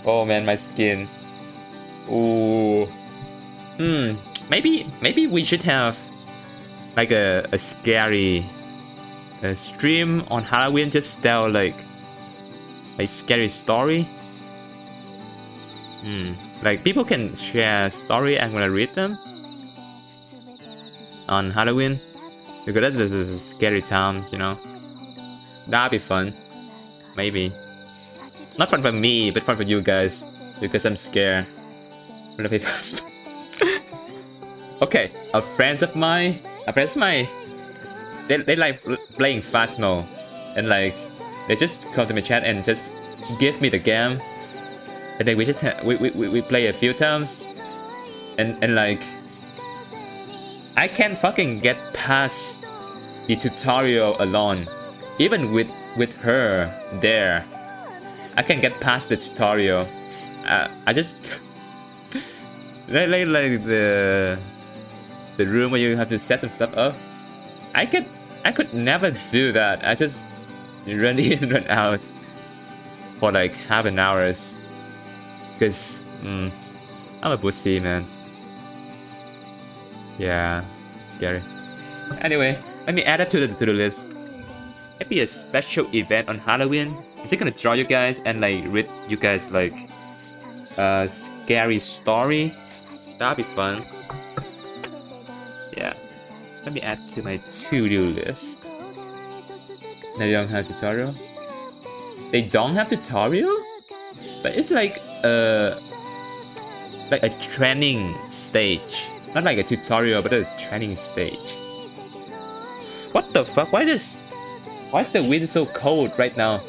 Oh man, my skin. Ooh. Maybe we should have like a scary stream on Halloween. Just tell like a scary story. Like people can share story. I'm gonna read them on Halloween because this is scary times, you know. That'd be fun. Maybe not fun for me, but fun for you guys because I'm scared. I'm gonna play fast. Okay, friends of mine, they like playing Phasmo, and like they just come to my chat and just give me the game. And then we just we play a few times, and like I can't fucking get past the tutorial alone, even with her there. I can get past the tutorial. I just like the room where you have to set some stuff up. I could never do that. I just run in, run out for like half an hour. Because I'm a pussy, man. Yeah, scary. Anyway, let me add it to the to-do list. Maybe a special event on Halloween. I'm just gonna draw you guys and like read you guys like a scary story. That'd be fun. Yeah. Let me add to my to-do list. They don't have tutorial. They don't have tutorial? But it's like a training stage. Not like a tutorial, but a training stage. What the fuck? Why is the wind so cold right now?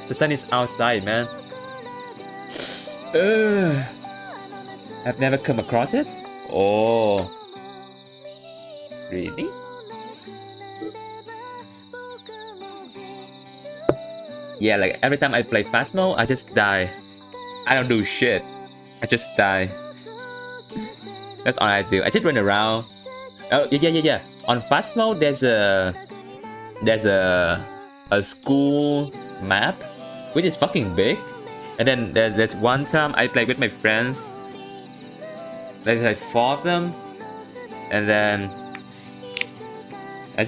The sun is outside, man. I've never come across it. Oh, really? Yeah, like every time I play Phasmo, I just die. I don't do shit. I just die. That's all I do. I just run around. Oh yeah. On Phasmo, there's a school map, which is fucking big. And then there's one time I played with my friends. There's like 4 of them, and then I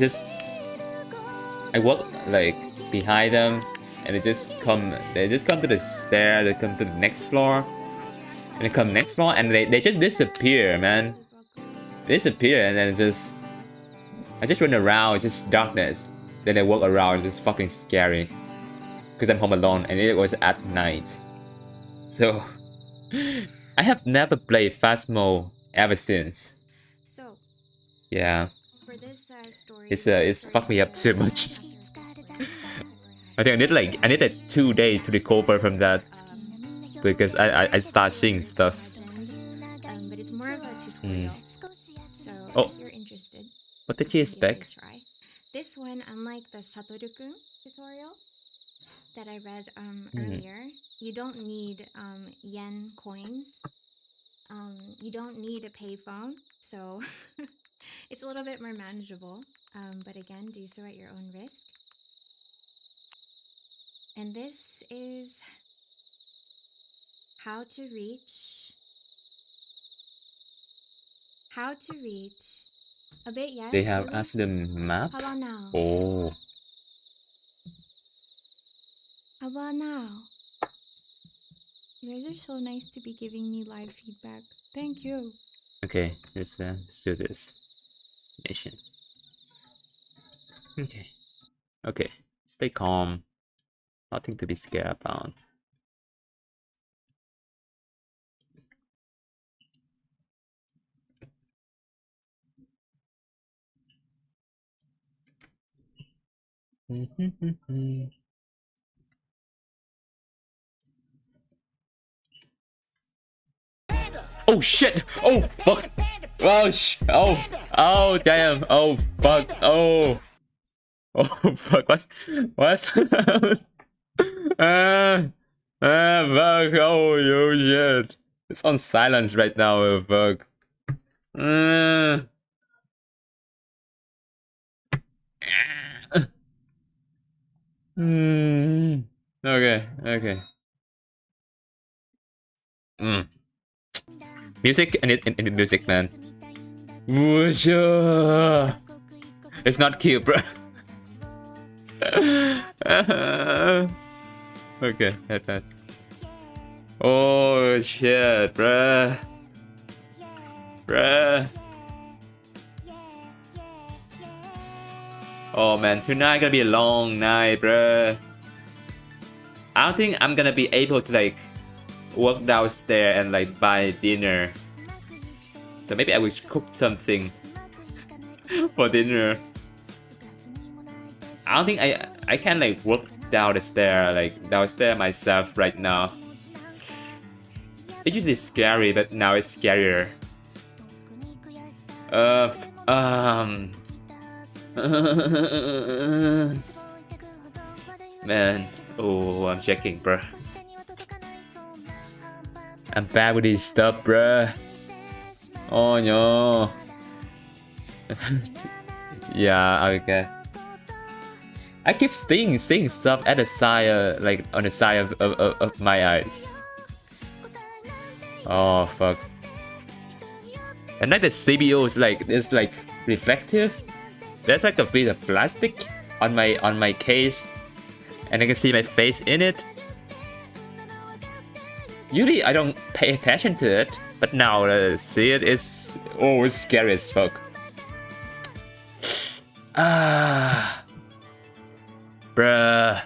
walk like behind them. And they just come to the stair, they come to the next floor, and they come next floor, and they just disappear, man. They disappear, and then I just run around, it's just darkness. Then I walk around, it's fucking scary. Because I'm home alone, and it was at night. So, I have never played Phasmo ever since. So, yeah. for this story, It's fucked me up too much. I think I need like 2 days to recover from that because I start seeing stuff. but it's more of a tutorial. So Oh, if you're interested, what did she expect? This one, unlike the Satoru-kun tutorial that I read earlier, you don't need yen coins. You don't need a payphone, so it's a little bit more manageable. But again, do so at your own risk. And this is how to reach a bit, yes. They have really? asked the map. How about now? Oh. How about now? You guys are so nice to be giving me live feedback. Thank you. Okay, let's do this mission. Okay. Okay. Stay calm. Nothing to be scared about. Oh shit! Oh fuck! Oh oh damn! Oh fuck! Oh fuck! What? Fuck! Oh yo shit! It's on silence right now. Oh fuck! Okay. Music and music, man. It's not cute, bro. Okay, that. Oh shit, bruh. Oh man, tonight gonna be a long night, bruh. I don't think I'm gonna be able to like walk downstairs and like buy dinner. So maybe I will cook something for dinner. I don't think I can like walk downstairs myself right now. It's usually scary, but now it's scarier. Man, oh, I'm checking, bro. I'm bad with this stuff, bruh. Oh no. Yeah, okay. I keep seeing stuff at the side, like on the side of my eyes. Oh fuck. And like the CPU is like reflective. There's like a bit of plastic on my case, and I can see my face in it. Usually I don't pay attention to it, but now see it is it's scary as fuck. Bruh.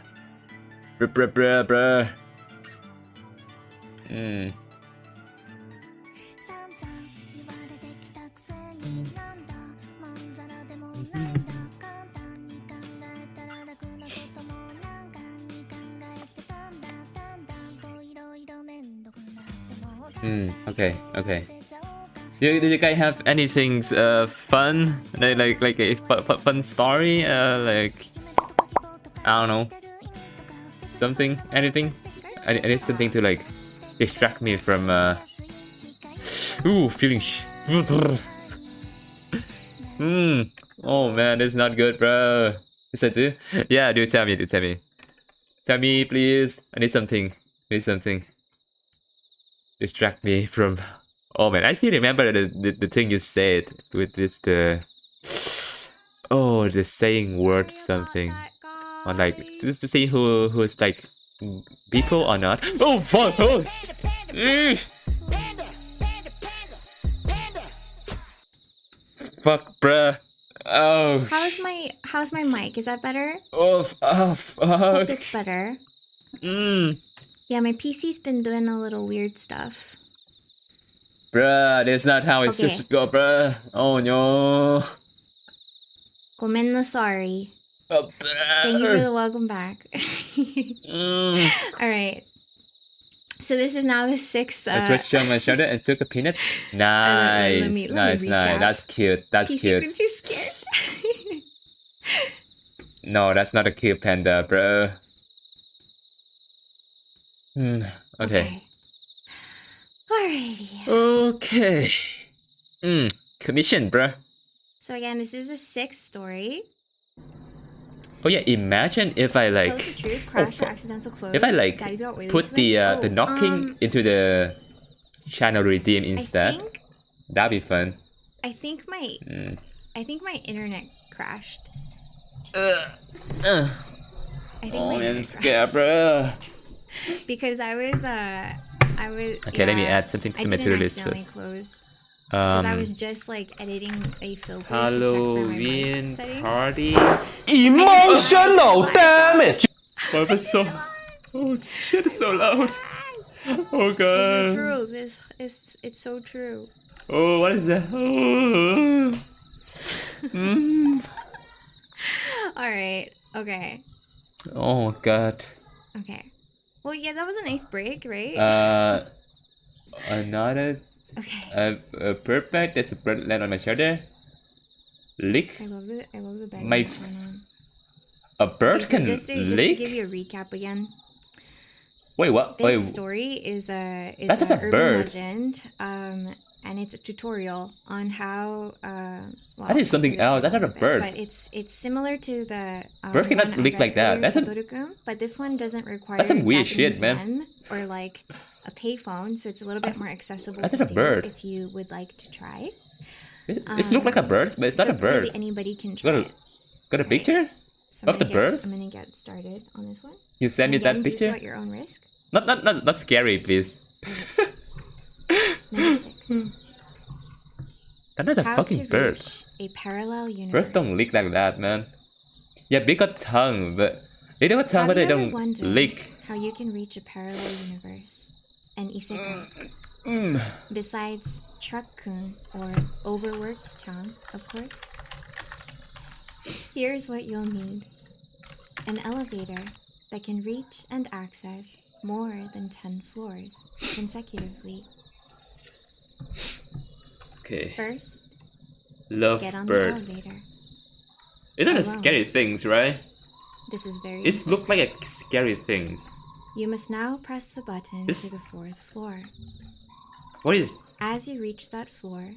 Okay. Do you guys have anything fun? Like a fun story? Like I don't know. Anything? I need something to like distract me from feeling Oh man, it's not good, bro. Is that too? Yeah, do tell me. Tell me, please. I need something. Distract me from. Oh man, I still remember the thing you said with the saying word something, or like just to see who's like people or not. Oh fuck! Oh. Fuck, bruh. Oh. How's my mic? Is that better? Oh fuck. Hope it's better. Yeah, my PC's been doing a little weird stuff. Bruh, that's not how it's supposed to go, bruh. Oh no. Gomen no sorry. Oh, Thank you for the welcome back. Alright. So this is now the 6th. I switched on my shoulder and took a peanut. Nice. Let me Nice. That's cute. PC been too scared. No, that's not a cute panda, bro. Okay. Alrighty. Okay. Commission, bro. So again, this is the 6th story. Oh yeah, imagine if I Tell us the like truth, crash or accidental close. if I like Daddy's got wheelies put to make. the knocking into the channel redeem instead. That'd be fun. I think my internet crashed. Oh, I'm scared, bro. Because I was Okay, let me add something to the material list first. Because I was just like editing a filter Halloween to check for my Party. Emotional damage. Why was so? Oh shit! It's so loud. Oh god. This is true. This is it's so true. Oh, what is that? Oh. All right. Okay. Oh god. Okay. Well, yeah, that was a nice break, right? Another. Okay. A bird bag. There's a bird land on my shoulder. Lick. I love the bag. My a bird can just to lick. give you a recap again. Wait, what? This story is that's not a urban bird. legend, and it's a tutorial on how. Well, That is something else. That's not a bird. But it's similar to the. Bird cannot lick like that. That's a. But this one doesn't require. That's some weird Japanese shit, man. yen or like a payphone, so it's a little bit more accessible. That's to not a do bird. If you would like to try. It looks like a bird, but it's not a bird. Really anybody can try it. Got a picture So of the bird? I'm gonna get started on this one. You send me Again, that do picture? so at your own risk. Not scary, please. Number 6. That's not a How fucking to bird. reach a parallel universe. Birds don't lick like that, man. Yeah, they got tongue, but they don't got tongue, but they don't lick. How you can reach a parallel universe, an isekai. Besides truck-kun or overworked Chan, of course. Here's what you'll need: an elevator that can reach and access more than 10 floors consecutively. Okay. First, Love get on bird. the elevator. It's not a Alone. scary things, right? This is very It's look like a scary things. You must now press the button This- to the 4th floor. What is? As you reach that floor,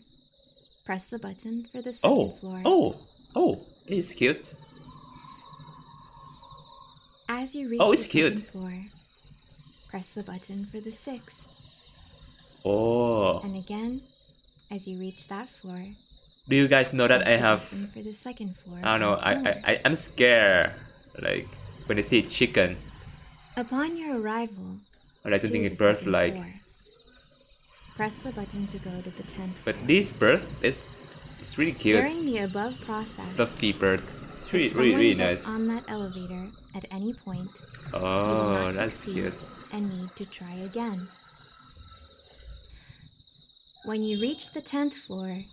press the button for the 2nd floor. Oh! It's cute. As you reach Oh, the it's cute. 2nd floor, press the button for the 6th. Oh. And again, as you reach that floor, Do you guys know that press I the have? button for the 2nd floor. I don't know. once more. I'm scared. Like when I see chicken. Upon your arrival, I like to to think the it birth 2nd like. floor, press the button to go to the 10th But floor. this bird is it's really cute. During the above process, Fluffy bird. It's really if someone really gets nice. on that elevator at any point, you will Oh, not that's succeed cute. and need to try again. When you reach the 10th floor,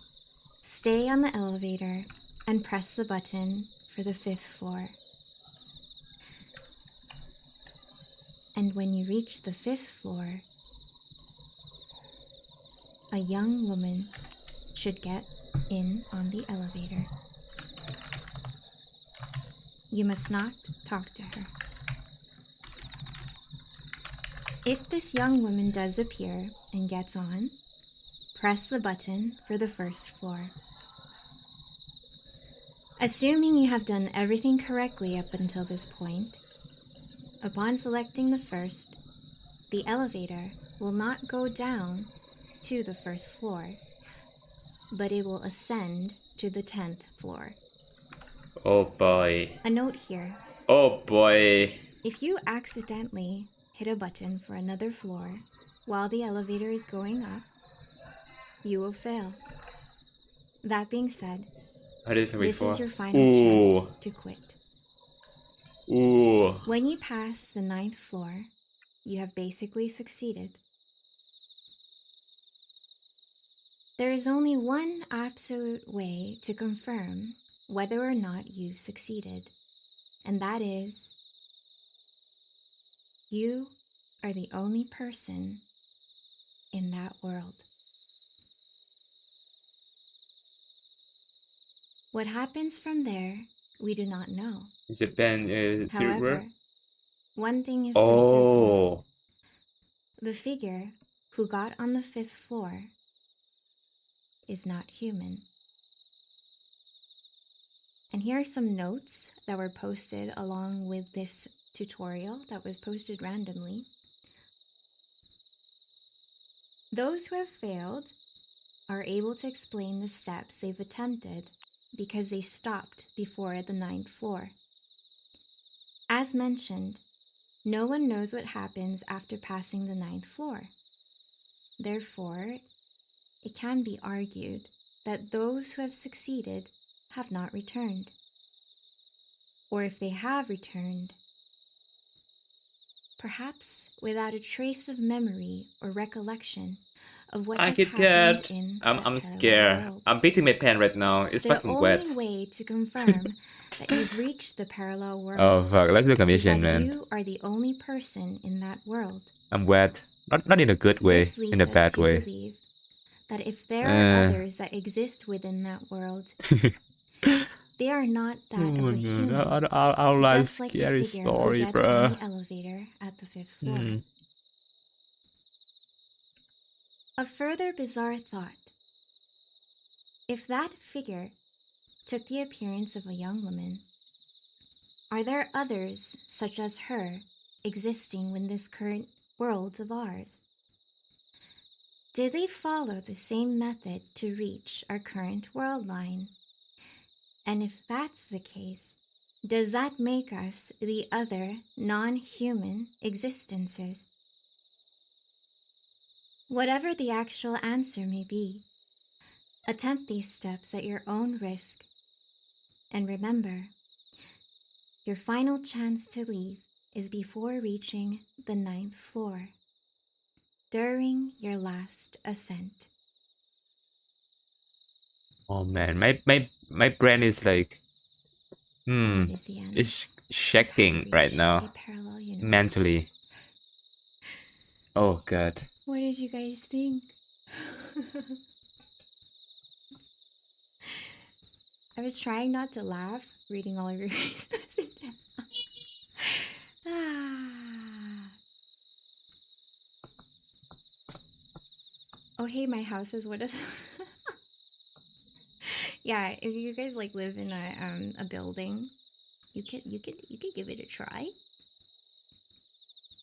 stay on the elevator and press the button for the 5th floor. And when you reach the 5th floor, a young woman should get in on the elevator. You must not talk to her. If this young woman does appear and gets on, press the button for the 1st floor. Assuming you have done everything correctly up until this point, upon selecting the 1st, the elevator will not go down to the 1st floor, but it will ascend to the 10th floor. Oh boy. A note here: Oh boy. if you accidentally hit a button for another floor while the elevator is going up, you will fail. That being said, I did it this before. is your final Ooh. chance to quit. Ooh. When you pass the 9th floor, you have basically succeeded. There is only one absolute way to confirm whether or not you've succeeded, and that is you are the only person in that world. What happens from there we do not know. Japan spirit However, world. one thing is for certain. Oh, The figure who got on the 5th floor is not human. And here are some notes that were posted along with this tutorial that was posted randomly. Those who have failed are able to explain the steps they've attempted because they stopped before the 9th floor. As mentioned, no one knows what happens after passing the 9th floor. Therefore, it can be argued that those who have succeeded have not returned. Or if they have returned, perhaps without a trace of memory or recollection of what I has get happened that. in I'm that parallel scared. world. I'm beating my pen right now. It's The fucking wet. only way to confirm that you've reached the parallel world Oh fuck, let's look at is that mission, man. you are the only person in that world. I'm wet. Not in a good way, This leads in a us bad to way. believe that if there are others that exist within that world, they are not that of a human, I like just like the scary figure who story, gets on bruh. the elevator at the 5th floor. Hmm. A further bizarre thought. If that figure took the appearance of a young woman, are there others such as her existing in this current world of ours? Did they follow the same method to reach our current world line? And if that's the case, does that make us the other non-human existences? Whatever the actual answer may be, attempt these steps at your own risk. And remember, your final chance to leave is before reaching the 9th floor, during your last ascent. Oh man, my brain is like, And that is the end. it's shaking right Reach now, a parallel universe. mentally. Oh god. What did you guys think? I was trying not to laugh reading all of your guys' messages. Oh hey, my house is what is yeah, if you guys like live in a building, you could give it a try.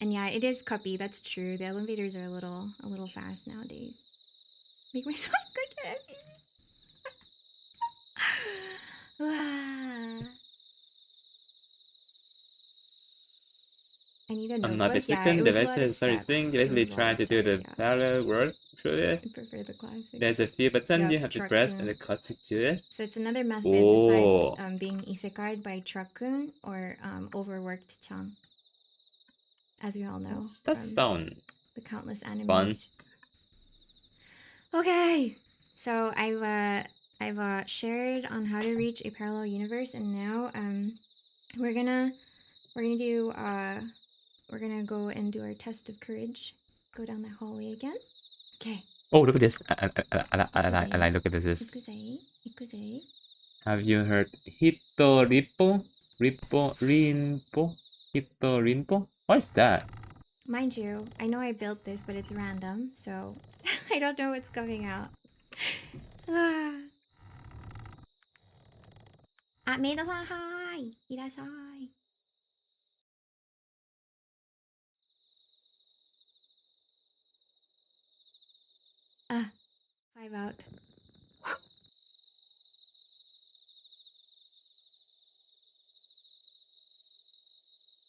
And yeah, it is cuppy, that's true. The elevators are a little fast nowadays. Make myself good at it. I need a I'm not notebook. Yeah, mistaken, it the was a lot of veteran sorry steps. thing, you It was basically a lot try of to do the steps, yeah. parallel world through it. I prefer the classic. There's a few buttons Yep, you have to press and Truck-kun. the cut to it. So it's another method Oh. besides being isekai'd by Truck-kun or overworked Chang. As we all know. That from sound the countless fun. animes. Okay, so I've shared on how to reach a parallel universe, and now we're gonna go and do our test of courage. Go down the hallway again. Okay. Oh, look at this. I like look at this. Ikuze. Have you heard Hito Rinpo? Hito Rinpo? What is that? Mind you, I know I built this, but it's random, so I don't know what's coming out. Maida-san, hi! Irasai! Ah, 5 out.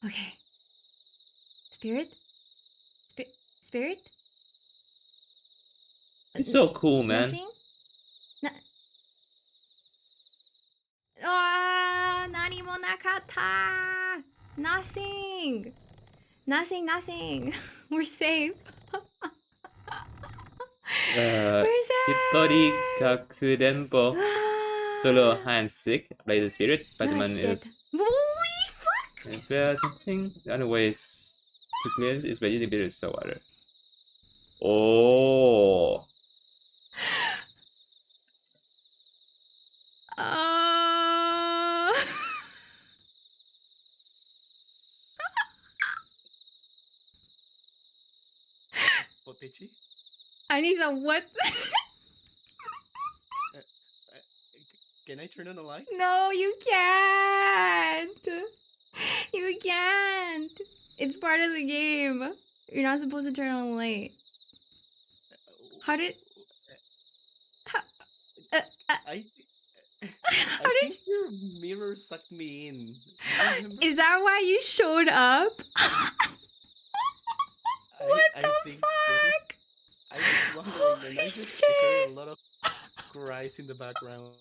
Okay. Spirit? Spirit? It's so cool, man. Nothing? Nani mo nakatta! Nothing! Nothing! We're safe! We're safe! Hitori Kakudenpo. Solo hand sick. Play the spirit. Padaman shit. is. Holy fuck! If there's something, the other ways to cleanse is by using bitter salt water. Oh. Potechi? Anisa, what? Can I turn on the light? No, you can't. You can't. It's part of the game. You're not supposed to turn on the light. How did? How, I how I did? think your mirror sucked me in. Do you remember? Is that why you showed up? What I the think so. fuck? I was wondering, and Holy I just heard a shit! lot of cries in the background.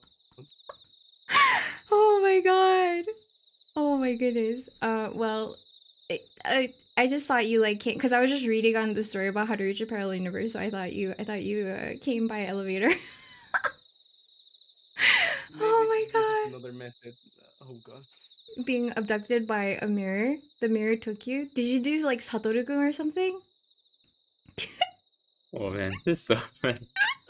Oh my god. Oh my goodness. Well, I just thought you like came because I was just reading on the story about how to reach a parallel universe. So I thought you came by elevator. Oh Maybe my this is god. another method. Oh god. Being abducted by a mirror. The mirror took you. Did you do like Satoru-kun or something? Oh man, this is so man.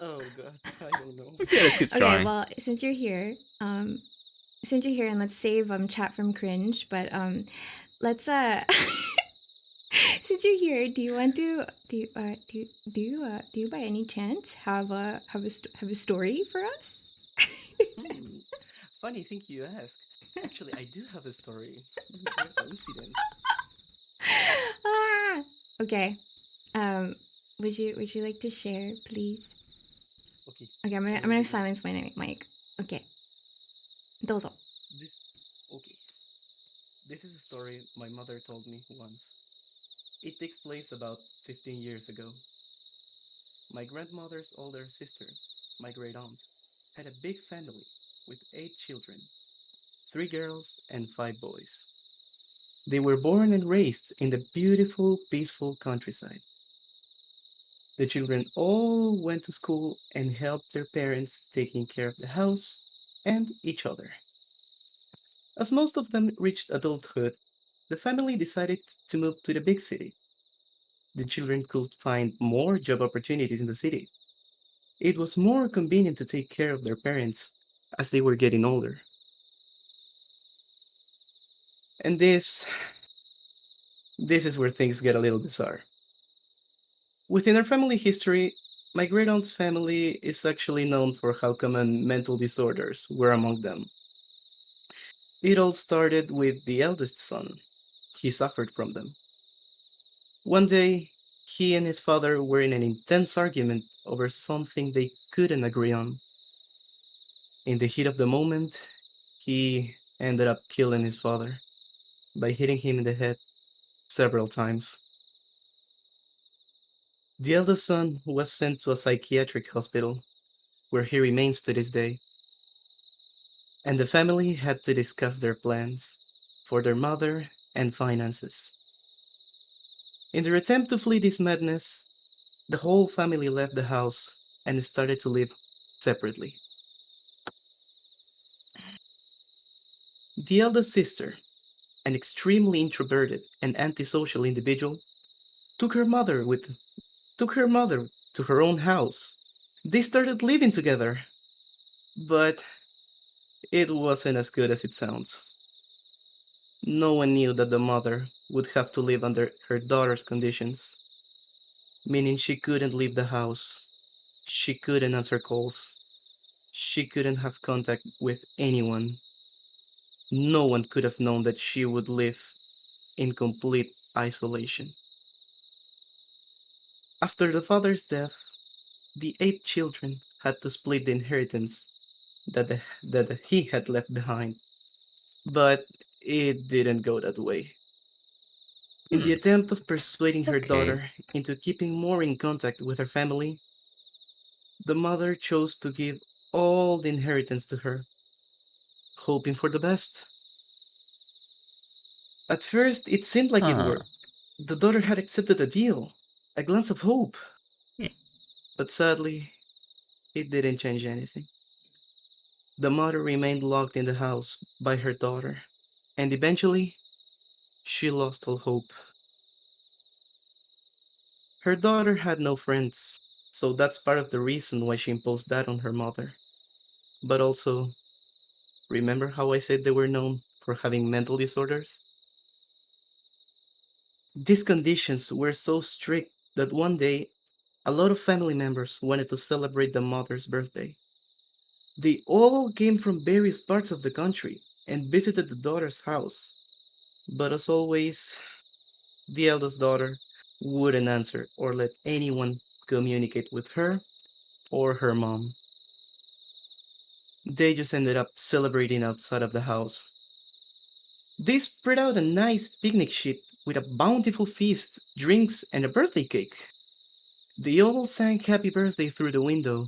Oh god. I don't know. Okay, let's keep Okay, trying. well, since you're here, and let's save chat from cringe, but let's since you're here, do you want to do you by any chance have a story for us? Hmm. Funny thing you ask. Actually, I do have a story. What a coincidence. Ah, okay. Would you like to share, please? Okay. Okay, I'm I will gonna begin. silence my mic. Okay, どうぞ. This okay. This is a story my mother told me once. It takes place about 15 years ago. My grandmother's older sister, my great aunt, had a big family with 8 children, 3 girls and 5 boys. They were born and raised in the beautiful, peaceful countryside. The children all went to school and helped their parents taking care of the house and each other. As most of them reached adulthood, the family decided to move to the big city. The children could find more job opportunities in the city. It was more convenient to take care of their parents as they were getting older. And this is where things get a little bizarre. Within our family history, my great aunt's family is actually known for how common mental disorders were among them. It all started with the eldest son. He suffered from them. One day, he and his father were in an intense argument over something they couldn't agree on. In the heat of the moment, he ended up killing his father by hitting him in the head several times. The eldest son was sent to a psychiatric hospital where he remains to this day, and the family had to discuss their plans for their mother and finances. In their attempt to flee this madness, the whole family left the house and started to live separately. The eldest sister, an extremely introverted and antisocial individual, took her mother with took her mother to her own house. They started living together, but it wasn't as good as it sounds. No one knew that the mother would have to live under her daughter's conditions, meaning she couldn't leave the house, she couldn't answer calls, she couldn't have contact with anyone. No one could have known that she would live in complete isolation. After the father's death, the 8 children had to split the inheritance that he had left behind. But it didn't go that way. In the Hmm. attempt of persuading her Okay. daughter into keeping more in contact with her family, the mother chose to give all the inheritance to her, hoping for the best. At first, it seemed like it Huh. worked. The daughter had accepted a deal, a glance of hope. Hmm. But sadly, it didn't change anything. The mother remained locked in the house by her daughter, and eventually, she lost all hope. Her daughter had no friends, so that's part of the reason why she imposed that on her mother. But also, remember how I said they were known for having mental disorders? These conditions were so strict that one day a lot of family members wanted to celebrate the mother's birthday. They all came from various parts of the country and visited the daughter's house. But as always, the eldest daughter wouldn't answer or let anyone communicate with her or her mom. They just ended up celebrating outside of the house. They spread out a nice picnic sheet with a bountiful feast, drinks, and a birthday cake. They all sang happy birthday through the window,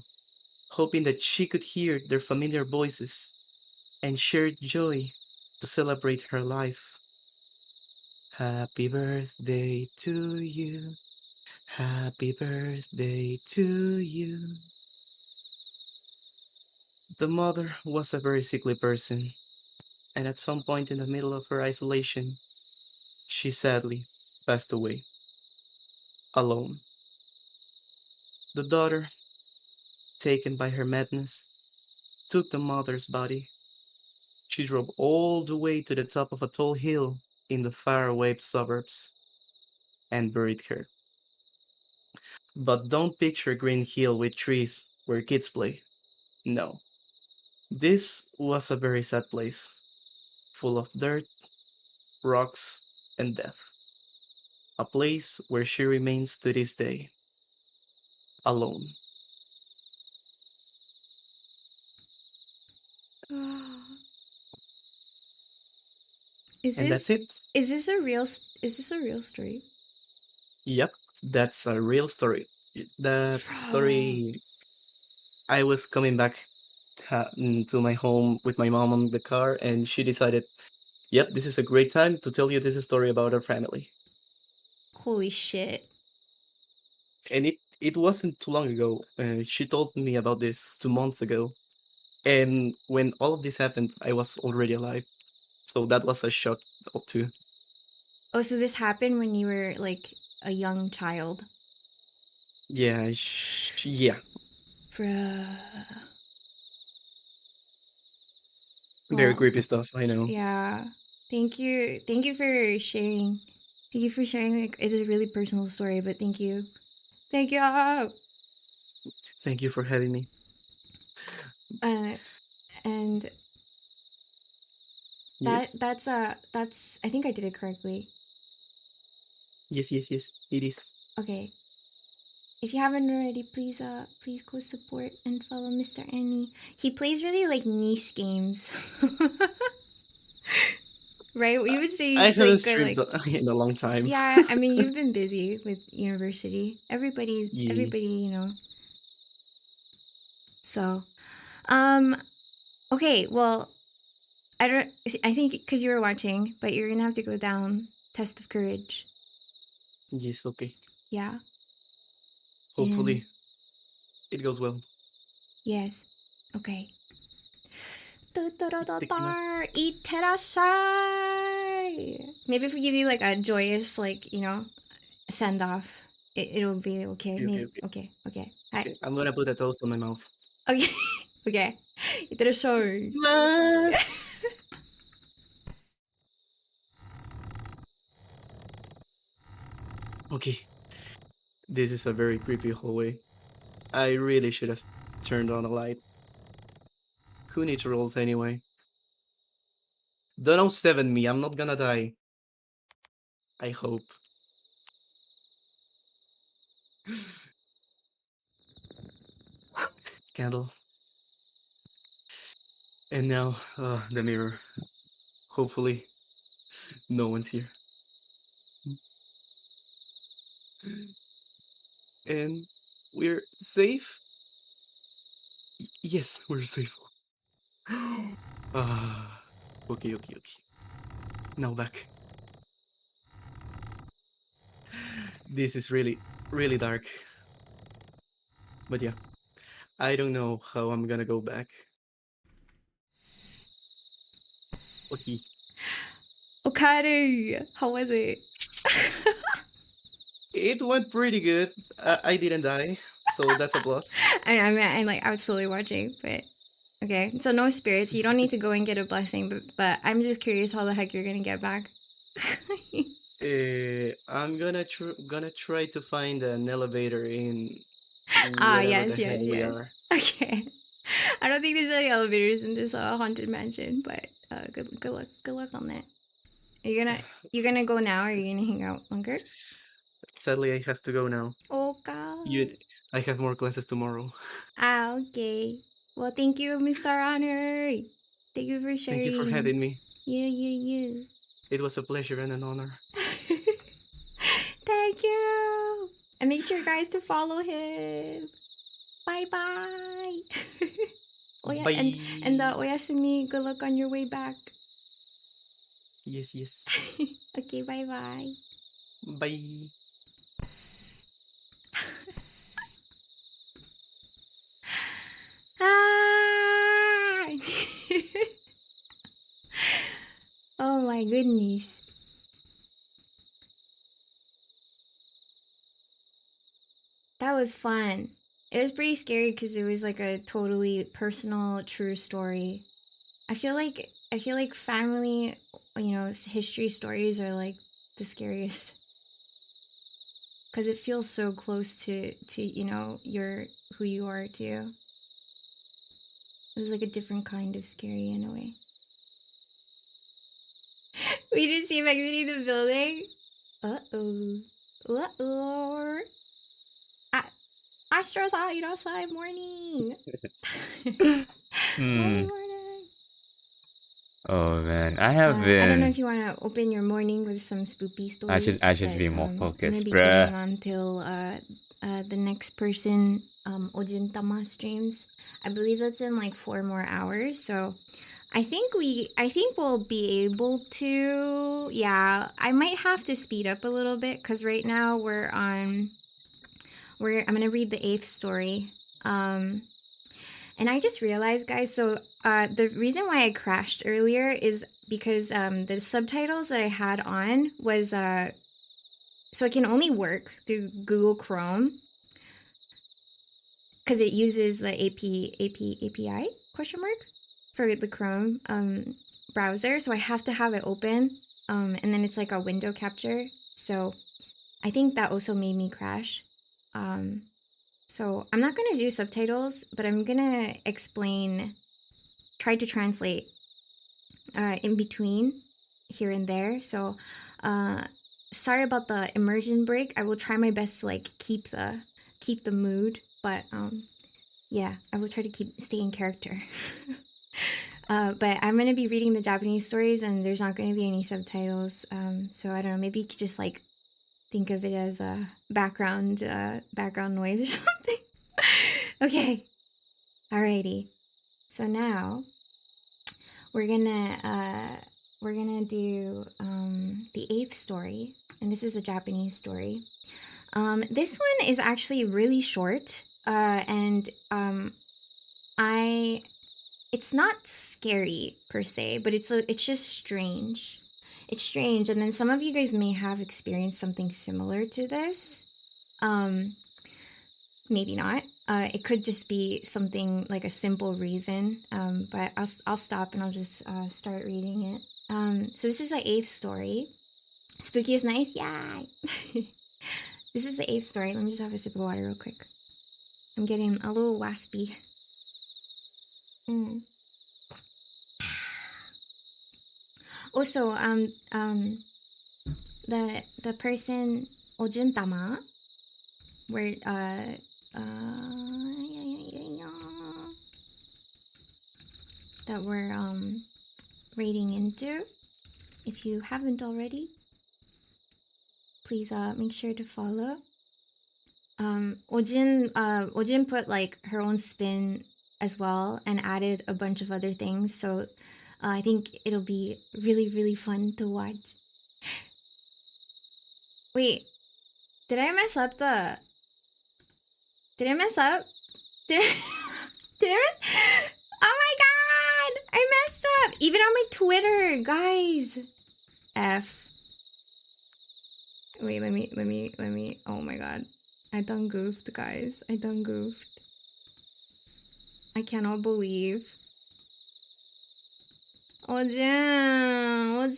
hoping that she could hear their familiar voices and shared joy to celebrate her life. Happy birthday to you. Happy birthday to you. The mother was a very sickly person, and at some point in the middle of her isolation, she sadly passed away, alone. The daughter, taken by her madness, took the mother's body. She drove all the way to the top of a tall hill in the faraway suburbs and buried her. But don't picture a green hill with trees where kids play. No. This was a very sad place, full of dirt, rocks, and death. A place where she remains to this day, alone. Is And that's this it. is this a real story? Yep, that's a real story. That story, I was coming back to my home with my mom on the car, and she decided, yep, this is a great time to tell you this story about our family. Holy shit. And it wasn't too long ago. She told me about this 2 months ago. And when all of this happened, I was already alive. So that was a shock too. Oh, so this happened when you were like a young child? Yeah, yeah. Bruh. Very Well, creepy stuff, I know. yeah. Thank you. Thank you for sharing. Thank you for sharing. Like, it's a really personal story, but thank you. Thank you. Thank you for having me. And Yes, that's I think I did it correctly. yes, yes, yes. It is. Okay. If you haven't already, please go support and follow Mr. Annie. He plays really like niche games. Right? We would say I he's haven't like good, streamed like, in a long time. yeah, I mean you've been busy with university. Yeah. Everybody, you know. So, okay, well, I think because you were watching, but you're gonna have to go down test of courage. Yes, okay. Yeah. Hopefully it goes well. Yes. Okay. Itadakimasu. Itterashai. Maybe if we give you like a joyous, like, you know, send off, it'll be okay. Okay, Maybe. okay. Okay. Hi. Okay, I'm gonna put a toast on my mouth. Okay. Okay. Itterashai. Okay, this is a very creepy hallway. I really should have turned on a light. Who needs rolls anyway? Don't 07 me, I'm not gonna die. I hope. Candle. And now, the mirror. Hopefully, no one's here. And we're safe? Yes, we're safe. Okay, okay, okay. Now back. This is really, really dark. But yeah, I don't know how I'm gonna go back. Okay. Okaru. How was it? It went pretty good. I didn't die, so that's a plus. I like I was slowly watching, but okay. So no spirits. You don't need to go and get a blessing, but I'm just curious how the heck you're gonna get back. I'm gonna try to find an elevator in Ah, wherever the yes, hell yes, we yes. are. Okay. I don't think there's any elevators in this haunted mansion, but good luck on that. You gonna go now, or are you gonna hang out longer? Sadly, I have to go now. Oh God. I have more classes tomorrow. Ah, okay. Well, thank you, Mr. Honor. Thank you for Thank you for sharing. having me. You. It was a pleasure and an honor. Thank you. And make sure, guys, to follow him. Bye bye. Oh yeah, Bye. and Oyasumi, good luck on your way back. Yes. Okay, bye bye. Bye. Ah! Oh my goodness. That was fun. It was pretty scary because it was like a totally personal, true story. I feel like family, history stories are like the scariest because it feels so close to your who you are too. It was like a different kind of scary in a way. We didn't see him exiting the building. Uh-oh. Astros outside morning. Morning. Oh man, I have been. I don't know if you want to open your morning with some spoopy stories. I should be more I'm focused, gonna be bruh. going on till the next person Ojintama streams. I believe that's in like 4 more hours. So I think we'll be able to. Yeah, I might have to speed up a little bit because right now I'm gonna read the 8th story. And I just realized, guys, so the reason why I crashed earlier is because the subtitles that I had on was so it can only work through Google Chrome because it uses the API question mark for the Chrome browser. So I have to have it open, and then it's like a window capture. So I think that also made me crash. So I'm not gonna do subtitles, but I'm gonna try to translate in between here and there. So sorry about the immersion break. I will try my best to like keep the mood, but yeah, I will try to stay in character. But I'm gonna be reading the Japanese stories, and there's not gonna be any subtitles. So I don't know. Maybe you could just like think of it as a background noise or something. Okay. Alrighty. So now we're gonna do the 8th story, and this is a Japanese story. This one is actually really short, and it's not scary per se, but it's just strange. It's strange, and then some of you guys may have experienced something similar to this. Maybe not. It could just be something like a simple reason. But I'll stop and I'll just start reading it. So this is the 8th story. Spooky is nice, yeah. This is the 8th story. Let me just have a sip of water real quick. I'm getting a little waspy. Also, the person Ojuntama, where that we're raiding into, if you haven't already, please make sure to follow. Ojin put like her own spin as well and added a bunch of other things, so I think it'll be really, really fun to watch. Wait, did I mess up? Did I mess up? Did I mess? Oh my god! I messed up! Even on my Twitter, guys! F. Wait, let me, oh my god. I done goofed, guys. I done goofed. I cannot believe. Ojin.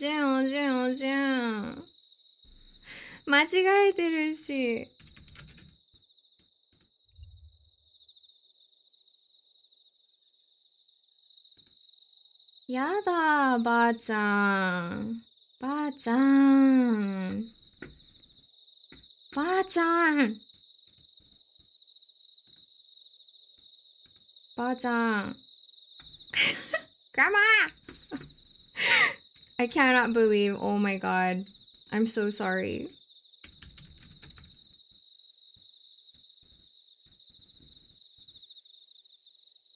間違えてるし。やだ、ばあちゃん。ばあちゃん。ばあちゃん。ばあちゃん。Grandma! I cannot believe, oh my god. I'm so sorry.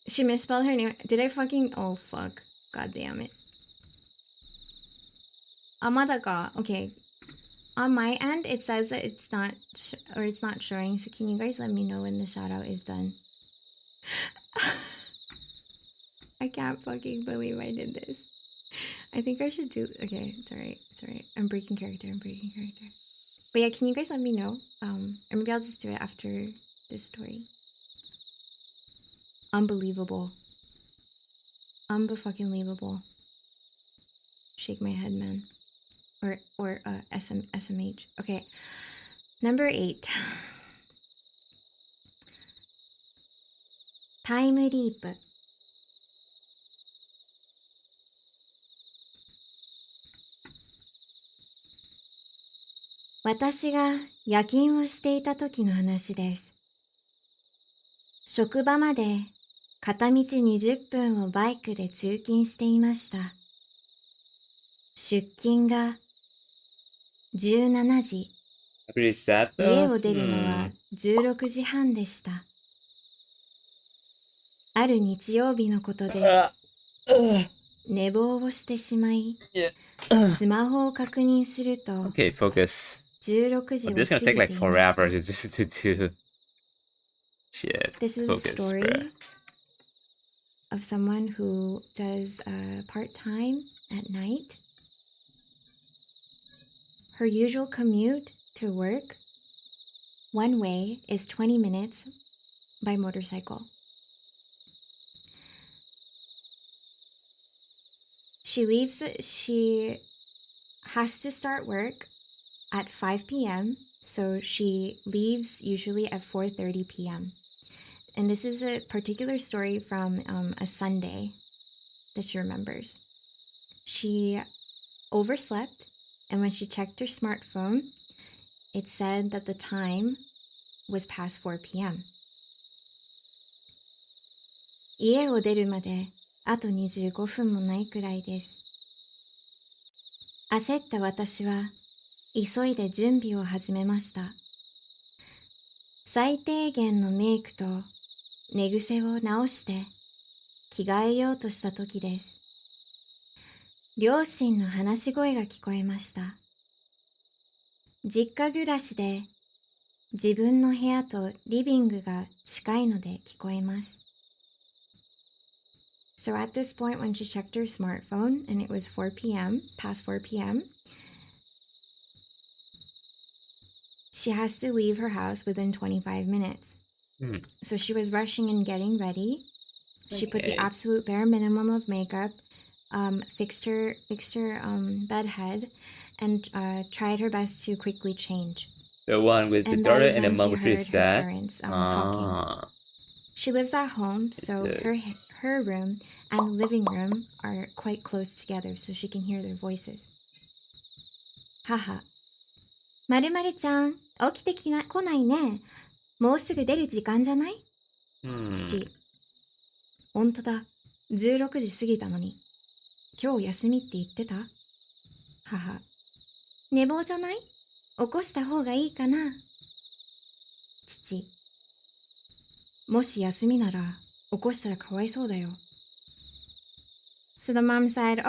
She misspelled her name. Did I fucking... Oh, fuck. God damn it. Amadaka. Okay. On my end, it says that it's not... it's not showing. So can you guys let me know when the shout out is done? I can't fucking believe I did this. I think I should do... Okay, it's alright. It's alright. I'm breaking character. But yeah, can you guys let me know? Or maybe I'll just do it after this story. Unbelievable. Unbe-fucking-lievable. Shake my head, man. Or SMH. Okay. Number 8. Time leap. 私が夜勤をしていた時の話です。職場まで片道20分をバイクで通勤していました。出勤が17時。家を出るのは16時半でした。ある日曜日のことです。寝坊をしてしまい、スマホを確認すると、Okay, focus. 16時を過ぎていま This is gonna take like した。 forever to do. Shit. This is Focus, a story bruh. of someone who does part-time at night. Her usual commute to work, one way, is 20 minutes by motorcycle. She has to start work at 5 p.m. So she leaves usually at 4:30 p.m. And this is a particular story from a Sunday that she remembers. She overslept, and when she checked her smartphone, it said that the time was past 4 p.m. 家を出るまであと25分もないくらいです。焦った私は急いで準備を始めました。最低限のメイクと寝癖を直して着替えようとした時です。両親の話し声が聞こえました。実家暮らしで自分の部屋とリビングが近いので聞こえます。So at this point, when she checked her smartphone and it was 4 p.m., past 4 p.m., she has to leave her house within 25 minutes. So she was rushing and getting ready. She put the absolute bare minimum of makeup, fixed her bed head, and tried her best to quickly change. The one with the And daughter that is and the when mom she was pretty heard her sad. parents talking. She lives at home, so her room and the living room are quite close together, so she can hear their voices. 母、〇〇ちゃん、起きてこないね。もうすぐ出る時間じゃない？父、ほんとだ、16時過ぎたのに。今日休みって言ってた？母、寝坊じゃない？起こした方がいいかな？父、もし休みなら起こしたらかわいそうだよ。So the mom said,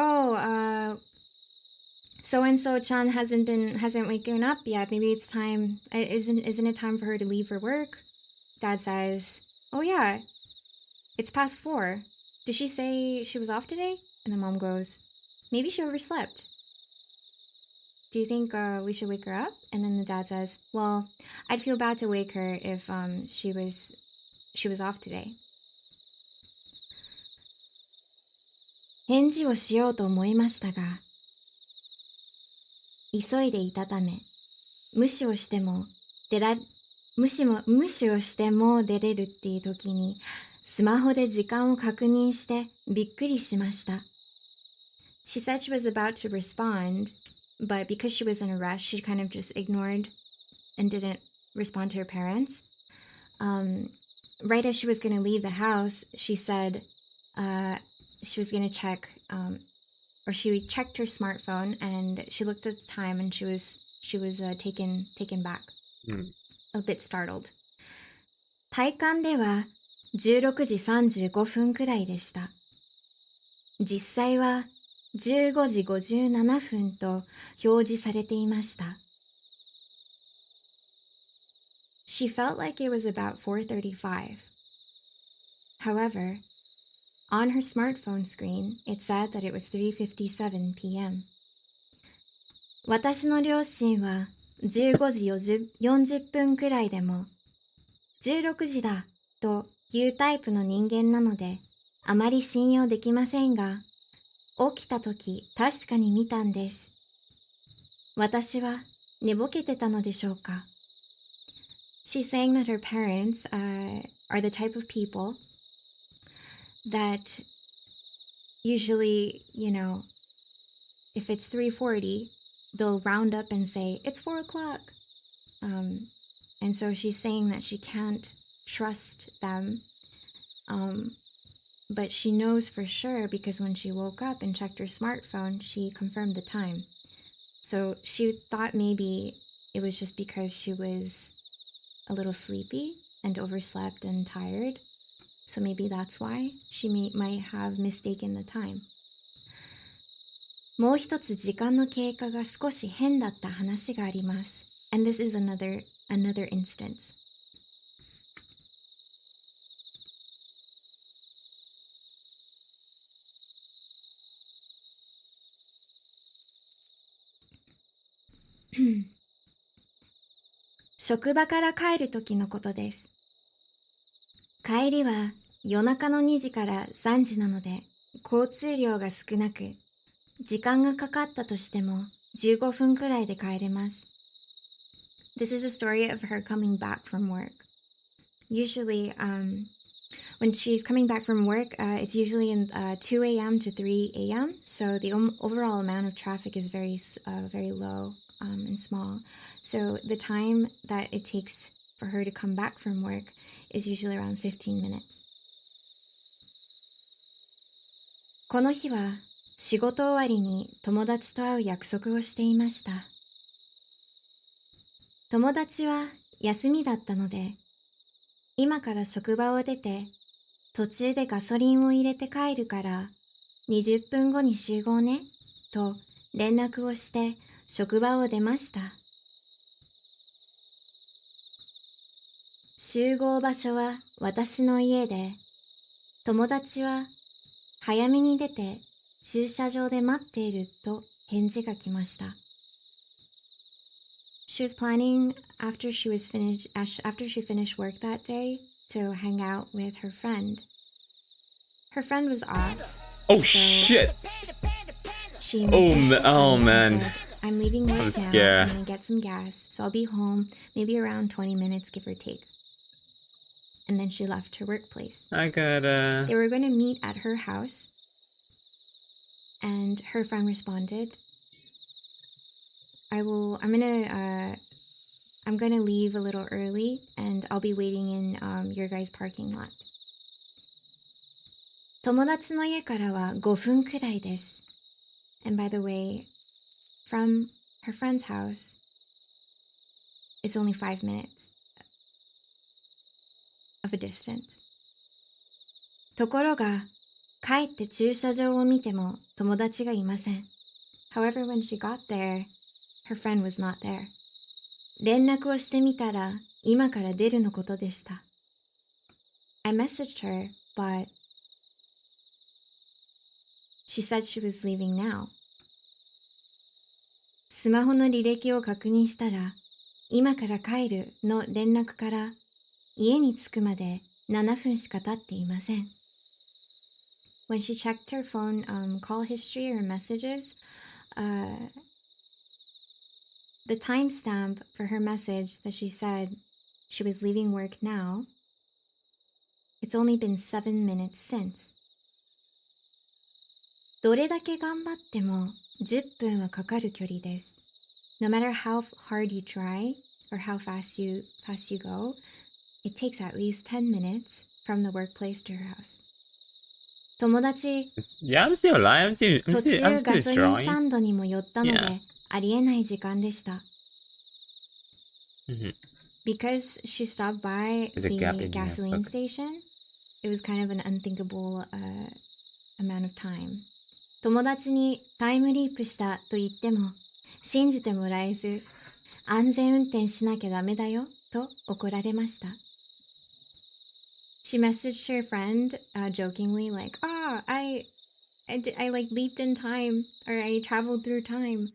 so-and-so-chan hasn't waken up yet. Maybe it's time. Isn't it time for her to leave for work? Dad says, oh yeah, it's past 4. Did she say she was off today? And the mom goes, maybe she overslept. Do you think we should wake her up? And then the dad says, well, I'd feel bad to wake her if she was off today. 返事をしようと思いましたが、急いでいたため、無視をしても出ら無視をしても出れるっていう時にスマホで時間を確認してびっくりしました。She said she was about to respond, but because she was in a rush, she kind of just ignored and didn't respond to her parents. Right as she was going to leave the house, she said she was going to check, or she checked her smartphone and she looked at the time and she was taken back, a bit startled. 体感では16時35分くらいでした。実際は15時57分と表示されていました。She felt like it was about 4:35. However, on her smartphone screen, it said that it was 3:57 p.m. 私の両親は15時40分くらいでも16時だというタイプの人間なのであまり信用できませんが、起きたとき確かに見たんです。私は寝ぼけてたのでしょうか。She's saying that her parents are the type of people that usually, you know, if it's 3:40, they'll round up and say, it's 4 o'clock. And so she's saying that she can't trust them. But she knows for sure because when she woke up and checked her smartphone, she confirmed the time. So she thought maybe it was just because she was a little sleepy and overslept and tired. So maybe that's why she might have mistaken the time. もう一つ時間の経過が少し変だった話があります。And this is another instance. *clears throat* 職場から帰る時のことです。帰りは夜中の2時から3時なので交通量が少なく、時間がかかったとしても15分くらいで帰れます。This is a story of her coming back from work. Usually, when she's coming back from work, it's usually in 2 a.m. to 3 a.m. So the overall amount of traffic is very low and small. So the time that it takes for her to come back from work is usually around 15 minutes. この日は仕事終わりに友達と会う約束をしていました。友達は休みだったので、今から職場を出て途中でガソリンを入れて帰るから20分後に集合ねと連絡をして職場を出ました。集合場所は私の家で、友達は早めに出て駐車場で待っていると返事が来ました。She was planning after she finished work that day to hang out with her friend. Her friend was off. Oh shit! She Oh man. said, I'm leaving work was now. scared. I'm gonna get some gas, so I'll be home maybe around 20 minutes, give or take. And then she left her workplace. I gotta... They were gonna meet at her house, and her friend responded, I'm gonna leave a little early and I'll be waiting in your guys' parking lot. 友達の家からは5分くらいです。And by the way, from her friend's house, it's only 5 minutes of a distance. ところが、帰って駐車場を見ても友達がいません。However, when she got there, her friend was not there. 連絡をしてみたら、今から出るのことでした。I messaged her, but she said she was leaving now. スマホの履歴を確認したら、今から帰るの連絡から家に着くまで7分しか経っていません。When she checked her phone call history or messages, the timestamp for her message that she said she was leaving work now, it's only been 7 minutes since. どれだけ頑張っても10分はかかる距離です。No matter how hard you try or how fast you go, it takes at least 10 minutes from the workplace to her house. 友達、 Yeah, I'm still alive. I'm 途 still 中ガソリンス drawing. タンドにも寄ったので、 Yeah. ありえない時間でした。Mhm. Because she stopped by There's a gap the in here. gasoline Look. station, it was kind of an unthinkable amount of time. 友達にタイムリープしたと言っても信じてもらえず、安全運転しなきゃダメだよと怒られました。She messaged her friend jokingly like, I like leaped in time, or I traveled through time.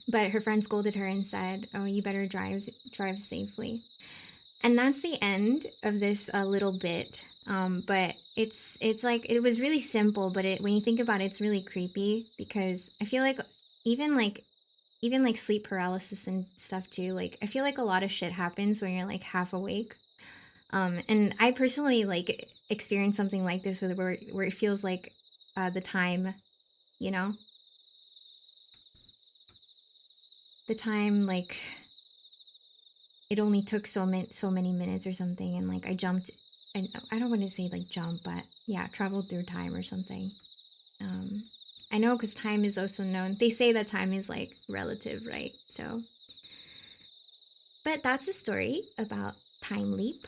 But her friend scolded her and said, oh, you better drive safely. And that's the end of this little bit. But it's like, it was really simple, but when you think about it, it's really creepy, because I feel like even sleep paralysis and stuff too, like I feel like a lot of shit happens when you're like half awake. And I personally like experienced something like this where it feels like the time, you know, the time, like it only took so many minutes or something, and like I jumped, and I don't want to say like jump, but yeah, traveled through time or something. I know, because time is also known, they say that time is like relative, right? So, but that's a story about time leap.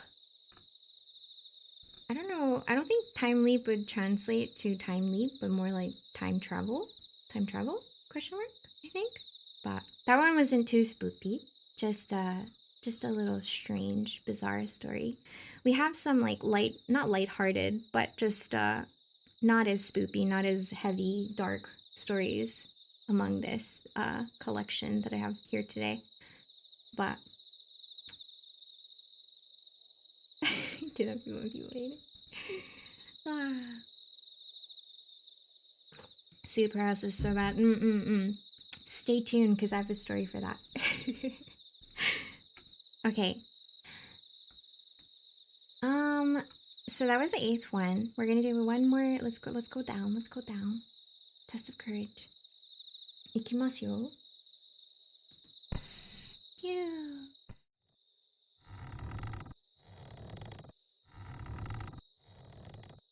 I don't know, I don't think time leap would translate to time leap, but more like time travel question mark, I think. But that one wasn't too spooky, just a little strange, bizarre story. We have some like not lighthearted, but just not as spooky, not as heavy, dark stories among this collection that I have here today. But do not be motivated. Sleep paralysis so bad. Stay tuned, because I have a story for that. Okay. So that was the 8th one. We're gonna do one more. Let's go down. Test of courage. Ikimasu yo. Phew.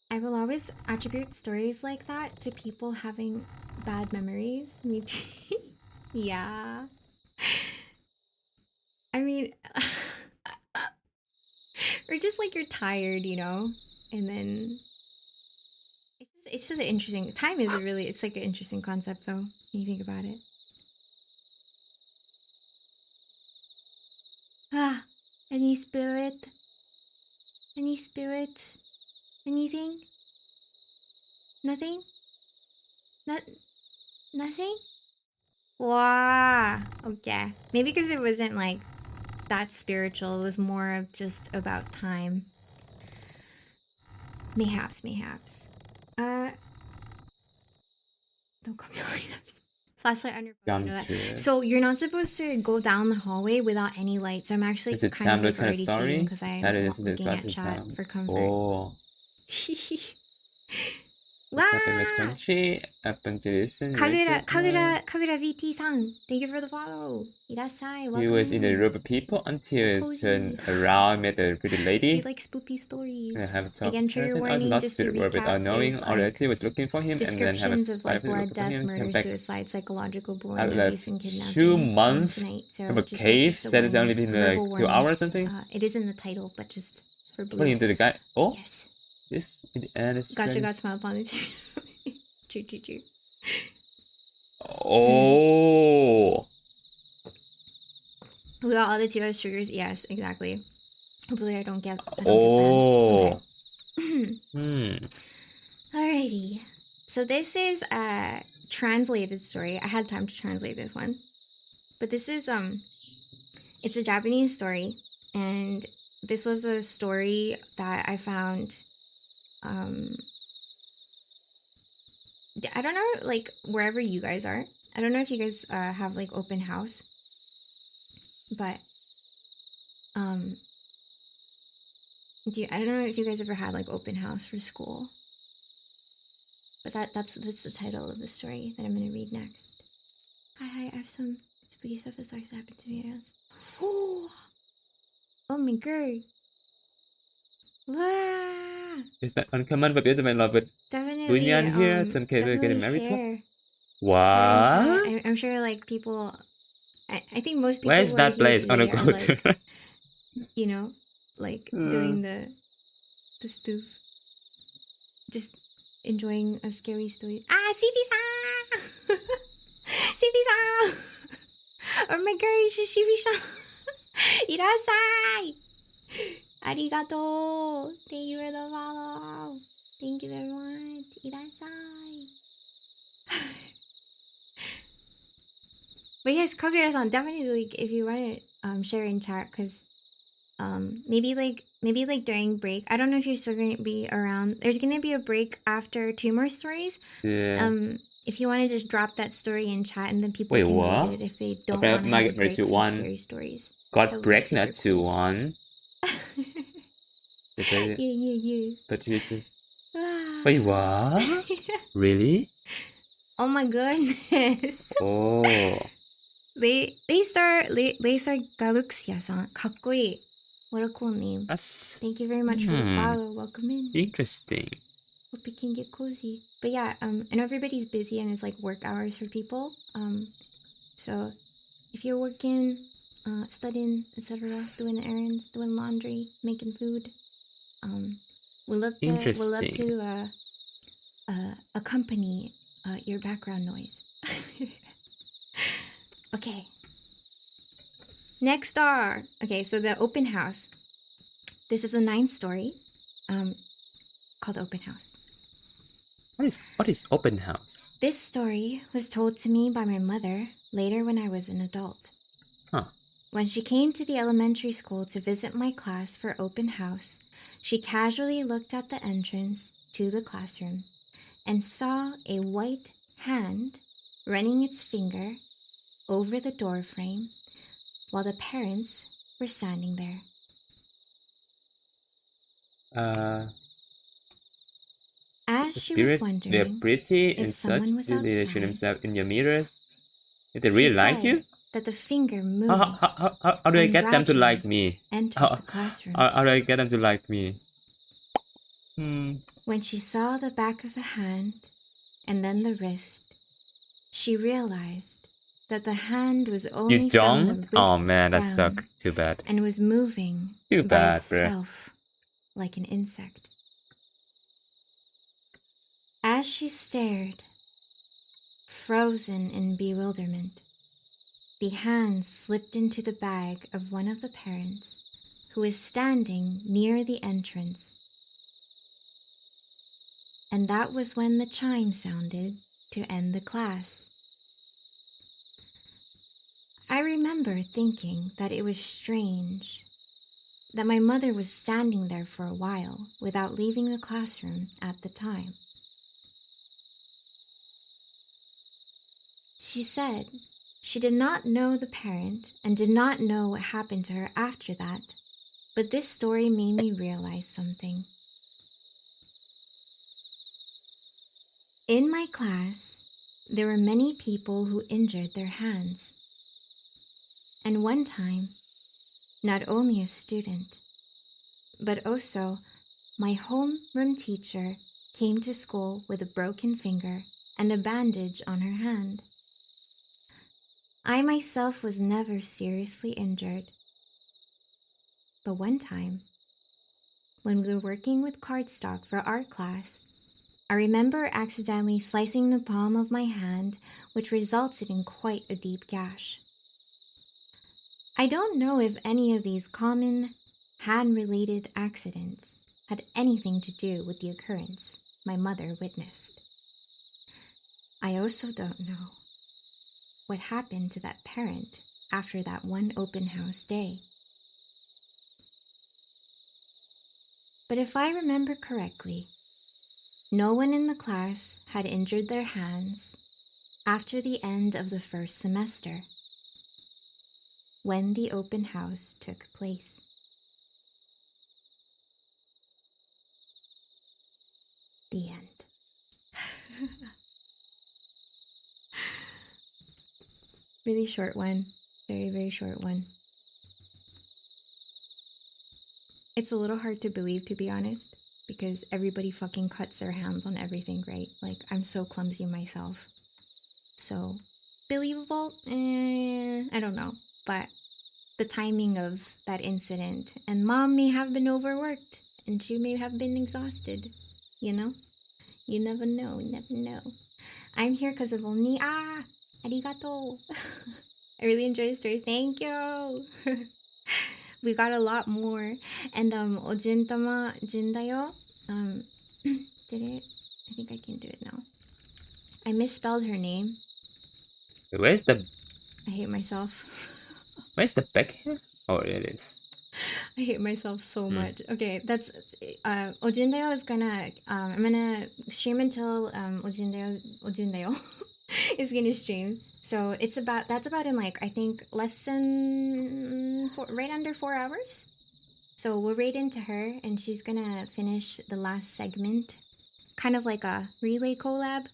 I will always attribute stories like that to people having bad memories. Me too. Yeah. I mean, or just like you're tired, you know, and then it's just an interesting. Time is it's like an interesting concept, though, when you think about it. Any spirit? Any spirit? Anything? Nothing? Nothing? Wow. Okay. Maybe because it wasn't like that spiritual. It was more of just about time. Mayhaps. Don't call me like that. Flashlight on your phone. You know that. So you're not supposed to go down the hallway without any lights. I'm actually Is it kind of already cheating because I'm looking at chat for comfort. Oh. What's up in the country? Up until listen. Kagura VT-san, thank you for the follow. Irasai, welcome. He was in the room of people until he turned around, met a pretty lady. He likes spoopy stories. And have a talk Again, trigger warning, lost just to recap, recap, knowing is already was looking for him, and then have a descriptions of like blood, death, murder, suicide, psychological bullying, abuse, and kidnapping. 2 months tonight, so from a just cave, just said it's only been like 2 hours or something. It is in the title, but just for blue. Pointing to the guy. Oh, yes. This in the end is. Gotcha, got smile upon it. True. Oh. We got all the 2 hours triggers. Yes, exactly. Hopefully, I don't get. Oh. Okay. Alrighty. So this is a translated story. I had time to translate this one, but this is it's a Japanese story, and this was a story that I found. I don't know, like wherever you guys are. I don't know if you guys have like open house, but I don't know if you guys ever had like open house for school. But that's the title of the story that I'm gonna read next. Hi, I have some spooky stuff that starts to happen to me. Oh my god. Wow. It's not uncommon for people to love it. Definitely, Dunian here, some kids are getting definitely married to. share. What? Share in chat. I'm sure like people, I think most people Where is who are that here place? I today wanna are go like, to. you know, like doing the stoof. Just enjoying a scary story. Ah, CP-san! CP-san! Oh my gosh, CP-san! Irasai! Arigato! Thank you for the follow! Thank you very much! Irasai! But yes, Kagura-san, definitely like if you want to share in chat, because maybe like during break. I don't know if you're still gonna be around. There's gonna be a break after 2 more stories. Yeah. If you want to just drop that story in chat, and then people Wait, can what? read it if they don't Okay, want to have a break to from one. scary stories. That Got would be pregnant super to cool. one. Yeah. But you just. Ah. Wait, what? Really? Oh my goodness. Oh. Laser Galuxia-san. かっこいい. What a cool name. That's Thank you very much for the follow. Welcome in. interesting. Hope you can get cozy. But yeah, I know everybody's busy and it's like work hours for people. So if you're working, studying, etc., doing errands, doing laundry, making food, we'd love to accompany your background noise. Okay. Next star. Okay, so the open house. This is a 9th story, called Open House. What is open house? This story was told to me by my mother later when I was an adult. Huh. When she came to the elementary school to visit my class for open house, she casually looked at the entrance to the classroom and saw a white hand running its finger over the door frame while the parents were standing there. As The she was spirit, they're wondering pretty if and such. someone was They show outside, themselves in your mirrors. If they she really like said you, that the finger moved how do I and get them to gradually like me? entered the classroom. How do I get them to like me? When she saw the back of the hand and then the wrist, she realized that the hand was only You from the don't? wrist Oh man, that down sucked. Too bad. and was moving Too by bad, bruh. itself like an insect. As she stared, frozen in bewilderment, the hand slipped into the bag of one of the parents who was standing near the entrance. And that was when the chime sounded to end the class. I remember thinking that it was strange that my mother was standing there for a while without leaving the classroom at the time. She said she did not know the parent and did not know what happened to her after that, but this story made me realize something. In my class, there were many people who injured their hands. And one time, not only a student, but also my homeroom teacher came to school with a broken finger and a bandage on her hand. I myself was never seriously injured. But one time, when we were working with cardstock for art class, I remember accidentally slicing the palm of my hand, which resulted in quite a deep gash. I don't know if any of these common hand-related accidents had anything to do with the occurrence my mother witnessed. I also don't know what happened to that parent after that one open house day. But if I remember correctly, no one in the class had injured their hands after the end of the first semester, when the open house took place. The end. Really short one. Very, very short one. It's a little hard to believe, to be honest, because everybody fucking cuts their hands on everything, right? Like, I'm so clumsy myself. So, believable? I don't know. But the timing of that incident, and mom may have been overworked, and she may have been exhausted, you know? You never know, never know. I'm here because of only, arigato. I really enjoy the stories. Thank you. We got a lot more. And Ojintama Jindayo, did it? I think I can do it now. I misspelled her name. Where's the... I hate myself. Where's the back here? Oh, it is. I hate myself so much. Okay, that's Ojindayo is gonna I'm gonna stream until Ojindayo is gonna stream. So that's about in like I think less than right under 4 hours. So we'll raid into her and she's gonna finish the last segment. Kind of like a relay collab.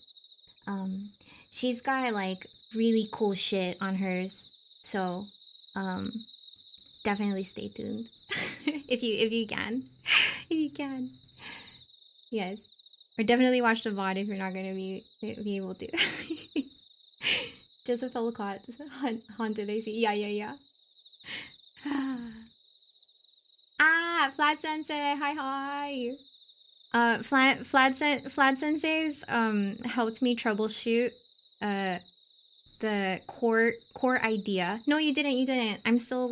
She's got like really cool shit on hers. So definitely stay tuned. if you can. If you can. Yes. Or definitely watch the VOD if you're not gonna be able to. Just a fellow caught haunted I see. Yeah. Flat Sensei, hi. Flat Sensei's helped me troubleshoot the core idea. No, you didn't. I'm still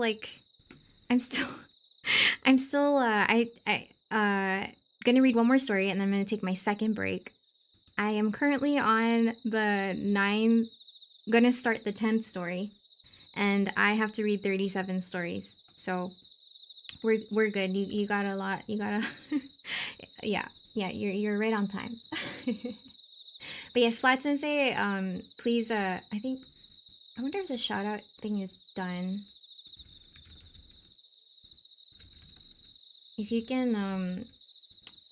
gonna read one more story and then I'm gonna take my second break. I am currently on the 9th, gonna start the 10th story, and I have to read 37 stories. So we're good. You got a lot. You got a yeah. You're right on time. But yes, Flat Sensei, please, I wonder if the shout out thing is done. If you can,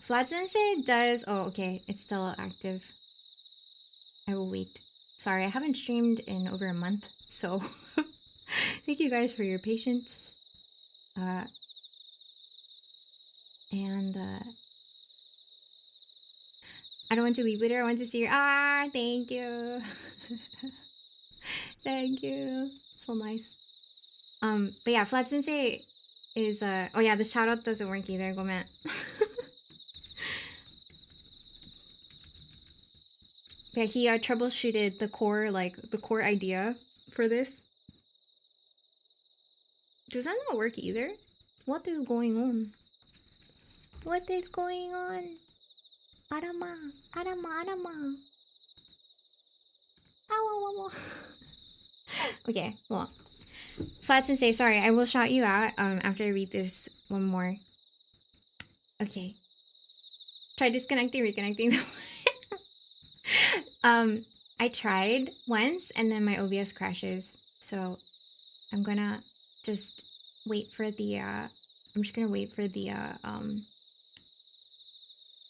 Flat Sensei does, oh, okay, it's still active. I will wait. Sorry, I haven't streamed in over a month, so thank you guys for your patience. I don't want to leave later. I want to see your thank you. Thank you. So nice. But yeah, Flat Sensei is oh yeah, the shout out doesn't work either, gomen. Yeah, he troubleshooted the core idea for this. Does that not work either? What is going on? What is going on? Arama. Ow. Okay, well. Flat Sensei, sorry, I will shout you out after I read this one more. Okay. Try disconnecting, reconnecting. I tried once and then my OBS crashes. So I'm gonna just wait for the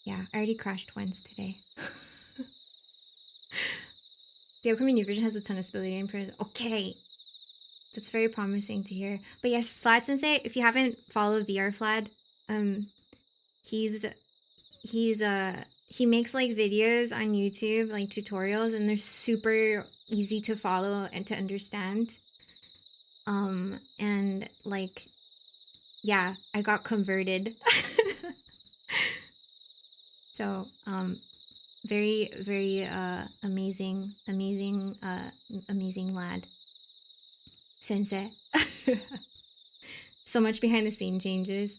yeah, I already crashed once today. The upcoming new version has a ton of stability and prayers. Okay. That's very promising to hear. But yes, Flat Sensei, if you haven't followed VR Flad, he makes like videos on YouTube, like tutorials, and they're super easy to follow and to understand. And like, yeah, I got converted. So, very, very amazing lad. Sensei. So much behind the scene changes.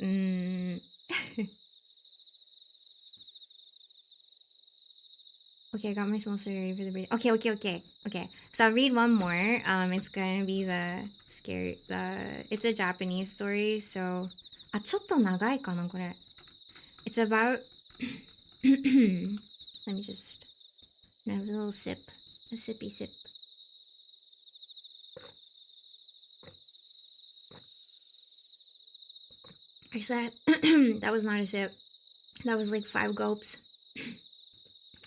Okay, I got my small story ready for the reading. Okay. So I'll read one more. It's gonna be it's a Japanese story, so ちょっと長いかなこれ. It's about let me just have a little sip. A sippy sip. Actually, that was not a sip. That was like 5 gulps.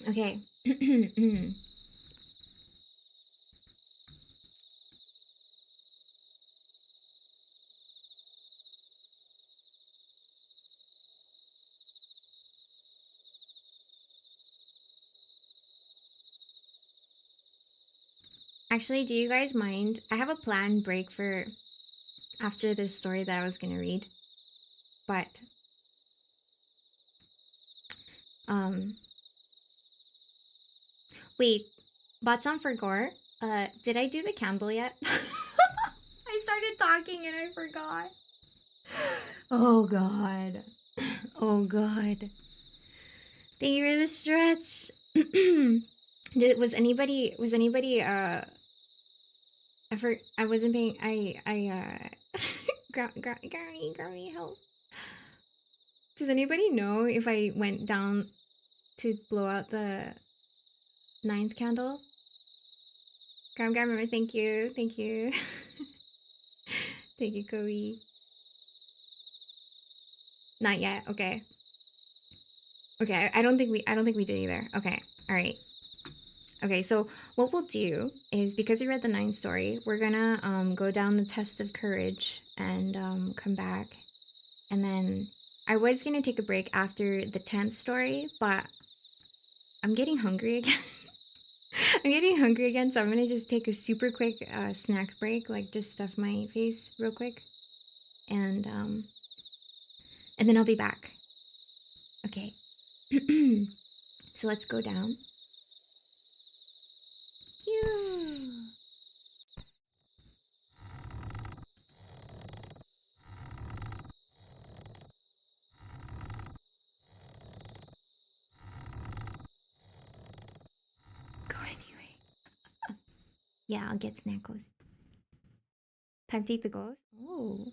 Okay. Actually, do you guys mind? I have a planned break for after this story that I was gonna read. But wait, Bachan for Gore, did I do the candle yet? I started talking and I forgot. Oh god. Oh god. Thank you for the stretch. Was anybody I wasn't paying Grammy help. Does anybody know if I went down to blow out the 9th candle? Remember, thank you. Thank you. Thank you, Kobe. Not yet. Okay. Okay, I don't think we did either. Okay. All right. Okay, so what we'll do is, because we read the 9th story, we're gonna go down the test of courage and come back. And then I was gonna take a break after the 10th story, but I'm getting hungry again. I'm getting hungry again, so I'm gonna just take a super quick snack break, like just stuff my face real quick, and then I'll be back. Okay. So let's go down. Phew. Go anyway. Yeah, I'll get snackos. Time to eat the ghost. Oh.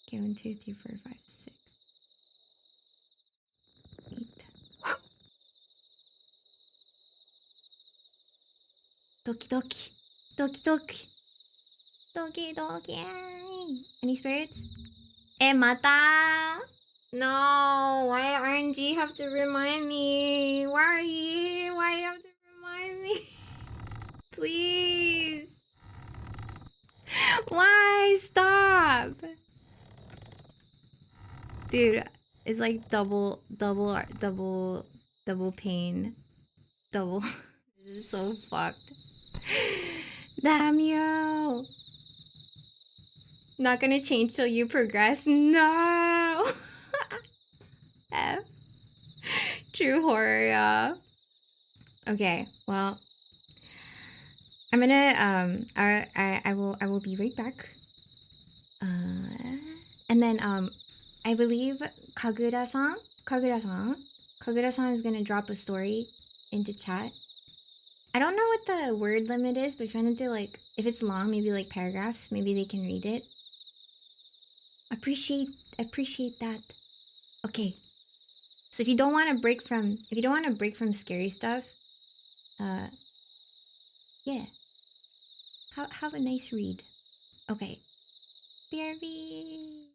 Okay, 1, 2, 3, 4, 5, 6, 8. Doki doki. Doki doki. Doki doki. Any spirits? Mata. No, why RNG have to remind me? Why do you have to remind me? Please. Why? Stop. Dude, it's like double pain. Double. This is so fucked. Damn you. Not gonna change till you progress. No. F. True horror, yeah. Okay, well, I'm gonna I will be right back. And then I believe Kagura-san is gonna drop a story into chat. I don't know what the word limit is, but if you want to do like, if it's long, maybe like paragraphs, maybe they can read it. Appreciate that. Okay. So if you don't want to break from scary stuff, yeah. Have a nice read. Okay. BRB.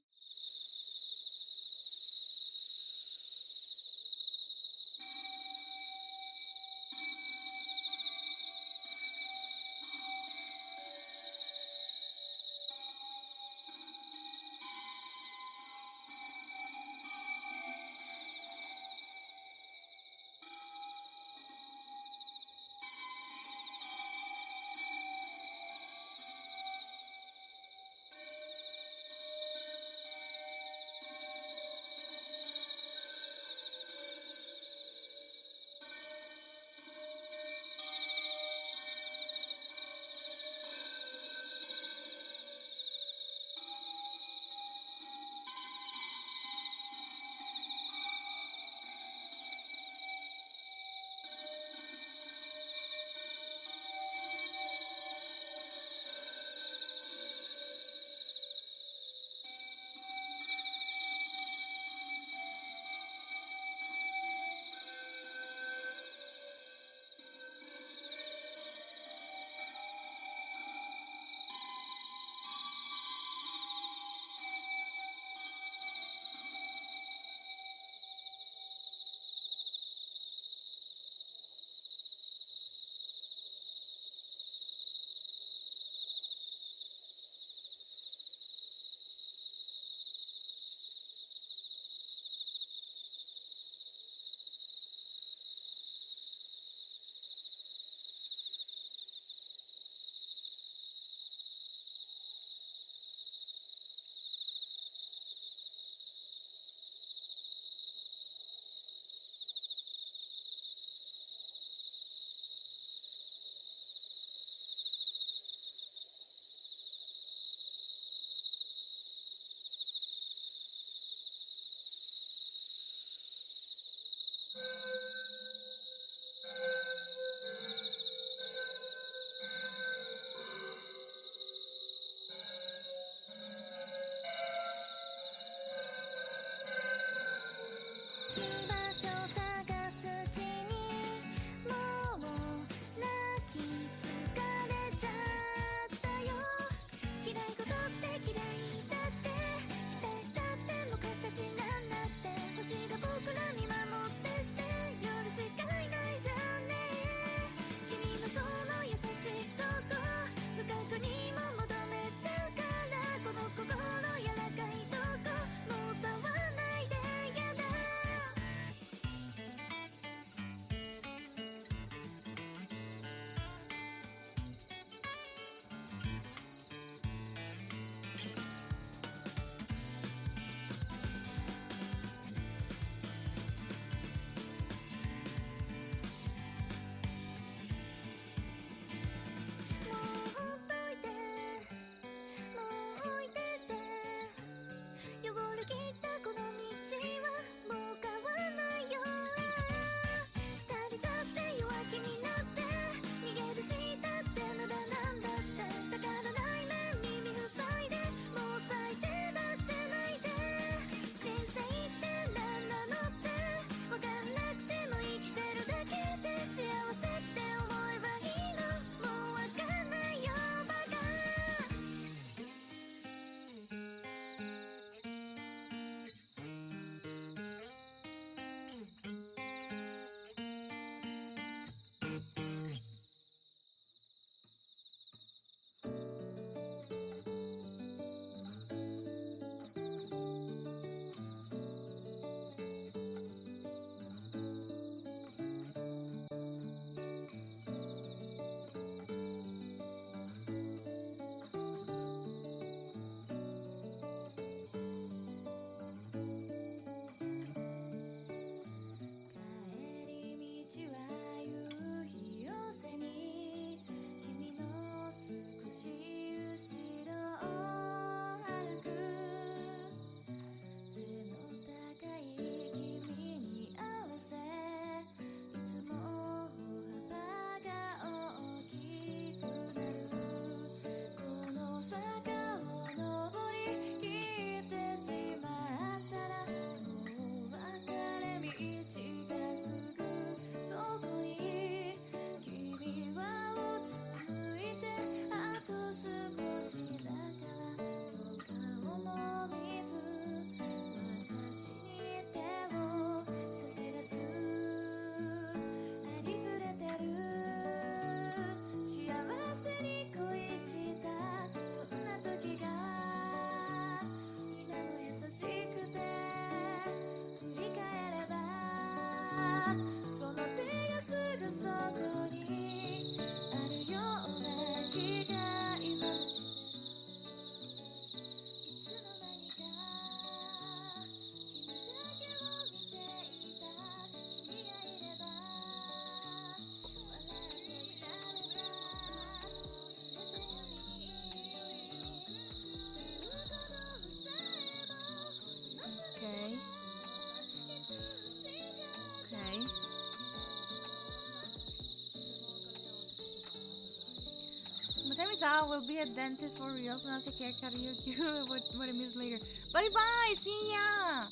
Sal will be a dentist for real, so not take care karaoke. What I miss later. Bye bye, see ya.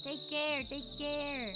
Take care, take care.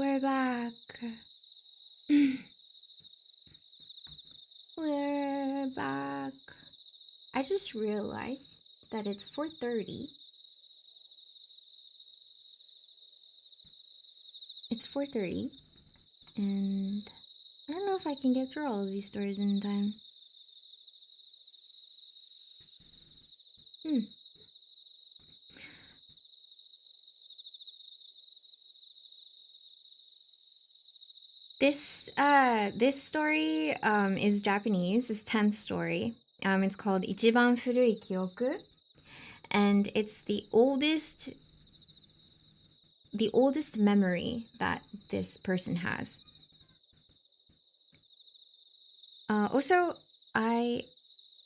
We're back. We're back. I just realized that it's 4:30. It's 4:30, and I don't know if I can get through all of these stories in time. This story is Japanese. This 10th story. It's called Ichiban Furui Kyoku, and it's the oldest memory that this person has. Also, I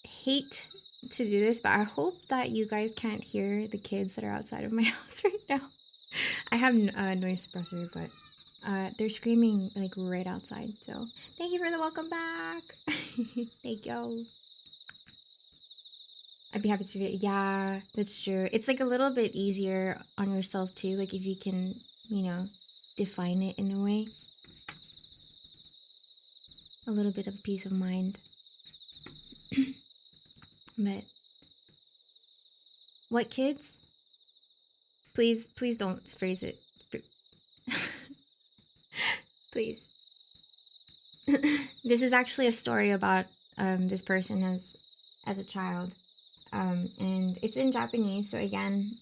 hate to do this, but I hope that you guys can't hear the kids that are outside of my house right now. I have a noise suppressor, but they're screaming like right outside. So thank you for the welcome back. Thank you. I'd be happy to. Yeah, that's true. It's like a little bit easier on yourself too. Like if you can, define it in a way. A little bit of peace of mind. But what kids? Please don't phrase it. Please. This is actually a story about this person as a child. And it's in Japanese, so again,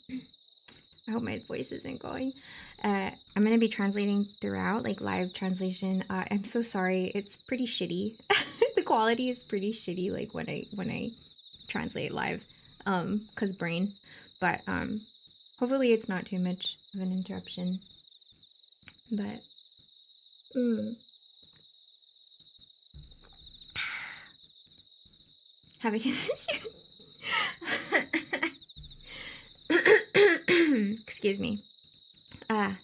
I hope my voice isn't going. I'm gonna be translating throughout, like live translation. I'm so sorry, it's pretty shitty. The quality is pretty shitty, like when I translate live, cause brain. But hopefully it's not too much of an interruption. But have a excuse me.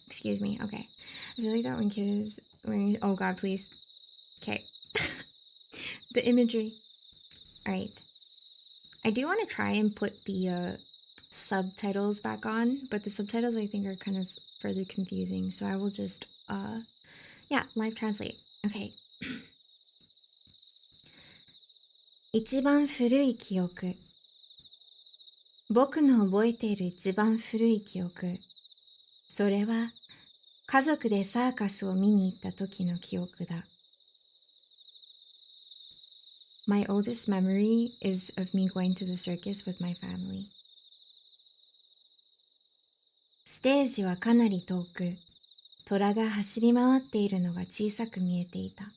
Excuse me. Okay. I feel like that one kid is wearing. Oh God, please. Okay. The imagery. All right. I do want to try and put the subtitles back on, but the subtitles I think are kind of further confusing. So I will just live translate. Okay. 一番古い記憶。僕の覚えている一番古い記憶。それは家族でサーカスを見に行った時の記憶だ。My oldest memory is of me going to the circus with my family. ステージはかなり遠く、虎が走り回っているのが小さく見えていた。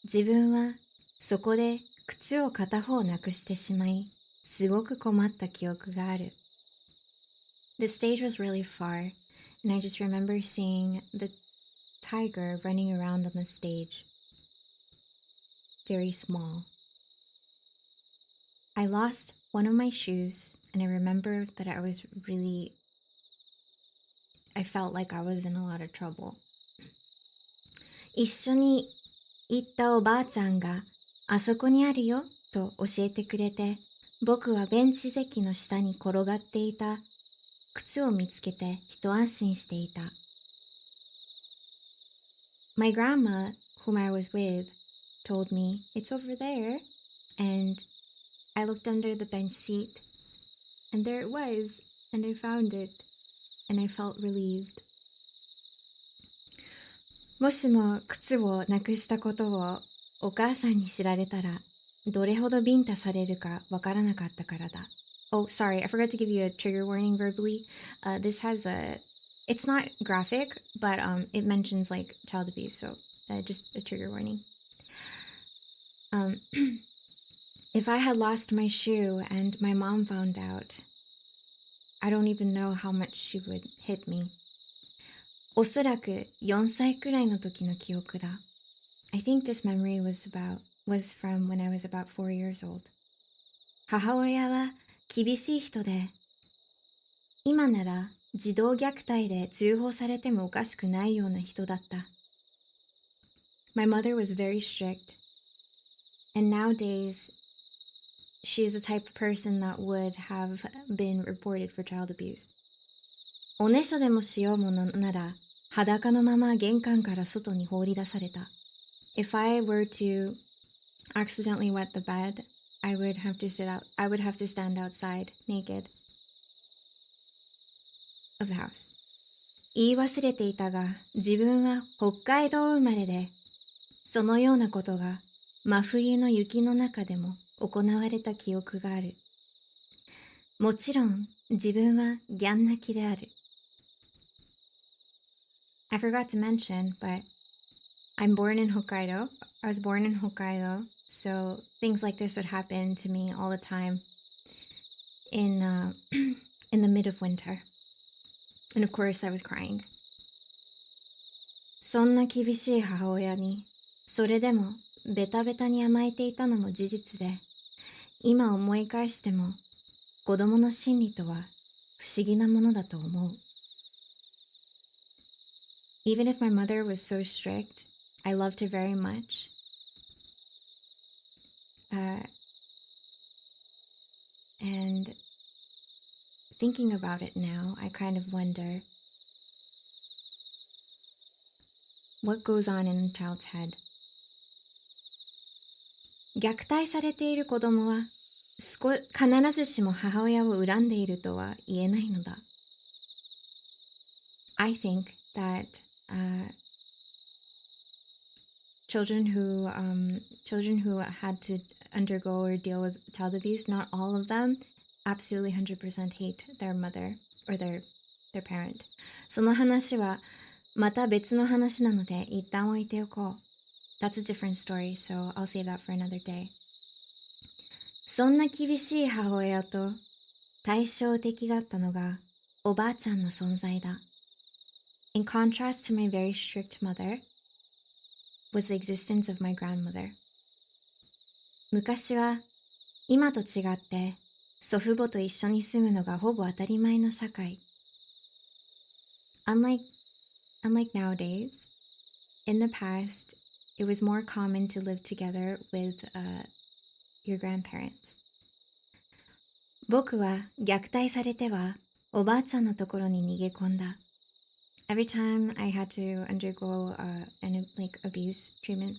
自分はそこで靴を片方なくしてしまい、すごく困った記憶がある。The stage was really far, and I just remember seeing the tiger running around on the stage. Very small. I lost one of my shoes, and I remember that I felt like I was in a lot of trouble. 一緒に行ったおばあちゃんが、あそこにあるよと教えてくれて、僕はベンチ席の下に転がっていた靴を見つけて一安心していた。My grandma, whom I was with, told me, it's over there, and I looked under the bench seat, and there it was, and I found it, and I felt relieved. もしも靴をなくしたことをお母さんに知られたら、どれほどビンタされるかわからなかったからだ。Oh, sorry, I forgot to give you a trigger warning verbally. This has it's not graphic, but it mentions like child abuse, so just a trigger warning. If I had lost my shoe and my mom found out, I don't even know how much she would hit me. おそらく4歳くらいの時の記憶だ。I think this memory was from when I was about 4 years old. 母親は厳しい人で、今なら児童虐待で通報されてもおかしくないような人だった。My mother was very strict, and nowadays she is the type of person that would have been reported for child abuse. おねしょでもしようものなら裸のまま玄関から外に放り出された。If I were to accidentally wet the bed, I would have to stand outside naked of the house. 言い忘れていたが、自分は北海道生まれで、そのようなことが真冬の雪の中でも行われた記憶がある。もちろん自分はギャン泣きである。I forgot to mention, but I'm born in Hokkaido. I was born in Hokkaido, so things like this would happen to me all the time in the mid of winter. And of course, I was crying. そんな厳しい母親に、それでもベタベタに甘えていたのも事実で、今思い返しても、子供の心理とは不思議なものだと思う。Even if my mother was so strict, I loved her very much. And thinking about it now, I kind of wonder what goes on in a child's head. 虐待されている子供は必ずしも母親を恨んでいるとは言えないのだ。I think that children who had to undergo or deal with child abuse, not all of them absolutely 100% hate their mother or their parent. その話はまた別の話なので一旦置いておこう。That's a different story, so I'll save that for another day. そんな厳しい母親と対照的だったのがおばあちゃんの存在だ。In contrast to my very strict mother was the existence of my grandmother. 昔は今と違って祖父母と一緒に住むのがほぼ当たり前の社会。Unlike nowadays, in the past, it was more common to live together with your grandparents. 僕は虐待されてはおばあちゃんのところに逃げ込んだ。Every time I had to undergo abuse treatment,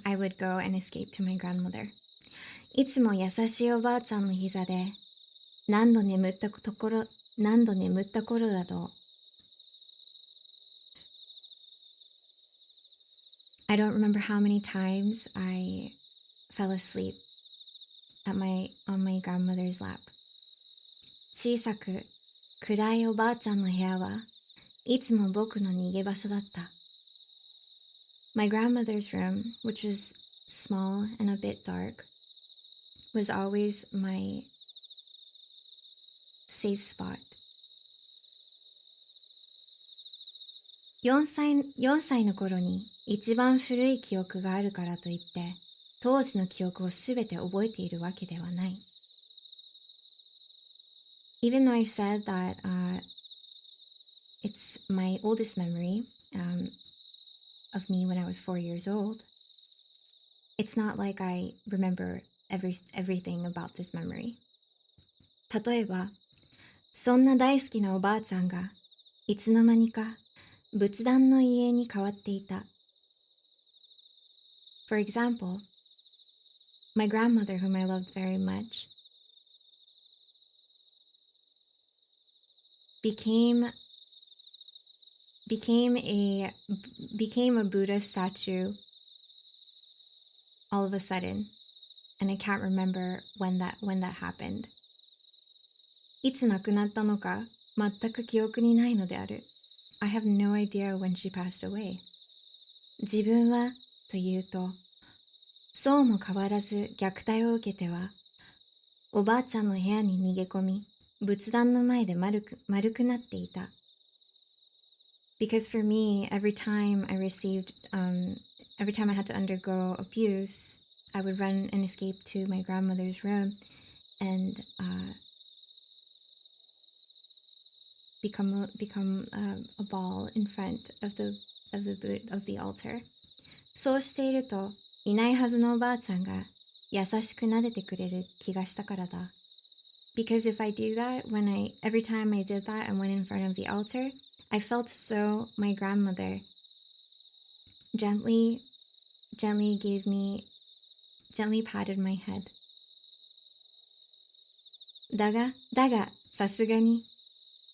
I would go and escape to my grandmother. いつも優しいおばあちゃんの膝で何度眠った頃だとう。I don't remember how many times I fell asleep on my grandmother's lap. 小さく暗いおばあちゃんの部屋はいつも僕の逃げ場所だった。My grandmother's room, which was small and a bit dark, was always my safe spot. 4歳の頃に一番古い記憶があるからといって当時の記憶をすべて覚えているわけではない。Even though I've said that it's my oldest memory of me when I was 4 years old, it's not like I remember everything about this memory. 例えば、そんな大好きなおばあちゃんがいつの間にか仏壇の家に変わっていた。For example, my grandmother, whom I loved very much, became a Buddha statue all of a sudden, and I can't remember when that happened. いつ亡くなったのか全く記憶にないのである。I have no idea when she passed away. 自分はというと、そうも変わらず虐待を受けては、おばあちゃんの部屋に逃げ込み、仏壇の前で丸くなっていた。Because for me, every time I had to undergo abuse, I would run and escape to my grandmother's room and become a ball in front of the altar. そうしていると、いないはずのおばあちゃんが優しく撫でてくれる気がしたからだ。Because if I do that, every time I did that and went in front of the altar, I felt as though my grandmother gently patted my head. だが、さすがに、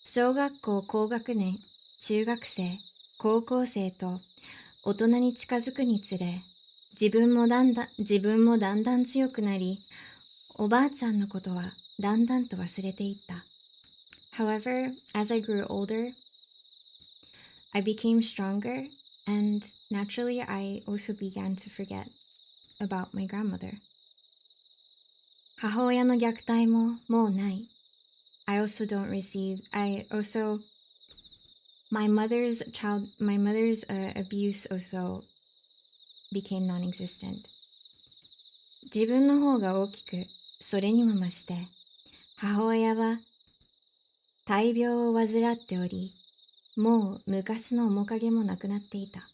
小学校高学年、中学生、高校生と大人に近づくにつれ、自分もだんだん強くなり、おばあちゃんのことはだんだんと忘れていった。However, as I grew older, I became stronger, and naturally I also began to forget about my grandmother. 母親の虐待ももうない。I also, my mother's abuse also became non-existent. 自分の方が大きく、それにも増して、母親は大病を患っており、もう昔の面影もなくなっていた。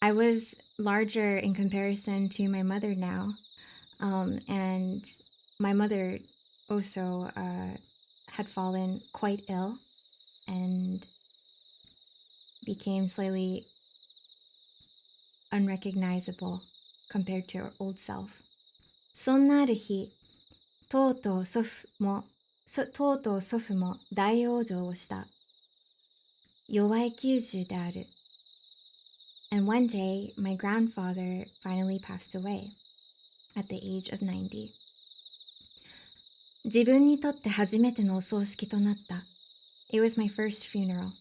I was larger in comparison to my mother now, and my mother also had fallen quite ill and became slightly unrecognizable compared to her old self. そんなある日、とうとう祖父も大往生をした。弱い90である。And one day, my grandfather finally passed away at the age of 90. 自分にとって初めてのお葬式となった。It was my first funeral.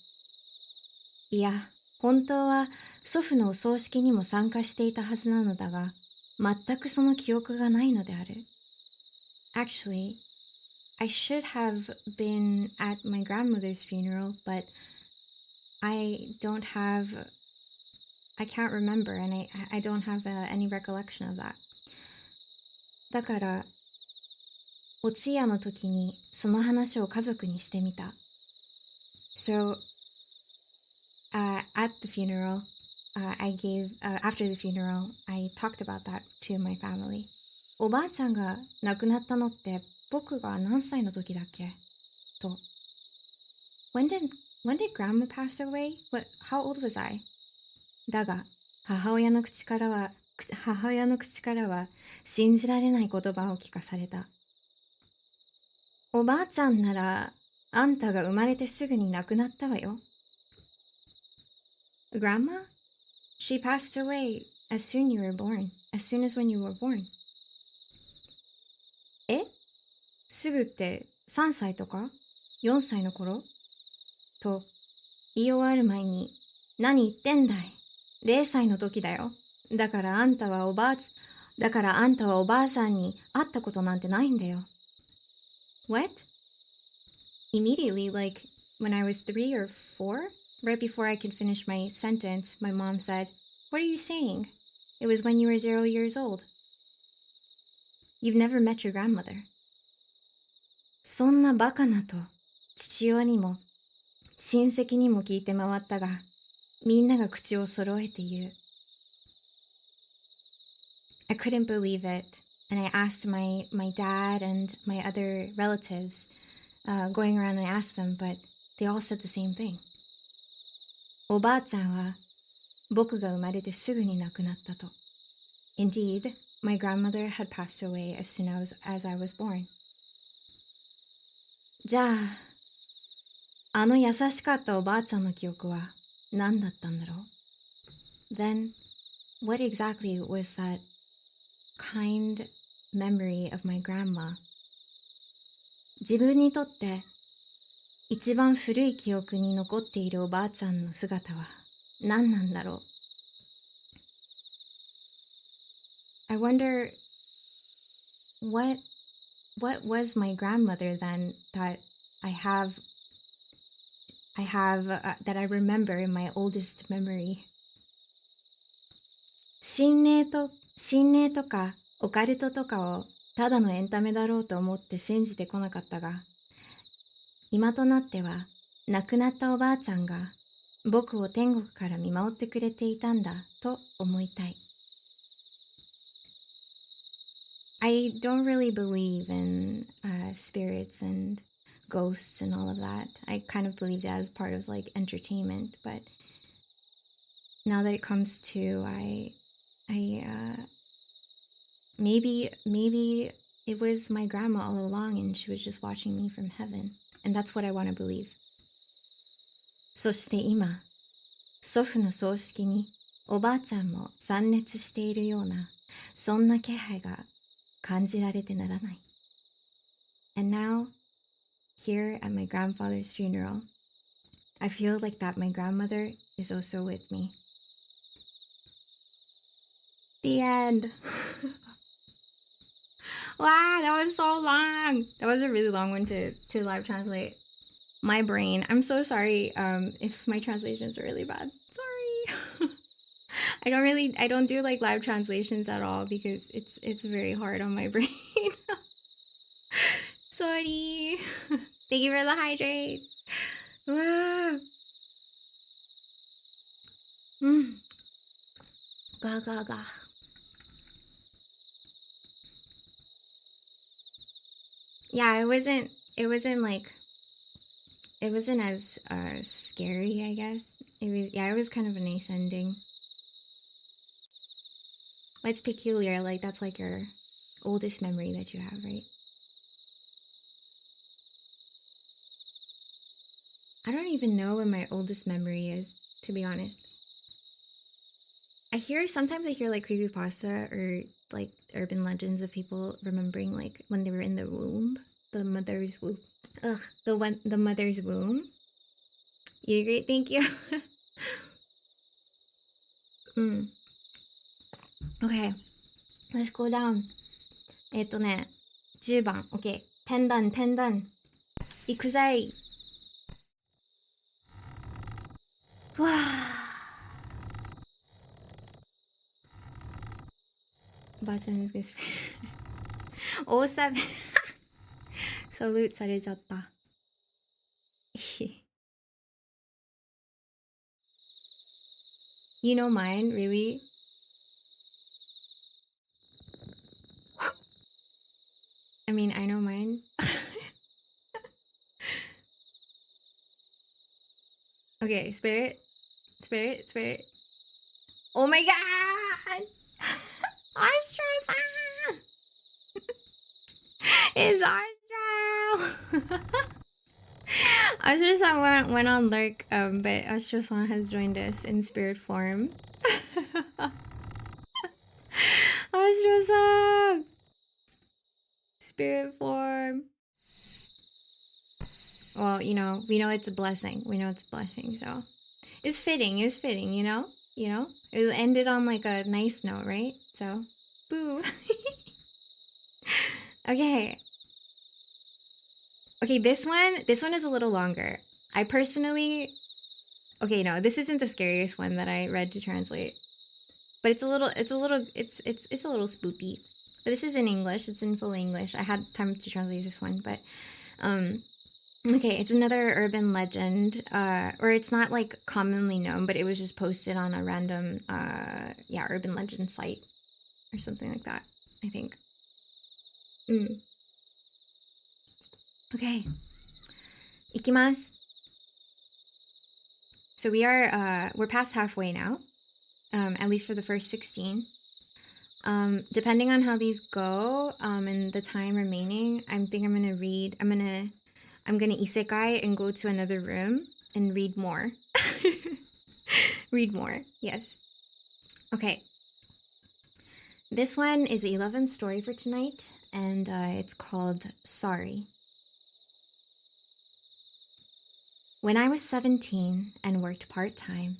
いや、本当は祖父のお葬式にも参加していたはずなのだが、全くその記憶がないのである。Actually, I should have been at my grandmother's funeral, but I can't remember, and I don't have any recollection of that. だから、お通夜の時にその話を家族にしてみた。So, at the funeral, after the funeral, I talked about that to my family. おばあちゃんが亡くなったのって僕が何歳の時だっけと。When did grandma pass away? How old was I? だが、母親の口からは信じられない言葉を聞かされた。おばあちゃんなら、あんたが生まれてすぐに亡くなったわよ。Grandma? She passed away as soon as when you were born. え？すぐって3歳とか4歳の頃と言い終わる前に、何言ってんだい。0歳の時だよ。だからあんたはおばあさんに会ったことなんてないんだよ。What? Immediately, like when I was 3 or 4, right before I could finish my sentence, my mom said, "What are you saying? It was when you were 0 years old. You've never met your grandmother." そんなバカなと父親にも親戚にも聞いて回ったが、みんなが口を揃えて言う。I couldn't believe it, and I asked my dad and my other relatives, going around and asked them, but they all said the same thing. おばあちゃんは僕が生まれてすぐに亡くなったと。Indeed, my grandmother had passed away as soon as I was born. じゃあ、あの優しかったおばあちゃんの記憶は何だったんだろう？ Then, what exactly was that kind memory of my grandma? 自分にとって一番古い記憶に残っているおばあちゃんの姿は何なんだろう？ I wonder what was my grandmother then that I that I remember in my oldest memory. 心霊とかオカルトとかをただのエンタメだろうと思って信じてこなかったが、今となっては亡くなったおばあちゃんが僕を天国から見守ってくれていたんだと思いたい。I don't really believe in spirits and ghosts and all of that. I kind of believed that as part of like entertainment, but now that it comes to maybe it was my grandma all along and she was just watching me from heaven, and that's what I want to believe. そして今、祖父の葬式におばあちゃんも参列しているような、そんな気配が感じられてならない。And now, here at my grandfather's funeral, I feel like that my grandmother is also with me. The end. Wow, that was so long. That was a really long one to live translate. My brain. I'm so sorry if my translations are really bad. Sorry. I don't do like live translations at all because it's very hard on my brain. Sorry. Thank you for the hydrate. Wow. Ga ga ga. Yeah, it wasn't as scary, I guess. It was kind of a nice ending. What's peculiar, like that's like your oldest memory that you have, right? I don't even know what my oldest memory is, to be honest. Sometimes I hear like creepypasta or like urban legends of people remembering like when they were in the womb, the mother's womb. The mother's womb. You agree? Thank you. Okay, let's go down. 10番 OK 10段行くぜい。わあ。ばあちゃんですけど07 ソルートされちゃった。You know mine, really? I mean, I know mine. Okay, spirit. Oh my god! Astra-san! It's Astra! Astra-san went on lurk, but Astra-san has joined us in spirit form. Astra-san! Spirit form. Well, you know, we know it's a blessing. So it's fitting, you know? It ended on like a nice note, right? So, boo. Okay, this one is a little longer. I personally... Okay, no, this isn't the scariest one that I read to translate. But it's a little spoopy. But this is in English. It's in full English. I had time to translate this one, but okay, it's another urban legend, or it's not like commonly known, but it was just posted on a random urban legend site or something like that, I think. Okay, いきます。So we're past halfway now, at least for the first 16. Depending on how these go, and the time remaining, I'm gonna isekai and go to another room and read more. Read more, yes. Okay. This one is the 11th story for tonight, and it's called Sorry. When I was 17 and worked part-time,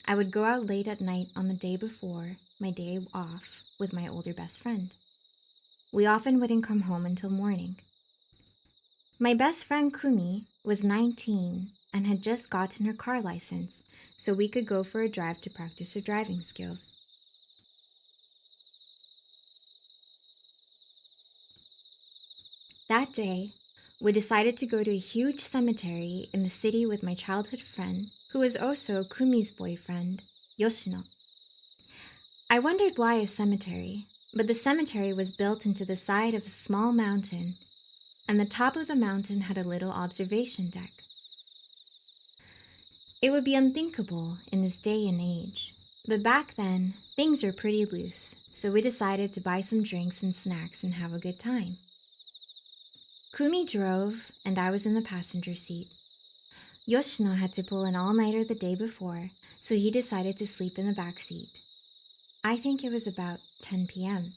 I would go out late at night on the day before my day off with my older best friend. We often wouldn't come home until morning. My best friend Kumi was 19 and had just gotten her car license, so we could go for a drive to practice her driving skills. That day, we decided to go to a huge cemetery in the city with my childhood friend, who was also Kumi's boyfriend, Yoshino. I wondered why a cemetery, but the cemetery was built into the side of a small mountain, and the top of the mountain had a little observation deck. It would be unthinkable in this day and age, but back then, things were pretty loose, so we decided to buy some drinks and snacks and have a good time. Kumi drove, and I was in the passenger seat. Yoshino had to pull an all-nighter the day before, so he decided to sleep in the back seat. I think it was about 10 p.m.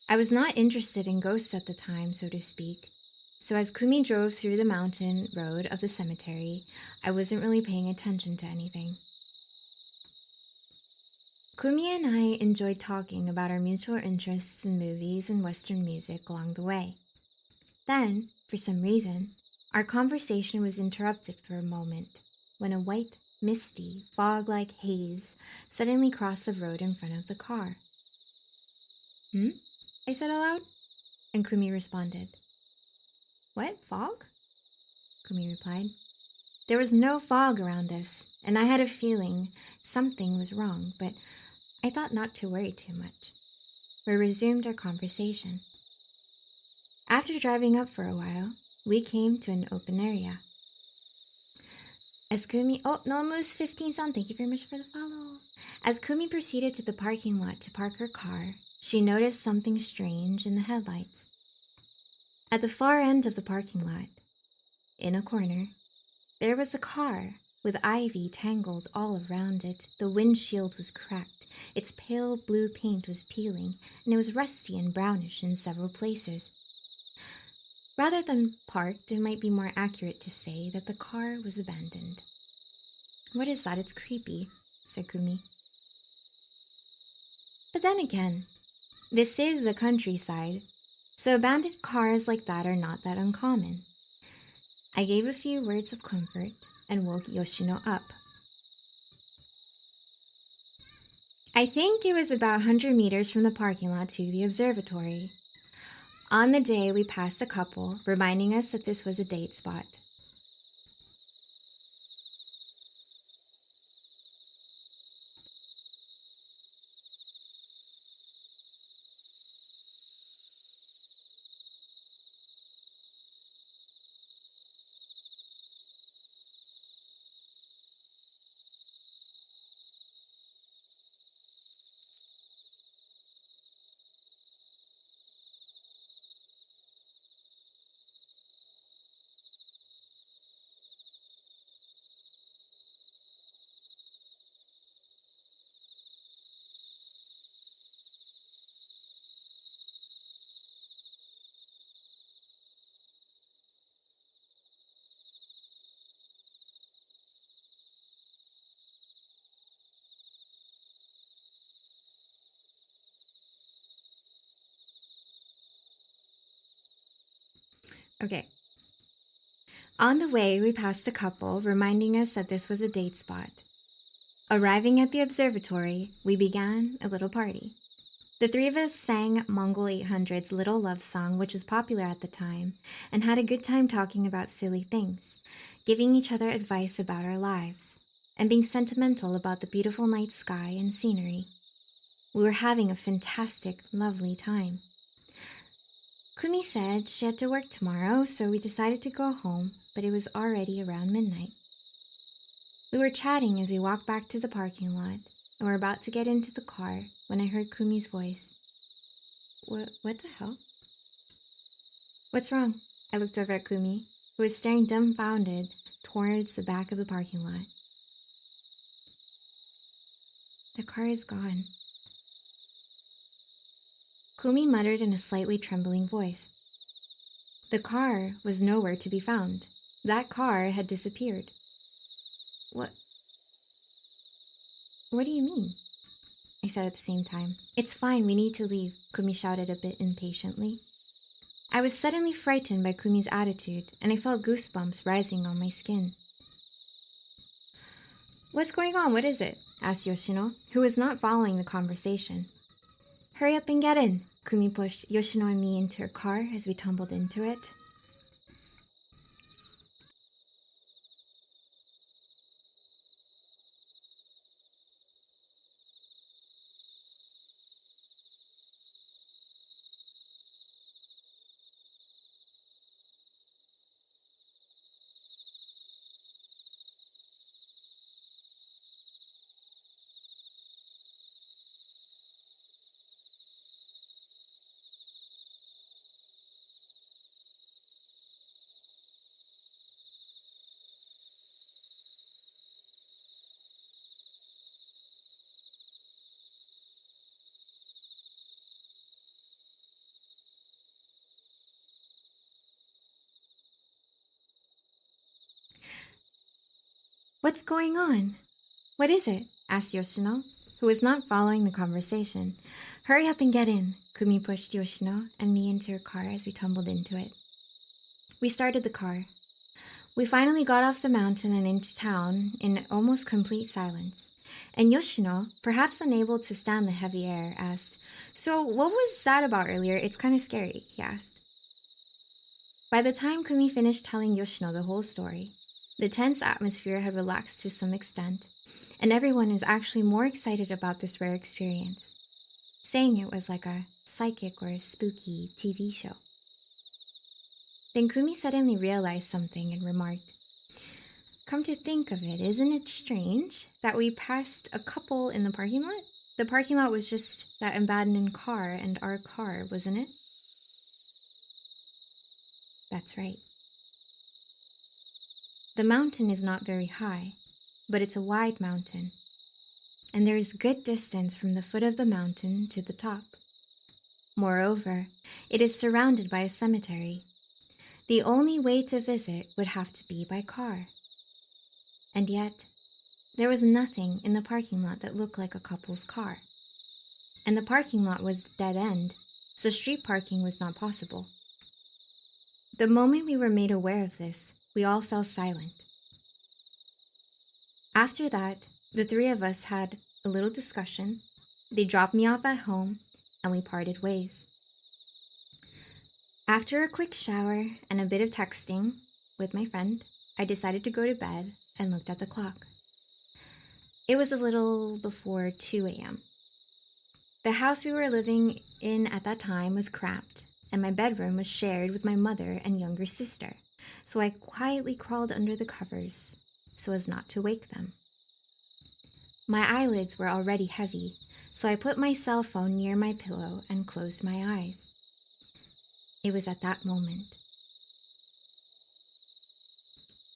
I was not interested in ghosts at the time, so to speak, so as Kumi drove through the mountain road of the cemetery, I wasn't really paying attention to anything. Kumi and I enjoyed talking about our mutual interests in movies and Western music along the way. Then, for some reason, our conversation was interrupted for a moment when a white, misty, fog-like haze suddenly crossed the road in front of the car. "Hmm?" I said aloud, and Kumi responded. "What, fog?" Kumi replied. There was no fog around us, and I had a feeling something was wrong, but I thought not to worry too much. We resumed our conversation. After driving up for a while, we came to an open area. As Kumi... Oh, Nomus 15-san, thank you very much for the follow. As Kumi proceeded to the parking lot to park her car, she noticed something strange in the headlights. At the far end of the parking lot, in a corner, there was a car with ivy tangled all around it. The windshield was cracked, its pale blue paint was peeling, and it was rusty and brownish in several places. Rather than parked, it might be more accurate to say that the car was abandoned. "What is that? It's creepy," said Kumi. But then again, this is the countryside, so abandoned cars like that are not that uncommon. I gave a few words of comfort and woke Yoshino up. I think it was about 100 meters from the parking lot to the observatory. On the day, we passed a couple, reminding us that this was a date spot. Okay. On the way, we passed a couple, reminding us that this was a date spot. Arriving at the observatory, we began a little party. The three of us sang Mongol 800's Little Love Song, which was popular at the time, and had a good time talking about silly things, giving each other advice about our lives, and being sentimental about the beautiful night sky and scenery. We were having a fantastic, lovely time. Kumi said she had to work tomorrow, so we decided to go home, but it was already around midnight. We were chatting as we walked back to the parking lot, and were about to get into the car when I heard Kumi's voice. What the hell? What's wrong? I looked over at Kumi, who was staring dumbfounded towards the back of the parking lot. The car is gone. Kumi muttered in a slightly trembling voice. The car was nowhere to be found. That car had disappeared. What do you mean? I said at the same time. It's fine, we need to leave, Kumi shouted a bit impatiently. I was suddenly frightened by Kumi's attitude, and I felt goosebumps rising on my skin. What's going on? What is it? Asked Yoshino, who was not following the conversation. Hurry up and get in. Kumi pushed Yoshino and me into her car as we tumbled into it. What's going on? What is it? Asked Yoshino, who was not following the conversation. Hurry up and get in. Kumi pushed Yoshino and me into her car as we tumbled into it. We started the car. We finally got off the mountain and into town in almost complete silence. And Yoshino, perhaps unable to stand the heavy air, asked, "So what was that about earlier? It's kind of scary," he asked. By the time Kumi finished telling Yoshino the whole story, the tense atmosphere had relaxed to some extent, and everyone is actually more excited about this rare experience, saying it was like a psychic or spooky TV show. Then Kumi suddenly realized something and remarked, "Come to think of it, isn't it strange that we passed a couple in the parking lot? The parking lot was just that abandoned car and our car, wasn't it?" That's right. The mountain is not very high, but it's a wide mountain, and there is good distance from the foot of the mountain to the top. Moreover, it is surrounded by a cemetery. The only way to visit would have to be by car. And yet, there was nothing in the parking lot that looked like a couple's car. And the parking lot was dead end, so street parking was not possible. The moment we were made aware of this, we all fell silent. After that, the three of us had a little discussion. They dropped me off at home, and we parted ways. After a quick shower and a bit of texting with my friend, I decided to go to bed and looked at the clock. It was a little before 2 a.m. The house we were living in at that time was cramped, and my bedroom was shared with my mother and younger sister, so I quietly crawled under the covers so as not to wake them. My eyelids were already heavy, so I put my cell phone near my pillow and closed my eyes. It was at that moment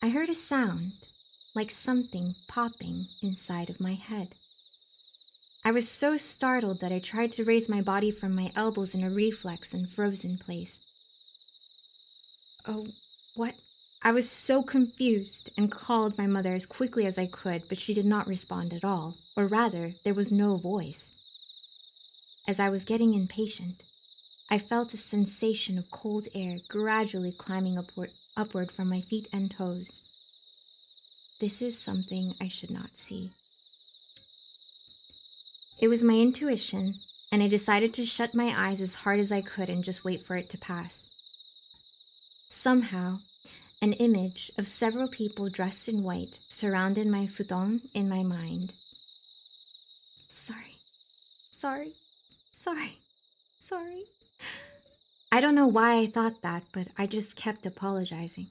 I heard a sound like something popping inside of my head. I was so startled that I tried to raise my body from my elbows in a reflex and froze in place. "Oh, what?" I was so confused and called my mother as quickly as I could, but she did not respond at all, or rather, there was no voice. As I was getting impatient, I felt a sensation of cold air gradually climbing upward from my feet and toes. This is something I should not see. It was my intuition, and I decided to shut my eyes as hard as I could and just wait for it to pass. Somehow, an image of several people dressed in white surrounded my futon in my mind. Sorry. I don't know why I thought that, but I just kept apologizing.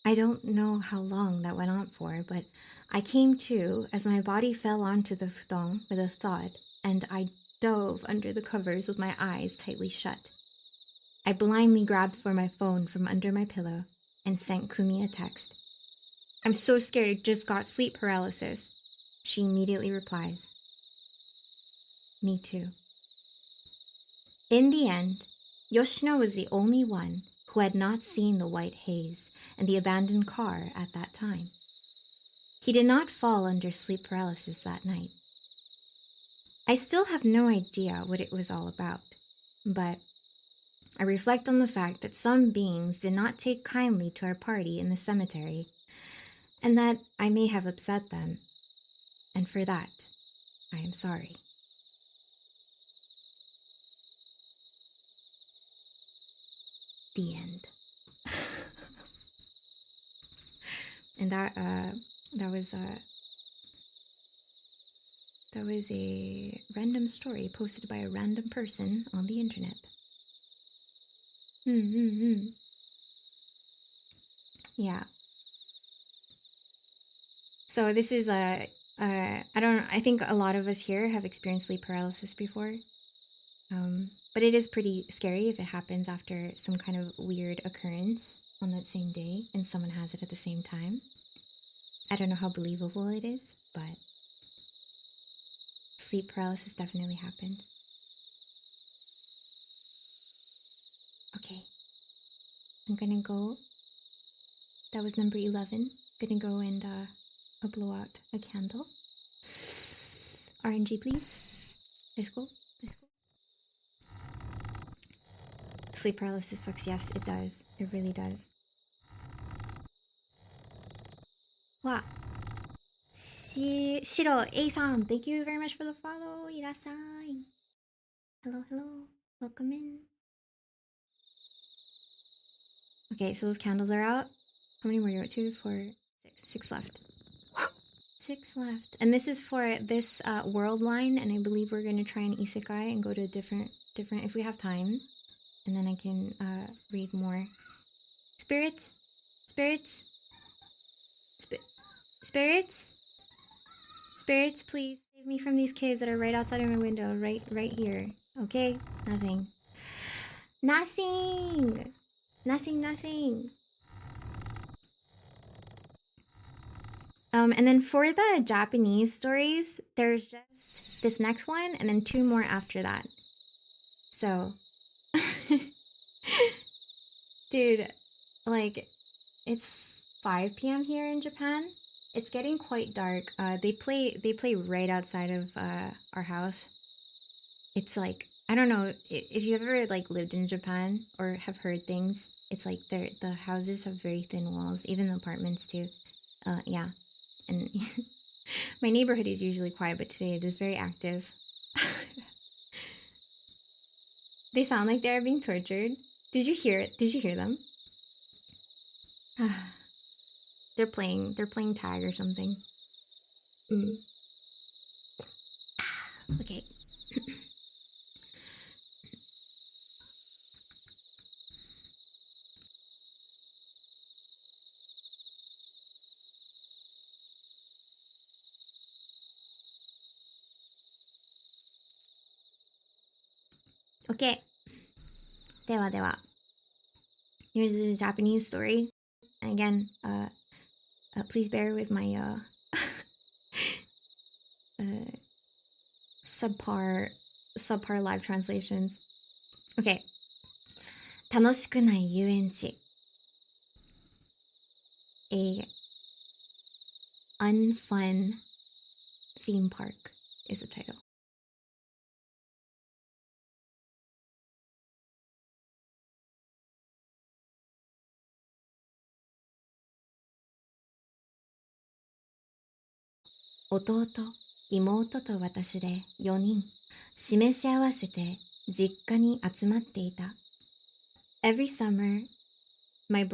I don't know how long that went on for, but I came to as my body fell onto the futon with a thud, and I dove under the covers with my eyes tightly shut. I blindly grabbed for my phone from under my pillow and sent Kumi a text. "I'm so scared, I just got sleep paralysis." She immediately replies, "Me too." In the end, Yoshino was the only one who had not seen the white haze and the abandoned car at that time. He did not fall under sleep paralysis that night. I still have no idea what it was all about, but I reflect on the fact that some beings did not take kindly to our party in the cemetery, and that I may have upset them, and for that, I am sorry. The end. And that was a random story posted by a random person on the internet. Yeah. So this is I think a lot of us here have experienced sleep paralysis before. But it is pretty scary if it happens after some kind of weird occurrence on that same day and someone has it at the same time. I don't know how believable it is, but sleep paralysis definitely happens. Okay, I'm gonna go. That was number 11. gonna go and blow out a candle. RNG, please. Let's go. Let's go. Sleep paralysis sucks. Yes, it does. It really does. Wow. Shiro A-san, thank you very much for the follow. Irasai. Hello, hello. Welcome in. Okay, so those candles are out. How many more do you want? 2, 4, 6. 6 left. 6 left. And this is for this world line, and I believe we're going to try an isekai and go to different if we have time. And then I can read more. Spirits? Spirits? Spirits? Spirits, please save me from these kids that are right outside of my window, right here. Okay? Nothing. Nothing! Nothing. And then for the Japanese stories, there's just this next one and then 2 more after that. So, dude, like, it's 5 p.m. here in Japan. It's getting quite dark. They play right outside of our house. It's like, I don't know if you've ever like lived in Japan or have heard things. It's like the houses have very thin walls, even the apartments too. Yeah, and my neighborhood is usually quiet, but today it is very active. They sound like they're being tortured. Did you hear it? Did you hear them? They're playing tag or something. Okay. Okay. ではでは. Here's the Japanese story. And again, please bear with my subpar live translations. Okay. 楽しくない遊園地. A unfun theme park is the title. Ototo, 妹と私で4人示し合わせて実家に集まっていた. Every summer, my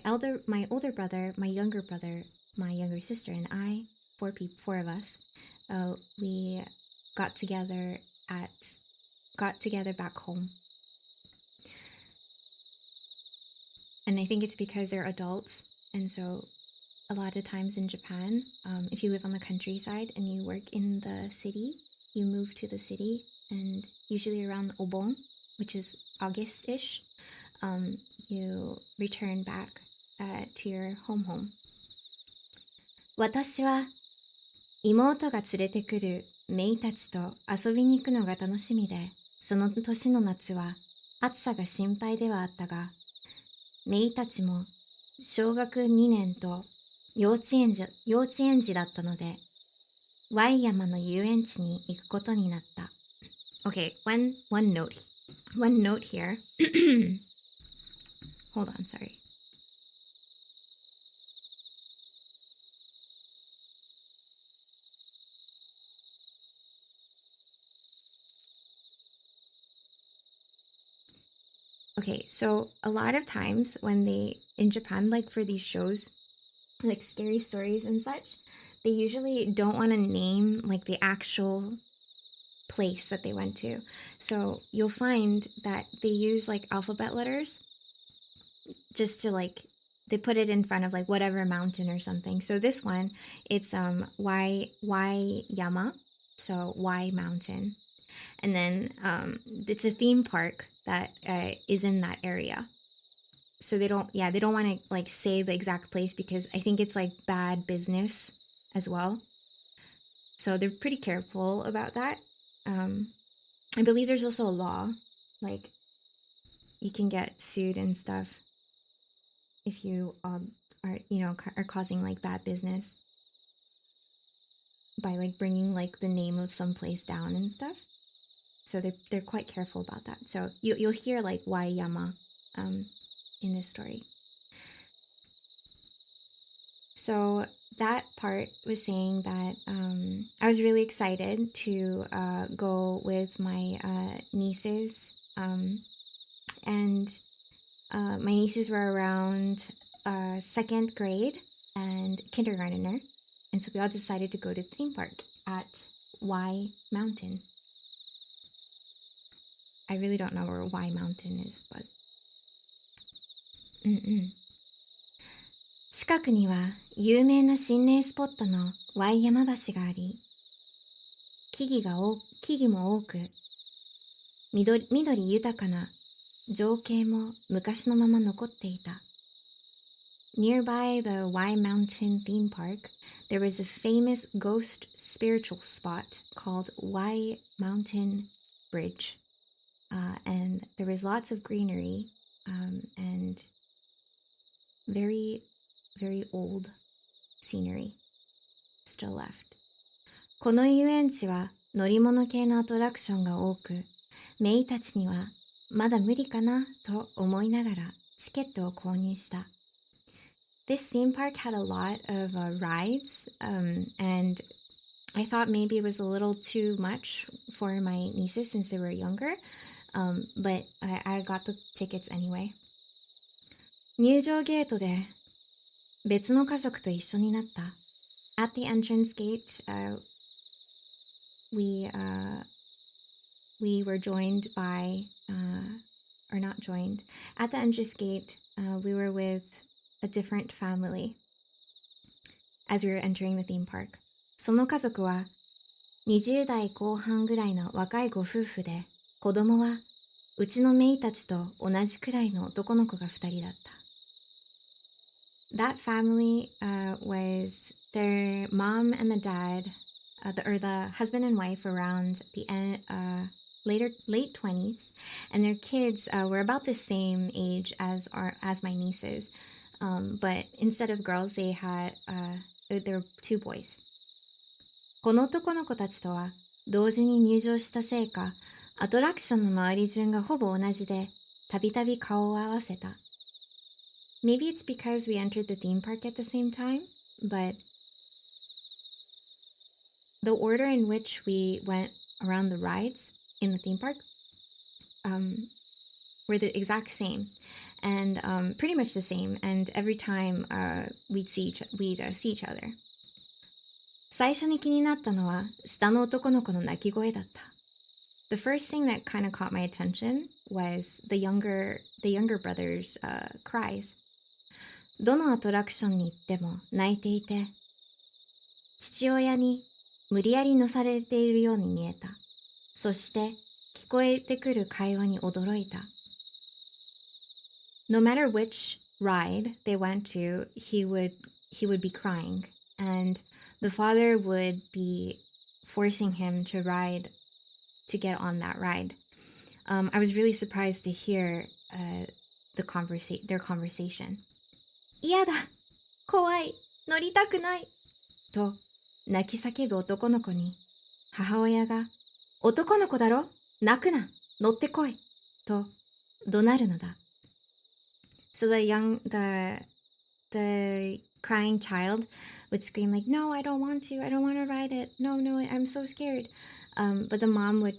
older brother, my younger brother, my younger sister, and I, 4 of us, we got together back home. And I think it's because they're adults, and so a lot of times in Japan, if you live on the countryside and you work in the city, you move to the city, and usually around Obon, which is August-ish, you return back to your home. 私は妹が連れてくる姪たちと遊びに行くのが楽しみで、その年の夏は暑さが心配ではあったが、姪たちも小学2年と幼稚園児だったので、Y山の遊園地に行くことになった。Okay, one note here. Hold on, sorry. Okay, so a lot of times when in Japan, like for these shows, like scary stories and such, they usually don't want to name like the actual place that they went to. So you'll find that they use like alphabet letters just to like, they put it in front of like whatever mountain or something. So this one, it's Y Yama, so Y mountain. And then it's a theme park that is in that area. So they don't want to like say the exact place because I think it's like bad business as well. So they're pretty careful about that. I believe there's also a law, like you can get sued and stuff if you are are causing like bad business by like bringing like the name of some place down and stuff. So they're quite careful about that. So you'll hear like why Yama in this story. So that part was saying that I was really excited to go with my nieces, and my nieces were around second grade and kindergartner, and so we all decided to go to the theme park at Y Mountain. I really don't know where Y Mountain is, but 近くには有名な心霊スポットの Y 山橋があり、木々も多く、緑豊かな情景も昔のまま残っていた。Nearby the Y Mountain theme park, there was a famous ghost spiritual spot called Y Mountain Bridge. And there was lots of greenery and very, very old scenery still left. この遊園地は乗り物系のアトラクションが多く、メイたちにはまだ無理かなと思いながらチケットを購入した。This theme park had a lot of rides, and I thought maybe it was a little too much for my nieces since they were younger, but I got the tickets anyway. 入場ゲートで別の家族と一緒になった。At the entrance gate, we were joined by, or not joined. At the entrance gate, we were with a different family as we were entering the theme park. その家族は20代後半ぐらいの若いご夫婦で、子供はうちのメイたちと同じくらいの男の子が2人だった。That family was their mom and the dad, or the husband and wife around the late 20s, and their kids were about the same age as my nieces, but instead of girls, they were two boys. この男の子たちとは同時に入場したせいか、アトラクションの周り順がほぼ同じで、たびたび顔を合わせた。Maybe it's because we entered the theme park at the same time, but the order in which we went around the rides in the theme park were the exact same, and pretty much the same. And every time we'd see each other. 最初に気になったのは下の男の子の泣き声だった。The first thing that kind of caught my attention was the younger brother's cries. どのアトラクションに行っても泣いていて、父親に無理やり乗されているように見えた。そして聞こえてくる会話に驚いた。No matter which ride they went to, he would be crying, and the father would be forcing him to get on that ride. I was really surprised to hear their conversation. 嫌だ、怖い、乗りたくない、と泣き叫ぶ男の子に、母親が、男の子だろ、泣くな、乗ってこい、と怒鳴るのだ。So the crying child would scream like, "No, I don't want to ride it. No, I'm so scared." But the mom would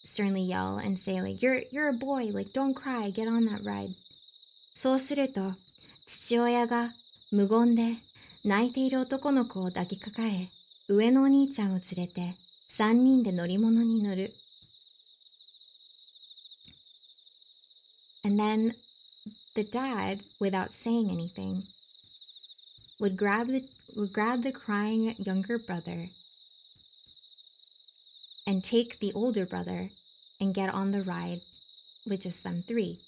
sternly yell and say like, "You're a boy, like don't cry, get on that ride." そうすると、父親が無言で泣いている男の子を抱きかかえ、上のお兄ちゃんを連れて3人で乗り物に乗る。And then the dad, without saying anything, would grab the crying younger brother and take the older brother and get on the ride with just them three.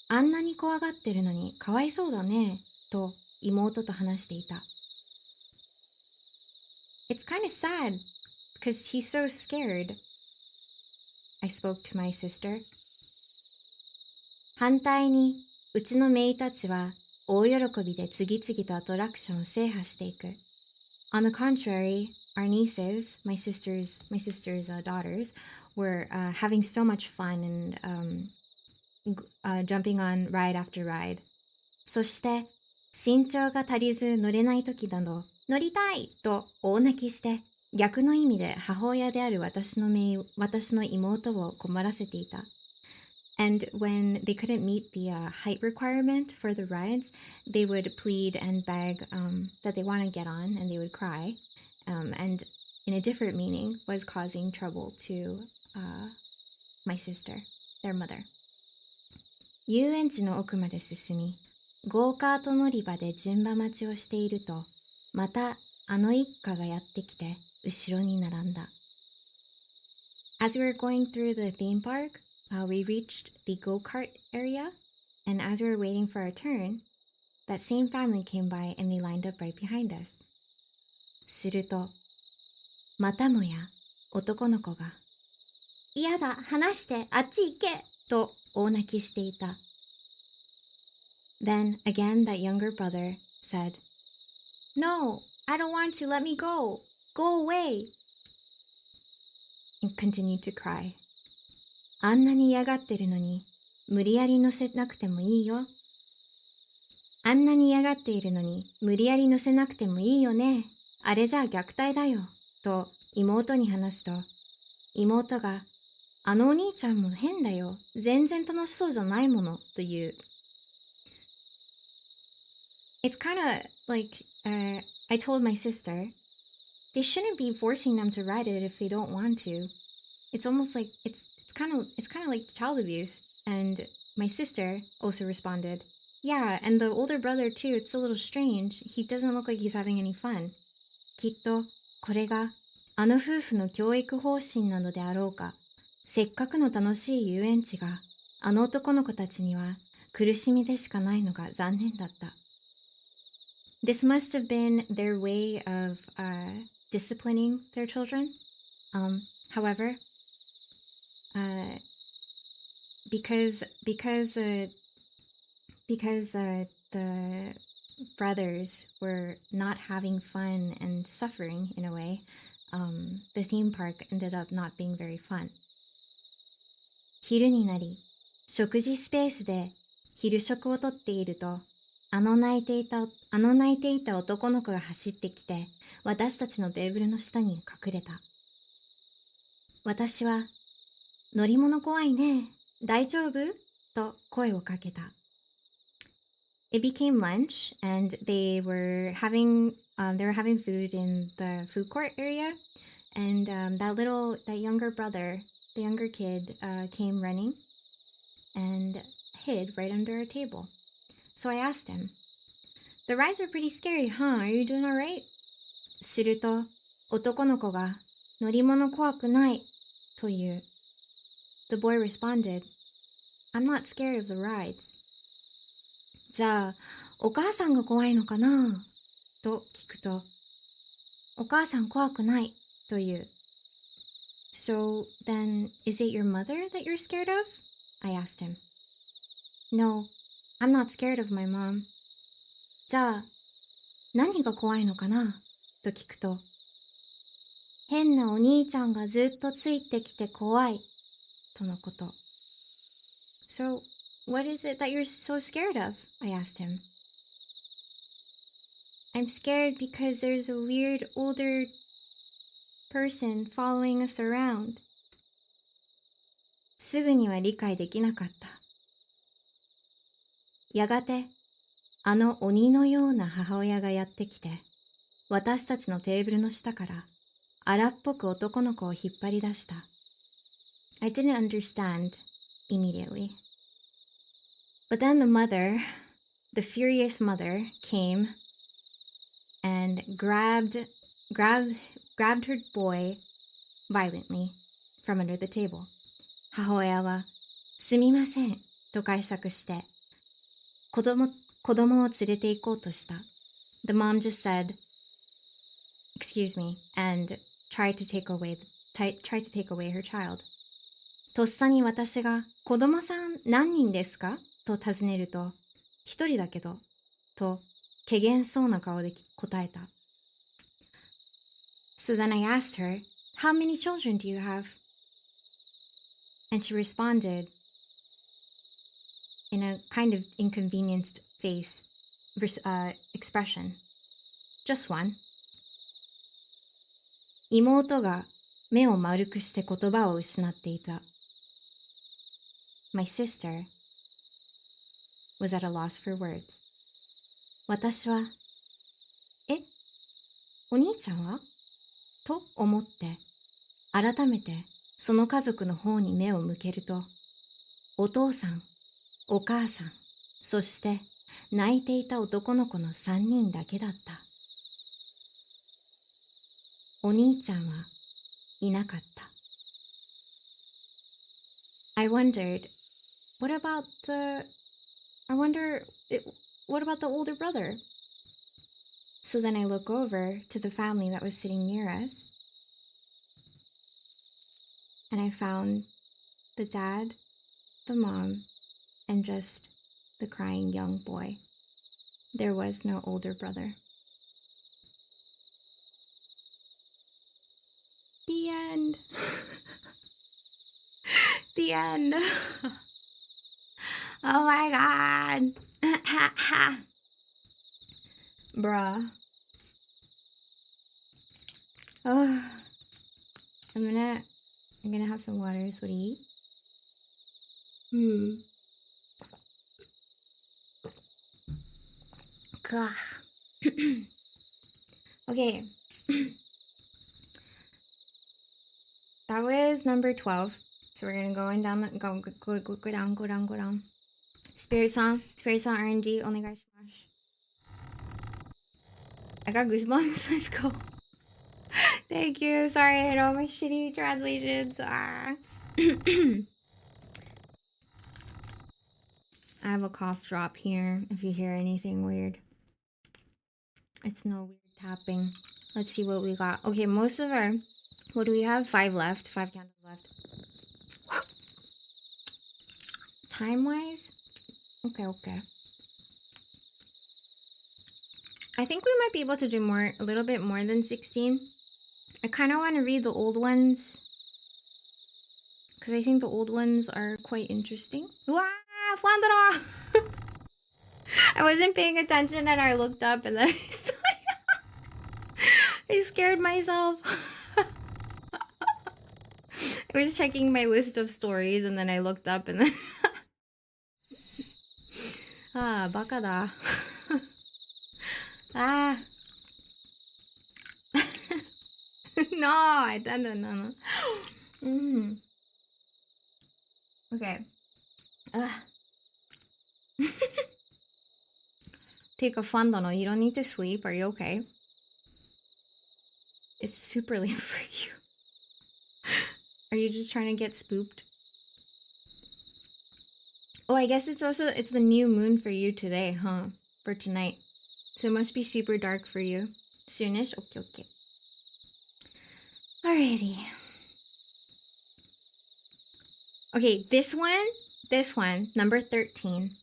あんなに怖がってるのにかわいそうだね、と妹と話していた。It's kind of sad, because he's so scared. I spoke to my sister. 反対にうちの姪たちは大喜びで次々とアトラクションを制覇していく。On the contrary, our nieces, my sister's daughters, were having so much fun and jumping on ride after ride. そして身長が足りず乗れない時など、乗りたいと大泣きして、逆の意味で母親である私の妹を困らせていた。And when they couldn't meet the height requirement for the rides, they would plead and beg that they want to get on, and they would cry. And in a different meaning, was causing trouble to my sister, their mother. 遊園地の奥まで進み、ゴーカート乗り場で順番待ちをしていると、またあの一家がやってきて後ろに並んだ。As we were going through the theme park, we reached the go-kart area, and as we were waiting for our turn, that same family came by and they lined up right behind us. すると、またもや男の子が、嫌だ、離して、あっち行けと大泣きしていた。Then again that younger brother said, No, I don't want to, let me go. Go away. And continued to cry. あんなに嫌がってるのに、無理やり乗せなくてもいいよ。あんなに嫌がっているのに、無理やり乗せなくてもいいよね。あれじゃあ虐待だよ。と妹に話すと、妹が、あのお兄ちゃんも変だよ。全然楽しそうじゃないもの。という。It's kind of like, I told my sister, they shouldn't be forcing them to ride it if they don't want to. It's almost like, it's kind of like child abuse. And my sister also responded, yeah, and the older brother too, it's a little strange. He doesn't look like he's having any fun. きっと、これが、あの夫婦の教育方針なのであろうか。せっかくの楽しい遊園地が、あの男の子たちには苦しみでしかないのが残念だった。This must have been their way of disciplining their children. However, because the brothers were not having fun and suffering in a way, the theme park ended up not being very fun. 昼になり、食事スペースで昼食をとっていると、あの泣いていた男の子が走ってきて、私たちのテーブルの下に隠れた。私は、乗り物怖いね。大丈夫？と声をかけた。It became lunch, and they were having food in the food court area, and that younger brother, the younger kid, came running and hid right under our table. So I asked him, The rides are pretty scary, huh? Are you doing alright? すると、男の子が、乗り物怖くない、という。The boy responded, I'm not scared of the rides. じゃあ、お母さんが怖いのかなと聞くと、お母さん怖くない、という。So then, is it your mother that you're scared of? I asked him. No, I'm not scared of my mom. じゃあ、何が怖いのかなと聞くと、変なお兄ちゃんがずっとついてきて怖い、とのこと。So, what is it that you're so scared of? I asked him. I'm scared because there's a weird older person following us around. すぐには理解できなかった。やがて、あの鬼のような母親がやってきて、私たちのテーブルの下から荒っぽく男の子を引っ張り出した。I didn't understand immediately. But then the mother, the furious mother, came and grabbed her boy violently from under the table. 母親は、すみません、と解釈して、子供を連れて行こうとした。The mom just said, excuse me, and tried to take away her child. とっさに私が、子供さん何人ですかと尋ねると、一人だけど、と、怪げそうな顔で答えた。So then I asked her, how many children do you have? And she responded in a kind of inconvenienced face, expression. Just one. 妹が目を丸くして言葉を失っていた。My sister was at a loss for words. 私は、お兄ちゃんはと思って、改めてその家族の方に目を向けると、お父さん、お母さん、そして泣いていた男の子の3人だけだった。お兄ちゃんはいなかった。I wondered, what about the older brother? So then I look over to the family that was sitting near us, and I found the dad, the mom, and just the crying young boy. There was no older brother. The end. The end. Oh my god. Bruh. Oh, I'm gonna have some water, sweetie. God. Okay. That was number 12. So we're gonna go on down go down. Spirit song RNG, onegaishimasu. I got goosebumps. Let's go. Thank you. Sorry, I know my shitty translations. I have a cough drop here if you hear anything weird. It's no weird tapping. Let's see what we got. Okay, most of our... What do we have? 5 left. 5 candles left. Time-wise? Okay. I think we might be able to do a little bit more than 16. I kind of want to read the old ones, because I think the old ones are quite interesting. Wah! Flandra! I wasn't paying attention and I looked up and then I scared myself. I was checking my list of stories and then I looked up and then... baka da. No, no. Okay. Take a fun dono. You don't need to sleep. Are you okay? It's super late for you. Are you just trying to get spooked? Oh, I guess it's the new moon for you today, huh? For tonight. So it must be super dark for you. Soonish? Okay. Alrighty. Okay, this one, number 13.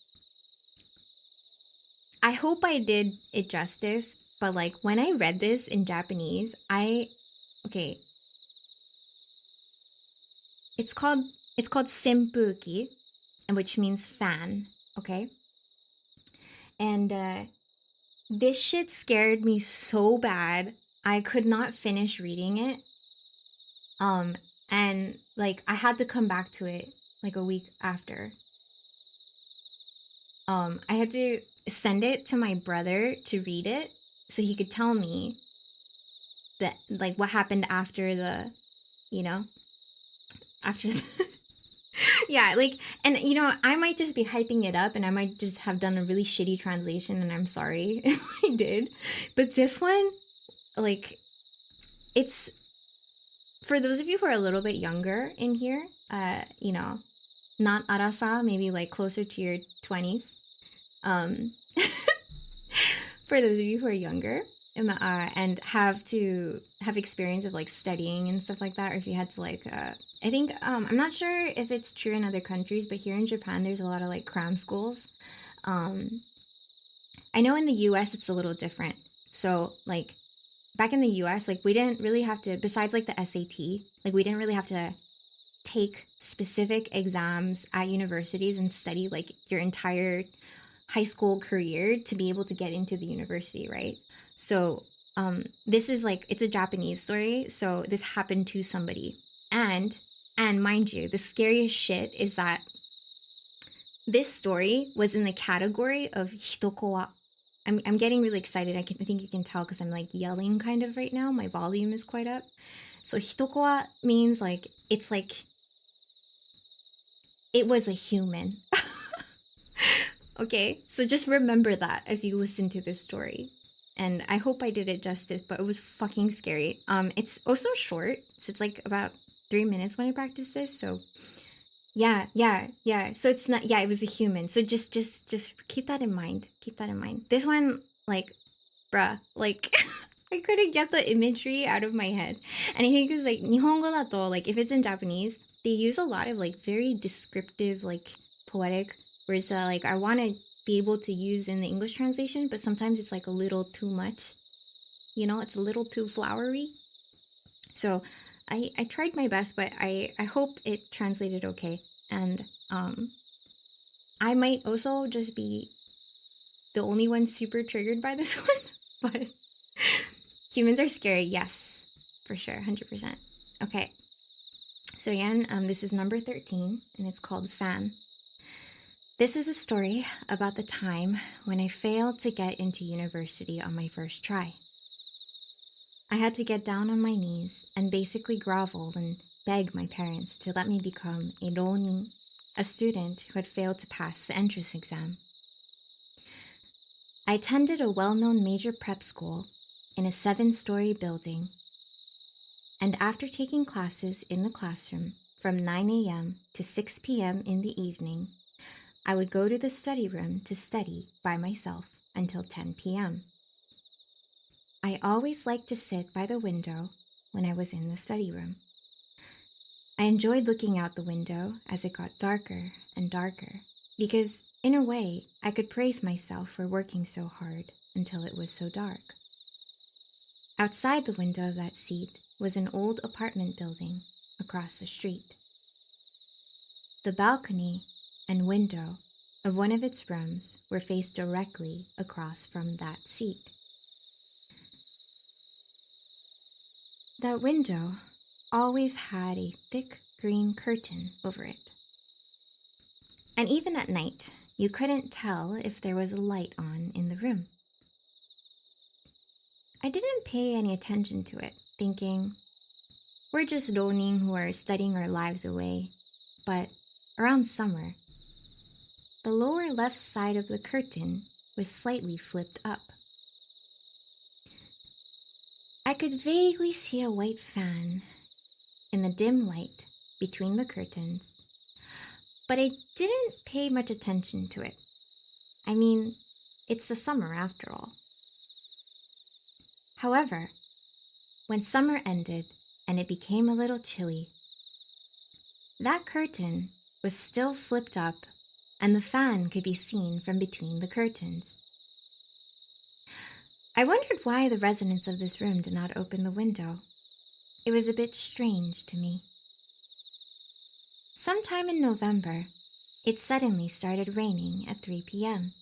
I hope I did it justice, but like when I read this in Japanese, okay. It's called senpuki, which means fan, okay? And this shit scared me so bad. I could not finish reading it. And like I had to come back to it like a week after. I had to send it to my brother to read it so he could tell me that like what happened after the, after the yeah, like, and I might just be hyping it up and I might just have done a really shitty translation and I'm sorry if I did. But this one, like, it's for those of you who are a little bit younger in here, not arasa, maybe like closer to your 20s. For those of you who are younger and have experience of like studying and stuff like that, or if you had to like, I think, I'm not sure if it's true in other countries, but here in Japan, there's a lot of like cram schools. I know in the US it's a little different. So like back in the US, like we didn't really have to, besides like the SAT, like we didn't really have to take specific exams at universities and study like your entire high school career to be able to get into the university, right? So this is like, it's a Japanese story, so this happened to somebody. And mind you, the scariest shit is that this story was in the category of hitokowa. I'm getting really excited. I think you can tell because I'm like yelling kind of right now. My volume is quite up. So hitokowa means like, it's like, it was a human. Okay, so just remember that as you listen to this story. And I hope I did it justice, but it was fucking scary. It's also short, so it's like about 3 minutes when I practice this. So yeah. So it's not, yeah, it was a human. So just keep that in mind. Keep that in mind. This one, like, bruh, like I couldn't get the imagery out of my head. And I think it's like Nihongo dato, like if it's in Japanese, they use a lot of like very descriptive, like poetic words that like I want to be able to use in the English translation, but sometimes it's like a little too much. You know, it's a little too flowery. So I tried my best, but I hope it translated okay. And I might also just be the only one super triggered by this one, but humans are scary, yes, for sure, 100%. Okay, so again, this is number 13, and it's called Fan. This is a story about the time when I failed to get into university on my first try. I had to get down on my knees and basically grovel and beg my parents to let me become a ronin, a student who had failed to pass the entrance exam. I attended a well-known major prep school in a 7-story building, and after taking classes in the classroom from 9 a.m. to 6 p.m. in the evening, I would go to the study room to study by myself until 10 p.m. I always liked to sit by the window when I was in the study room. I enjoyed looking out the window as it got darker and darker, because in a way, I could praise myself for working so hard until it was so dark. Outside the window of that seat was an old apartment building across the street. The balcony and window of one of its rooms were faced directly across from that seat. That window always had a thick green curtain over it. And even at night, you couldn't tell if there was a light on in the room. I didn't pay any attention to it, thinking, we're just ronin who are studying our lives away. But around summer, the lower left side of the curtain was slightly flipped up. I could vaguely see a white fan in the dim light between the curtains, but I didn't pay much attention to it. I mean, it's the summer after all. However, when summer ended and it became a little chilly, that curtain was still flipped up and the fan could be seen from between the curtains. I wondered why the residents of this room did not open the window. It was a bit strange to me. Sometime in November, it suddenly started raining at 3 p.m.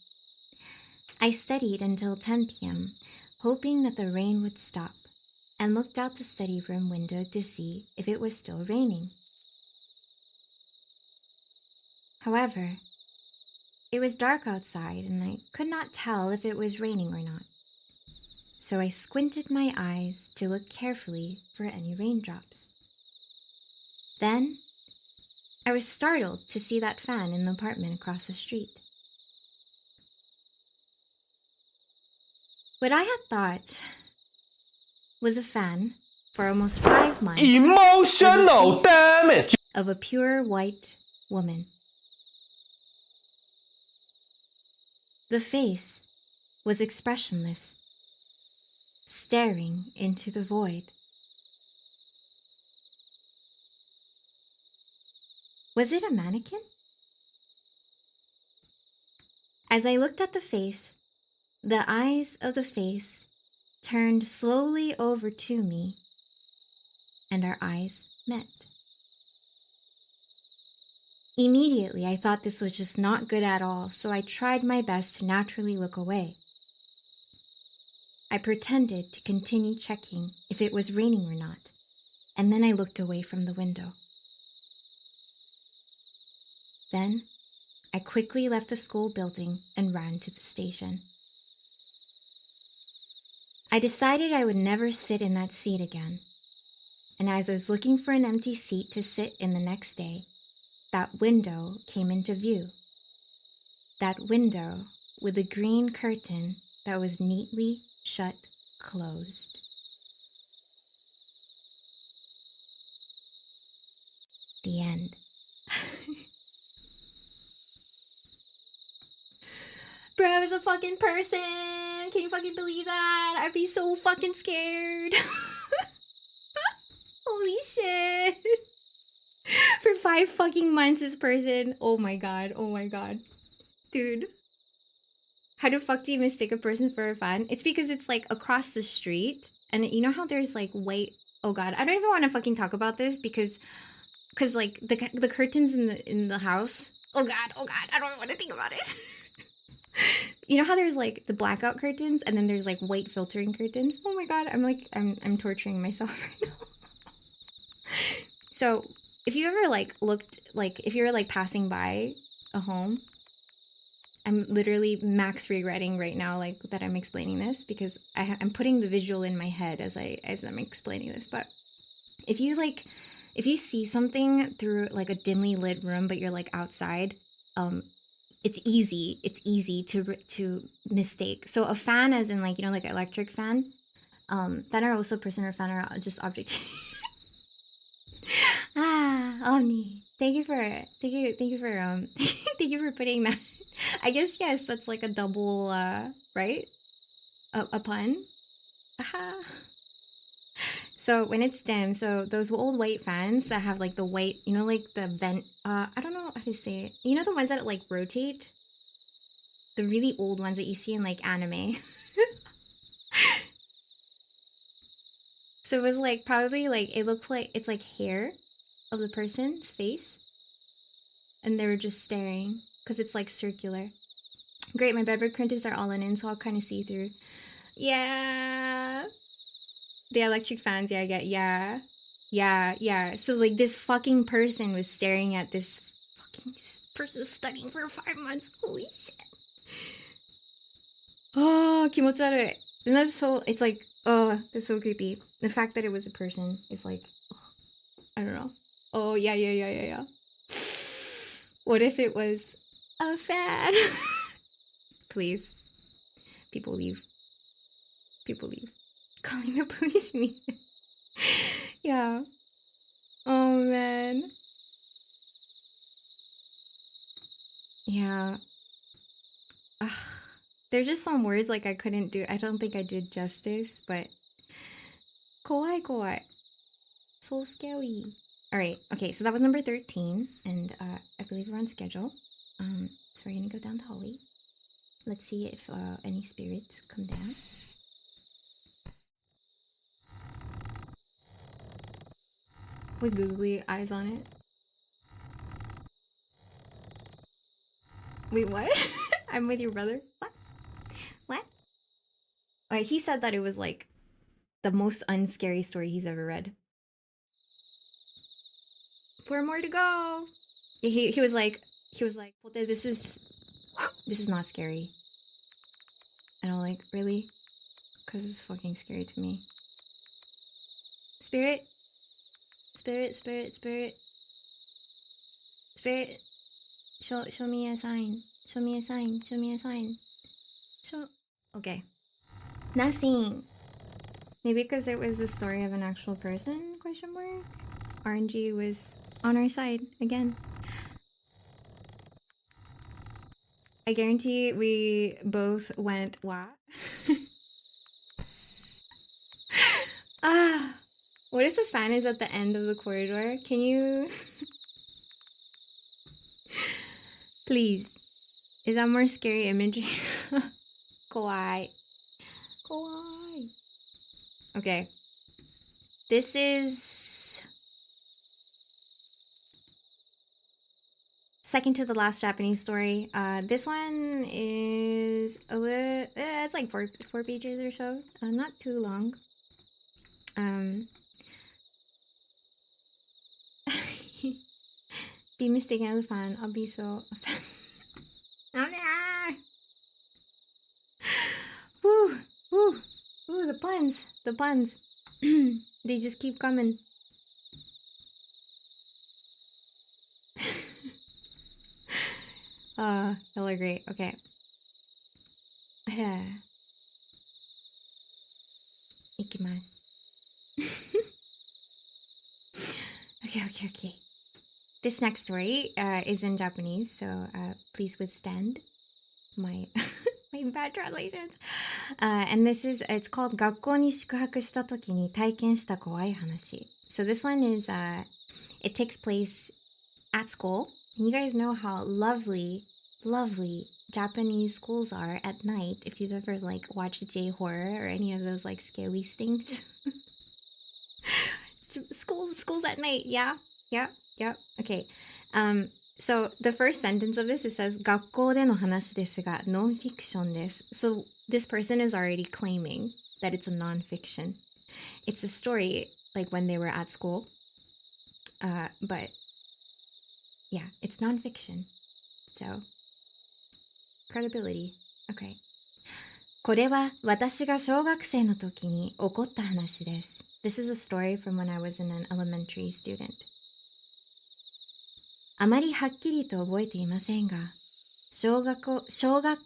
I studied until 10 p.m., hoping that the rain would stop, and looked out the study room window to see if it was still raining. However, it was dark outside and I could not tell if it was raining or not. So I squinted my eyes to look carefully for any raindrops. Then, I was startled to see that fan in the apartment across the street. What I had thought was a fan for almost 5 months. Emotional damage! Of a pure white woman. The face was expressionless, staring into the void. Was it a mannequin? As I looked at the face, the eyes of the face turned slowly over to me, and our eyes met. Immediately, I thought this was just not good at all, so I tried my best to naturally look away. I pretended to continue checking if it was raining or not, and then I looked away from the window. Then, I quickly left the school building and ran to the station. I decided I would never sit in that seat again, and as I was looking for an empty seat to sit in the next day, that window came into view. That window with a green curtain that was neatly shut closed. The end. Bro, I was a fucking person. Can you fucking believe that? I'd be so fucking scared. Holy shit. For 5 fucking months, this person. Oh my god. Oh my god. Dude. How the fuck do you mistake a person for a fan? It's because it's like across the street. And you know how there's like white. Oh god. I don't even want to fucking talk about this because like the curtains in the house. Oh god. I don't want to think about it. You know how there's like the blackout curtains and then there's like white filtering curtains? Oh my god, I'm torturing myself right now. So if you ever like looked, like if you're like passing by a home, I'm literally max regretting right now like that I'm explaining this because I'm putting the visual in my head as I'm explaining this. But if you see something through like a dimly lit room but you're like outside, it's easy to mistake. So a fan, as in like, you know, like electric fan, fan are also person or fan are just object. Omni, thank you for thank you for putting that. I guess yes, that's like a double right, a pun. Aha. So when it's dim, so those old white fans that have like the white, you know, like the vent, I don't know how to say it. You know the ones that like rotate? The really old ones that you see in like anime. So it was like probably like, it looked like it's like hair of the person's face. And they were just staring because it's like circular. Great, my bedroom curtains are all in, so I'll kind of see through. Yeah. The electric fans, yeah, I get, yeah. So like this fucking person was staring at this fucking person studying for 5 months. Holy shit. Oh, 気持ち悪い. And that's so, it's like, oh, that's so creepy. The fact that it was a person is like, oh, I don't know. Oh, yeah. What if it was a fan? Please. People leave. Calling the police me. Yeah. Oh, man. Yeah. Ugh. There's just some words like I couldn't do. I don't think I did justice, but kawaii. So scary. All right. Okay, so that was number 13, and I believe we're on schedule. So we're gonna go down the hallway. Let's see if any spirits come down. With googly eyes on it. Wait, what? I'm with your brother? What? Alright, he said that it was like the most unscary story he's ever read. 4 more to go. He was like, Pote, this is not scary. And I'm like, really? Because it's fucking scary to me. Spirit? Show me a sign. Okay. Nothing. Maybe because it was the story of an actual person, question mark? RNG was on our side again. I guarantee we both went, what? What if the fan is at the end of the corridor? Can you... Please. Is that more scary imagery? Kawaii. Kawaii. Okay. This is second to the last Japanese story. This one is a little, it's like four pages or so. Not too long. Be mistaken as a fan. I'll be so offended. Oh, nah. Woo, woo, woo, the puns. The puns. They just keep coming. Y'all are great. Okay. Ikimasu. Okay. This next story is in Japanese, so please withstand my my bad translations. And it's called 学校に宿泊した時に体験した怖い話. So this one is it takes place at school. And you guys know how lovely Japanese schools are at night. If you've ever like watched J-horror or any of those like scary things. schools at night, yeah. Okay. So the first sentence of this, it says 学校での話ですが non-fiction です. So this person is already claiming that it's a non-fiction. It's a story like when they were at school. But yeah, it's non-fiction. So credibility. Okay. これは私が小学生の時に起こった話です. This is a story from when I was an elementary student. あまりはっきりと覚えていませんが、小学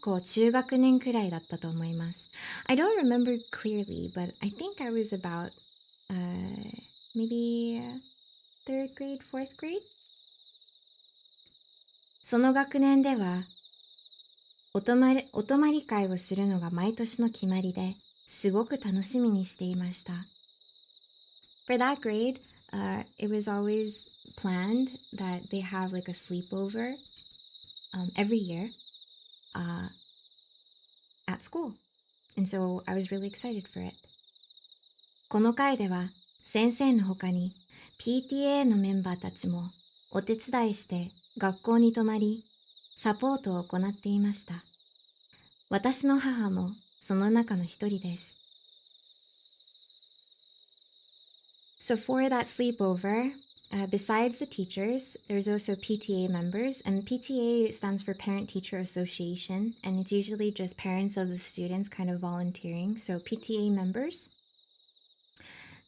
校中学年くらいだったと思います。I don't remember clearly, but I think I was about maybe third grade, fourth grade? その学年ではお泊まり会をするのが毎年の決まりですごく楽しみにしていました。For that grade, it was always planned that they have like a sleepover every year at school. And so I was really excited for it. この会では先生の他に PTA のメンバーたちもお手伝いして学校に泊まりサポートを行っていました。私の母もその中の一人です。So for that sleepover, besides the teachers, there's also PTA members, and PTA stands for Parent-Teacher Association, and it's usually just parents of the students kind of volunteering, so PTA members.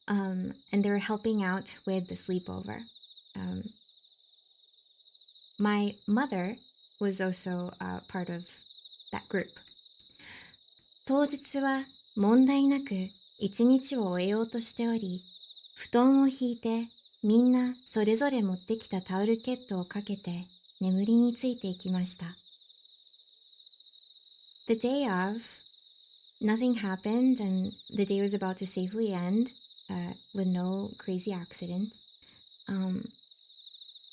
And they were helping out with the sleepover. My mother was also part of that group. 当日は問題なく一日を終えようとしており、布団を引いてみんなそれぞれ持ってきたタオルケットをかけて眠りについていきました。The day of, nothing happened and the day was about to safely end with no crazy accidents.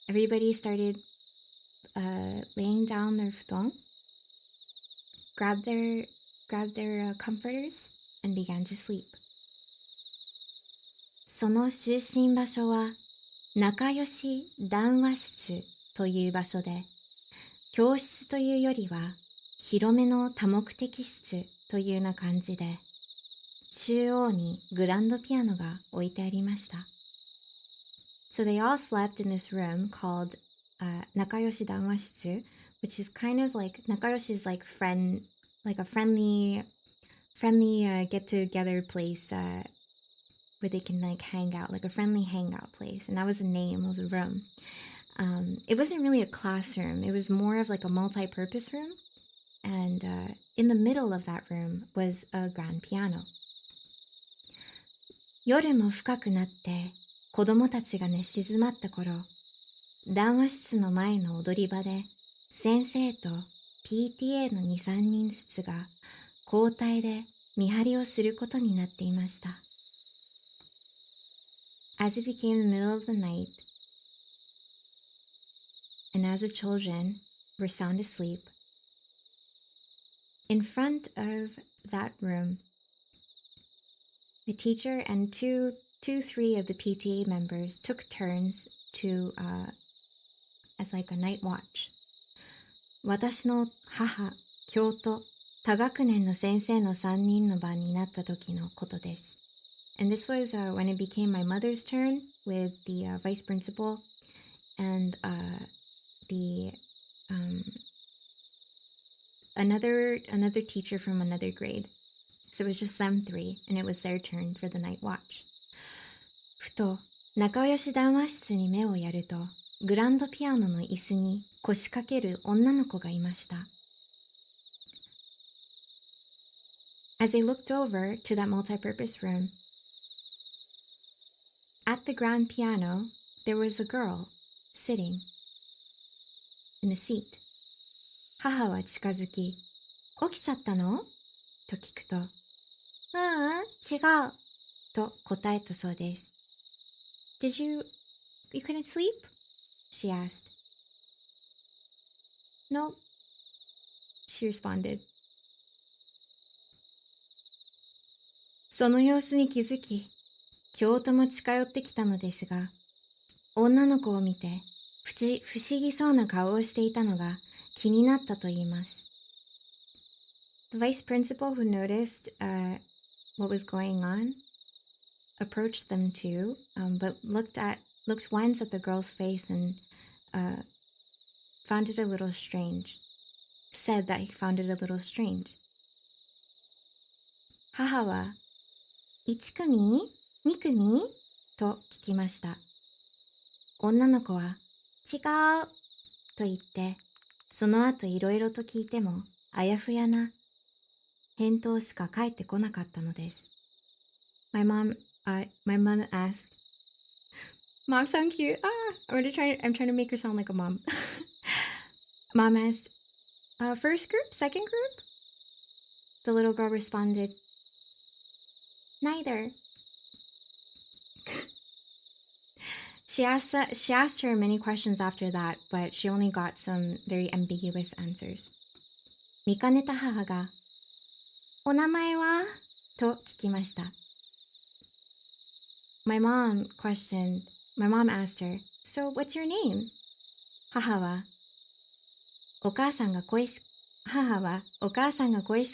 Everybody started laying down their futon, grabbed their comforters and began to sleep. その就寝場所は仲良し談話室という場所で、教室というよりは広めの多目的室というような感じで、中央にグランドピアノが置いてありました。So they all slept in this room called 仲良し談話室, which is kind of like 仲良し is like a friendly get together place where they can like hang out, like a friendly hangout place, and that was the name of the room. It wasn't really a classroom, it was more of like a multi-purpose room, and in the middle of that room was a grand piano. 夜も深くなって子供たちが寝静まった頃、談話室の前の踊り場で先生と PTA の 2,3 人ずつが交代で見張りをすることになっていました。As it became the middle of the night, and as the children were sound asleep, In front of that room, the teacher and three of the PTA members took turns to as like a night watch. 私の母、教と多学年の先生の3人の番になった時のことです。And this was when it became my mother's turn with the vice principal and the another teacher from another grade. So it was just them three, and it was their turn for the night watch. ふと仲良し談話室に目をやると、グランドピアノの椅子に腰掛ける女の子がいました。As I looked over to that multi-purpose room, at the grand piano, there was a girl sitting in the seat. 母は近づき、起きちゃったのと聞くと、違うと答えたそうです。Did you couldn't sleep? She asked. No, she responded. その様子に気づき、京都も近寄ってきたのですが、女の子を見て不思議そうな顔をしていたのが気になったと言います。The vice principal who noticed what was going on approached them too, but looked once at the girl's face and found it a little strange. Said that he found it a little strange. 母は1組 ?2 組と聞きました。女の子は違うと言って、その後いろいろと聞いてもあやふやな返答しか返ってこなかったのです。My mother asked, Mom sound cute. I'm trying to make her sound like a mom. Mom asked, first group, second group? The little girl responded, neither. She asked her many questions after that, but she only got some very ambiguous answers. 見かねた母が、お名前はと聞きました。My mom asked her, so what's your name? 母はお母さんが恋し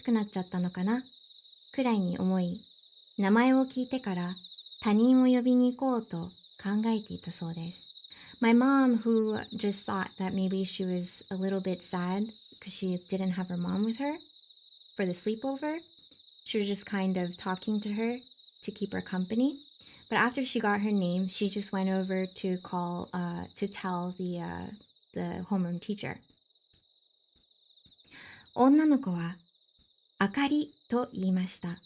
くなっちゃったのかなくらいに思い、名前を聞いてから他人を呼びに行こうと考えていたそうです。My mom, who just thought that maybe she was a little bit sad because she didn't have her mom with her for the sleepover, she was just kind of talking to her to keep her company. But after she got her name, she just went over to tell the homeroom teacher. 女の子はあかりと言いました。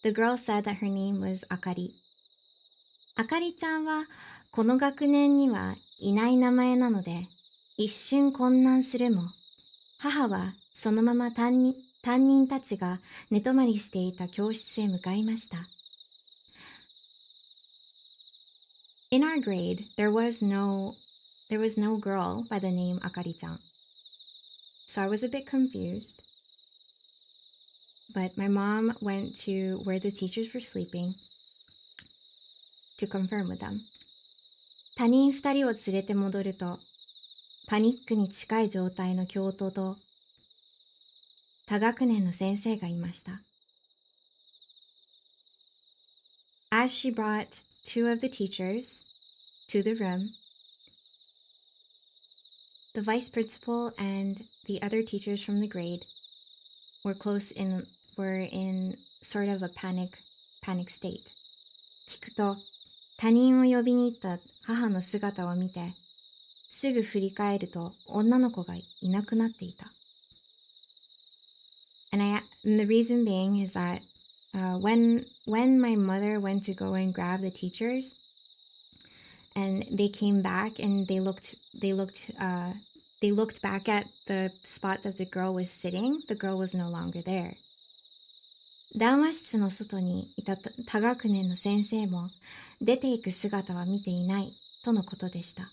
The girl said that her name was あかり。あかりちゃんはこの学年にはいない名前なので、一瞬混乱するも、母はそのまま担任たちが寝泊まりしていた教室へ向かいました。In our grade, there was no girl by the name Akari-chan. So I was a bit confused. But my mom went to where the teachers were sleeping to confirm with them. 他人2人を連れて戻ると、パニックに近い状態の教頭と多学年の先生がいました。As she brought 2 of the teachers to the room, the vice principal and the other teachers from the grade were in sort of a panic state. 聞くと、他人を呼びに行った母の姿を見て、すぐ振り返ると女の子がいなくなっていた。And the reason being is that when my mother went to go and grab the teachers, and they came back and they looked back at the spot that the girl was sitting, the girl was no longer there. 談話室の外にいた多学年の先生も出ていく姿は見ていないとのことでした。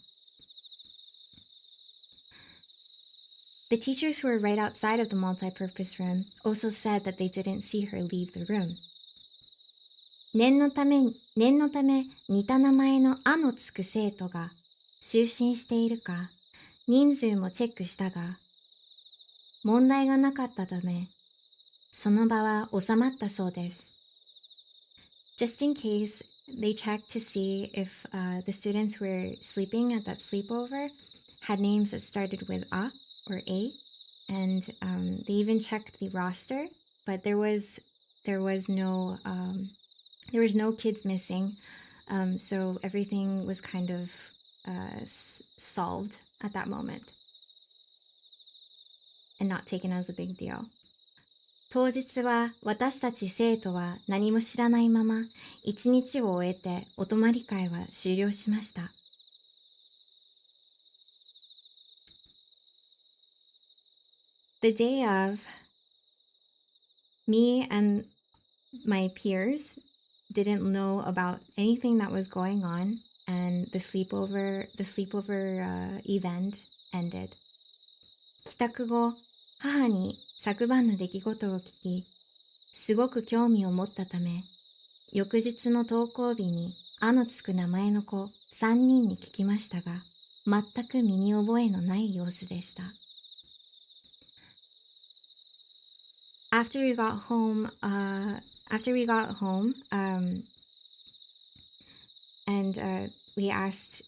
The teachers who were right outside of the multi-purpose room also said that they didn't see her leave the room. 念のため似た名前のあのつく生徒が就寝しているか人数もチェックしたが問題がなかったためその場は収まったそうです。Just in case, they checked to see if the students who were sleeping at that sleepover had names that started with A or A, and they even checked the roster, but there was no kids missing, so everything was kind of solved at that moment and not taken as a big deal. 当日は私たち生徒は何も知らないまま一日を終えてお泊まり会は終了しました。The day of, me and my peers didn't know about anything that was going on, and the sleepover event ended. 帰宅後、母に昨晩の出来事を聞き、すごく興味を持ったため、翌日の登校日にあのつく名前の子3人に聞きましたが、全く身に覚えのない様子でした。After we got home, we asked,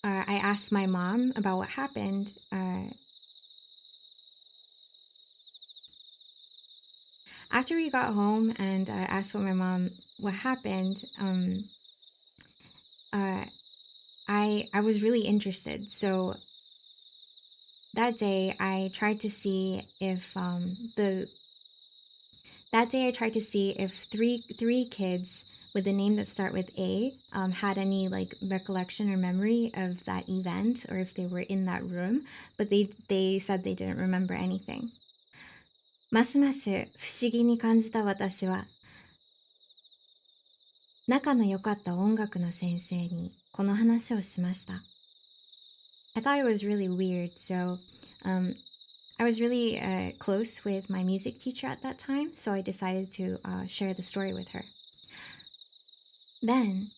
I asked my mom about what happened. After we got home and asked my mom what happened, I was really interested. So that day I tried to see if three kids with a name that start with A had any like recollection or memory of that event, or if they were in that room, but they said they didn't remember anything. ますます不思議に感じた私は、仲の良かった音楽の先生にこの話をしました。I thought it was really weird, so I was really close with my music teacher at that time, so I decided to share the story with her. Then,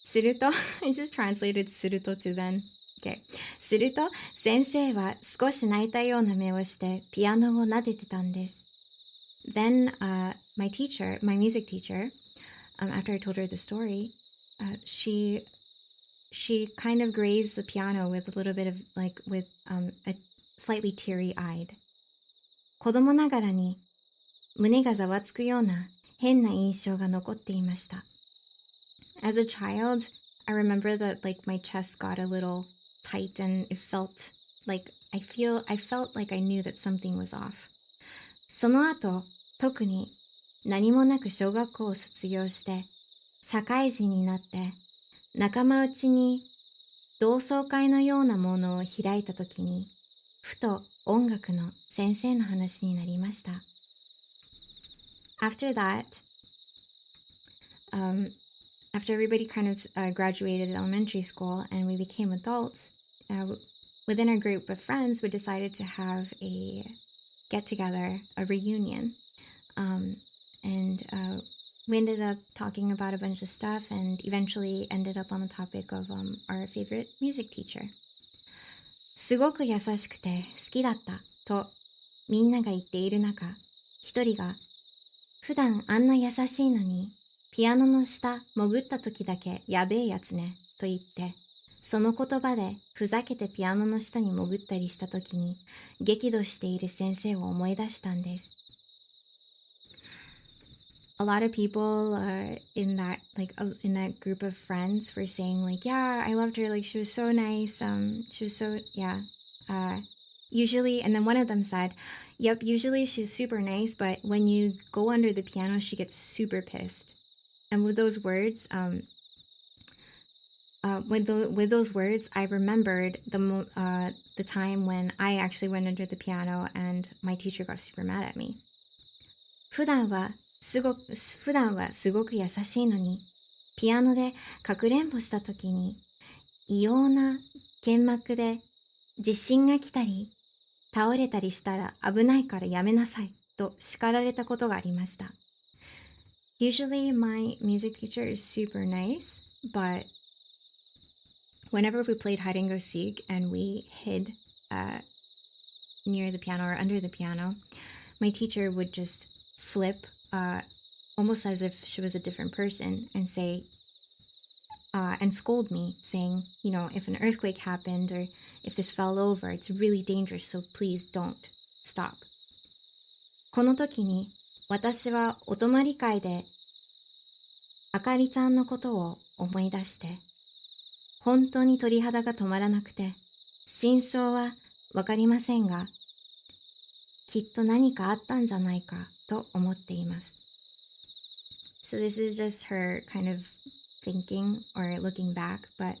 すると、I just translated すると to then. Okay. すると、先生は少し泣いたような目をしてピアノを撫でてたんです。Then, my music teacher, after I told her the story, she kind of grazed the piano with a little bit of with a slightly teary-eyed. 子供ながらに胸がざわつくような変な印象が残っていました。As a child, I remember that my chest got a little tight and it felt like I felt like I knew that something was off. その後、特に何もなく小学校を卒業して社会人になって仲間内に同窓会のようなものを開いたときにふと音楽の先生の話になりました。After that, after everybody kind of graduated elementary school and we became adults, within our group of friends, we decided to have a get-together, a reunion. And we ended up talking about a bunch of stuff and eventually ended up on the topic of our favorite music teacher. すごく優しくて好きだったとみんなが言っている中、一人が普段あんな優しいのにピアノの下潜った時だけやべえやつねと言って、その言葉でふざけてピアノの下に潜ったりした時に激怒している先生を思い出したんです。A lot of people in that group of friends were saying yeah, I loved her, she was so nice, she was so, yeah, usually, and then one of them said, yep, usually she's super nice, but when you go under the piano she gets super pissed. And with those words, with those words, I remembered the time when I actually went under the piano and my teacher got super mad at me. 普段はすごく優しいのに、ピアノでかくれんぼした時に異様な剣幕で地震が来たり、倒れたりしたら危ないからやめなさいと叱られたことがありました。Usually my music teacher is super nice, but whenever we played hide and go seek and we hid near the piano or under the piano, my teacher would just flip almost as if she was a different person and say, and scold me, saying, you know, if an earthquake happened or if this fell over, it's really dangerous, so please don't stop. この時に私はお泊まり会であかりちゃんのことを思い出して、本当に鳥肌が止まらなくて、真相はわかりませんが、きっと何かあったんじゃないかと思っています。So this is just her kind of thinking or looking back, but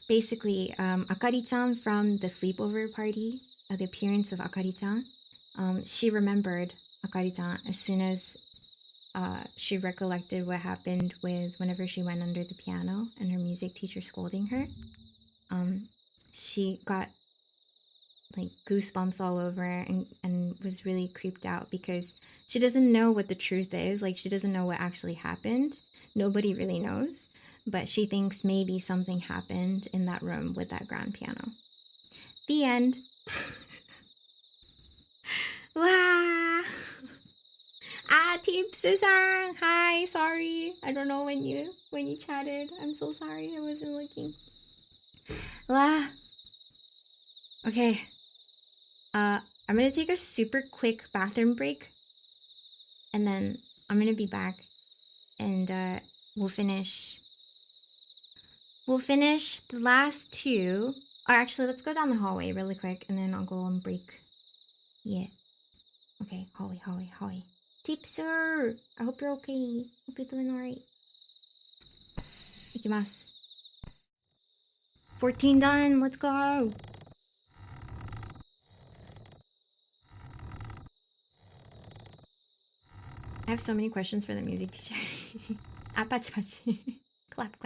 basically, Akari-chan from the sleepover party, the appearance of Akari-chan, she remembered Akari-chan as soon as she recollected what happened with whenever she went under the piano and her music teacher scolding her. She got like goosebumps all over and was really creeped out because she doesn't know what the truth is. Like, she doesn't know what actually happened. Nobody really knows, but she thinks maybe something happened in that room with that grand piano. The end. Wow. Tipsu-san. Hi, sorry. I don't know when you chatted. I'm so sorry. I wasn't looking. Wow. Okay. I'm gonna take a super quick bathroom break, and then I'm gonna be back, and we'll finish the last two. Or actually, let's go down the hallway really quick, and then I'll go on break. Yeah. Okay, hallway. Tipser! I hope you're okay. Hope you're doing alright. いきます。14 done. Let's go. I have so many questions for the music teacher. Pachi pachi. Clap.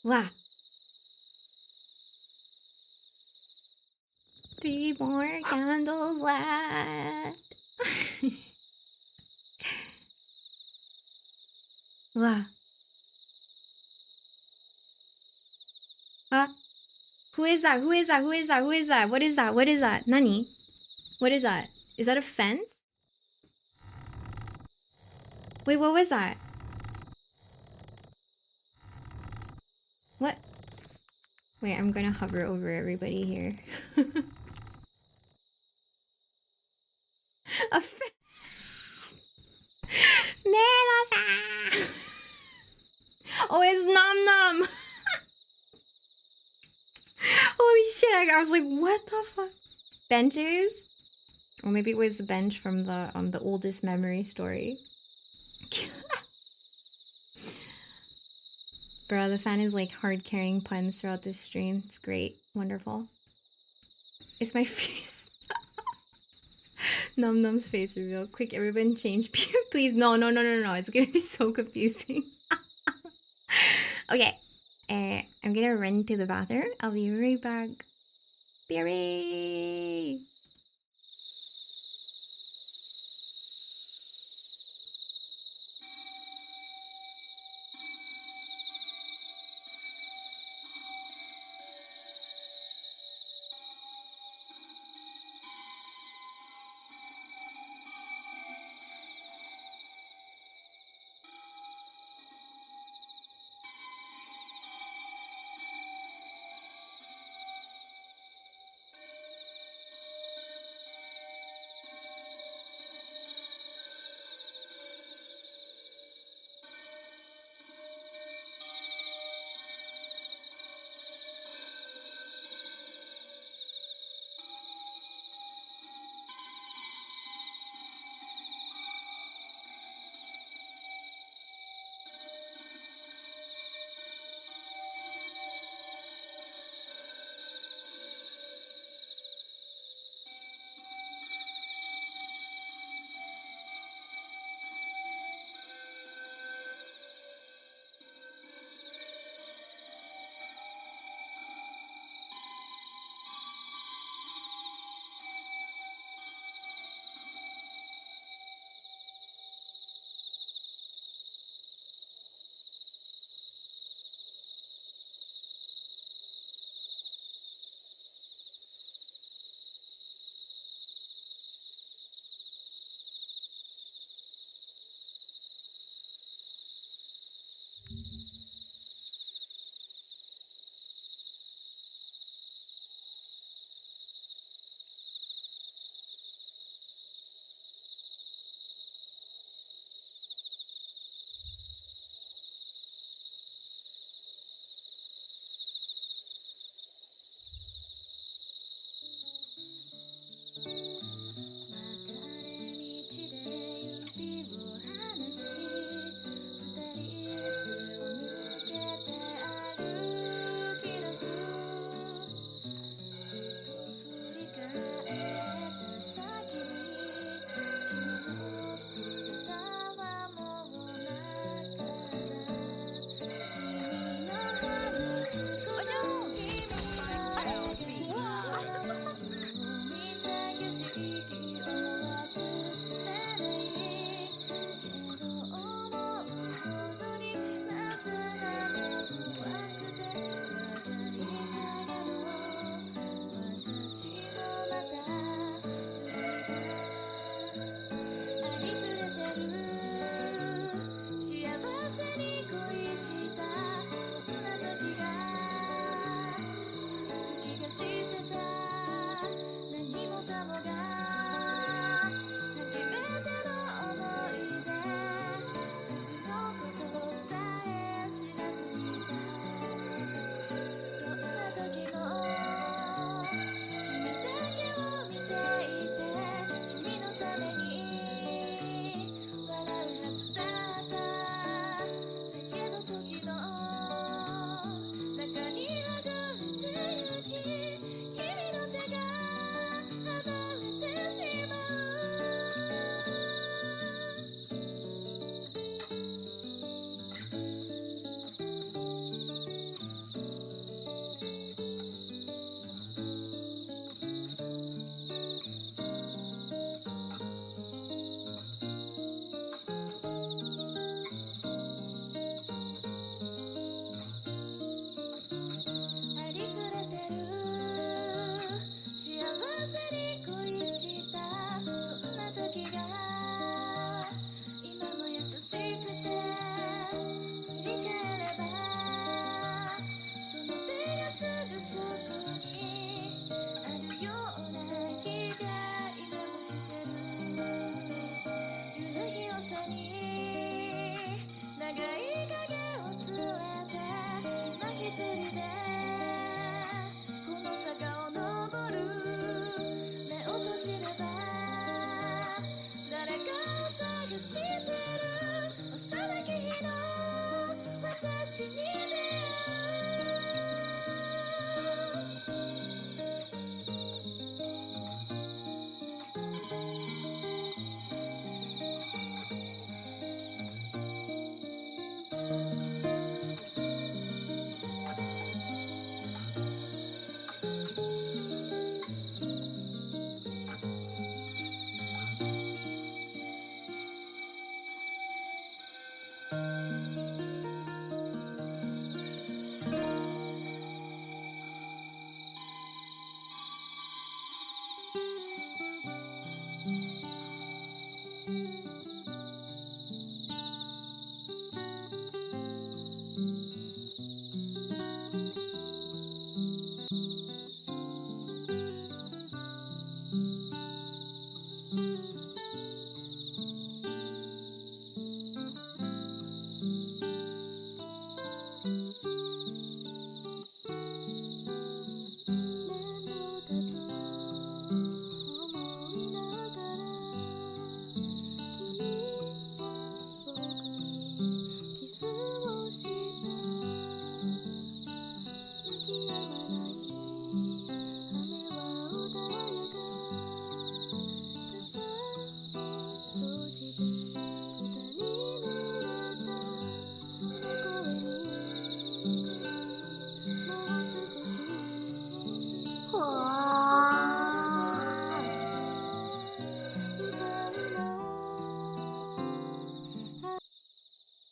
Wow. 3 more candles left. Wow. Who is that? What is that? Nani? What is that? Is that a fence? Wait, what was that? What? Wait, I'm gonna hover over everybody here. A fence. Melo-san! Oh, it's Nom Nom! Holy shit, I was like, what the fuck? Benches? Or maybe it was the bench from the oldest memory story. Bro, the fan is like hard carrying puns throughout this stream. It's great. Wonderful. It's my face. Num Num's face reveal. Quick, everyone change. Please, no. It's gonna be so confusing. Okay. I'm gonna run to the bathroom. I'll be right back. Berry!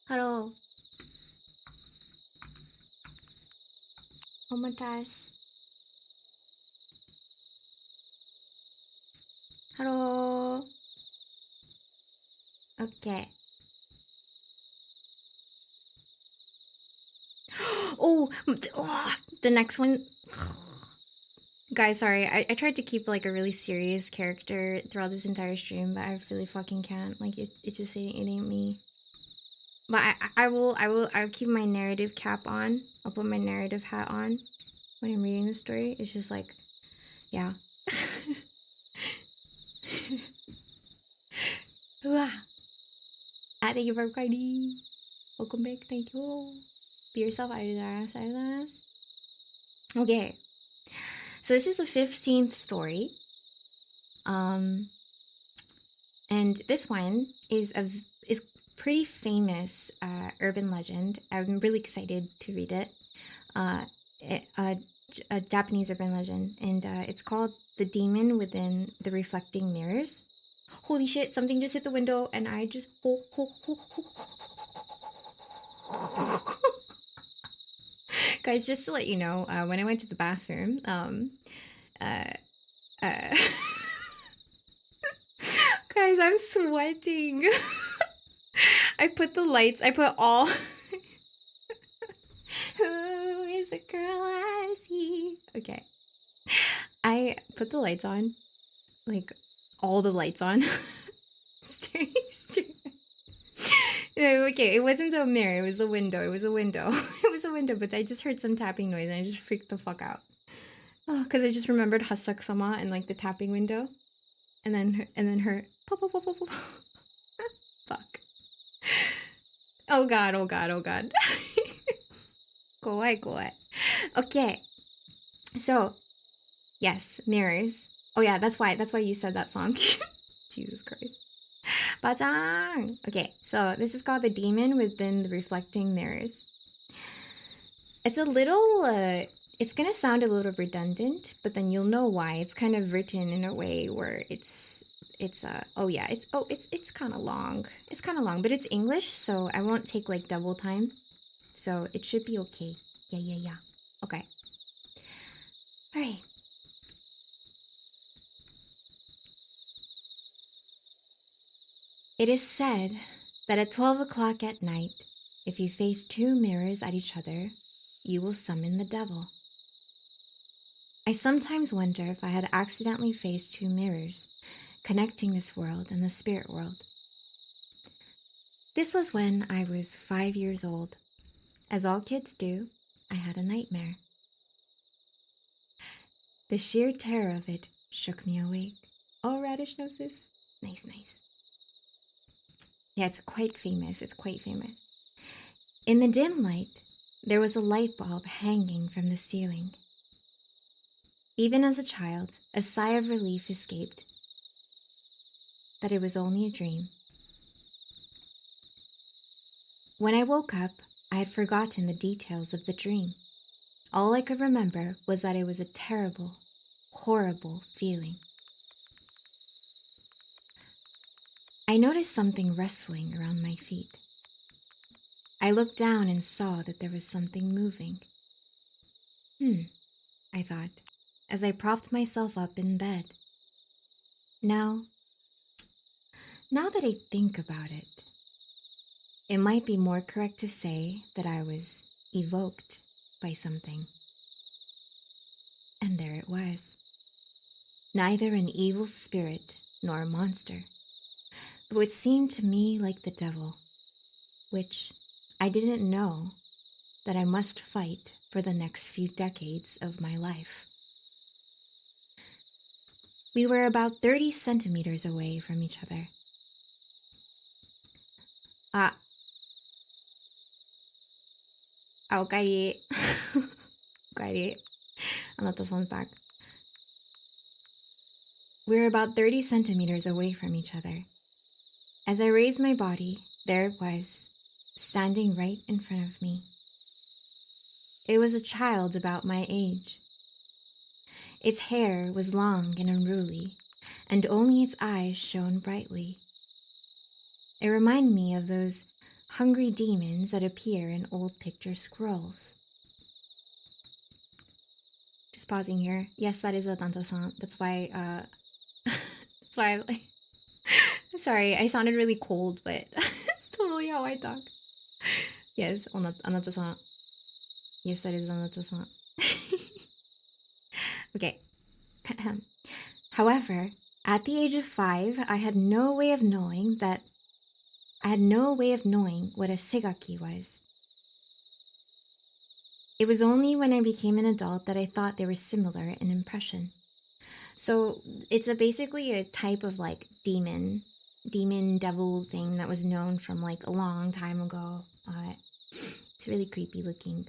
Hello. Omatas. Hello. Okay. Oh, the next one. Guys, sorry. I tried to keep like a really serious character throughout this entire stream, but I really fucking can't. Like it just it ain't me. But I'll keep my narrative cap on. I'll put my narrative hat on when I'm reading the story. It's just like, yeah. Thank you for Cardi. Welcome back. Thank you. Be yourself. Okay. So this is the 15th story. And this one is pretty famous urban legend. I'm really excited to read it. A Japanese urban legend, and it's called "The Demon Within the Reflecting Mirrors." Holy shit! Something just hit the window, and I just guys. Just to let you know, when I went to the bathroom, guys, I'm sweating. I put all. Who is the girl I see? Okay. I put the lights on. Like, all the lights on. No, okay, it wasn't a mirror, it was a window. It was a window, but I just heard some tapping noise and I just freaked the fuck out. Oh, because I just remembered Hassak-sama and like the tapping window. And then her pop, pop, pop, pop, pop. Fuck. Oh god. Kawaii. Okay. So, yes, mirrors. Oh yeah, that's why you said that song. Jesus Christ. Bajang! Okay, so this is called The Demon Within the Reflecting Mirrors. It's a little, it's gonna sound a little redundant, but then you'll know why. It's kind of written in a way where it's kind of long. It's kind of long, but it's English, so I won't take like double time. So it should be okay. Yeah. Okay. All right. It is said that at 12 o'clock at night, if you face two mirrors at each other, you will summon the devil. I sometimes wonder if I had accidentally faced two mirrors, connecting this world and the spirit world. This was when I was 5 years old. As all kids do, I had a nightmare. The sheer terror of it shook me awake. Oh, Radish knows this. Nice. Yeah, it's quite famous. In the dim light, There was a light bulb hanging from the ceiling. Even as a child, a sigh of relief escaped that it was only a dream. When I woke up, I had forgotten the details of the dream. All I could remember was that it was a terrible, horrible feeling. I noticed something rustling around my feet. I looked down and saw that there was something moving. I thought, as I propped myself up in bed. Now that I think about it, it might be more correct to say that I was evoked by something. And there it was. Neither an evil spirit nor a monster, but what seemed to me like the devil, which I didn't know that I must fight for the next few decades of my life. We were about 30 centimeters away from each other. Oかえり。おかえり。あなたさん back. We were about 30 centimeters away from each other. As I raised my body, there it was, standing right in front of me. It was a child about my age. Its hair was long and unruly, and only its eyes shone brightly. It reminded me of those hungry demons that appear in old picture scrolls. Just pausing here. Yes, that is a Danta-san. That's why, that's why sorry, I sounded really cold, but it's totally how I talk. Yes, Anata-san. Yes, that is Anata-san. Okay. However, at the age of 5, I had no way of knowing what a segaki was. It was only when I became an adult that I thought they were similar in impression. So it's basically a type of like demon devil thing that was known from like a long time ago. It's really creepy looking.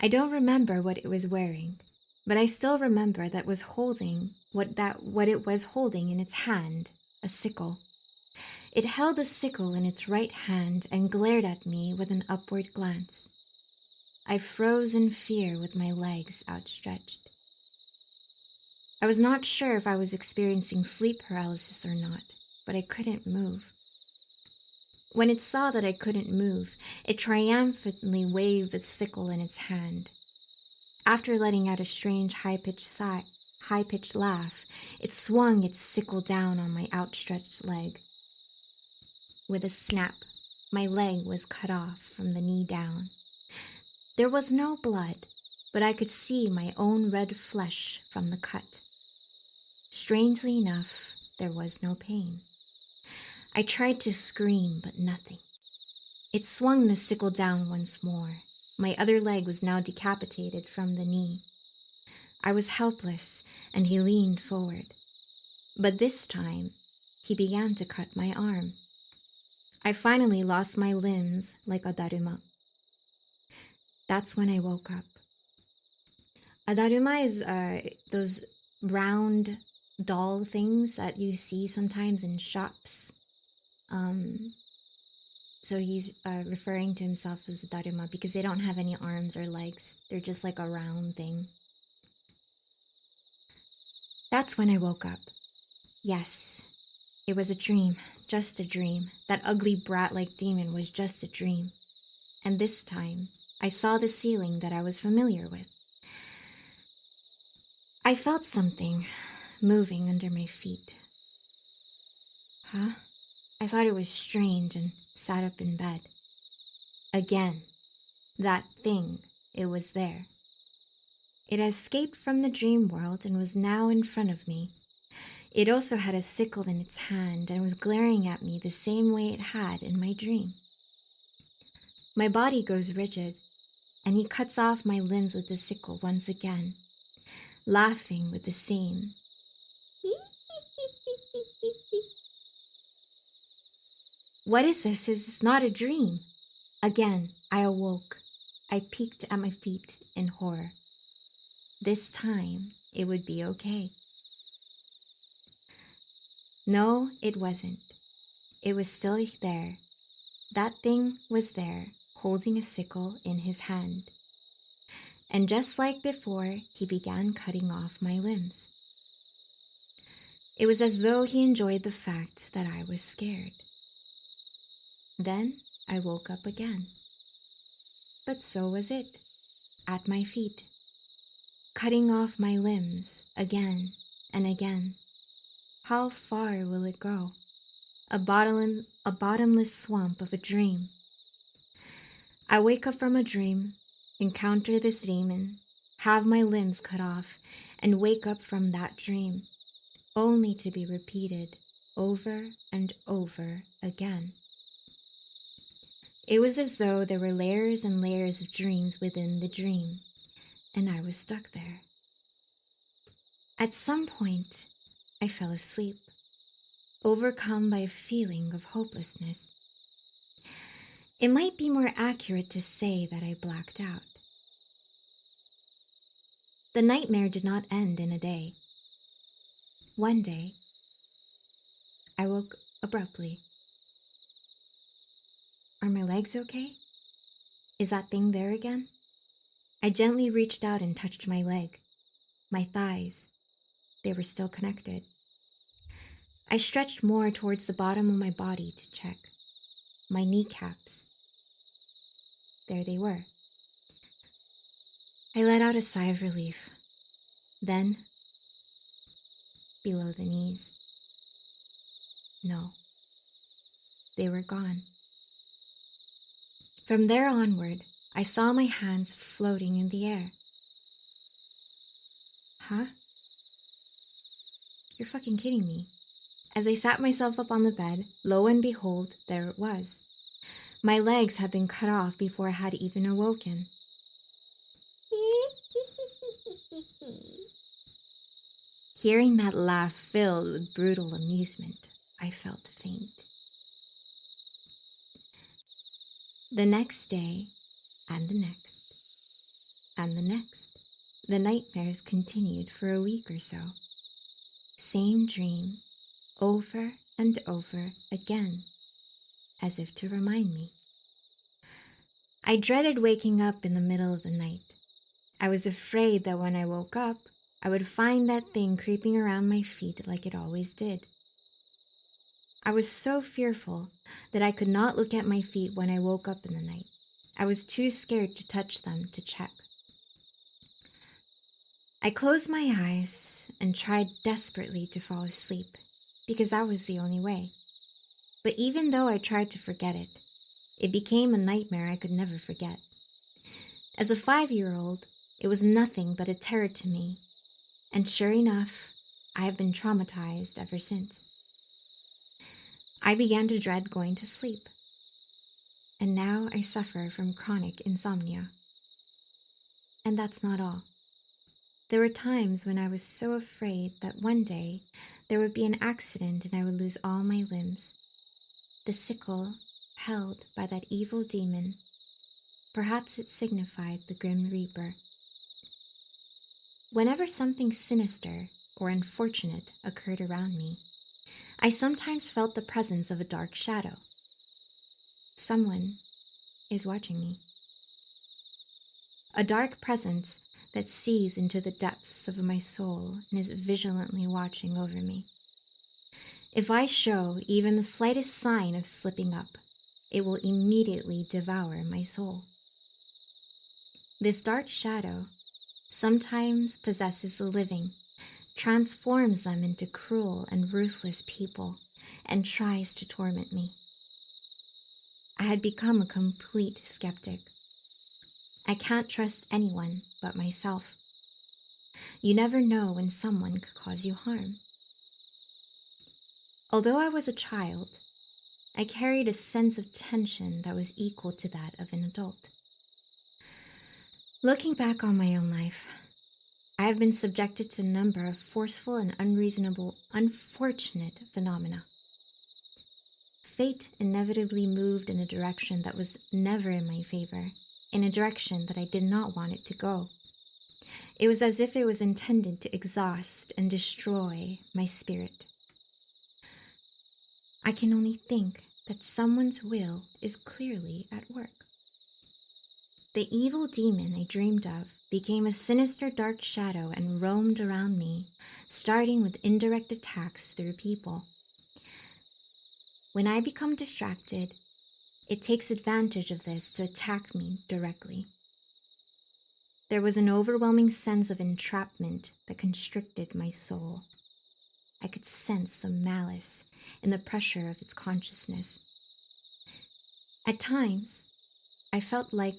I don't remember what it was wearing, but I still remember that was holding what it was holding in its hand, a sickle. It held a sickle in its right hand and glared at me with an upward glance. I froze in fear with my legs outstretched. I was not sure if I was experiencing sleep paralysis or not, but I couldn't move. When it saw that I couldn't move, it triumphantly waved the sickle in its hand. After letting out a strange high-pitched laugh, it swung its sickle down on my outstretched leg. With a snap, my leg was cut off from the knee down. There was no blood, but I could see my own red flesh from the cut. Strangely enough, there was no pain. I tried to scream, but nothing. It swung the sickle down once more. My other leg was now decapitated from the knee. I was helpless, and he leaned forward. But this time, he began to cut my arm. I finally lost my limbs like a daruma. That's when I woke up. A daruma is those round doll things that you see sometimes in shops. So he's referring to himself as a daruma because they don't have any arms or legs. They're just like a round thing. That's when I woke up. Yes, it was a dream, just a dream. That ugly brat-like demon was just a dream. And this time, I saw the ceiling that I was familiar with. I felt something moving under my feet. Huh? I thought it was strange and sat up in bed. Again, that thing, it was there. It had escaped from the dream world and was now in front of me. It also had a sickle in its hand and was glaring at me the same way it had in my dream. My body goes rigid, and he cuts off my limbs with the sickle once again, laughing with the same. What is this? Is this not a dream? Again, I awoke. I peeked at my feet in horror. This time, it would be okay. No, it wasn't. It was still there. That thing was there, holding a sickle in his hand. And just like before, he began cutting off my limbs. It was as though he enjoyed the fact that I was scared. Then I woke up again. But so was it, at my feet, cutting off my limbs again and again. How far will it go? A bottomless swamp of a dream. I wake up from a dream, encounter this demon, have my limbs cut off, and wake up from that dream, only to be repeated over and over again. It was as though there were layers and layers of dreams within the dream, and I was stuck there. At some point, I fell asleep, overcome by a feeling of hopelessness. It might be more accurate to say that I blacked out. The nightmare did not end in a day. One day, I woke abruptly. Are my legs okay? Is that thing there again? I gently reached out and touched my leg, my thighs. They were still connected. I stretched more towards the bottom of my body to check. My kneecaps. There they were. I let out a sigh of relief. Then, below the knees. No, they were gone. From there onward, I saw my hands floating in the air. Huh? You're fucking kidding me. As I sat myself up on the bed, lo and behold, there it was. My legs had been cut off before I had even awoken. Hearing that laugh filled with brutal amusement, I felt faint. The next day, and the next, and the next, the nightmares continued for a week or so. Same dream, over and over again, as if to remind me. I dreaded waking up in the middle of the night. I was afraid that when I woke up, I would find that thing creeping around my feet like it always did. I was so fearful that I could not look at my feet when I woke up in the night. I was too scared to touch them to check. I closed my eyes and tried desperately to fall asleep, because that was the only way. But even though I tried to forget it, it became a nightmare I could never forget. As a 5-year-old, it was nothing but a terror to me, and sure enough, I have been traumatized ever since. I began to dread going to sleep, and now I suffer from chronic insomnia. And that's not all. There were times when I was so afraid that one day there would be an accident and I would lose all my limbs. The sickle held by that evil demon, perhaps it signified the Grim Reaper. Whenever something sinister or unfortunate occurred around me, I sometimes felt the presence of a dark shadow. Someone is watching me. A dark presence that sees into the depths of my soul and is vigilantly watching over me. If I show even the slightest sign of slipping up, it will immediately devour my soul. This dark shadow sometimes possesses the living, transforms them into cruel and ruthless people, and tries to torment me. I had become a complete skeptic. I can't trust anyone but myself. You never know when someone could cause you harm. Although I was a child, I carried a sense of tension that was equal to that of an adult. Looking back on my own life, I have been subjected to a number of forceful and unreasonable, unfortunate phenomena. fate inevitably moved in a direction that was never in my favor, in a direction that I did not want it to go. It was as if it was intended to exhaust and destroy my spirit. I can only think that someone's will is clearly at work. The evil demon I dreamed of became a sinister dark shadow and roamed around me, starting with indirect attacks through people. When I become distracted, it takes advantage of this to attack me directly. There was an overwhelming sense of entrapment that constricted my soul. I could sense the malice in the pressure of its consciousness. At times, I felt like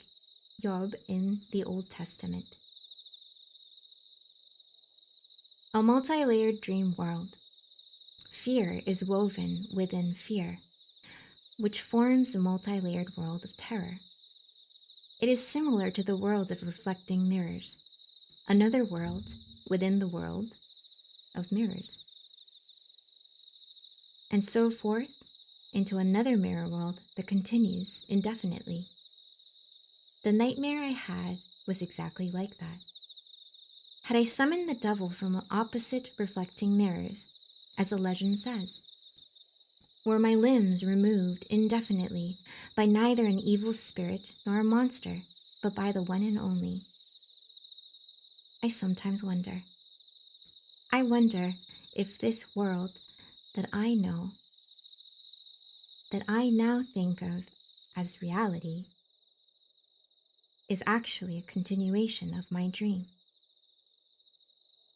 Job in the Old Testament. A multi-layered dream world. Fear is woven within fear, which forms the multi-layered world of terror. It is similar to the world of reflecting mirrors, another world within the world of mirrors. And so forth into another mirror world that continues indefinitely. The nightmare I had was exactly like that. Had I summoned the devil from opposite reflecting mirrors, as the legend says? Were my limbs removed indefinitely by neither an evil spirit nor a monster, but by the one and only? I sometimes wonder. I wonder if this world that I know, that I now think of as reality, is actually a continuation of my dream.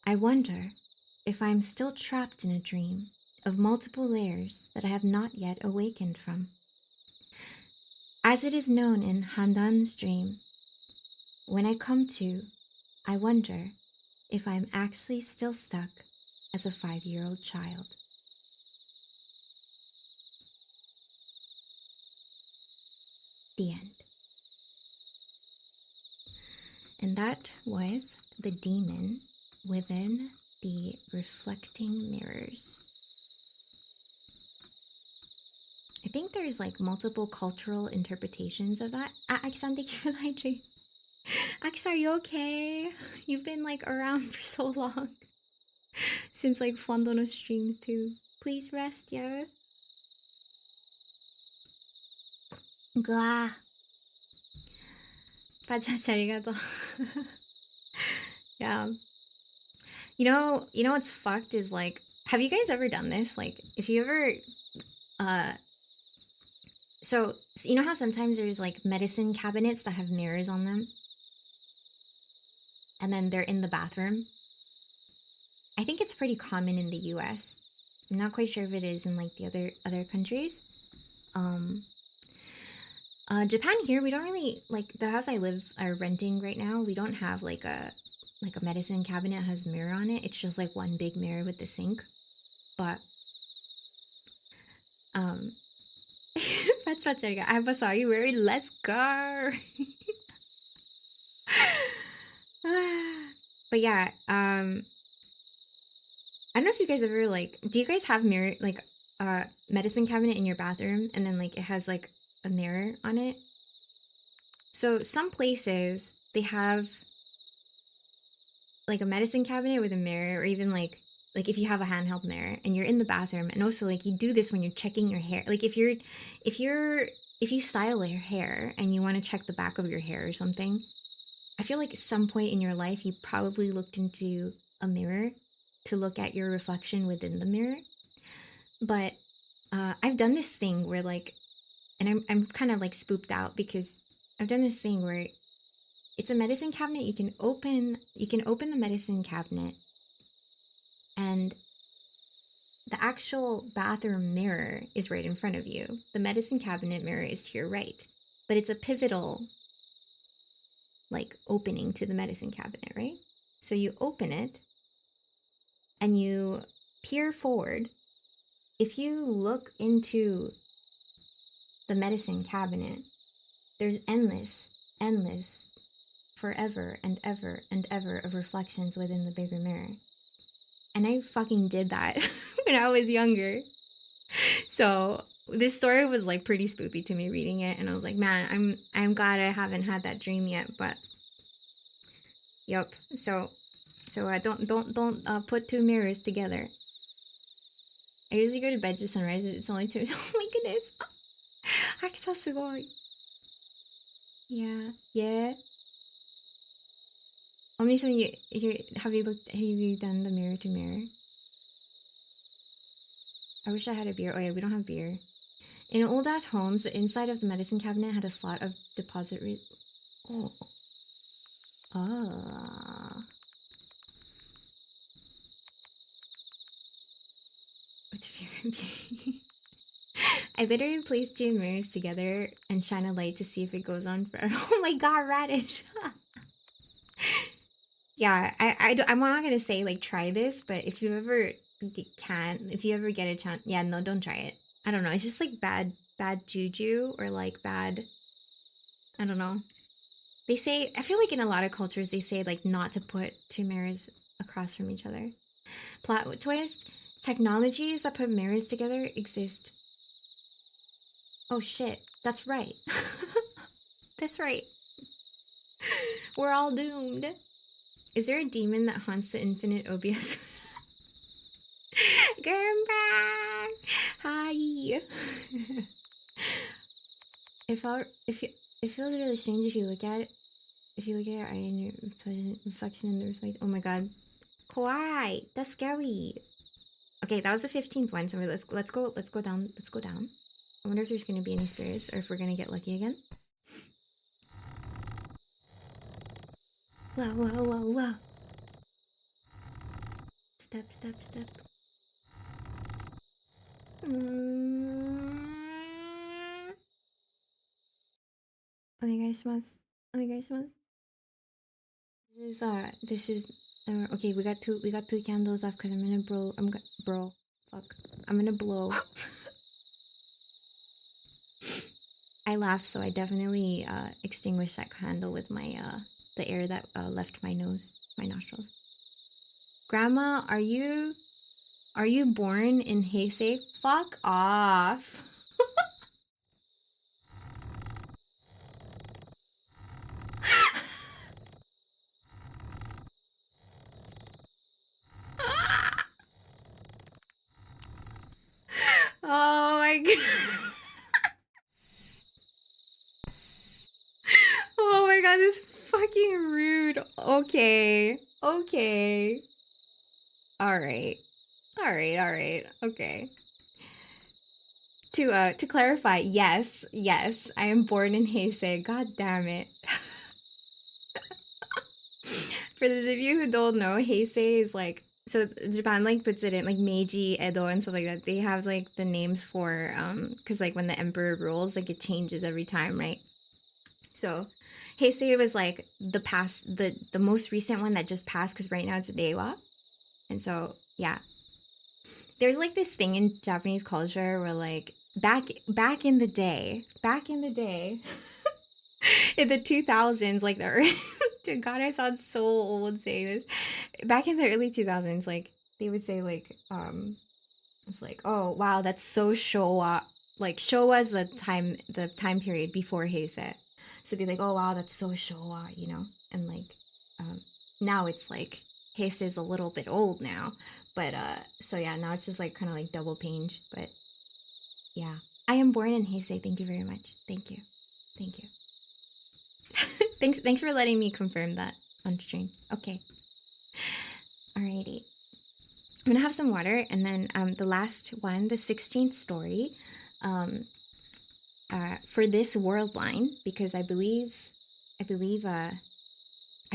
I wonder if I am still trapped in a dream of multiple layers that I have not yet awakened from. As it is known in Handan's dream, when I come to, I wonder if I am actually still stuck as a 5-year-old child. The end. And that was the demon within the reflecting mirrors. I think there's like multiple cultural interpretations of that. Aki-san, thank you for the hydrate. Aki-san, are you okay? You've been like around for so long. Since like Fondono stream too. Please rest, yo. Gua. Pachacha, arigato. Yeah. You know what's fucked is like, have you guys ever done this? Like, if you ever, so you know how sometimes there's like medicine cabinets that have mirrors on them? And then they're in the bathroom? I think it's pretty common in the US. I'm not quite sure if it is in like the other countries. Japan here, we don't really, like the house I are renting right now, we don't have like a medicine cabinet that has a mirror on it. It's just like one big mirror with the sink. But I'm sorry, worried. Let's go. But yeah, I don't know if you guys ever like, do you guys have mirror, like medicine cabinet in your bathroom and then like it has like a mirror on it? So some places they have like a medicine cabinet with a mirror, or even like if you have a handheld mirror and you're in the bathroom, and also like you do this when you're checking your hair. Like if you style your hair and you want to check the back of your hair or something, I feel like at some point in your life you probably looked into a mirror to look at your reflection within the mirror. But I've done this thing where like, and I'm kind of like spooked out because I've done this thing where it's a medicine cabinet. You can open the medicine cabinet, and the actual bathroom mirror is right in front of you. The medicine cabinet mirror is to your right, but it's a pivotal like opening to the medicine cabinet, right? So you open it and you peer forward. If you look into the medicine cabinet, there's endless, forever and ever and ever of reflections within the bigger mirror. And I fucking did that when I was younger. So this story was like pretty spooky to me reading it, and I was like, man, I'm glad I haven't had that dream yet. But yep. So don't put two mirrors together. I usually go to bed to sunrise. It's only 2. Oh my goodness. Akisa sugoi. Yeah. Yeah. Omni-san, have you done the mirror to mirror? I wish I had a beer. Oh yeah, we don't have beer. In old ass homes, the inside of the medicine cabinet had a slot of deposit oh. Ah. What's your favorite beer? I literally place 2 mirrors together and shine a light to see if it goes on forever. Oh my god, Radish! Yeah, I'm not gonna say like try this, but if you ever if you ever get a chance, yeah, no, don't try it. I don't know, it's just like bad juju or like bad, I don't know. They say, I feel like in a lot of cultures they say like not to put 2 mirrors across from each other. Plot twist, technologies that put mirrors together exist. Oh shit, that's right. That's right. We're all doomed. Is there a demon that haunts the infinite OBS? Come back! Hi! It feels really strange if you look at it. If you look at your eye and your reflection in the reflect. Oh my god. Kawaii! That's scary. Okay, that was the 15th one, so let's go down. Let's go down. I wonder if there's gonna be any spirits or if we're gonna get lucky again. Whoa, whoa, whoa, whoa. Step. Onegaishimasu. This is okay, we got two candles off because I'm gonna I'm gonna blow. I laughed, so I definitely extinguished that candle with my the air that left my nostrils. Grandma, are you born in Heisei? Fuck off. Oh my god. Oh my god, this is fucking rude. Okay. Alright. Okay. To clarify, yes, I am born in Heisei. God damn it. For those of you who don't know, Heisei is like, so Japan like puts it in like Meiji, Edo, and stuff like that. They have like the names for because like when the emperor rules, like it changes every time, right? So Heisei was like the most recent one that just passed because right now it's Reiwa, and so yeah, there's like this thing in Japanese culture where like back in the day, in the 2000s, like the early, God, I sound so old saying this. Back in the early 2000s, like they would say like it's like, oh wow, that's so Showa. Like Showa's the time period before Heisei. So it'd be like, oh wow, that's so Showa, you know? And like now it's like Heisei's a little bit old now. But so yeah, now it's just like kind of like double page. But yeah. I am born in Heisei. Thank you very much. Thank you. Thanks for letting me confirm that on stream. Okay. Alrighty. I'm gonna have some water, and then the last one, the 16th story, for this world line, because I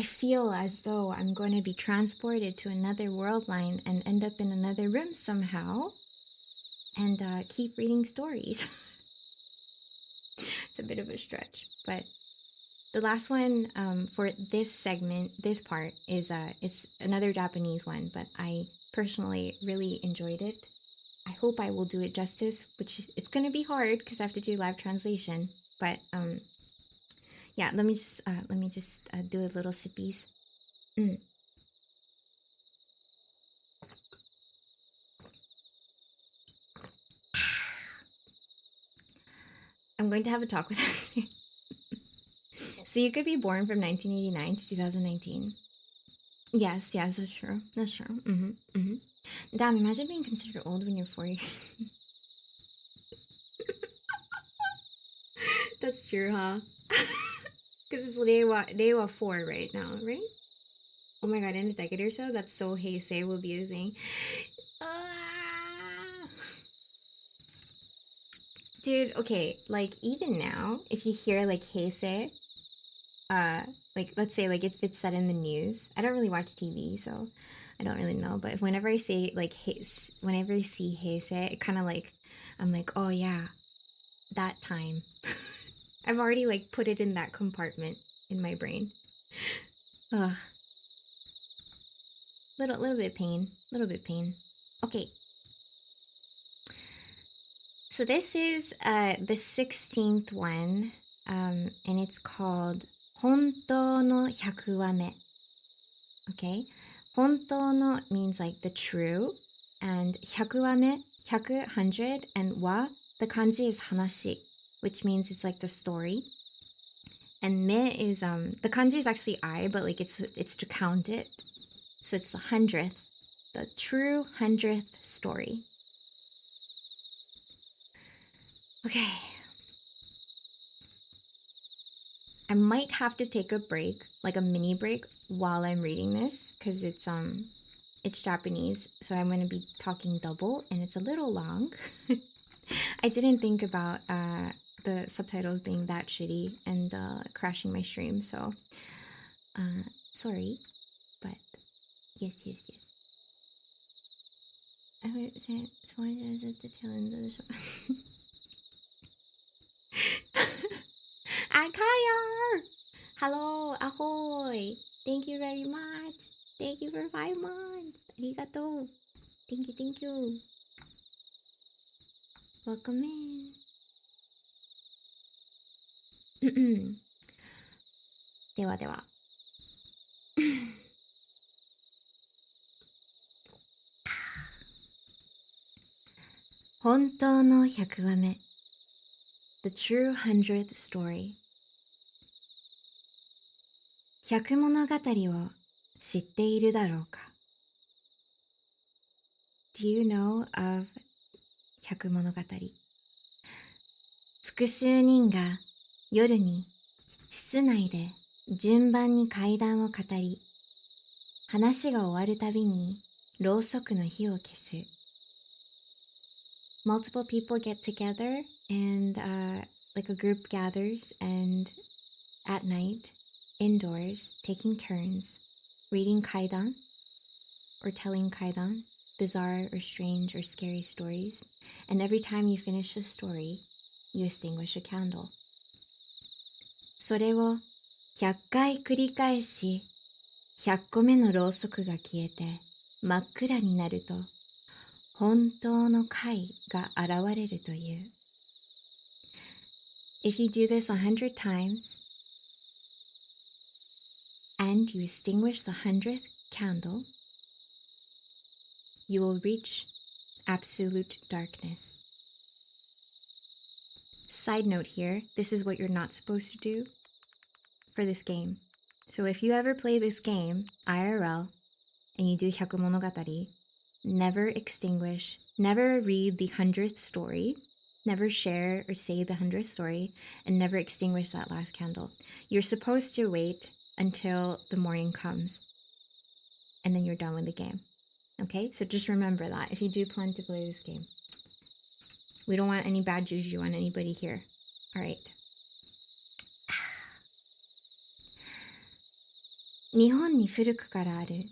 feel as though I'm going to be transported to another world line and end up in another room somehow, and keep reading stories. It's a bit of a stretch, but the last one for this segment, this part, is it's another Japanese one, but I personally really enjoyed it. I hope I will do it justice, which it's gonna be hard because I have to do live translation. But yeah, let me just do a little sippies. I'm going to have a talk with Asri. So you could be born from 1989 to 2019. Yes, that's true. That's true. Damn, imagine being considered old when you're 4 years. That's true, huh? Because it's Reiwa 4 right now, right? Oh my god, in a decade or so, that's so Heisei will be a thing. Dude, okay, like even now, if you hear like Heisei, like let's say like if it's said in the news, I don't really watch TV, so I don't really know. But whenever I say like whenever I see Heisei, it kind of like I'm like, oh yeah, that time. I've already like put it in that compartment in my brain. Ugh. Little bit pain, Okay. So this is the 16th one, and it's called Hontou no 100 wame. Okay, Hontou no means like the true, and 100 wame, 100, and wa, the kanji is hanashi, which means it's like the story. And me is the kanji is actually I, but like it's to count it, so it's the 100th, the true 100th story. Okay. I might have to take a break, like a mini break, while I'm reading this, because it's Japanese, so I'm going to be talking double, and it's a little long. I didn't think about the subtitles being that shitty and crashing my stream, so sorry, but yes. I would say it's one at the tail end of the show. Akaya! Hello, ahoy! Thank you very much. Thank you for 5 months. Arigato. Thank you. Welcome in. ではでは。本当の100話目 The True 100th Story 100物語を知っているだろうか Do you know of 100物語複数人が夜に室内で順番に怪談を語り話が終わるたびにろうそくの火を消す Multiple people get together and like a group gathers and at night, indoors, taking turns, reading kaidan or telling kaidan, bizarre or strange or scary stories. And every time you finish a story, you extinguish a candle. それを100回繰り返し、100個目のろうそくが消えて真っ暗になると、本当の怪が現れるという。If you do this 100 times and you extinguish the 100th candle, you will reach absolute darkness. Side note here, this is what you're not supposed to do for this game. So if you ever play this game, IRL, and you do 100 monogatari, never extinguish, never read the 100th story, never share or say the 100th story, and never extinguish that last candle. You're supposed to wait until the morning comes, and then you're done with the game. Okay? So just remember that if you do plan to play this game. We don't want any bad juju on anybody here. Alright. 日本に古くからある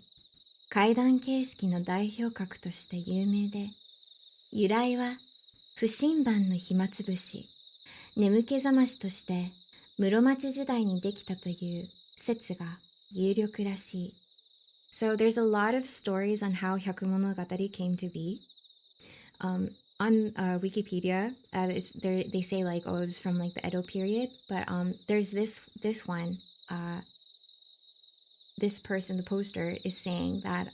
怪談形式の代表格として有名で、由来は不審判の暇つぶし、眠気覚ましとして室町時代にできたという説が有力らしい。So there's a lot of stories on how Hyakumonogatari came to be. On Wikipedia, they say like, oh, it was from like the Edo period, but there's this one. This person, the poster, is saying that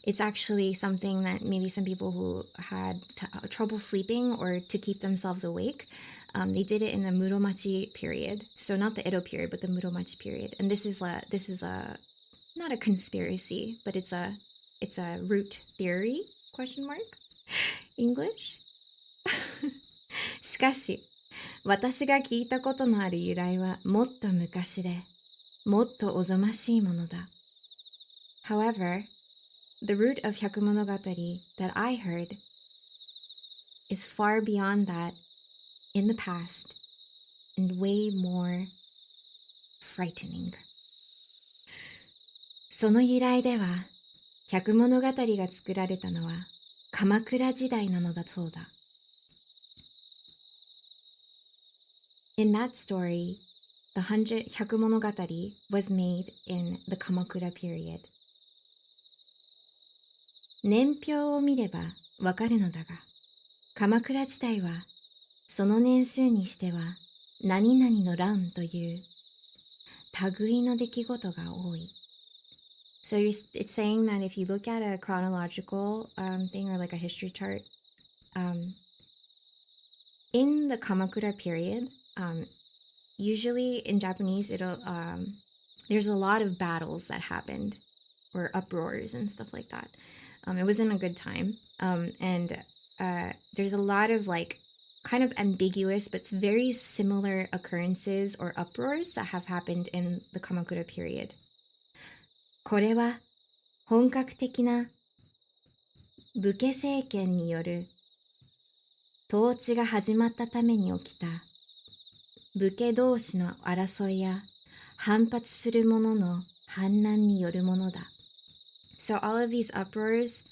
It's actually something that maybe some people who had trouble sleeping or to keep themselves awake, they did it in the Muromachi period. So not the Edo period, but the Muromachi period. And this is a not a conspiracy, but it's a root theory, question mark, English. しかし、私が聞いたことのある由来はもっと昔で、もっとおぞましいものだ。However, the root of 百物語 that I heard is far beyond that in the past and way more frightening. その由来では、百物語が作られたのは鎌倉時代なのだそうだ。In that story, the 百物語 was made in the Kamakura period. 年表を見ればわかるのだが、鎌倉時代はその年数にしては何々の乱という類の出来事が多い。So it's saying that if you look at a chronological thing or like a history chart, in the Kamakura period, usually in Japanese, there's a lot of battles that happened or uproars and stuff like that. It wasn't a good time. And there's a lot of like kind of ambiguous but very similar occurrences or uproars that have happened in the Kamakura period. これは本格的な武家政権による統治が始まったために起きた武家同士の争いや反発する者の反乱によるものだ。So all of these uproars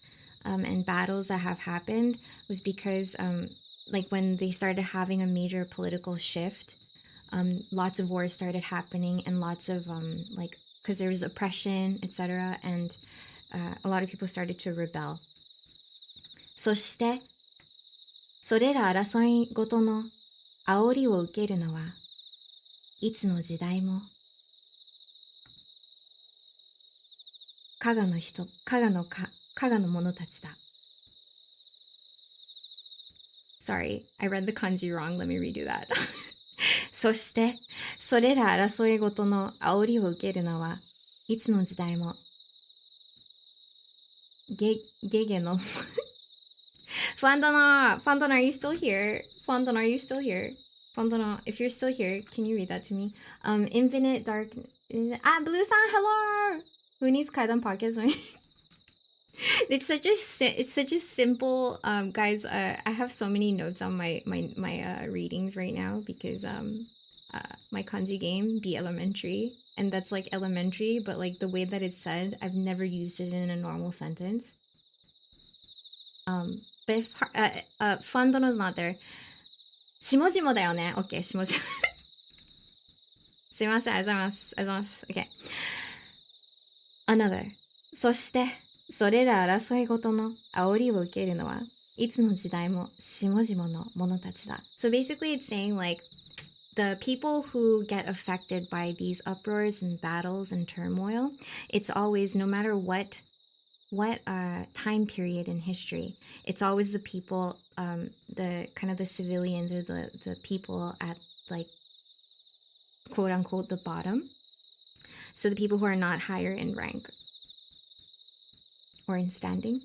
and battles that have happened was because like when they started having a major political shift, lots of wars started happening and lots of like because there was oppression, etc. And a lot of people started to rebel. そして、それら争いごとの煽りを受けるのはいつの時代も加賀の者たちだ。Sorry, I read the kanji wrong. Let me redo that. そして、それら争いごとの煽りを受けるのはいつの時代もゲゲのFandana, are you still here? Fandana, are you still here? Fandana, if you're still here, can you read that to me? Infinite Dark... Blue-san, hello! Who needs Kaidan podcast? It's such a simple... guys, I have so many notes on my readings right now because my kanji game, be elementary. And that's like elementary, but like the way that it's said, I've never used it in a normal sentence. But if Fandono's not there, 下々だよね OK 下々すいませんありがとうございます OK Another そしてそれら争いごとの煽りを受けるのはいつの時代も下々の者たちだ So basically it's saying like the people who get affected by these uproars and battles and turmoil, it's always, no matter what time period in history, it's always the people, the kind of the civilians or the people at like, quote unquote, the bottom. So the people who are not higher in rank or in standing.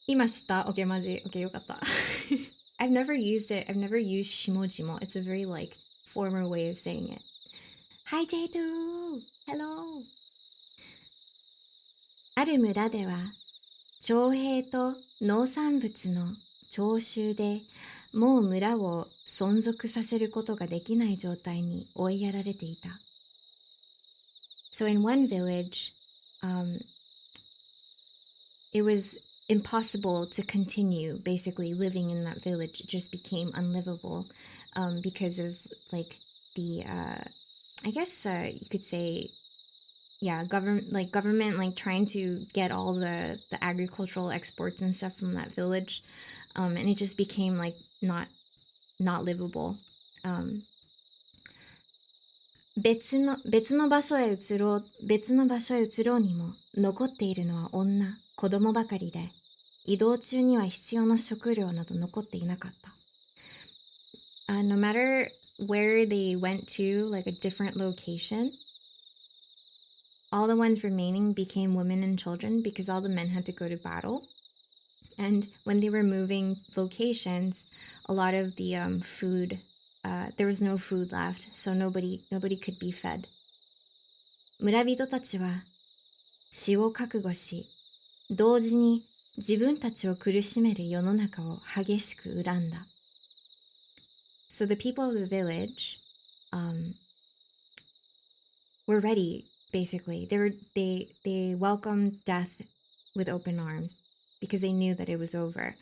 今知った OK マジ OK よかった I've never used it. I've never used shimojimo. It's a very like former way of saying it. Hi J2! Hello! ある村では徴兵と農産物の徴収でもう村を存続させることができない状態に追いやられていた。So in one village, it was impossible to continue basically living in that village. It just became unlivable because of like the I guess you could say government like trying to get all the agricultural exports and stuff from that village and it just became like not livable 別の場所へ移ろうにも残っているのは女、子供ばかりで、移動中には必要な食料など残っていなかった。No matter where they went to, like a different location, all the ones remaining became women and children because all the men had to go to battle. And when they were moving locations, a lot of the food, there was no food left, so nobody could be fed. 村人たちは死を覚悟し、同時に自分たちを苦しめる世の中を激しく恨んだ。So the people of the village were ready, basically. They welcomed death with open arms because they knew that it was over.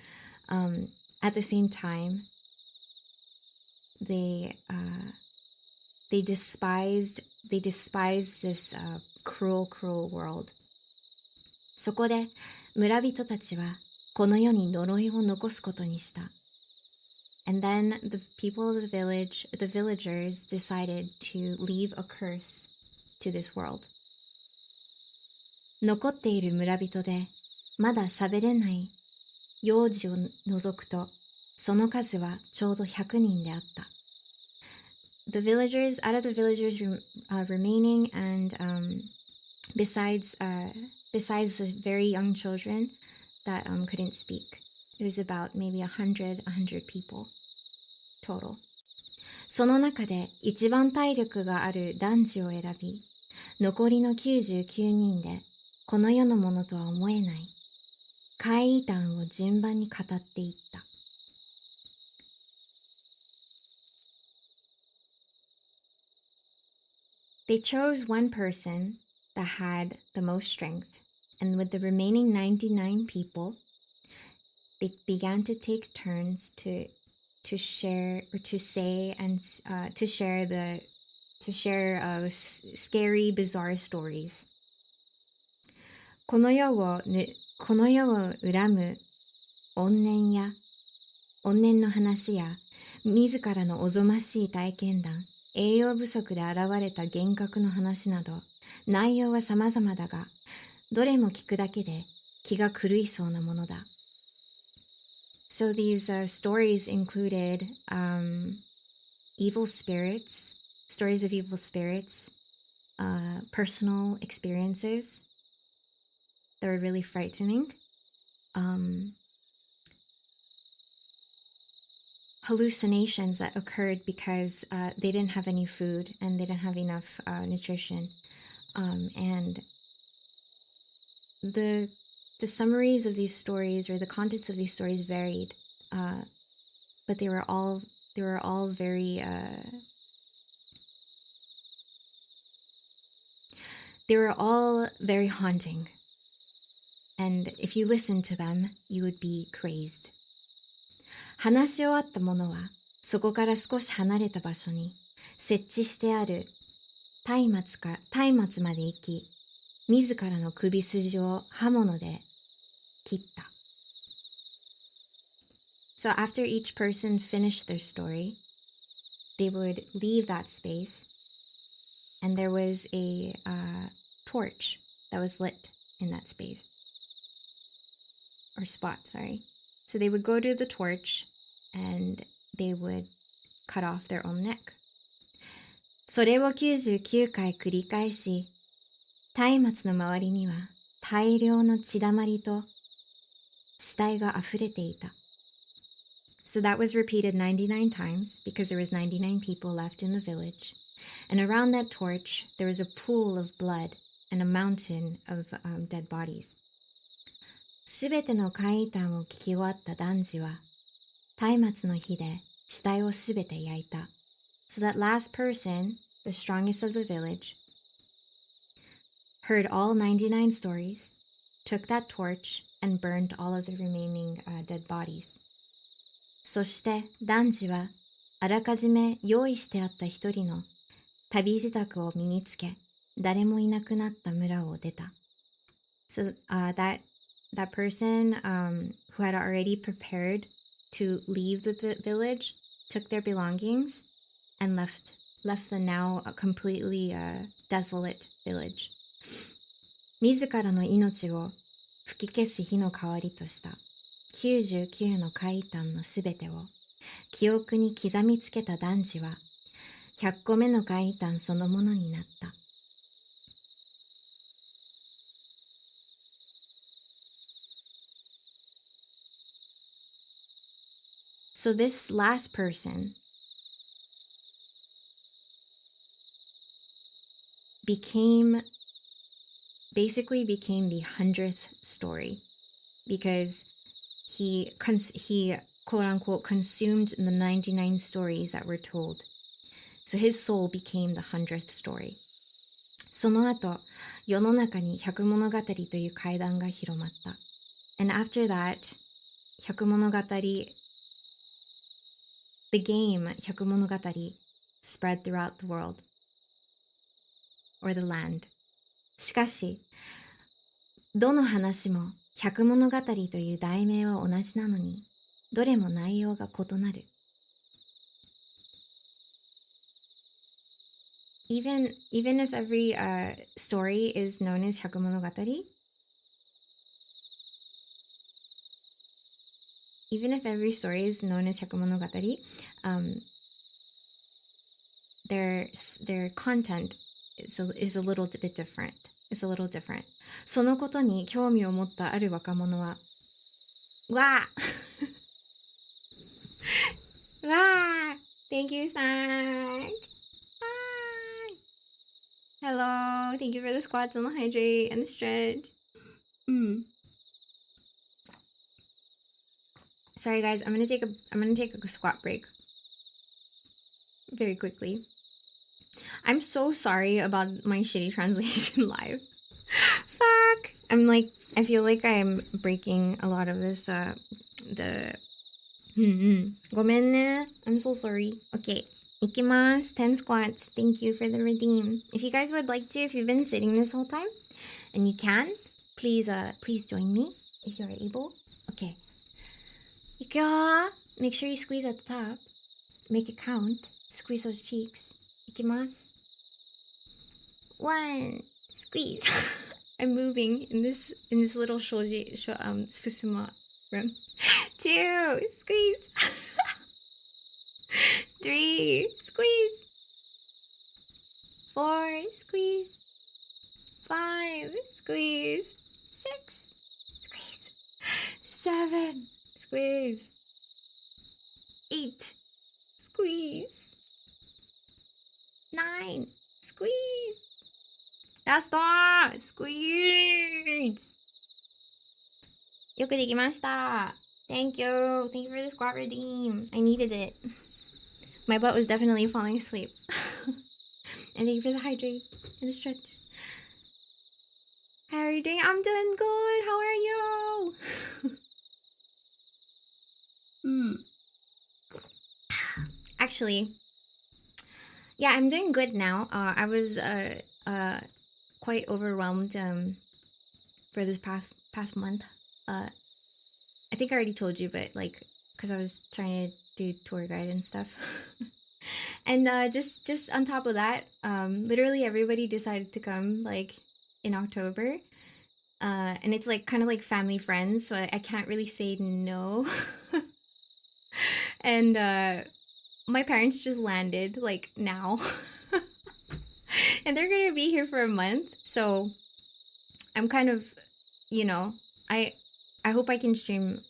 At the same time, they despised this cruel world. そこで村人たちはこの世に呪いを残すことにした。And then the people of the villagers decided to leave a curse to this world. 残っている村人でまだ喋れない幼児を除くとその数はちょうど100人であった。Out of the villagers remaining, and besides the very young children that couldn't speak, it was about maybe 100 people total. その中で一番体力がある男児を選び、残りの99人でこの世のものとは思えない怪異談を順番に語っていった。They chose one person that had the most strength, and with the remaining 99 people, they began to take turns to share or to say and to share scary, bizarre stories. この世を恨む怨念の話や自らのおぞましい体験談、栄養不足で現れた幻覚の話など、内容は様々だが、どれも聞くだけで気が狂いそうなものだ。So these stories included evil spirits, stories of evil spirits, personal experiences that were really frightening, hallucinations that occurred because they didn't have any food and they didn't have enough nutrition, and the summaries of these stories or the contents of these stories varied, but they were all very haunting, and if you listened to them, you would be crazed. 話し終わった者はそこから少し離れた場所に設置してある松明まで行き、自らの首筋を刃物で切った。So after each person finished their story, they would leave that space, and there was a torch that was lit in that space. Or spot, sorry. So they would go to the torch and they would cut off their own neck. それを99回繰り返し、松明の周りには大量の血だまりと死体が溢れていた。So that was repeated 99 times because there was 99 people left in the village. And around that torch, there was a pool of blood and a mountain of dead bodies. すべての怪異談を聞き終わった男児は、松明の火で死体をすべて焼いた。So that last person, the strongest of the village, heard all 99 stories, took that torch, and burned all of the remaining dead bodies. そして男児はあらかじめ用意してあった一人の旅支度を身につけ、誰もいなくなった村を出た。So that person who had already prepared to leave the village took their belongings and left left the now completely desolate village. 自らの命を吹き消す日の代わりとした99の怪談のすべてを記憶に刻みつけた男児は100個目の怪談そのものになった。So this last person basically became the 100th story because he quote unquote consumed the 99 stories that were told. So his soul became the 100th story. その後、世の中に百物語という怪談が広まった。And after that, 百物語 the game 百物語 spread throughout the world or the land. しかし、どの話も百物語という題名は同じなのに、どれも内容が異なる。Even if every story is known as 百物語, even if every story is known as 百物語, their content is a little bit different. It's a little different. そのことに興味を持ったある若者は、わあわあ Thank you, Sang! Hello, thank you for the squats and the hydrate and the stretch. Sorry guys, I'm gonna take a squat break very quickly. I'm so sorry about my shitty translation live. Fuck. I feel like I'm breaking a lot of thisごめんね. I'm so sorry. Okay. いきます. 10 squats. Thank you for the redeem. If you guys would like to, if you've been sitting this whole time, and you can, please join me if you're able. Okay. いくよ. Make sure you squeeze at the top. Make it count. Squeeze those cheeks. いきます. 1. Squeeze. I'm moving in this little fusuma room. 2. Squeeze. 3. Squeeze. 4. Squeeze. 5. Squeeze. 6. Squeeze. 7. Squeeze. 8. Squeeze. 9. Squeeze. Last one. Squeeze. よくできました. Thank you. Thank you for the squat redeem. I needed it. My butt was definitely falling asleep. And thank you for the hydrate and the stretch. How are you doing? I'm doing good. How are you? Actually, yeah, I'm doing good now. I was quite overwhelmed for this past month. I think I already told you, but like, because I was trying to do tour guide and stuff. And just on top of that, literally everybody decided to come like in October. And it's like kind of like family friends, so I can't really say no. And my parents just landed like now. And they're gonna be here for a month, so I'm kind of, I hope I can stream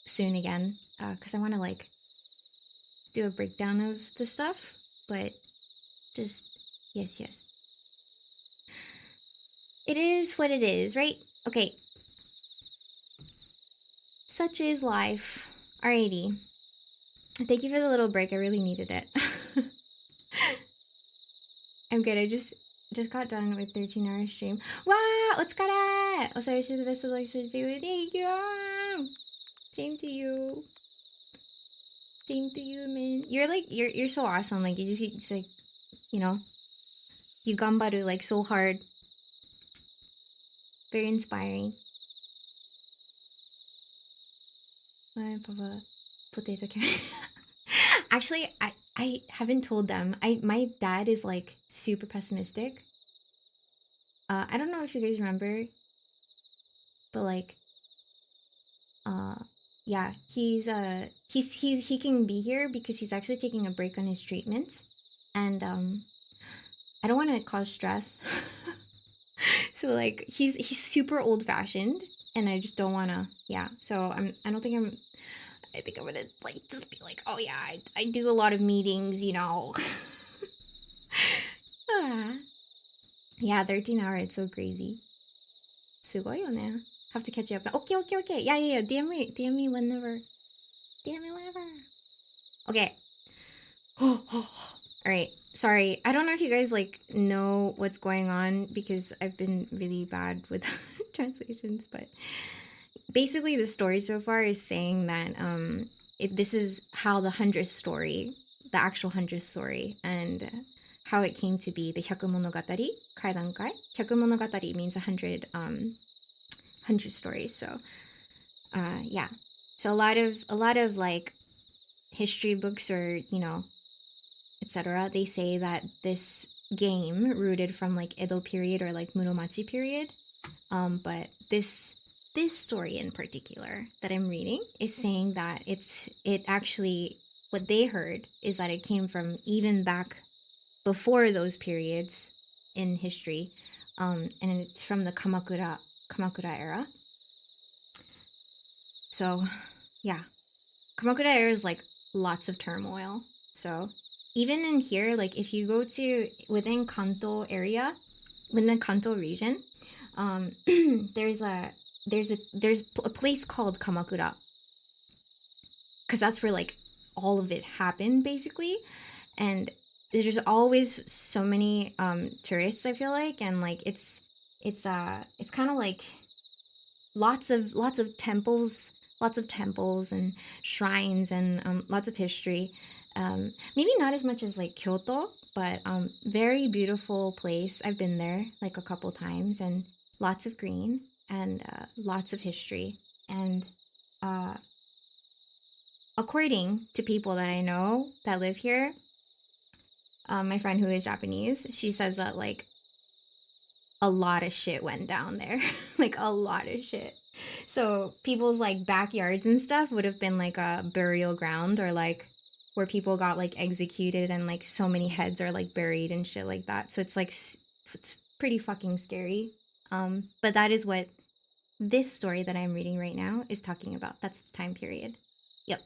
soon again, because I want to like do a breakdown of the stuff, but just yes. It is what it is, right? Okay. Such is life. Alrighty. Thank you for the little break. I really needed it. I'm good. I just got done with 13-hour stream. Wow! Otsukare! Osari to the best of luck. Thank you! Same to you. Same to you, man. You're so awesome. Like, it's like, you gambaru like so hard. Very inspiring. My papa potato can. Actually, I haven't told them. My dad is like super pessimistic. I don't know if you guys remember, but like yeah, he can be here because he's actually taking a break on his treatments, and I don't want to cause stress. So like he's super old fashioned, and I just don't want to. Yeah, so I think I'm gonna like just be like, oh yeah, I do a lot of meetings, you know. Ah. Yeah, 13 hour, it's so crazy. すごいよね. Have to catch you up. Okay, okay, okay. Yeah, yeah, yeah. DM me whenever. DM me whenever. Okay. Alright. Sorry. I don't know if you guys like know what's going on because I've been really bad with translations, but basically the story so far is saying that this is how the 100th story, the actual 100th story, and how it came to be the Hyakumonogatari, Kaidankai. Hyakumonogatari means 100 stories. So yeah. So a lot of like history books or, you know, etc. They say that this game rooted from like Edo period or like Muromachi period. But this story in particular that I'm reading is saying that it actually, what they heard is that it came from even back before those periods in history, and it's from the Kamakura era. So yeah, Kamakura era is like lots of turmoil. So even in here, like if you go to within Kanto area, within the Kanto region, there's a place called Kamakura, because that's where like all of it happened basically, and there's always so many tourists, I feel like, and like it's kind of like lots of temples and shrines and lots of history. Maybe not as much as like Kyoto, but very beautiful place. I've been there like a couple times, and lots of green and lots of history. And according to people that I know that live here, my friend who is Japanese, she says that like a lot of shit went down there. Like a lot of shit. So people's like backyards and stuff would have been like a burial ground, or like where people got like executed and like so many heads are like buried and shit like that. So it's like it's pretty fucking scary. But that is what this story that I'm reading right now is talking about. That's the time period. Yep.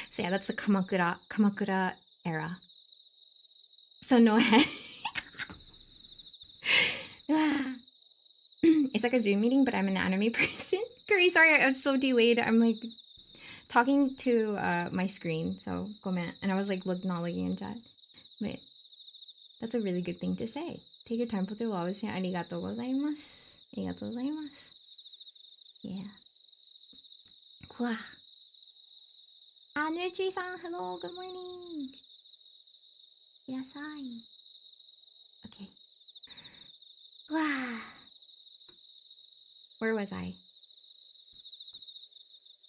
So yeah, that's the Kamakura era. So no head. It's like a Zoom meeting, but I'm an anime person. Curry, sorry, I was so delayed. I'm like talking to my screen, so comment. And I was like not looking in chat. But that's a really good thing to say. Take your time, Pote will always be arigatou gozaimasu. Arigatou gozaimasu. Yeah. Wow. Ah, Nutri-san, hello, good morning. Yasai. Okay. Wow. Where was I?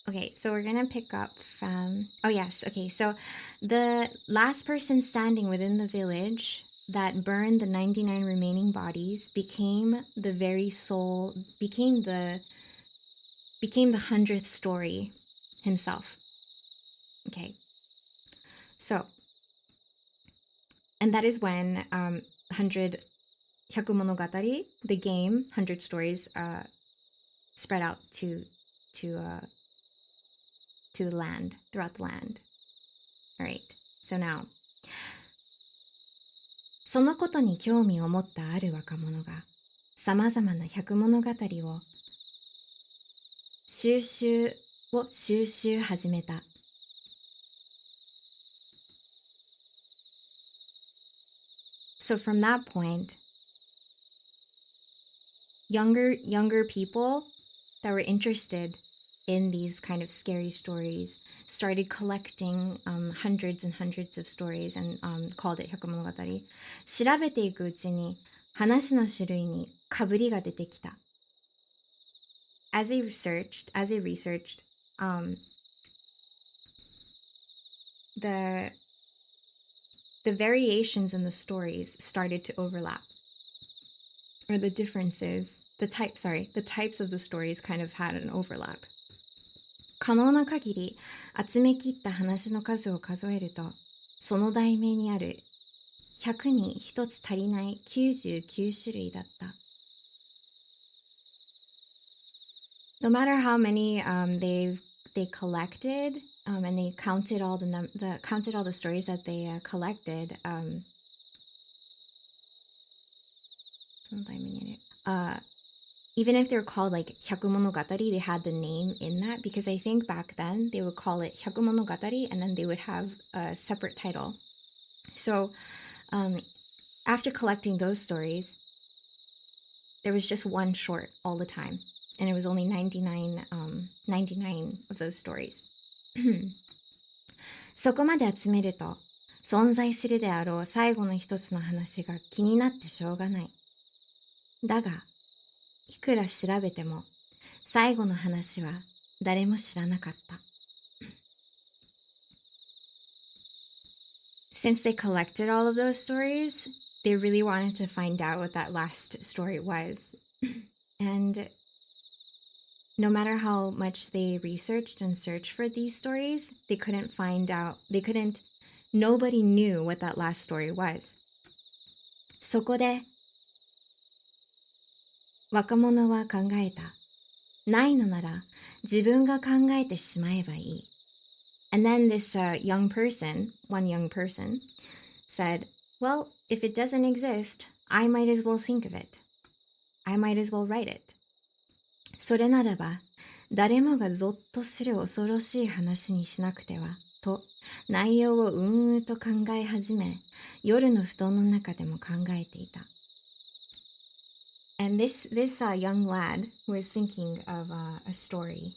Okay, so we're gonna pick up from... Oh yes, okay, so the last person standing within the village that burned the 99 remaining bodies became the very soul, became the 100th story himself. Okay, so, and that is when 100 Hyakumonogatari, the game, 100 stories, spread out to the land, throughout the land. All right, so now, そのことに興味を持ったある若者がさまざまな百物語を収集始めた。So from that point, younger people that were interested in these kind of scary stories started collecting hundreds and hundreds of stories and called it 百物語。調べていくうちに話の種類にかぶりが出てきた。As they researched, the the variations in the stories started to overlap, or the differences, the types of the stories kind of had an overlap. 可能な限り集め切った話の数を数えると、その題名にある100に1つ足りない99種類だった。No matter how many they collected, and they counted all the stories that they collected, even if they're called like Hyakumonogatari, they had the name in that, because I think back then they would call it Hyakumonogatari and then they would have a separate title. So after collecting those stories, there was just one short all the time, and it was only 99 of those stories. そこまで集めると、存在するであろう最後の一つの話が気になってしょうがない。だが、いくら調べても、最後の話は誰も知らなかった。Since they collected all of those stories, they really wanted to find out what that last story was. And no matter how much they researched and searched for these stories, they couldn't find out, nobody knew what that last story was. そこで、若者は考えた。ないのなら自分が考えてしまえばいい。And then this one young person, said, well, if it doesn't exist, I might as well think of it. I might as well write it. それならば、誰もがゾッとする恐ろしい話にしなくては、と内容をと考え始め、夜の布団の中でも考えていた。And this young lad was thinking of a story,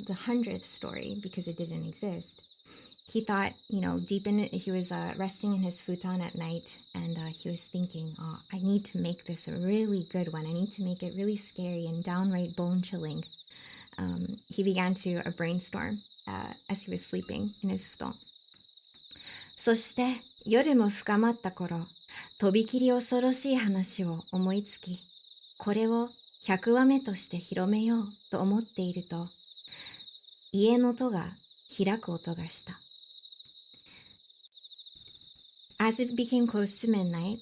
the 100th story, because it didn't exist. He thought, deep in it, he was resting in his futon at night, and he was thinking, I need to make this a really good one. I need to make it really scary and downright bone-chilling. He began to brainstorm as he was sleeping in his futon. そして夜も深まった頃、とびきり恐ろしい話を思いつき、これを100話目として広めようと思っていると、家の戸が開く音がした。As it became close to midnight,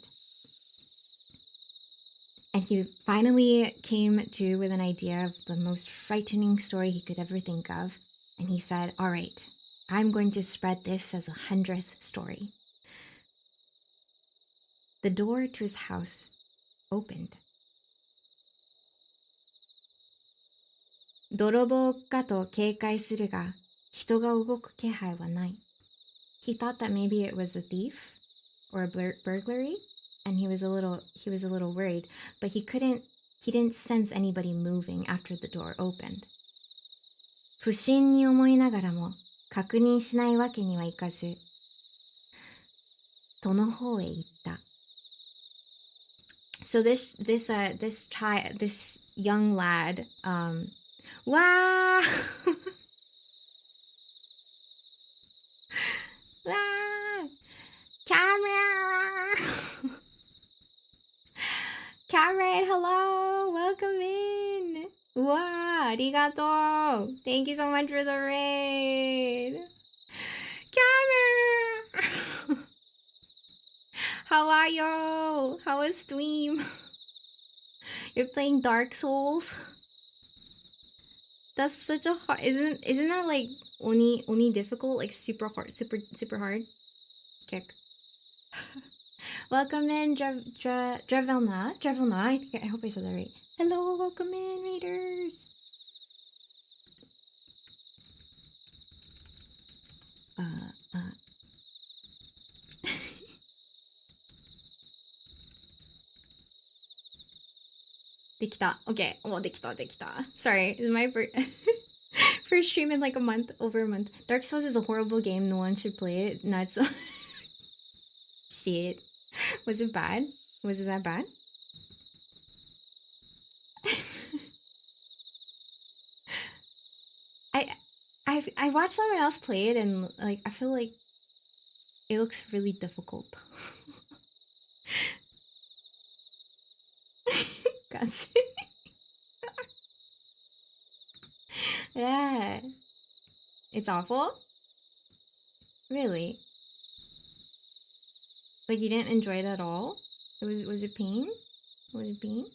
and he finally came to with an idea of the most frightening story he could ever think of, and he said, all right, I'm going to spread this as the 100th story. The door to his house opened. 泥棒かと警戒するが、人が動く気配はない。He thought that maybe it was a thief or a burglary, and he was a little worried, but he didn't sense anybody moving after the door opened. 不審に思いながらも確認しないわけにはいかず、戸の方へ行った。So this young lad, wow! Wow! Cameron! Cameron, hello! Welcome in! Wow! Arigato! Thank you so much for the raid! Cameron! How are you? How is stream? You're playing Dark Souls? That's such a hard... Isn't that like only difficult? Like super hard? Super hard? Kick. Welcome in, Dravelna. I hope I said that right. Hello, welcome in, raiders. Okay. Oh, できた. Sorry, it's my first stream in like over a month. Dark Souls is a horrible game. No one should play it. Not so. Shit. Was it bad? Was it that bad? I watched someone else play it, and like I feel like It looks really difficult. Gotcha. Yeah. It's awful? Really? Like you didn't enjoy it at all? Was it pain? Was it pain?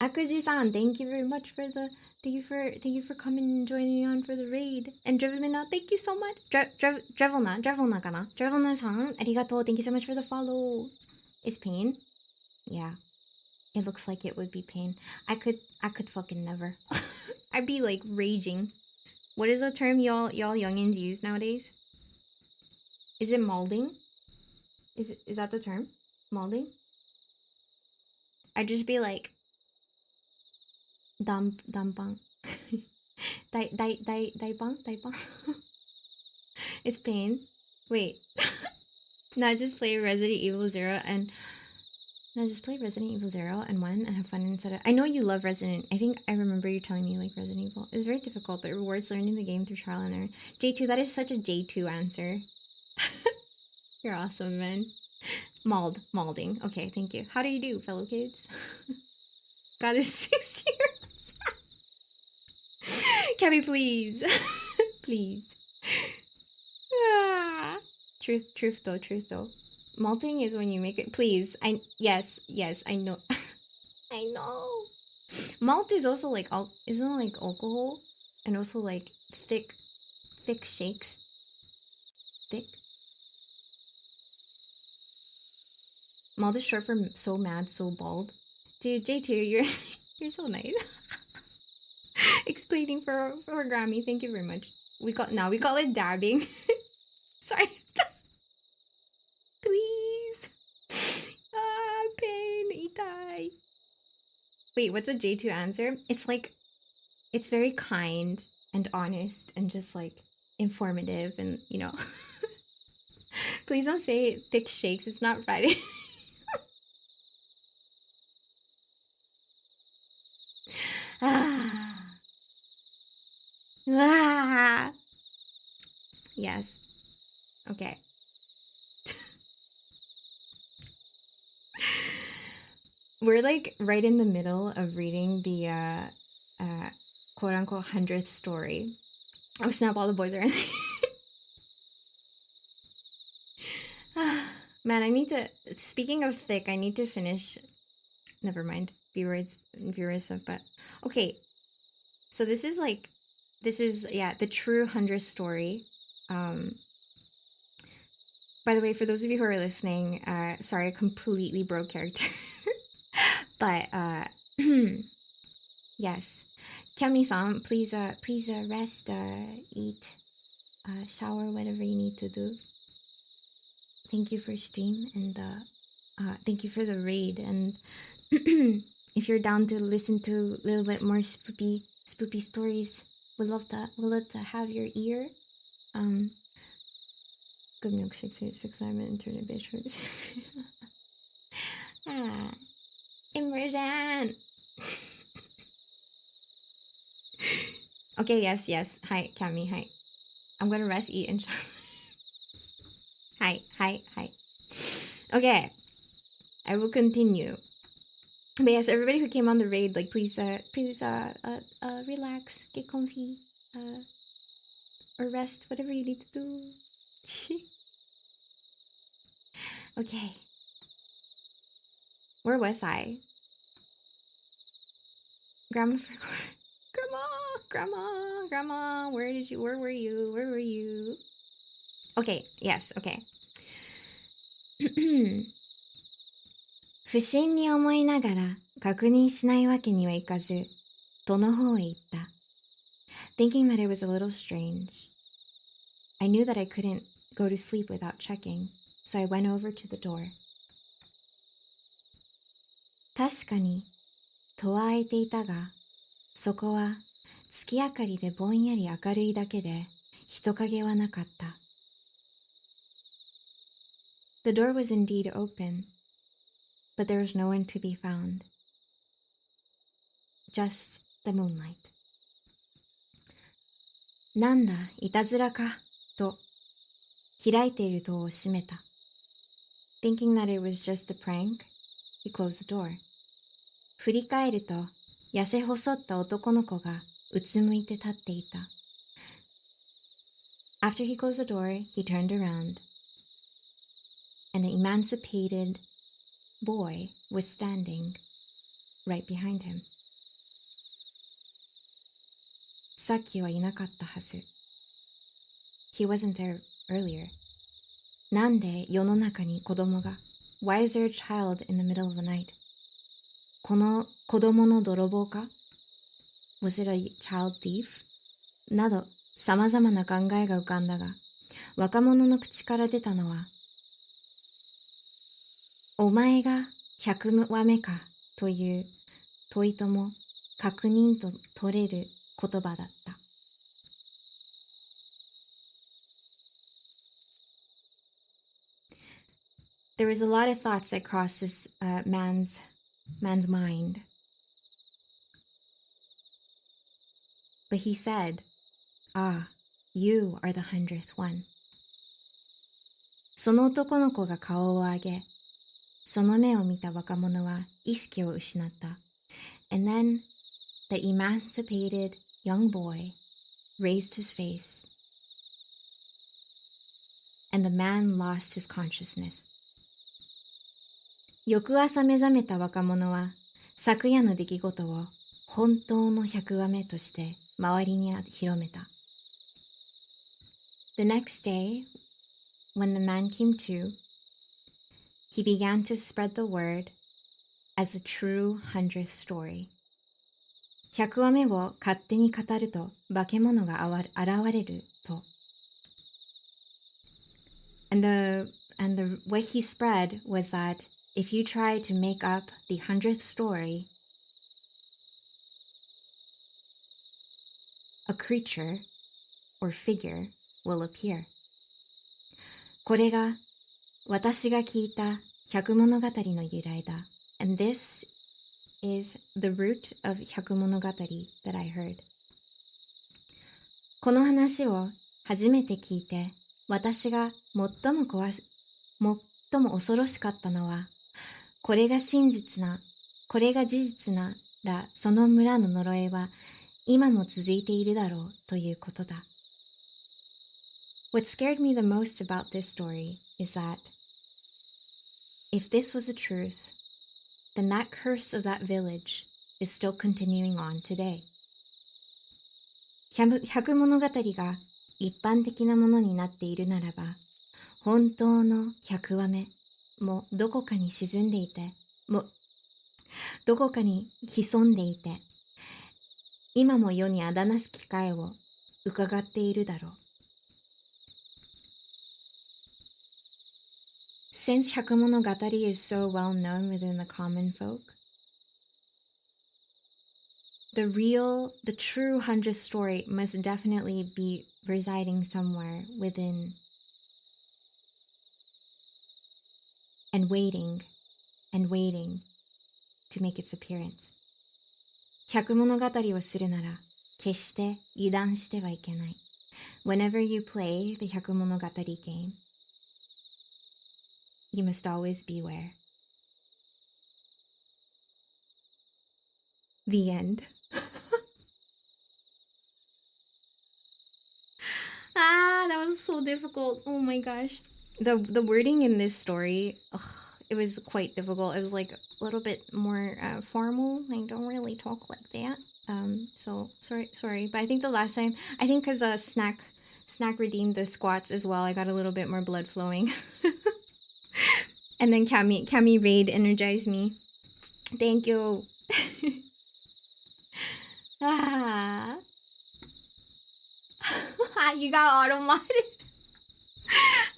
Akuji-san, thank you very much for the thank you for coming and joining on for the raid. And Drevelina, thank you so much. Drevelna kana? Drevelna-san, arigato. Thank you so much for the follow. It's pain? Yeah. It looks like it would be pain. I could fucking never. I'd be like raging. What is the term y'all youngins use nowadays? Is it molding? Is that the term? Molding? I'd just be like dampang. Daipang? It's pain. Wait. Not just play Resident Evil 0 and just play Resident Evil 0 and 1 and have fun instead of... I know you love Resident. I think I remember you telling me you like Resident Evil. It's very difficult, but it rewards learning the game through trial and error. J2, that is such a J2 answer. You're awesome, man. Malding. Okay, thank you. How do you do, fellow kids? God, is 6 years. Cabby, please. Please. Ah. Truth though. Malting is when you make it. Please, yes, I know. I know. Malt is also like isn't it like alcohol, and also like thick shakes. Thick. Malt is short for so mad, so bald. Dude, J2, you're so nice. Explaining for Grammy. Thank you very much. We call it dabbing. Sorry. Please. Pain. Itai. Wait, what's a J2 answer? It's like, it's very kind and honest and just like informative and, you know. Please don't say thick shakes. It's not Friday. Yes. Okay. We're like right in the middle of reading the quote unquote 100th story. Oh snap, all the boys are in there. Man, I need to, speaking of thick, I need to finish, never mind, viewers stuff, but okay. So this is the true 100th story. By the way, for those of you who are listening, sorry, I completely broke character. But yes, Kami-san, please rest, eat, shower, whatever you need to do. Thank you for stream and thank you for the raid. And if you're down to listen to a little bit more spoopy stories, we'd love to have your ear. Good milkshake series because I'm an internet bitch. Immersion. Okay, yes. Hi, Cami. Hi. I'm gonna rest, eat, and shower. Hi. Okay, I will continue. But yes, everybody who came on the raid, like, please, relax, get comfy, or rest, whatever you need to do. Okay. Where was I? Grandma, where were you? Okay, yes, okay. 不審に思いながら確認しないわけにはいかず、戸の方へ行った。Thinking that it was a little strange. I knew that I couldn't go to sleep without checking, so I went over to the door. 確かに戸は開いていたが、そこは月明かりでぼんやり明るいだけで人影はなかった。The door was indeed open, but there was no one to be found. Just the moonlight. なんだ、いたずらか、と開いている戸を閉めた。Thinking that it was just a prank, he closed the door. 振り返ると、痩せ細った男の子がうつむいて立っていた。After he closed the door, he turned around, and the emancipated boy was standing right behind him. さっきはいなかったはず。He wasn't there earlier. なんで世の中に子供が Why is there a child in the middle of the night? この子供の泥棒か Was it a child thief? など、様々な考えが浮かんだが、若者の口から出たのは、お前が100話目かという問いとも確認と取れる言葉だった。There was a lot of thoughts that crossed this man's mind. But he said, Ah, you are the 100th one. その男の子が顔を上げ、その目を見た若者は意識を失った。And then the emancipated young boy raised his face, and the man lost his consciousness. 翌朝目覚めた若者は昨夜の出来事を本当の100話目として周りに広めた。The next day, when the man came to, he began to spread the word as the true 100th story. 100話目を勝手に語ると化け物が現れると。And what he spread was that if you try to make up the 100th story, a creature or figure will appear. これが私が聞いた百物語の由来だ。And this is the root of 百物語 that I heard. この話を初めて聞いて、私が最も恐ろしかったのは、これが事実なら、その村の呪いは今も続いているだろうということだ。What scared me the most about this story is that if this was the truth, then that curse of that village is still continuing on today. 百物語が一般的なものになっているならば、本当の100話目もどこかに潜んでいて、今も世にあだなす機会を伺っているだろう。Since 百物語 is so well known within the common folk, the true 100th story must definitely be residing somewhere within and waiting to make its appearance. 百物語をするなら決して油断してはいけない。Whenever you play the 百物語 game, you must always beware. The end. That was so difficult. Oh my gosh. The wording in this story, it was quite difficult. It was like a little bit more formal. I don't really talk like that. So sorry. But I think the last time, because Snack redeemed the squats as well, I got a little bit more blood flowing. And then Cami Raid energized me. Thank you. You got auto-modded.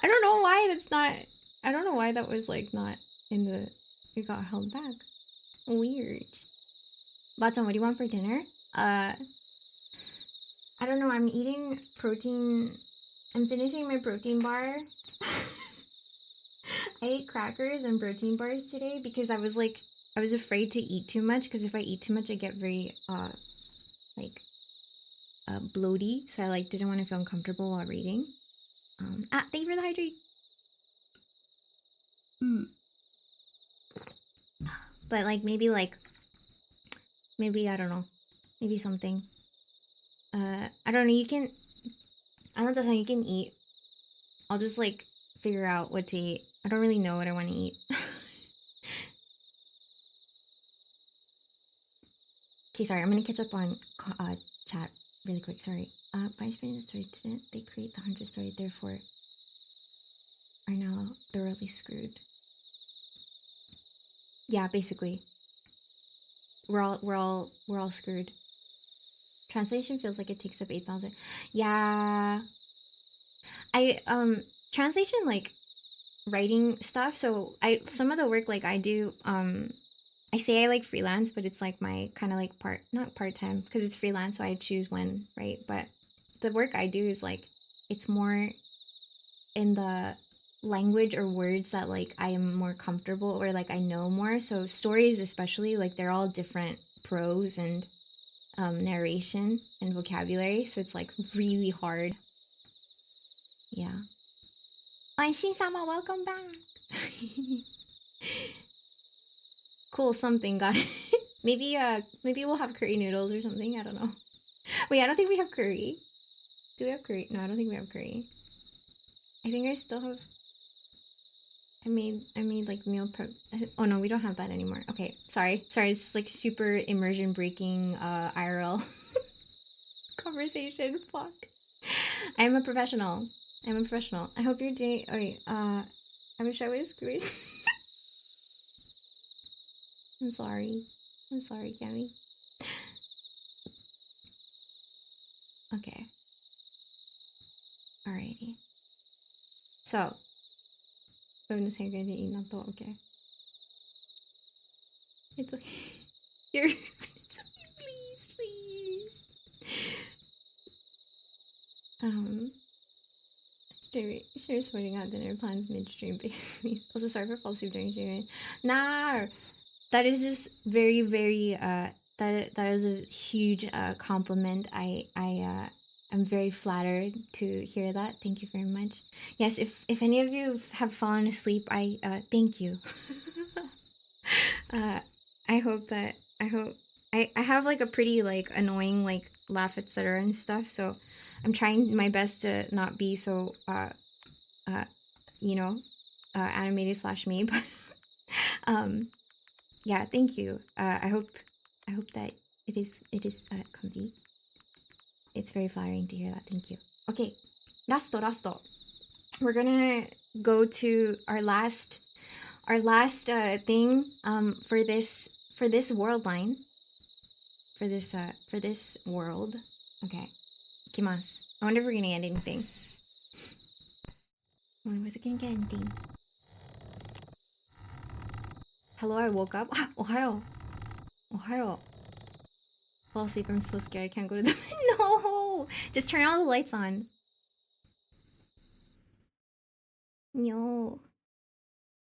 I don't know why that was like not in the, it got held back. Weird. Bachan, what do you want for dinner? I don't know, I'm eating protein, I'm finishing my protein bar. I ate crackers and protein bars today because I was afraid to eat too much, because if I eat too much I get very bloaty, so I didn't want to feel uncomfortable while reading. Thank you for the hydrate. But like maybe I don't know, maybe something. I don't know. You can. I don't know. You can eat. I'll just like figure out what to eat. I don't really know what I want to eat. Okay, sorry. I'm gonna catch up on chat really quick. Sorry. By spreading the story, didn't they create the 100 story? Therefore, are now thoroughly screwed. Yeah, basically. We're all screwed. Translation feels like it takes up 8,000. Yeah. Translation, like writing stuff, so some of the work like I do, I say I like freelance, but it's like my kind of like not part-time because it's freelance, so I choose when, right? But the work I do is like it's more in the language or words that like I am more comfortable or like I know more. So stories especially, like they're all different prose and narration and vocabulary, so it's like really hard. Yeah. Anshin-sama, welcome back. Cool, something, got it. Maybe we'll have curry noodles or something, I don't know. Wait, I don't think we have curry. Do we have curry? No, I don't think we have curry. I think I still have... I made like meal prep. Oh no, we don't have that anymore. Okay, sorry. It's just like super immersion breaking IRL conversation. Fuck. I'm a professional. I hope you're doing... Oh wait, I wish I was screwed. I'm sorry, Cammy. Okay. Alrighty. So, I'm the same to eat natto, okay. It's okay. You're please. Share's pointing out dinner plans midstream, please. Also, sorry for false sleep during streaming. Nah, that is just very, very. That is a huge compliment. I'm very flattered to hear that. Thank you very much. Yes, if any of you have fallen asleep, I thank you. I hope I have like a pretty like annoying like laugh etc and stuff, so I'm trying my best to not be so you know, animated slash me, but yeah, thank you. I hope that it is comfy. It's very flattering to hear that. Thank you. Okay, rasto. We're gonna go to our last thing for this world line, for this world. Okay, ikimasu. I wonder if we're gonna get anything. I wonder if we're gonna get anything. Hello, I woke up. Ohayo. Fall asleep. I'm so scared. I can't go to the no. Just turn all the lights on. No.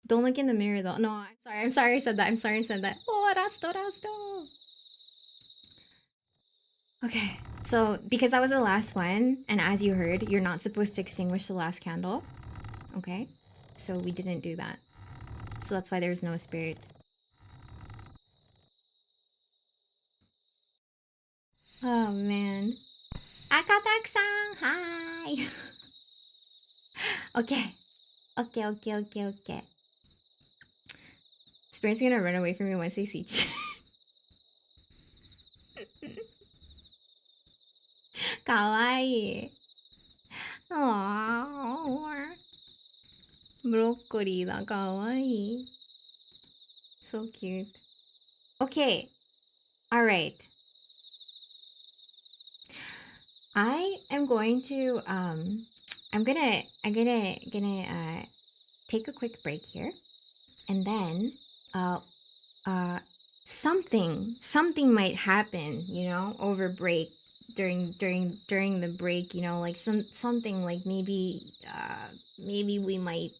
Don't look in the mirror though. No, I'm sorry I said that. Oh, rasto. Okay, so because that was the last one, and as you heard, you're not supposed to extinguish the last candle. Okay, so we didn't do that. So that's why there's no spirits. Oh man. Akatak-san, hi. Okay. Spirit's gonna run away from me once they see Kawaii. Aww. Broccoli da, kawaii. So cute. Okay. Alright. I am going to I'm gonna take a quick break here, and then something might happen, you know, over break, during the break, you know, like something like maybe we might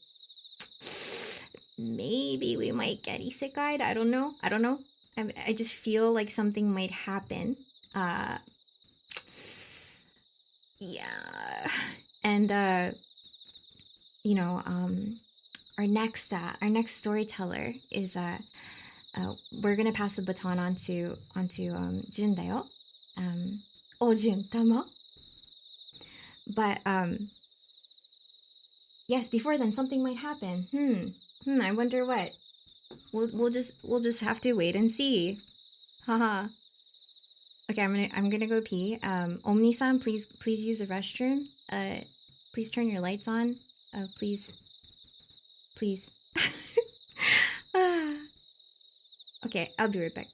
get isekai'd. I don't know. I just feel like something might happen. Yeah. And you know, our next storyteller is we're gonna pass the baton onto Jun dayo. Oh Jun, tama. But yes, before then something might happen. I wonder what. We'll just have to wait and see. Haha. Okay, I'm gonna go pee. Omni-san, please use the restroom. Please turn your lights on. Please. Okay, I'll be right back.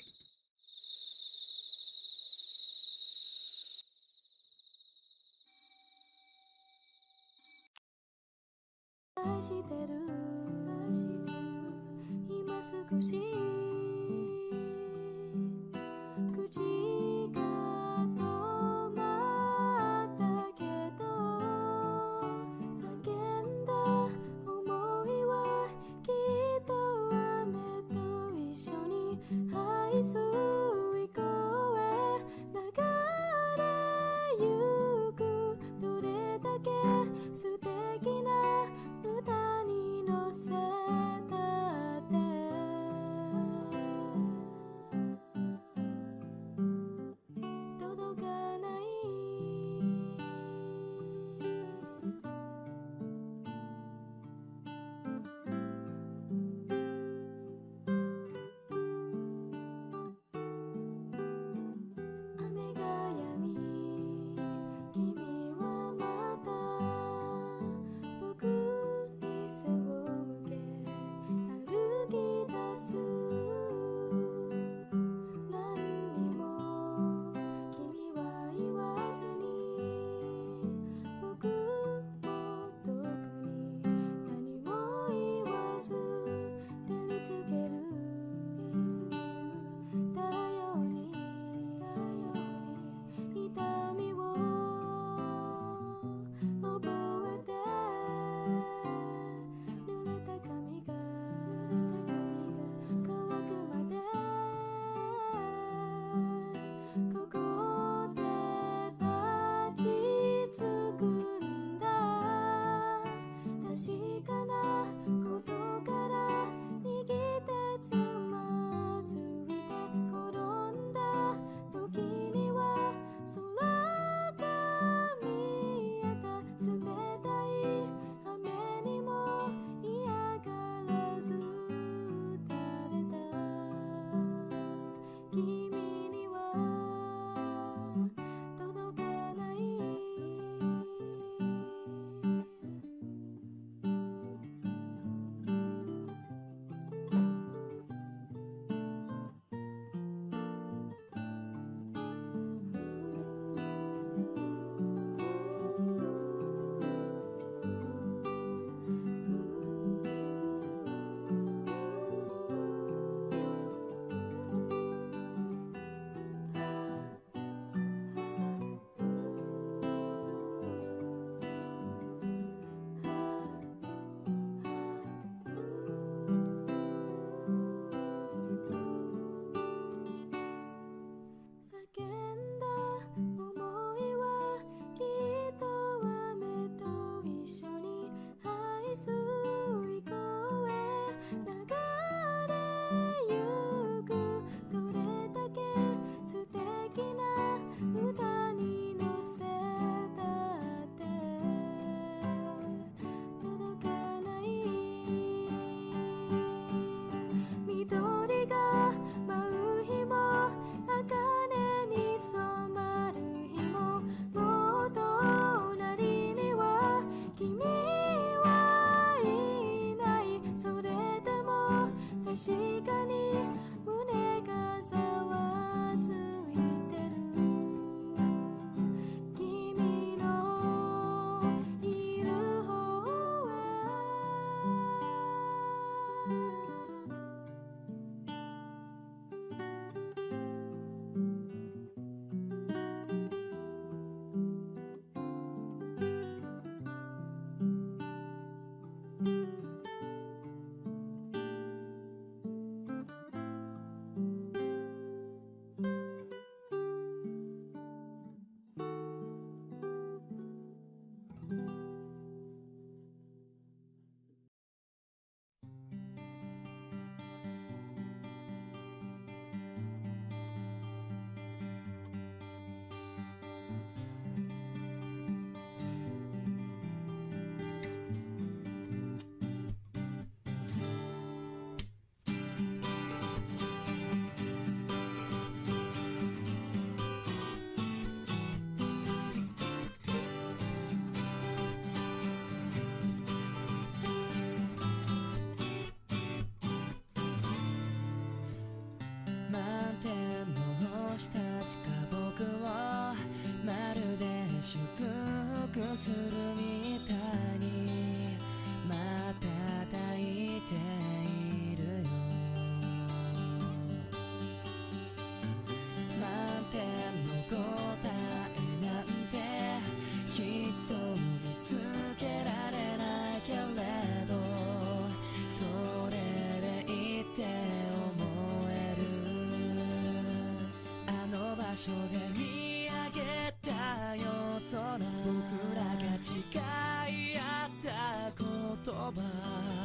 葉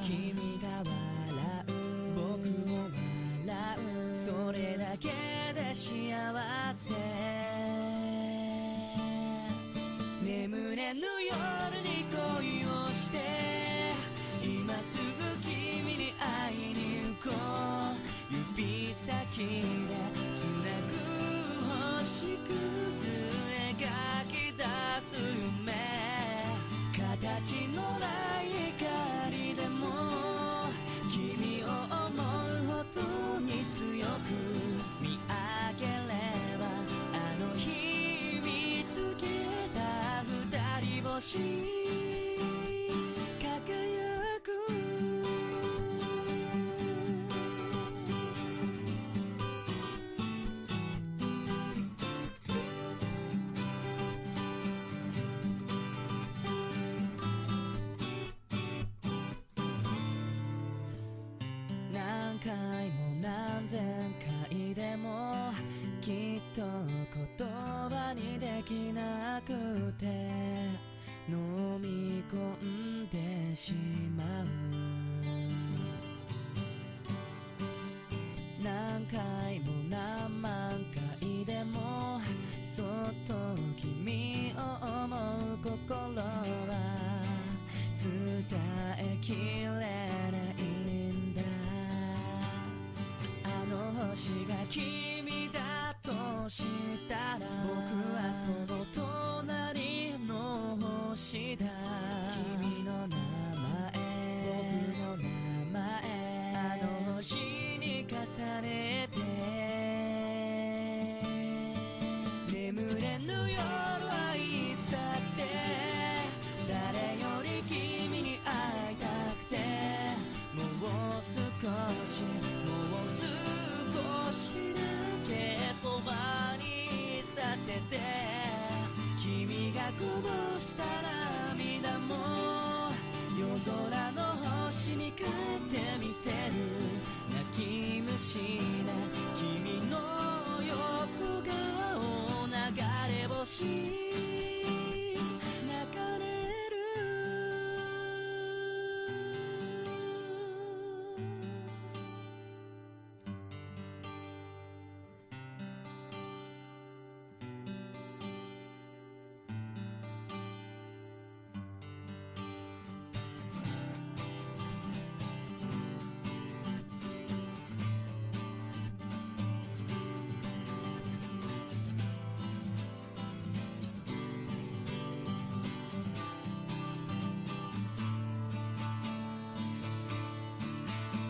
君が笑う僕を笑うそれだけで幸せ眠れぬ夜に恋をして今すぐ君に会いに行こう指先でつなぐ星屑描き出す夢形のない光でも君を思うほどに強く見上げればあの日見つけた二人星輝く何回も何千回でもきっと言葉にできなくて飲み込んでしまう何回も何万回でもそっと君を思う心は伝えきれないんだあの星が君だとしたら僕はその隣の星だ君の名前僕の名前あの星に重ねて眠れぬ夜はいつだって誰より君に会いたくてもう少しもう少しだけそばにさせて君がこぼした涙も夜空の星に変えてみせる泣き虫な君の横顔流れ星泣かれる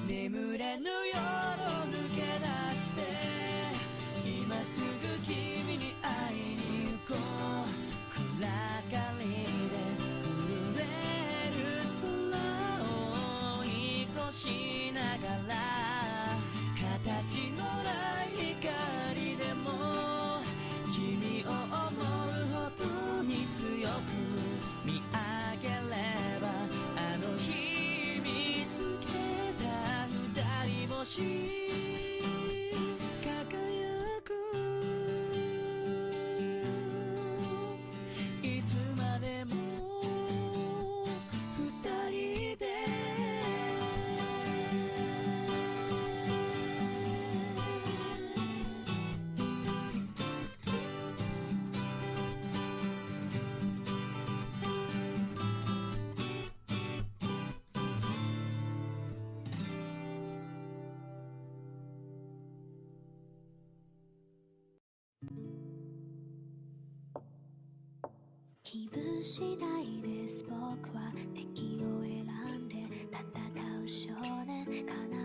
眠れぬ夜を抜け出して今すぐ君に会いに行こう暗がりで震える空を追い越しながら形のない光でも君を思うほどに強く見上げればあの日見つけ二人星輝くいつまでも二人で気分次第です僕は敵を選んで戦う少年叶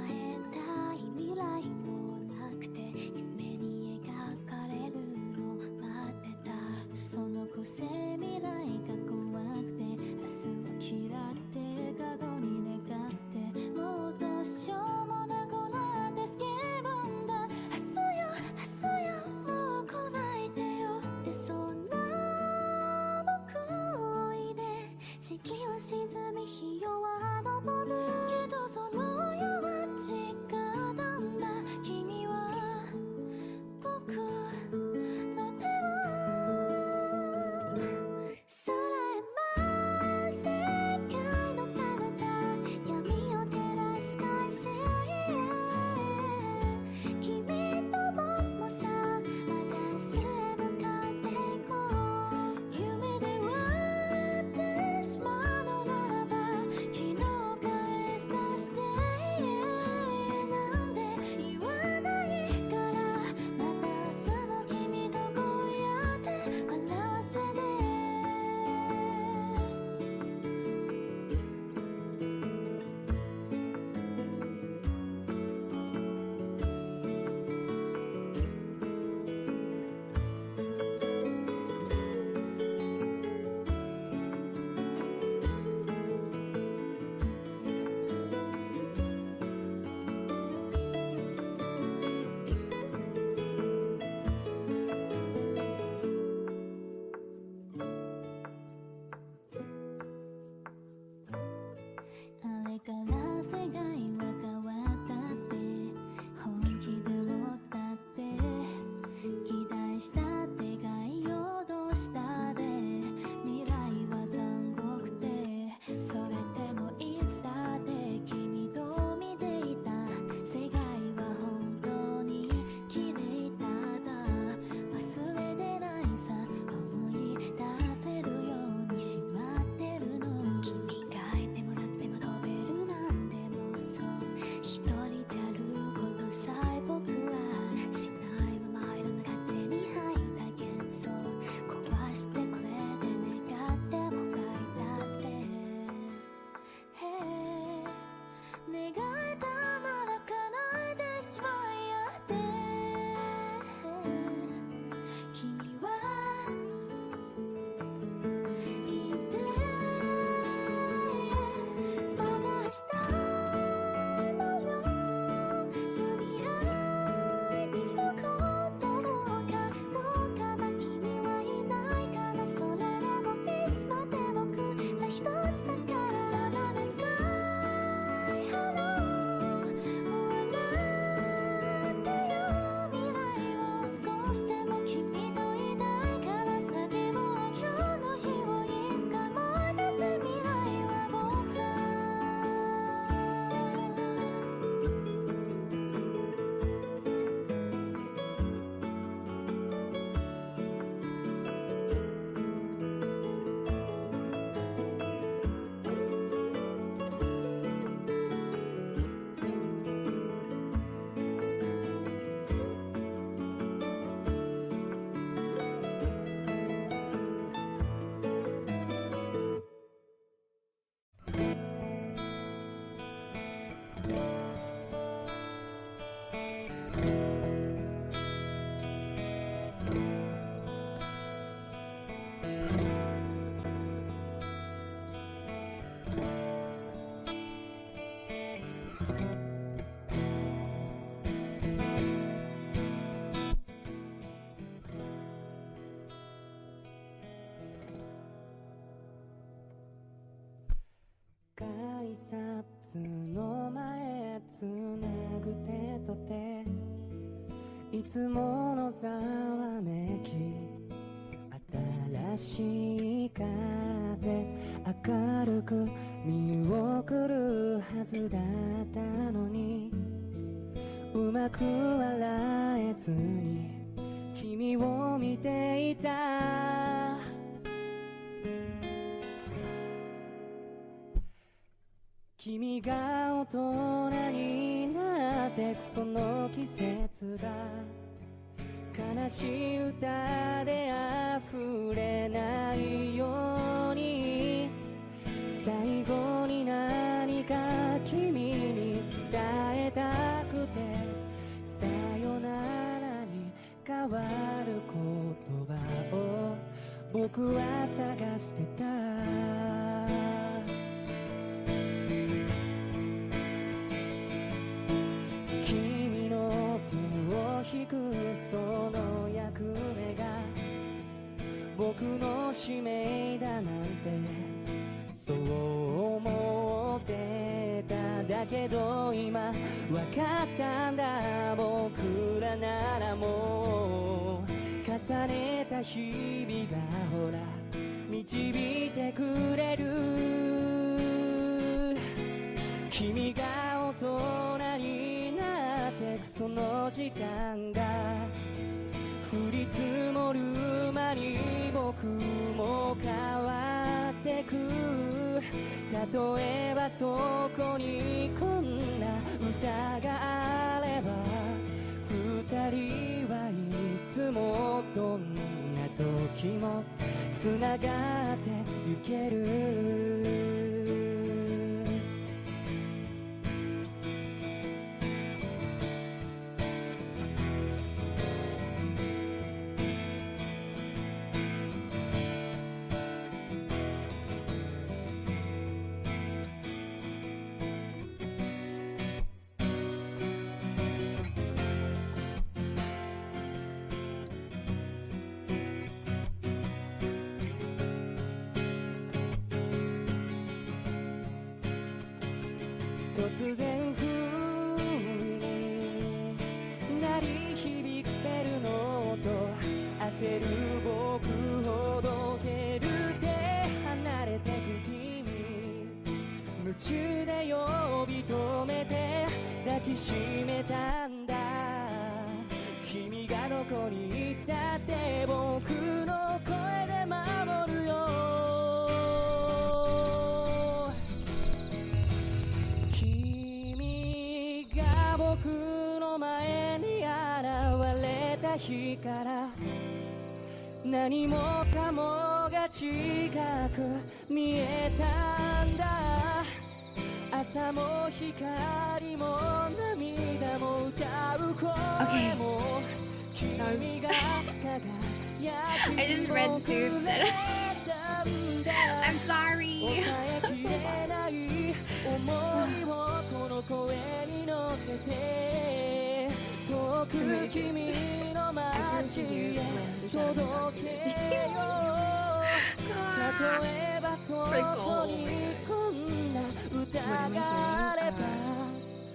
えたい未来もなくて夢に描かれるの待ってたその個性未来が怖くて明日を嫌って過去に願ってもうどうしようもなくなってスケボンだ明日よもう来ないでよってそんな月は沈み日夜は昇るけどその夜は違ったんだ君は僕の手をさらえば世界の彼方札の前つなぐ手と手いつものざわめき新しい風明るく見送るはずだったのにうまく笑えずに君を見ていた君が大人になってくその季節が悲しい歌で溢れないように最後に何か君に伝えたくてさよならに変わる言葉を僕は探してた引くその役目が僕の使命だなんてそう思ってただけど今わかったんだ僕らならもう重ねた日々がほら導いてくれる君が大人になってくその時間が降り積もる間に僕も変わってく例えばそこにこんな歌があれば二人はいつもどんな時もつながってゆける突然不意に鳴り響くベルの音焦る僕ほどける手離れてく君夢中で呼び止めて抱きしめたんだ君がどこにいたって僕の声で守るよ僕の前に現れた日から何もかもが近く見えたんだ朝も光も涙も歌う声も君が輝き I just read Soups and I'm sorry. 抑えきれない思いをこの声に乗せて遠く君の街へ届けよう例えばそこにこんな歌があれば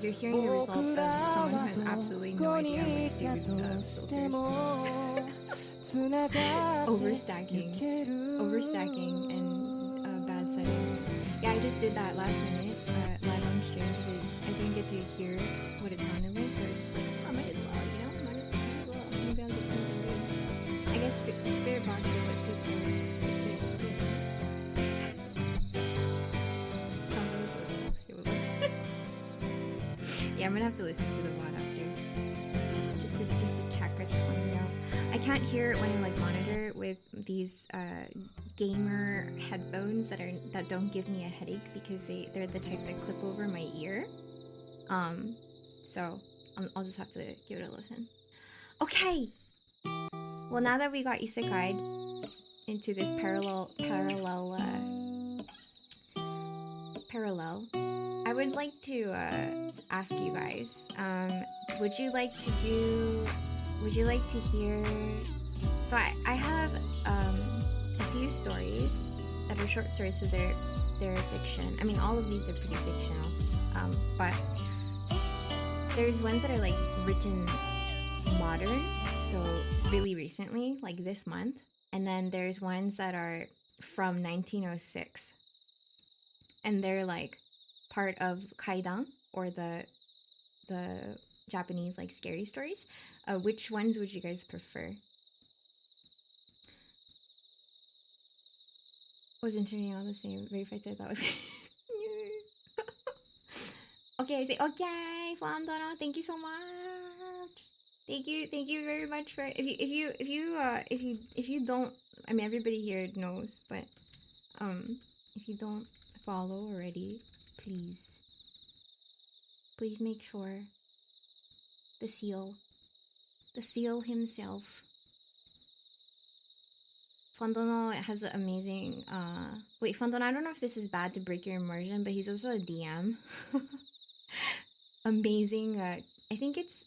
You're hearing the result of someone who has absolutely no idea what to do with filters. Overstacking and bad setting. Yeah, I just did that last minute live on stream because I didn't get to hear what it sounded like, so I was just like, oh, might as well, you know, might as well. Maybe I'll get something good. I guess Spirit Box is what Soup says. Yeah, I'm gonna have to listen to the VOD after. Just to check, I just want to know. I can't hear it when I like monitor with these gamer headphones that don't give me a headache because they're the type that clip over my ear. So I'll just have to give it a listen. Okay. Well, now that we got isekai'd into this parallel, I would like to ask you guys, would you like to hear, so I have a few stories that are short stories, so they're fiction. I mean, all of these are pretty fictional, but there's ones that are like written modern, so really recently, like this month, and then there's ones that are from 1906, and they're like part of kaidan, or the Japanese like scary stories. Which ones would you guys prefer? Wasn't turning out the same. Very I thought was. Okay, I say okay, Flandano. Thank you so much. Thank you very much for if you don't. I mean, everybody here knows, but if you don't follow already, please make sure. The seal himself. Fondono has an amazing, wait, Fondono, I don't know if this is bad to break your immersion, but he's also a DM. Amazing, I think it's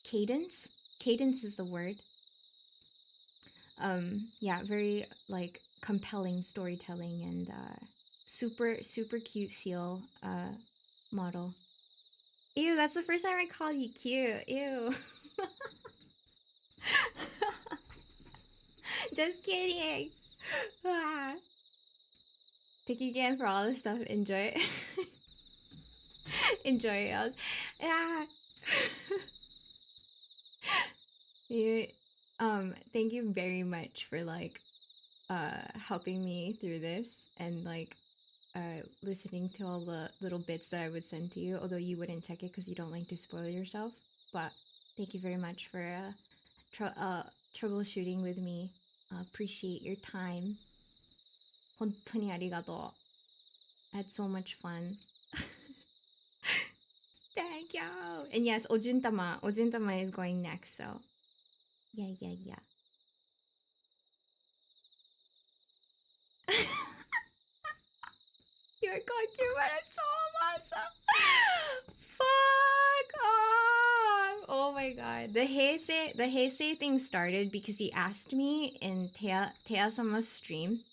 cadence. Cadence is the word. Yeah, very, like, compelling storytelling and, super cute seal, model. Ew, that's the first time I called you cute. Ew. Just kidding. Thank you again for all this stuff. Enjoy it. Enjoy it. You, thank you very much for like helping me through this and like listening to all the little bits that I would send to you, although you wouldn't check it because you don't like to spoil yourself. But thank you very much for troubleshooting with me. Appreciate your time. 本当にありがとう. I had so much fun. Thank you. And yes, Ojuntama is going next, so yeah. You're Kokimura so awesome. Fuck off. Oh my god. The Heisei thing started because he asked me in Tea-sama's stream.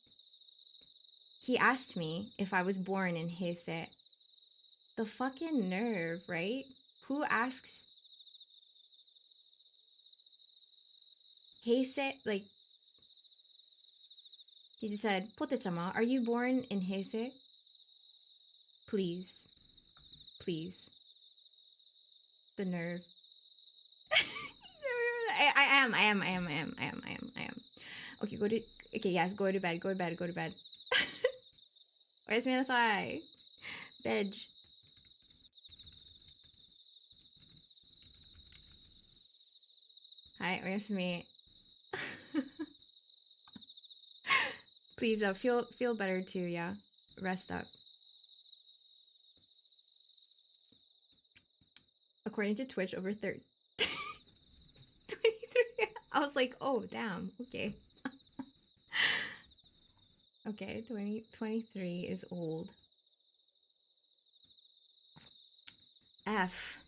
He asked me if I was born in Heisei. The fucking nerve, right? Who asks? Heisei, like, he just said, Pote-chama, are you born in Heisei? Please. The nerve. I am. Okay, yes, go to bed. Oyasuminasai. Bed. Hi, oyasumi. Please, feel better too, yeah? Rest up. According to Twitch, over 23. I was like, oh, damn, okay. Okay, 2023 is old. F.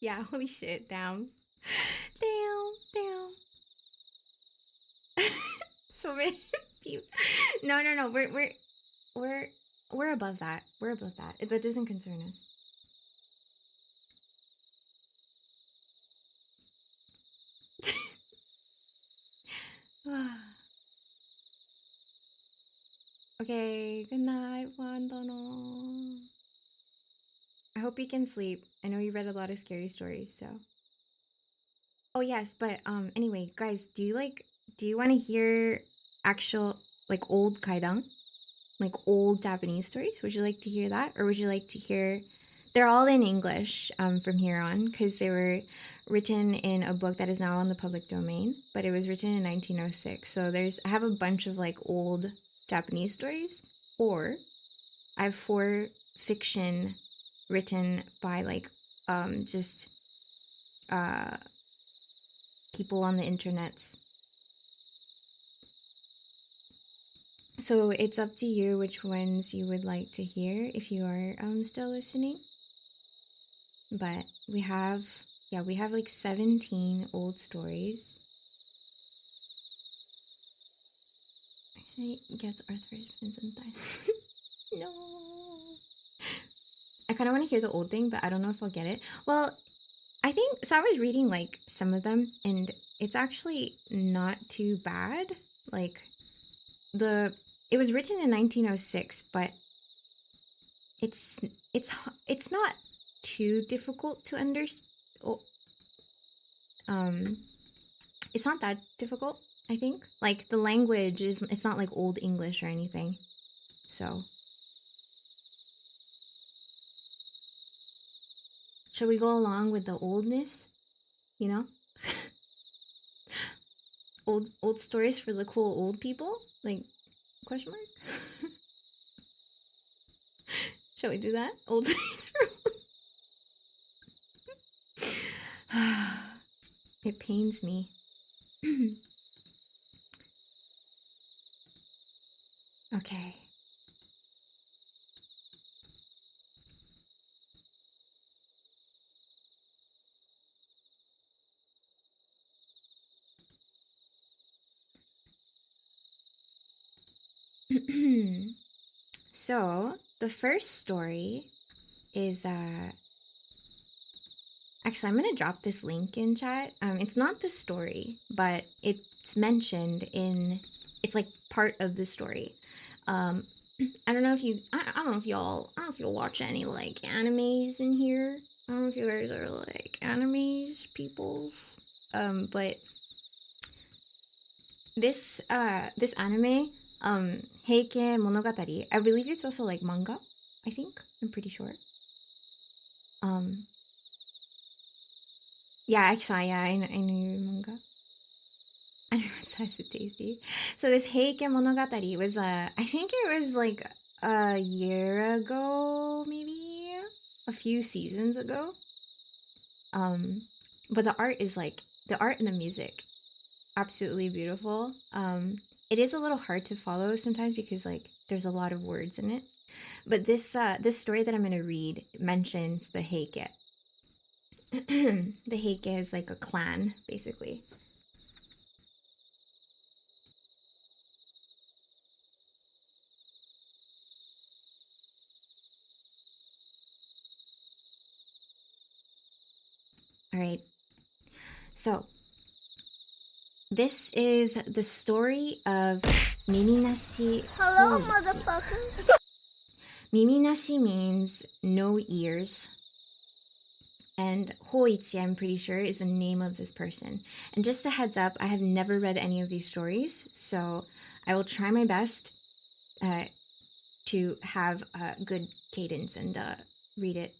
Yeah, holy shit, damn. Damn. So many people. No, we're above that. We're above that. That doesn't concern us. Okay, good night, Wandono. I hope you can sleep. I know you read a lot of scary stories, so. Oh yes, but anyway, guys, do you want to hear actual like old kaidan? Like old Japanese stories? Would you like to hear that? Or would you like to hear they're all in English from here on because they were written in a book that is now on the public domain, but it was written in 1906. So I have a bunch of like old Japanese stories, or I have 4 fiction written by like just people on the internets. So it's up to you which ones you would like to hear if you are still listening. But we have like 17 old stories. Actually, gets arthritis sometimes. No. I kind of want to hear the old thing, but I don't know if I'll get it. Well, I think so. I was reading like some of them, and it's actually not too bad. Like it was written in 1906, but it's not too difficult to understand. It's not that difficult, I think. Like the language it's not like old English or anything. So shall we go along with the oldness? You know? old stories for the cool old people? Like question mark? Shall we do that? Old stories for it pains me. Okay. So, the first story is actually I'm gonna drop this link in chat. It's not the story, but it's mentioned it's like part of the story. I don't know if y'all watch any like animes in here. I don't know if you guys are like animes peoples. But this anime, Heike Monogatari, I believe it's also like manga, I think. I'm pretty sure. Yeah, actually, yeah, I know your manga. I know it says it tasty. So this Heike Monogatari was I think it was like a year ago, maybe a few seasons ago. But the art and the music, absolutely beautiful. It is a little hard to follow sometimes because like there's a lot of words in it. But this story that I'm gonna read mentions the Heike. The Heike is like a clan, basically. All right. So, this is the story of Miminashi. Hello, Hoichi. motherfucker. Miminashi means no ears. And Hoichi, I'm pretty sure, is the name of this person. And just a heads up, I have never read any of these stories, so I will try my best to have a good cadence and read it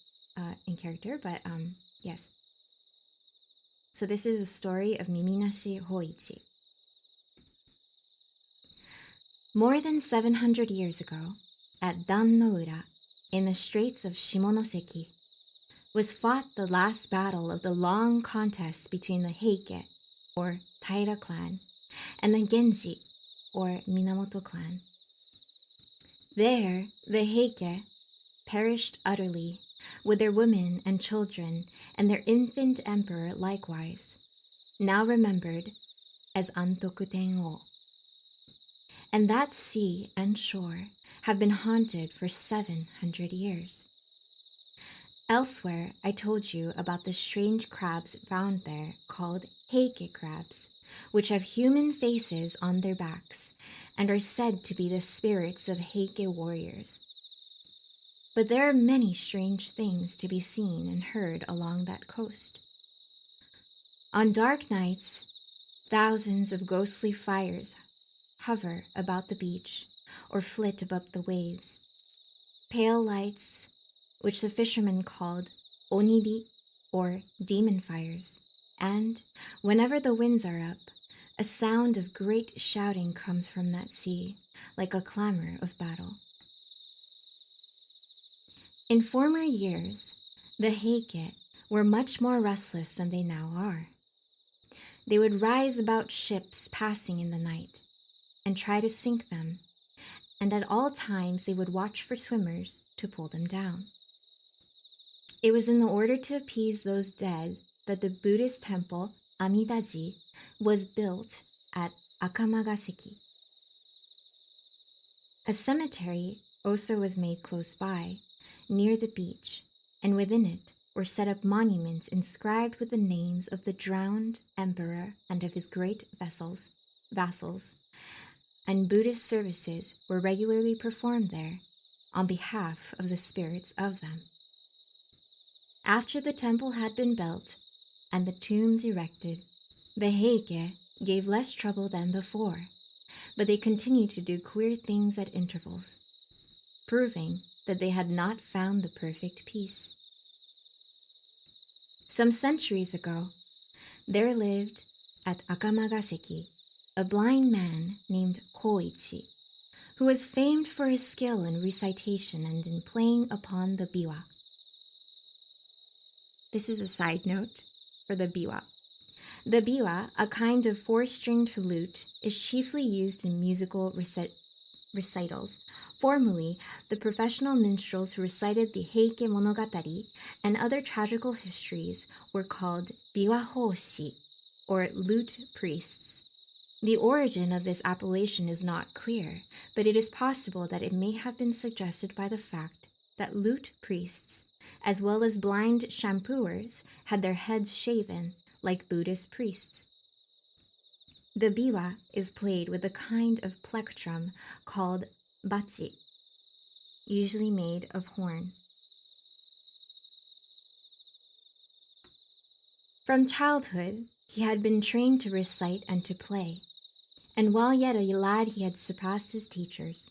in character. But yes. So this is a story of Miminashi Hoichi. More than 700 years ago, at Dan-no-ura, in the straits of Shimonoseki, was fought the last battle of the long contest between the Heike, or Taira clan, and the Genji, or Minamoto clan. There, the Heike perished utterly, with their women and children, and their infant emperor likewise, now remembered as Antoku Tengo. And that sea and shore have been haunted for 700 years. Elsewhere, I told you about the strange crabs found there called Heike crabs, which have human faces on their backs and are said to be the spirits of Heike warriors. But there are many strange things to be seen and heard along that coast. On dark nights, thousands of ghostly fires hover about the beach or flit above the waves. Pale lights, which the fishermen called onibi, or demon fires, and, whenever the winds are up, a sound of great shouting comes from that sea, like a clamor of battle. In former years, the Heike were much more restless than they now are. They would rise about ships passing in the night and try to sink them, and at all times they would watch for swimmers to pull them down. It was in the order to appease those dead that the Buddhist temple Amidaji was built at Akamagaseki. A cemetery also was made close by, near the beach, and within it were set up monuments inscribed with the names of the drowned emperor and of his great vassals, and Buddhist services were regularly performed there on behalf of the spirits of them. After the temple had been built and the tombs erected, the Heike gave less trouble than before, but they continued to do queer things at intervals, proving that they had not found the perfect peace. Some centuries ago, there lived at Akamagaseki a blind man named Hoichi, who was famed for his skill in recitation and in playing upon the biwa. This is a side note for the biwa. The biwa, a kind of four-stringed flute, is chiefly used in musical recitals. Formerly, the professional minstrels who recited the Heike Monogatari and other tragical histories were called biwahoshi, or lute priests. The origin of this appellation is not clear, but it is possible that it may have been suggested by the fact that lute priests, as well as blind shampooers, had their heads shaven like Buddhist priests. The biwa is played with a kind of plectrum called bachi, usually made of horn. From childhood, he had been trained to recite and to play, and while yet a lad he had surpassed his teachers.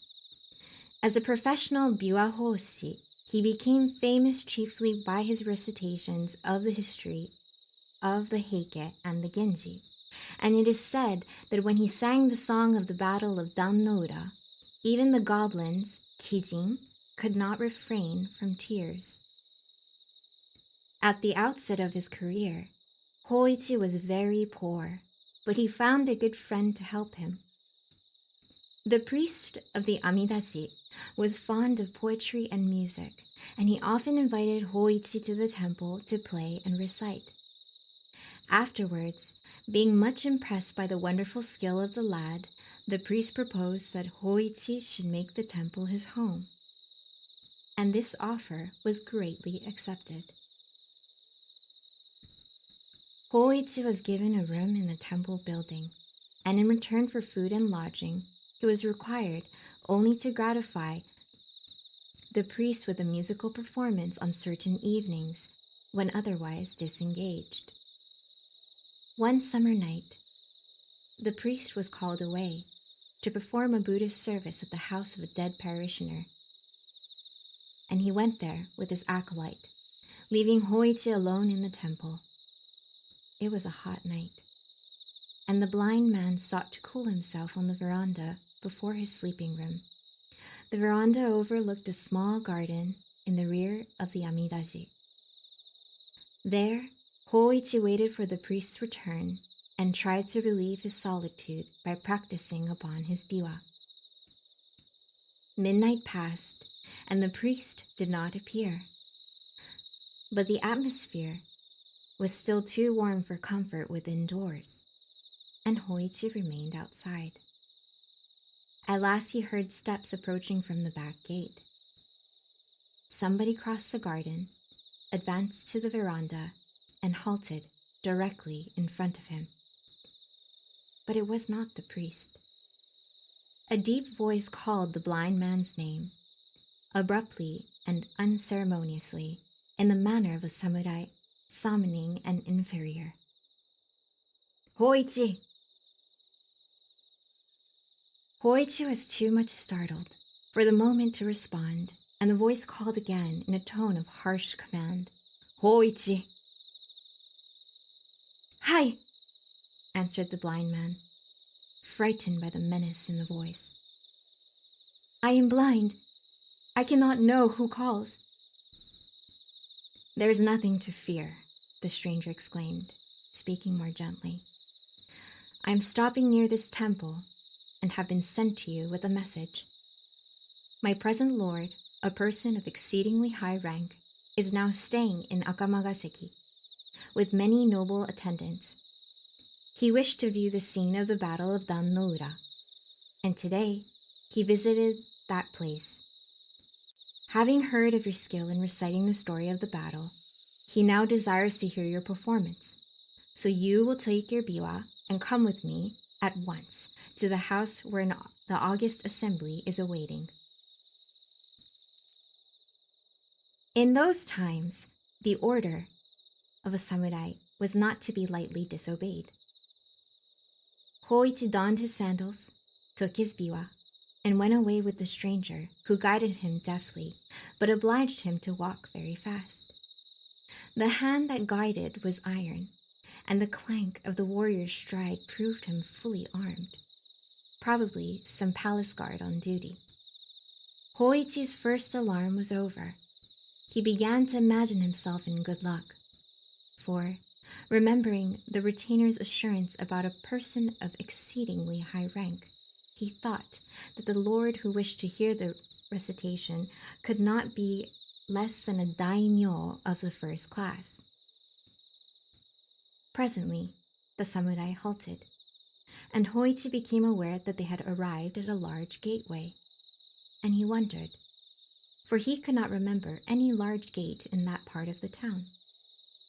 As a professional biwahoshi, he became famous chiefly by his recitations of the history of the Heike and the Genji, and it is said that when he sang the song of the Battle of Dan-no-ura, even the goblins, Kijin, could not refrain from tears. At the outset of his career, Hoichi was very poor, but he found a good friend to help him. The priest of the Amidaji was fond of poetry and music, and he often invited Hoichi to the temple to play and recite. Afterwards, being much impressed by the wonderful skill of the lad, the priest proposed that Hoichi should make the temple his home, and this offer was greatly accepted. Hoichi was given a room in the temple building, and in return for food and lodging, he was required only to gratify the priest with a musical performance on certain evenings when otherwise disengaged. One summer night, the priest was called away to perform a Buddhist service at the house of a dead parishioner, and he went there with his acolyte, leaving Hoichi alone in the temple. It was a hot night, and the blind man sought to cool himself on the veranda before his sleeping room. The veranda overlooked a small garden in the rear of the Amidaji. There, Hoichi waited for the priest's return and tried to relieve his solitude by practicing upon his biwa. Midnight passed, and the priest did not appear. But the atmosphere was still too warm for comfort within doors, and Hoichi remained outside. At last he heard steps approaching from the back gate. Somebody crossed the garden, advanced to the veranda, and halted directly in front of him. But it was not the priest. A deep voice called the blind man's name, abruptly and unceremoniously, in the manner of a samurai summoning an inferior. Hoichi! Hoichi was too much startled for the moment to respond, and the voice called again in a tone of harsh command. Hoichi! Hi! Answered the blind man, frightened by the menace in the voice. I am blind. I cannot know who calls. There is nothing to fear, the stranger exclaimed, speaking more gently. I am stopping near this temple and have been sent to you with a message. My present lord, a person of exceedingly high rank, is now staying in Akamagaseki, with many noble attendants. He wished to view the scene of the Battle of Dan no Ura, and today he visited that place. Having heard of your skill in reciting the story of the battle, he now desires to hear your performance. So you will take your biwa and come with me at once to the house where the August assembly is awaiting. In those times, the order of a samurai was not to be lightly disobeyed. Hoichi donned his sandals, took his biwa, and went away with the stranger, who guided him deftly, but obliged him to walk very fast. The hand that guided was iron, and the clank of the warrior's stride proved him fully armed, probably some palace guard on duty. Hoichi's first alarm was over. He began to imagine himself in good luck, for, remembering the retainer's assurance about a person of exceedingly high rank, he thought that the lord who wished to hear the recitation could not be less than a daimyo of the first class. Presently, the samurai halted, and Hoichi became aware that they had arrived at a large gateway, and he wondered, for he could not remember any large gate in that part of the town,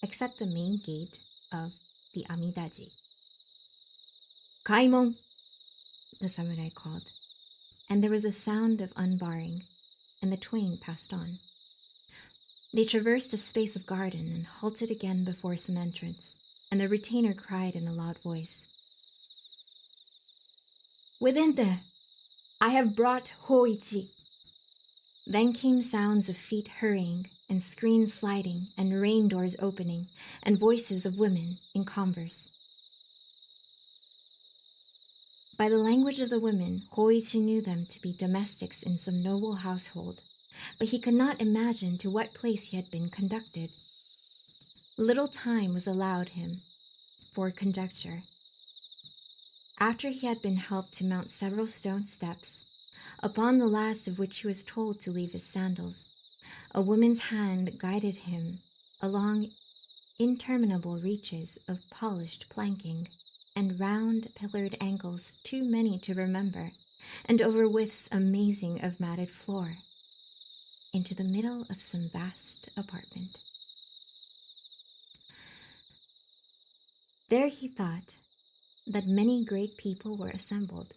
except the main gate of the Amidaji. Kaimon! The samurai called, and there was a sound of unbarring, and the twain passed on. They traversed a space of garden and halted again before some entrance, and the retainer cried in a loud voice, Within there, I have brought Hoichi. Then came sounds of feet hurrying, and screens sliding, and rain doors opening, and voices of women in converse. By the language of the women, Hoichi knew them to be domestics in some noble household, but he could not imagine to what place he had been conducted. Little time was allowed him for conjecture. After he had been helped to mount several stone steps, upon the last of which he was told to leave his sandals, a woman's hand guided him along interminable reaches of polished planking and round pillared angles too many to remember, and over widths amazing of matted floor, into the middle of some vast apartment. There he thought that many great people were assembled.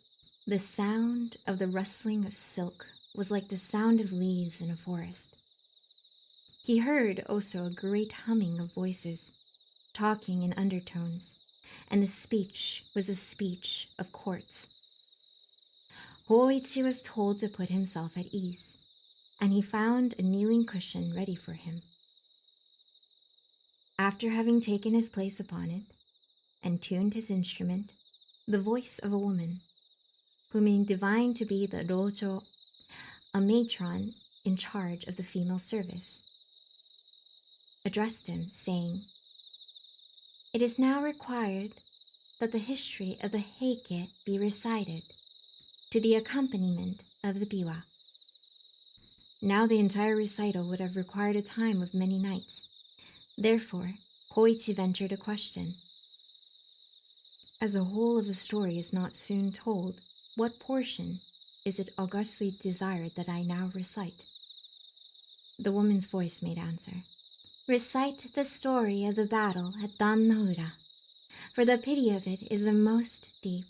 The sound of the rustling of silk was like the sound of leaves in a forest. He heard also a great humming of voices, talking in undertones, and the speech was a speech of courts. Hoichi was told to put himself at ease, and he found a kneeling cushion ready for him. After having taken his place upon it, and tuned his instrument, the voice of a woman, whom he divined to be the rojo, a matron in charge of the female service, addressed him, saying, It is now required that the history of the heike be recited, to the accompaniment of the biwa. Now the entire recital would have required a time of many nights. Therefore, Hoichi ventured a question. As the whole of the story is not soon told, what portion is it augustly desired that I now recite? The woman's voice made answer. Recite the story of the battle at Dan no Ura, for the pity of it is the most deep.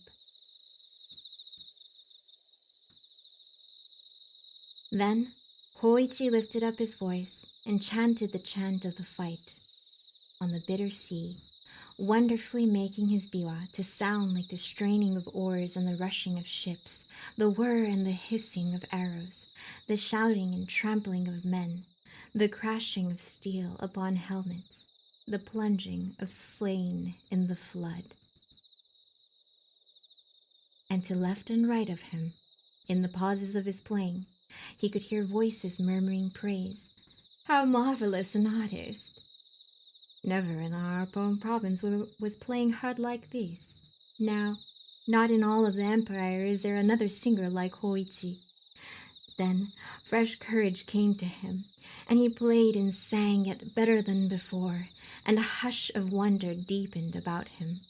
Then Hoichi lifted up his voice and chanted the chant of the fight on the bitter sea, wonderfully making his biwa to sound like the straining of oars and the rushing of ships, the whir and the hissing of arrows, the shouting and trampling of men, the crashing of steel upon helmets, the plunging of slain in the flood. And to left and right of him, in the pauses of his playing, he could hear voices murmuring praise. How marvelous an artist! Never in our own province was playing hard like this. Now, not in all of the empire is there another singer like Hoichi. Then fresh courage came to him, and he played and sang yet better than before, and a hush of wonder deepened about him.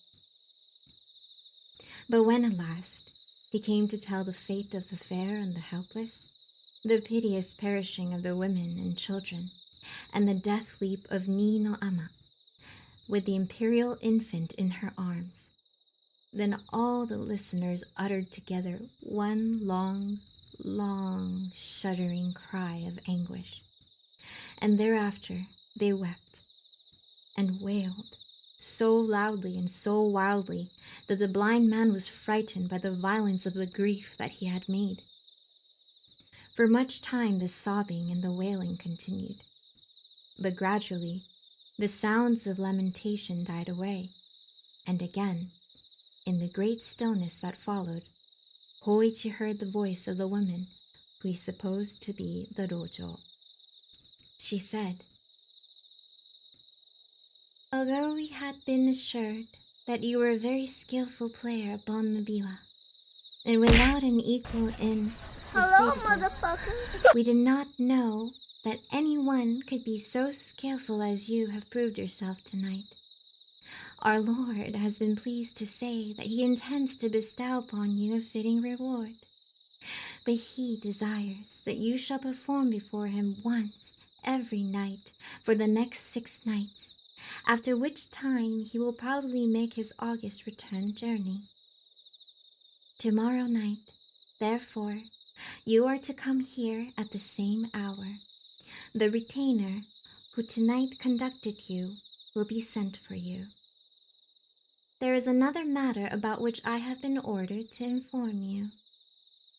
But when at last he came to tell the fate of the fair and the helpless, the piteous perishing of the women and children, and the death leap of Ni no Ama, with the imperial infant in her arms, then all the listeners uttered together one long, long, shuddering cry of anguish, and thereafter they wept and wailed so loudly and so wildly that the blind man was frightened by the violence of the grief that he had made. For much time the sobbing and the wailing continued, but gradually the sounds of lamentation died away, and again, in the great stillness that followed, Hoichi heard the voice of the woman who he supposed to be the Rojo. She said, "Although we had been assured that you were a very skillful player upon the biwa, and without an equal in Hello, receivable, motherfucker. we did not know that anyone could be so skillful as you have proved yourself tonight. Our Lord has been pleased to say that he intends to bestow upon you a fitting reward. But he desires that you shall perform before him once every night for the next 6 nights, after which time he will probably make his August return journey. Tomorrow night, therefore, you are to come here at the same hour. The retainer who tonight conducted you will be sent for you. There is another matter about which I have been ordered to inform you.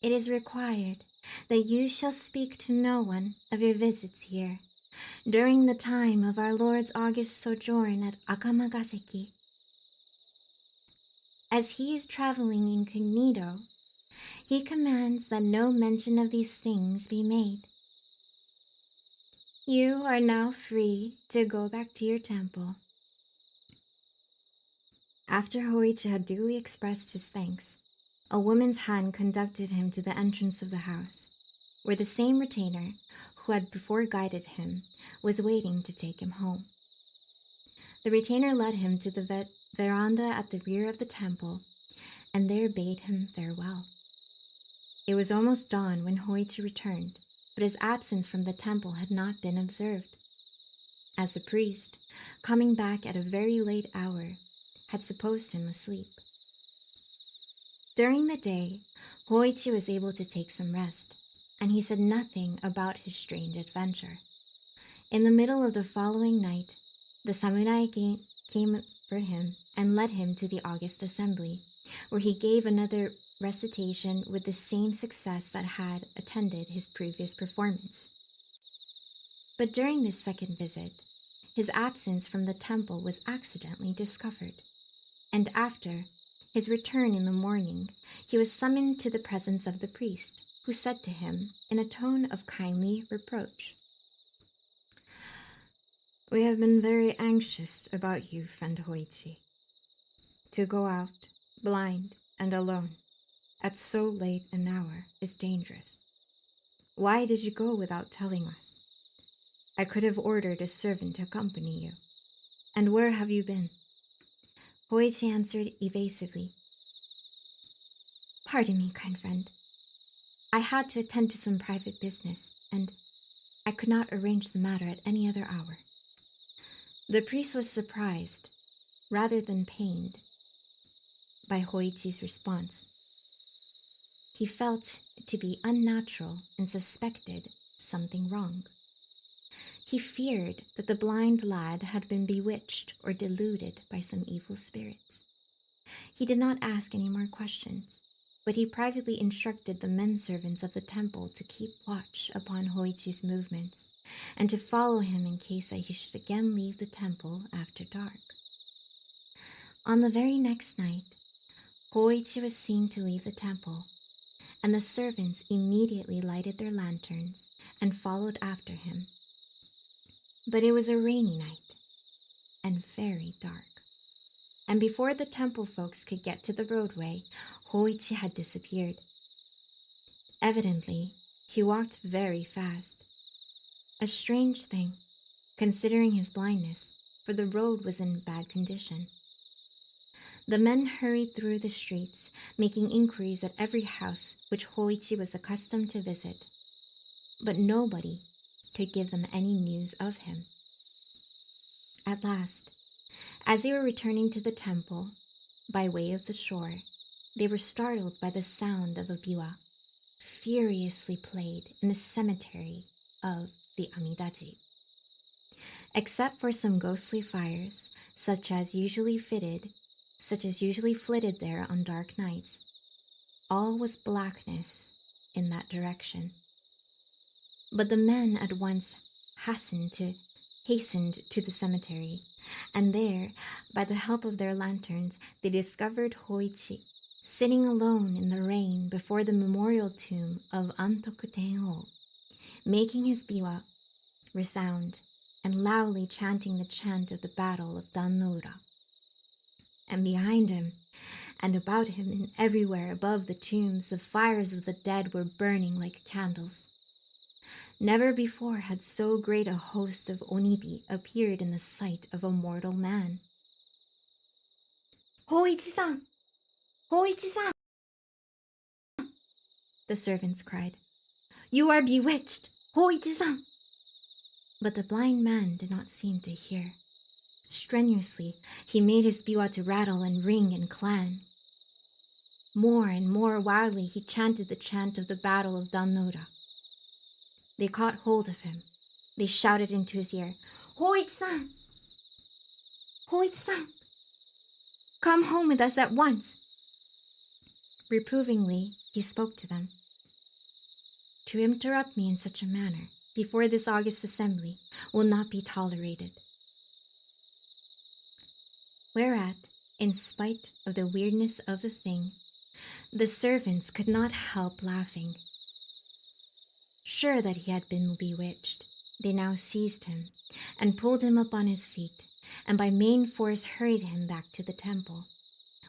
It is required that you shall speak to no one of your visits here during the time of our Lord's August sojourn at Akamagaseki. As he is traveling incognito, he commands that no mention of these things be made. You are now free to go back to your temple." After Hoichi had duly expressed his thanks, a woman's hand conducted him to the entrance of the house, where the same retainer who had before guided him was waiting to take him home. The retainer led him to the veranda at the rear of the temple, and there bade him farewell. It was almost dawn when Hoichi returned, but his absence from the temple had not been observed, as the priest, coming back at a very late hour, had supposed him asleep. During the day, Hoichi was able to take some rest, and he said nothing about his strange adventure. In the middle of the following night, the samurai came for him and led him to the August assembly, where he gave another recitation with the same success that had attended his previous performance. But during this second visit, his absence from the temple was accidentally discovered, and after his return in the morning, he was summoned to the presence of the priest, who said to him in a tone of kindly reproach, "We have been very anxious about you, friend Hoichi. To go out, blind and alone, at so late an hour is dangerous. Why did you go without telling us? I could have ordered a servant to accompany you. And where have you been? Hoichi answered evasively. Pardon me, kind friend. I had to attend to some private business, and I could not arrange the matter at any other hour. The priest was surprised, rather than pained, by Hoichi's response. He felt it to be unnatural and suspected something wrong. He feared that the blind lad had been bewitched or deluded by some evil spirits. He did not ask any more questions, but he privately instructed the men servants of the temple to keep watch upon Hoichi's movements and to follow him in case that he should again leave the temple after dark. On the very next night, Hoichi was seen to leave the temple, and the servants immediately lighted their lanterns and followed after him. But it was a rainy night and very dark, and before the temple folks could get to the roadway, Hoichi had disappeared. Evidently, he walked very fast. A strange thing, considering his blindness, for the road was in bad condition. The men hurried through the streets, making inquiries at every house which Hoichi was accustomed to visit, but nobody could give them any news of him. At last, as they were returning to the temple, by way of the shore, they were startled by the sound of a biwa, furiously played in the cemetery of the Amidaji. Except for some ghostly fires, such as usually flitted there on dark nights, all was blackness in that direction. But the men at once hastened to the cemetery, and there, by the help of their lanterns, they discovered Hoichi sitting alone in the rain before the memorial tomb of Antoku Tenho, making his biwa resound and loudly chanting the chant of the battle of Dan-no-ura. And behind him, and about him and everywhere above the tombs, the fires of the dead were burning like candles. Never before had so great a host of onibi appeared in the sight of a mortal man. Hoichi-san! Hoichi-san! The servants cried. You are bewitched! Hoichi-san! But the blind man did not seem to hear. Strenuously, he made his biwa to rattle and ring and clang. More and more wildly, he chanted the chant of the battle of Dan-no-ura. They caught hold of him. They shouted into his ear, Hoichi-san! Hoichi-san! Come home with us at once! Reprovingly, he spoke to them. To interrupt me in such a manner, before this august assembly, will not be tolerated. Whereat, in spite of the weirdness of the thing, the servants could not help laughing. Sure that he had been bewitched, they now seized him and pulled him up on his feet, and by main force hurried him back to the temple,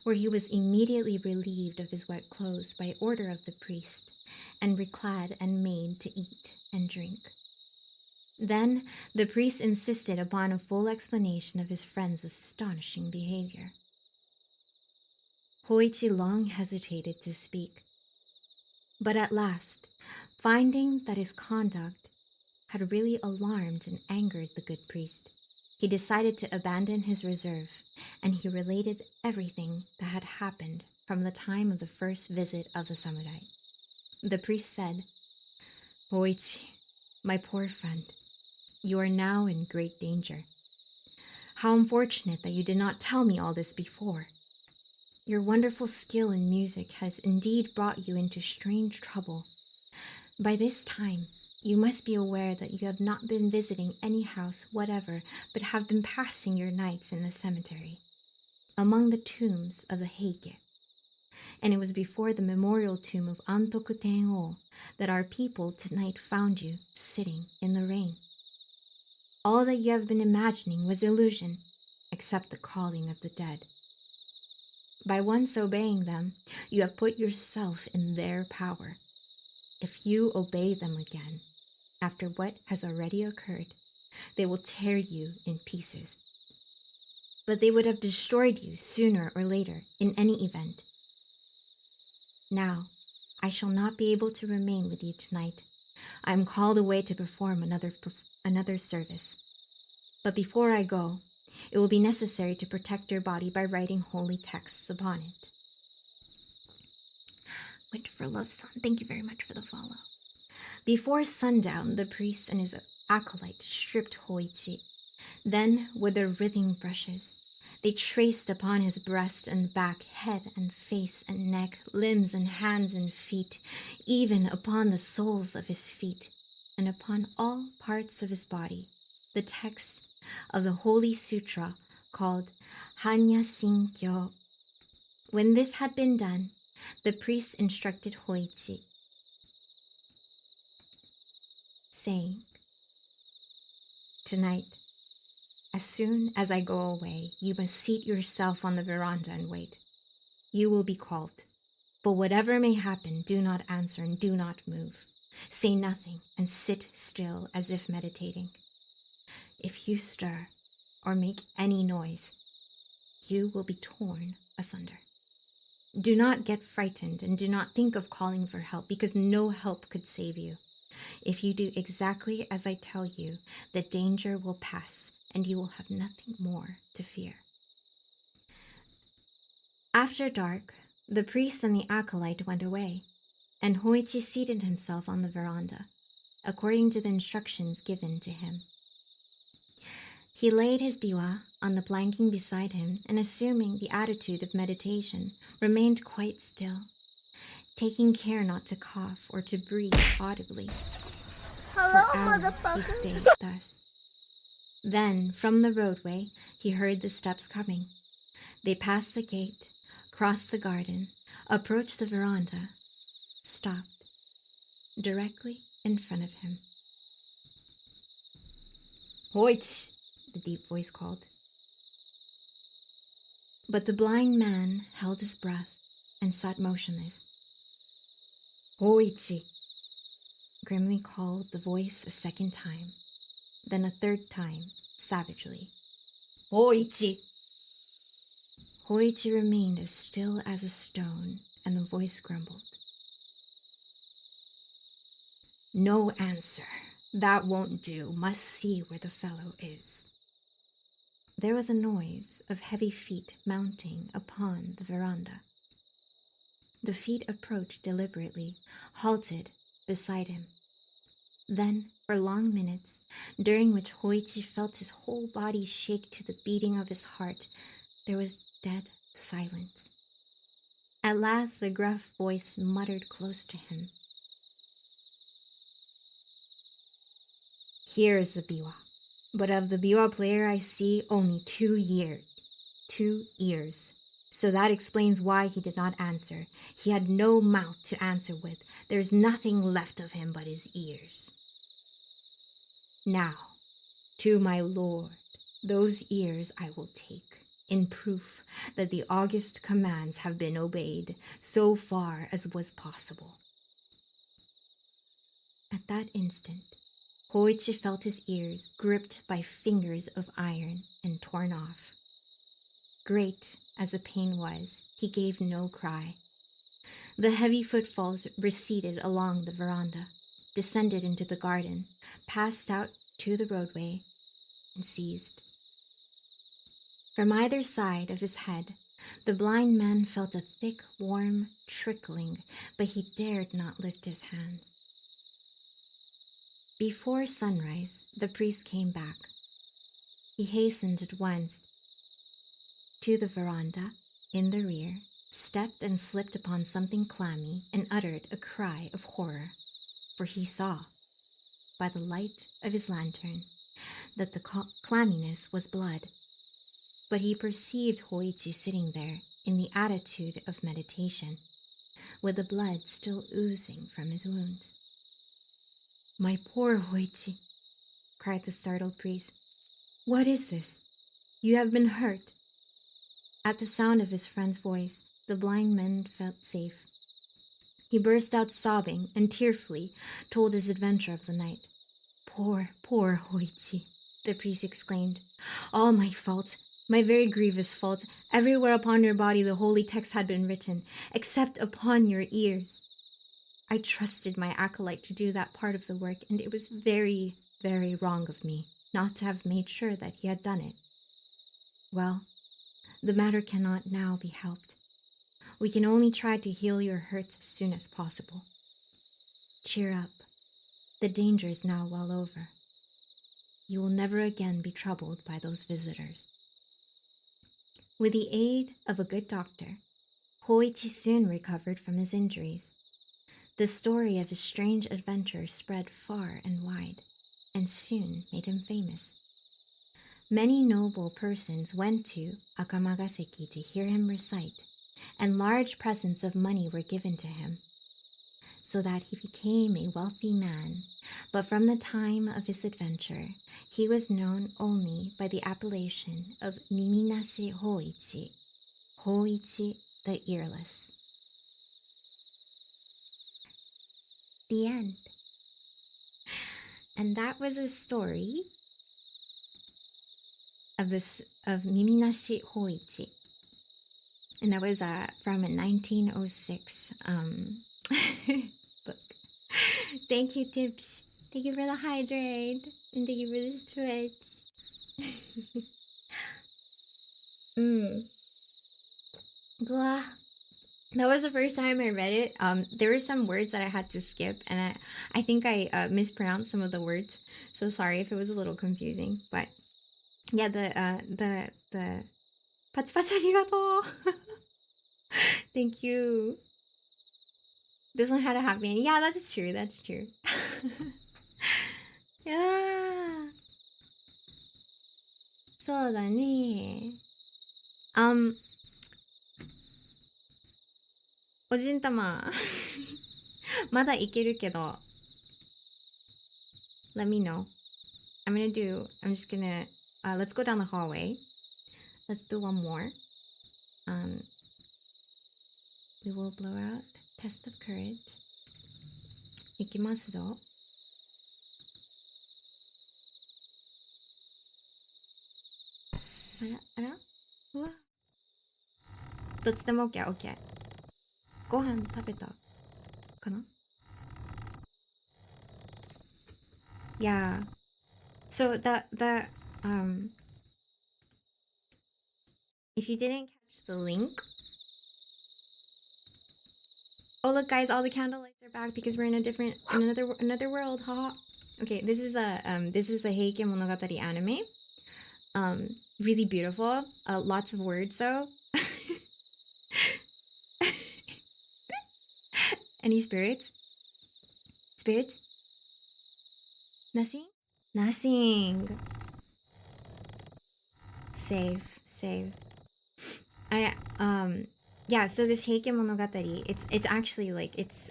where he was immediately relieved of his wet clothes by order of the priest, and reclad and made to eat and drink. Then the priest insisted upon a full explanation of his friend's astonishing behavior. Hoichi long hesitated to speak, but at last, finding that his conduct had really alarmed and angered the good priest, he decided to abandon his reserve, and he related everything that had happened from the time of the first visit of the samurai. The priest said, Hoichi, my poor friend, you are now in great danger. How unfortunate that you did not tell me all this before. Your wonderful skill in music has indeed brought you into strange trouble. By this time, you must be aware that you have not been visiting any house whatever, but have been passing your nights in the cemetery, among the tombs of the Heike. And it was before the memorial tomb of Antoku Tenho that our people tonight found you sitting in the rain. All that you have been imagining was illusion, except the calling of the dead. By once obeying them, you have put yourself in their power. If you obey them again, after what has already occurred, they will tear you in pieces. But they would have destroyed you sooner or later in any event. Now, I shall not be able to remain with you tonight. I am called away to perform another service. But before I go, it will be necessary to protect your body by writing holy texts upon it. Wait for Love Son, thank you very much for the follow. Before sundown, the priest and his acolyte stripped Hoichi. Then, with their writhing brushes, they traced upon his breast and back, head and face and neck, limbs and hands and feet, even upon the soles of his feet, and upon all parts of his body, the text of the Holy Sutra called Hanya Shinkyo. When this had been done, the priest instructed Hoichi, saying, "Tonight, as soon as I go away, you must seat yourself on the veranda and wait. You will be called, but whatever may happen, do not answer and do not move. Say nothing and sit still as if meditating. If you stir or make any noise, you will be torn asunder. Do not get frightened and do not think of calling for help, because no help could save you. If you do exactly as I tell you, the danger will pass and you will have nothing more to fear." After dark, the priest and the acolyte went away, and Hoichi seated himself on the veranda, according to the instructions given to him. He laid his biwa on the planking beside him and, assuming the attitude of meditation, remained quite still, taking care not to cough or to breathe audibly. Hello, For hours motherfucker. he stayed thus. Then, from the roadway, he heard the steps coming. They passed the gate, crossed the garden, approached the veranda, stopped directly in front of him. "Hoichi!" the deep voice called. But the blind man held his breath and sat motionless. "Hoichi!" grimly called the voice a second time, then a third time, savagely. "Hoichi!" Hoichi remained as still as a stone, and the voice grumbled. "No answer. That won't do. Must see where the fellow is." There was a noise of heavy feet mounting upon the veranda. The feet approached deliberately, halted beside him. Then, for long minutes, during which Hoichi felt his whole body shake to the beating of his heart, there was dead silence. At last, the gruff voice muttered close to him, "Here is the biwa. But of the biwa player I see only 2 ears. So that explains why he did not answer. He had no mouth to answer with. There's nothing left of him but his ears. Now, to my lord, those ears I will take, in proof that the august commands have been obeyed so far as was possible." At that instant, Hoichi felt his ears gripped by fingers of iron and torn off. Great as the pain was, he gave no cry. The heavy footfalls receded along the veranda, descended into the garden, passed out to the roadway, and ceased. From either side of his head, the blind man felt a thick, warm trickling, but he dared not lift his hands. Before sunrise, the priest came back. He hastened at once to the veranda in the rear, stepped and slipped upon something clammy, and uttered a cry of horror, for he saw, by the light of his lantern, that the clamminess was blood. But he perceived Hoichi sitting there in the attitude of meditation, with the blood still oozing from his wounds. "My poor Hoichi," cried the startled priest. "What is this? You have been hurt." At the sound of his friend's voice, the blind man felt safe. He burst out sobbing and tearfully told his adventure of the night. Poor, poor Hoichi, the priest exclaimed. All my fault, my very grievous fault. Everywhere upon your body the holy text had been written, except upon your ears. I trusted my acolyte to do that part of the work, and it was very, very wrong of me not to have made sure that he had done it. Well, the matter cannot now be helped. We can only try to heal your hurts as soon as possible. Cheer up. The danger is now well over. You will never again be troubled by those visitors. With the aid of a good doctor, Hoichi soon recovered from his injuries. The story of his strange adventure spread far and wide, and soon made him famous. Many noble persons went to Akamagaseki to hear him recite, and large presents of money were given to him, so that he became a wealthy man. But from the time of his adventure, he was known only by the appellation of Miminashi Hoichi, Hoichi the Earless. The end. And that was a story of Miminashi Hoichi. And that was from a 1906 book. Thank you, Tips. Thank you for the hydrate. And thank you for the stretch. Blah. That was the first time I read it. There were some words that I had to skip, and I think I mispronounced some of the words. So sorry if it was a little confusing. But yeah, the pachi pachi arigato. Thank you. This one had a happy ending. Yeah, that's true. That's true. Yeah. そうだね。おじんたま。まだいけるけど。Let me know. I'm just gonna, let's go down the hallway. Let's do one more. We will blow out. Test of courage. いきますぞ。あらうわ。どっちでも OK、OK。ご飯食べたかな? Yeah. So if you didn't catch the link. Oh look guys, all the candle lights are back because we're in another world, haha. Okay, this is the Heike Monogatari anime. Really beautiful. Lots of words though. Any spirits? Spirits? Nothing? Nothing. Save. Yeah, so this Heike Monogatari, it's actually like, it's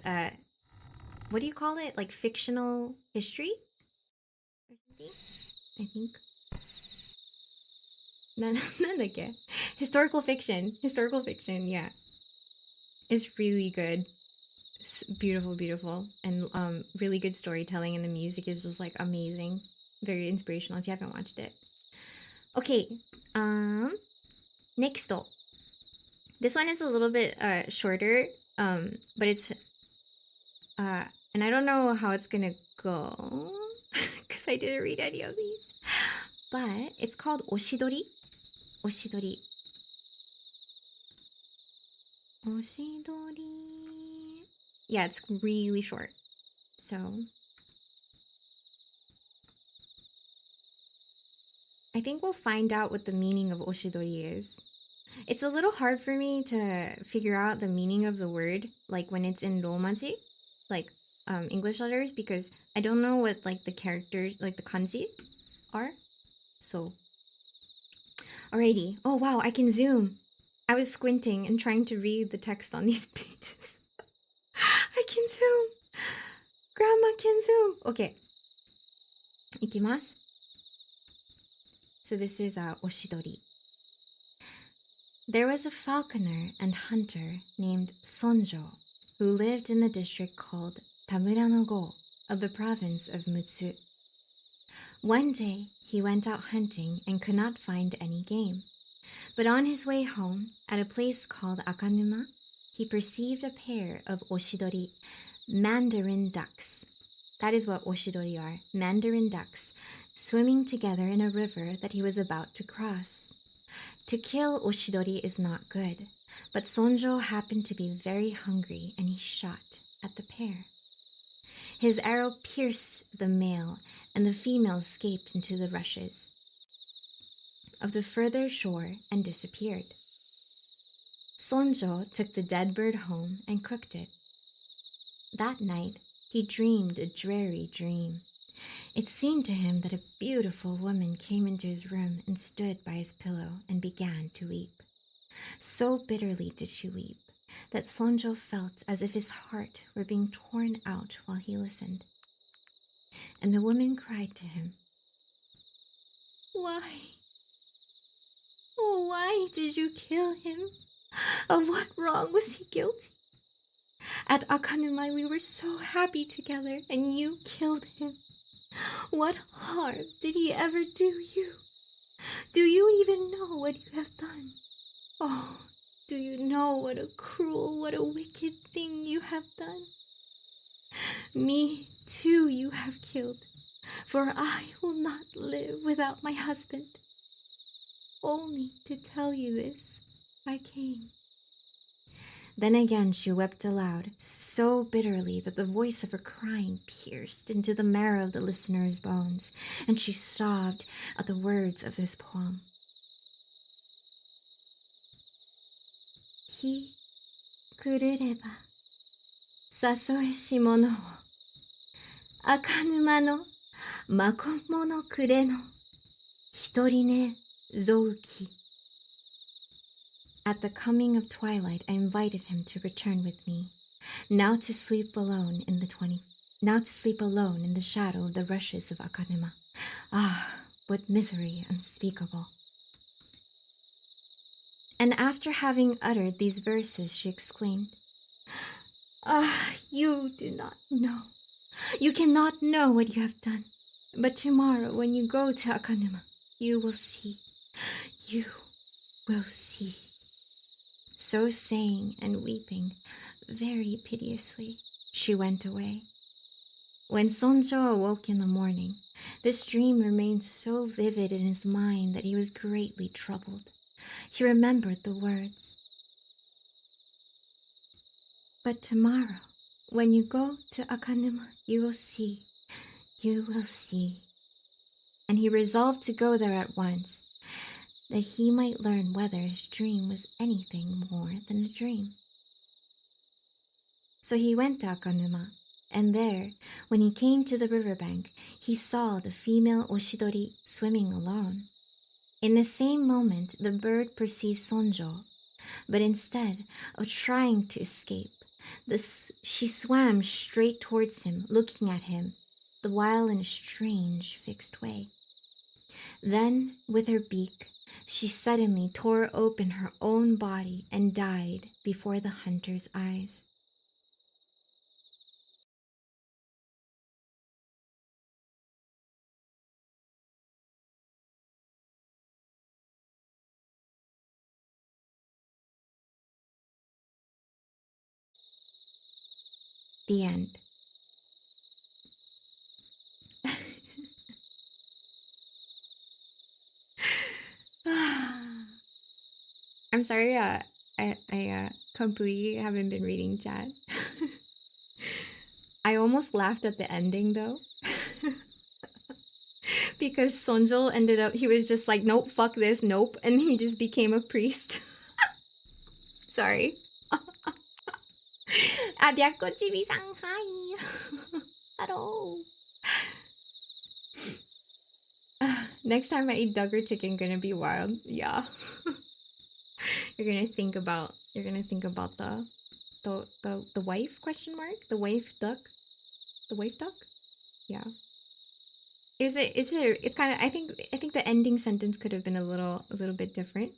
what do you call it? Like fictional history? Or something? I think. なんだっけ? Historical fiction, yeah. It's really good. It's beautiful, and really good storytelling, and the music is just like amazing. Very inspirational if you haven't watched it. Okay, next. This one is a little bit shorter, but it's and I don't know how it's gonna go because I didn't read any of these. But it's called Oshidori. Oshidori. Yeah, it's really short. So I think we'll find out what the meaning of Oshidori is. It's a little hard for me to figure out the meaning of the word, like when it's in Romaji, like English letters, because I don't know what like the characters, like the kanji are. So, alrighty. Oh wow, I can zoom. I was squinting and trying to read the text on these pages. I can zoom. Grandma can zoom. Okay. Ikimasu. So this is Oshidori. There was a falconer and hunter named Sonjo who lived in the district called Tamurano-go of the province of Mutsu. One day he went out hunting and could not find any game. But on his way home, at a place called Akanuma, he perceived a pair of oshidori, mandarin ducks. That is what oshidori are, mandarin ducks, swimming together in a river that he was about to cross. To kill oshidori is not good, but Sonjo happened to be very hungry and he shot at the pair. His arrow pierced the male, and the female escaped into the rushes of the further shore and disappeared. Sonjo took the dead bird home and cooked it. That night, he dreamed a dreary dream. It seemed to him that a beautiful woman came into his room and stood by his pillow and began to weep. So bitterly did she weep that Sonjo felt as if his heart were being torn out while he listened. And the woman cried to him, "Why? Oh, why did you kill him? Of what wrong was he guilty? At Akanuma we were so happy together, and you killed him. What harm did he ever do you? Do you even know what you have done? Oh, do you know what a cruel, what a wicked thing you have done? Me, too, you have killed, for I will not live without my husband. Only to tell you this, I came." Then again she wept aloud, so bitterly that the voice of her crying pierced into the marrow of the listener's bones, and she sobbed at the words of this poem. Hi kurureba sasoe shimono wo akanuma no makomo no kure no hitori ne zouki. At the coming of twilight, I invited him to return with me, now to sleep alone in the shadow of the rushes of Akanuma. Ah, what misery unspeakable! And after having uttered these verses, she exclaimed, "Ah, you do not know. You cannot know what you have done. But tomorrow, when you go to Akanuma, you will see. You will see." So saying and weeping very piteously, she went away. When Sonjo awoke in the morning, this dream remained so vivid in his mind that he was greatly troubled. He remembered the words, "But tomorrow, when you go to Akanuma, you will see. You will see." And he resolved to go there at once, that he might learn whether his dream was anything more than a dream. So he went to Akanuma, and there, when he came to the riverbank, he saw the female oshidori swimming alone. In the same moment, the bird perceived Sonjo, but instead of trying to escape, she swam straight towards him, looking at him, the while in a strange, fixed way. Then, with her beak, she suddenly tore open her own body and died before the hunter's eyes. The end. I'm sorry, I completely haven't been reading chat. I almost laughed at the ending though. Because Sonjo ended up, he was just like, "Nope, fuck this, nope," and he just became a priest. Sorry. Abyako Chibi-san, hi. Hello. Next time I eat Dugger chicken, gonna be wild. Yeah. You're gonna think about the wife question mark? The wife duck? The wife duck? Yeah. It's kind of, I think the ending sentence could have been a little bit different.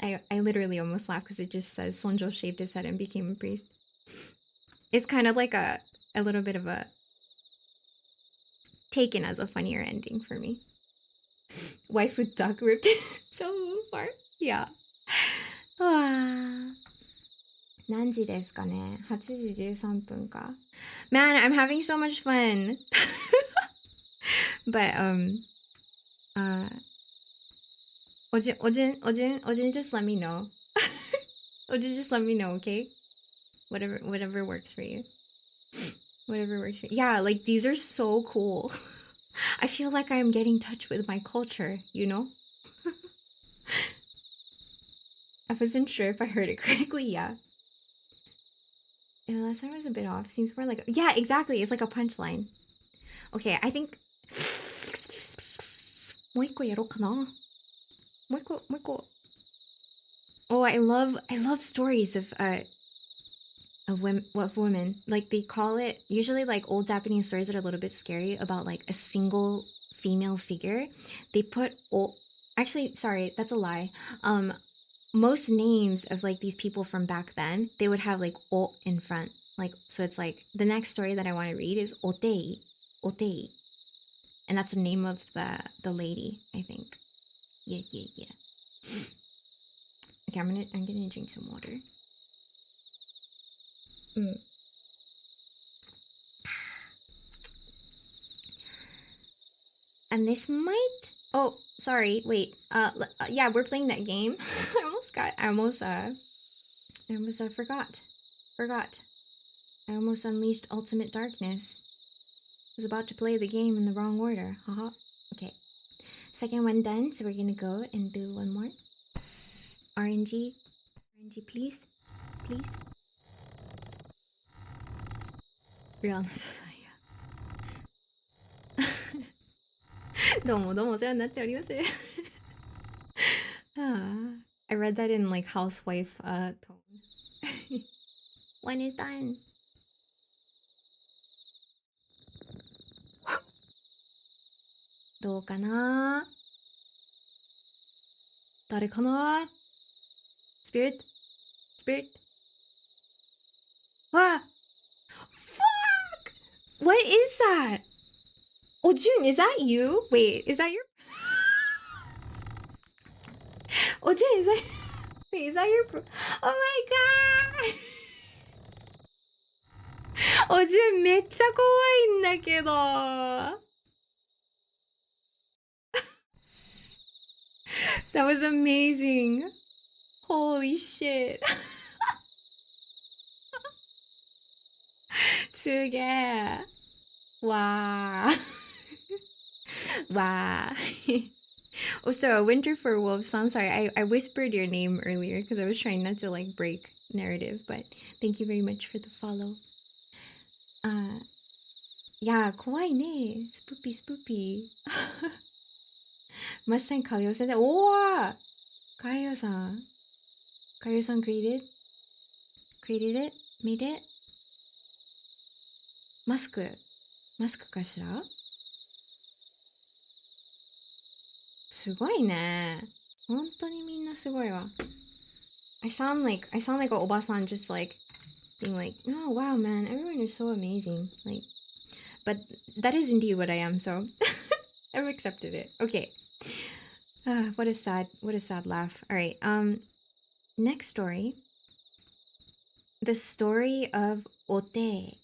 I literally almost laughed because it just says Sonjo shaved his head and became a priest. It's kind of like a little bit of a taken as a funnier ending for me. Waifu duck ripped so far. Yeah. 何時ですかね ?8 時13分か Man, I'm having so much fun. But Ojin, just let me know. Ojin, just let me know, okay? Whatever works for you. Whatever works for you. Yeah, like these are so cool. I feel like I'm getting in touch with my culture, you know? I wasn't sure if I heard it correctly, yeah. And last time was a bit off. Seems more like yeah, exactly. It's like a punchline. Okay, I think もう一個やろうかな。もう一個。Oh, I love stories of women. Like they call it usually like old Japanese stories that are a little bit scary about like a single female figure. They put actually, sorry, that's a lie. Most names of like these people from back then, they would have like o in front. Like so it's like the next story that I want to read is Otei. And that's the name of the lady, I think. Yeah. Okay, I'm gonna drink some water. And this might oh, sorry, wait. Yeah, we're playing that game. I almost forgot. I almost unleashed ultimate darkness. I was about to play the game in the wrong order. Haha. Okay. Second one done, so we're gonna go and do one more. RNG, please. Real どうもお世話になっております。I read that in like housewife tone. One is done. どうかな誰かな Spirit? Wow! Fuck! What is that? Oh, June, is that you? Wait, is that your... Oh, June, is that... Wait, is that your... Oh my god! Oh, June, めっちゃ怖いんだけど That was amazing. Holy shit. すげえ。わー。わー。Oh, so Winter for Wolves. I'm sorry, I whispered your name earlier because I was trying not to like break narrative, but thank you very much for the follow. Yeah, 怖いね。Spoopy. マスターカリオさんで、おーカリオさん created it? Made it? マスクかしらすごいね。本当にみんなすごいわ。I sound like a おばさん just like being like, oh wow man, everyone is so amazing. Like, but that is indeed what I am, so I've accepted it. Okay. What a sad laugh. All right. Next story. The story of Ote.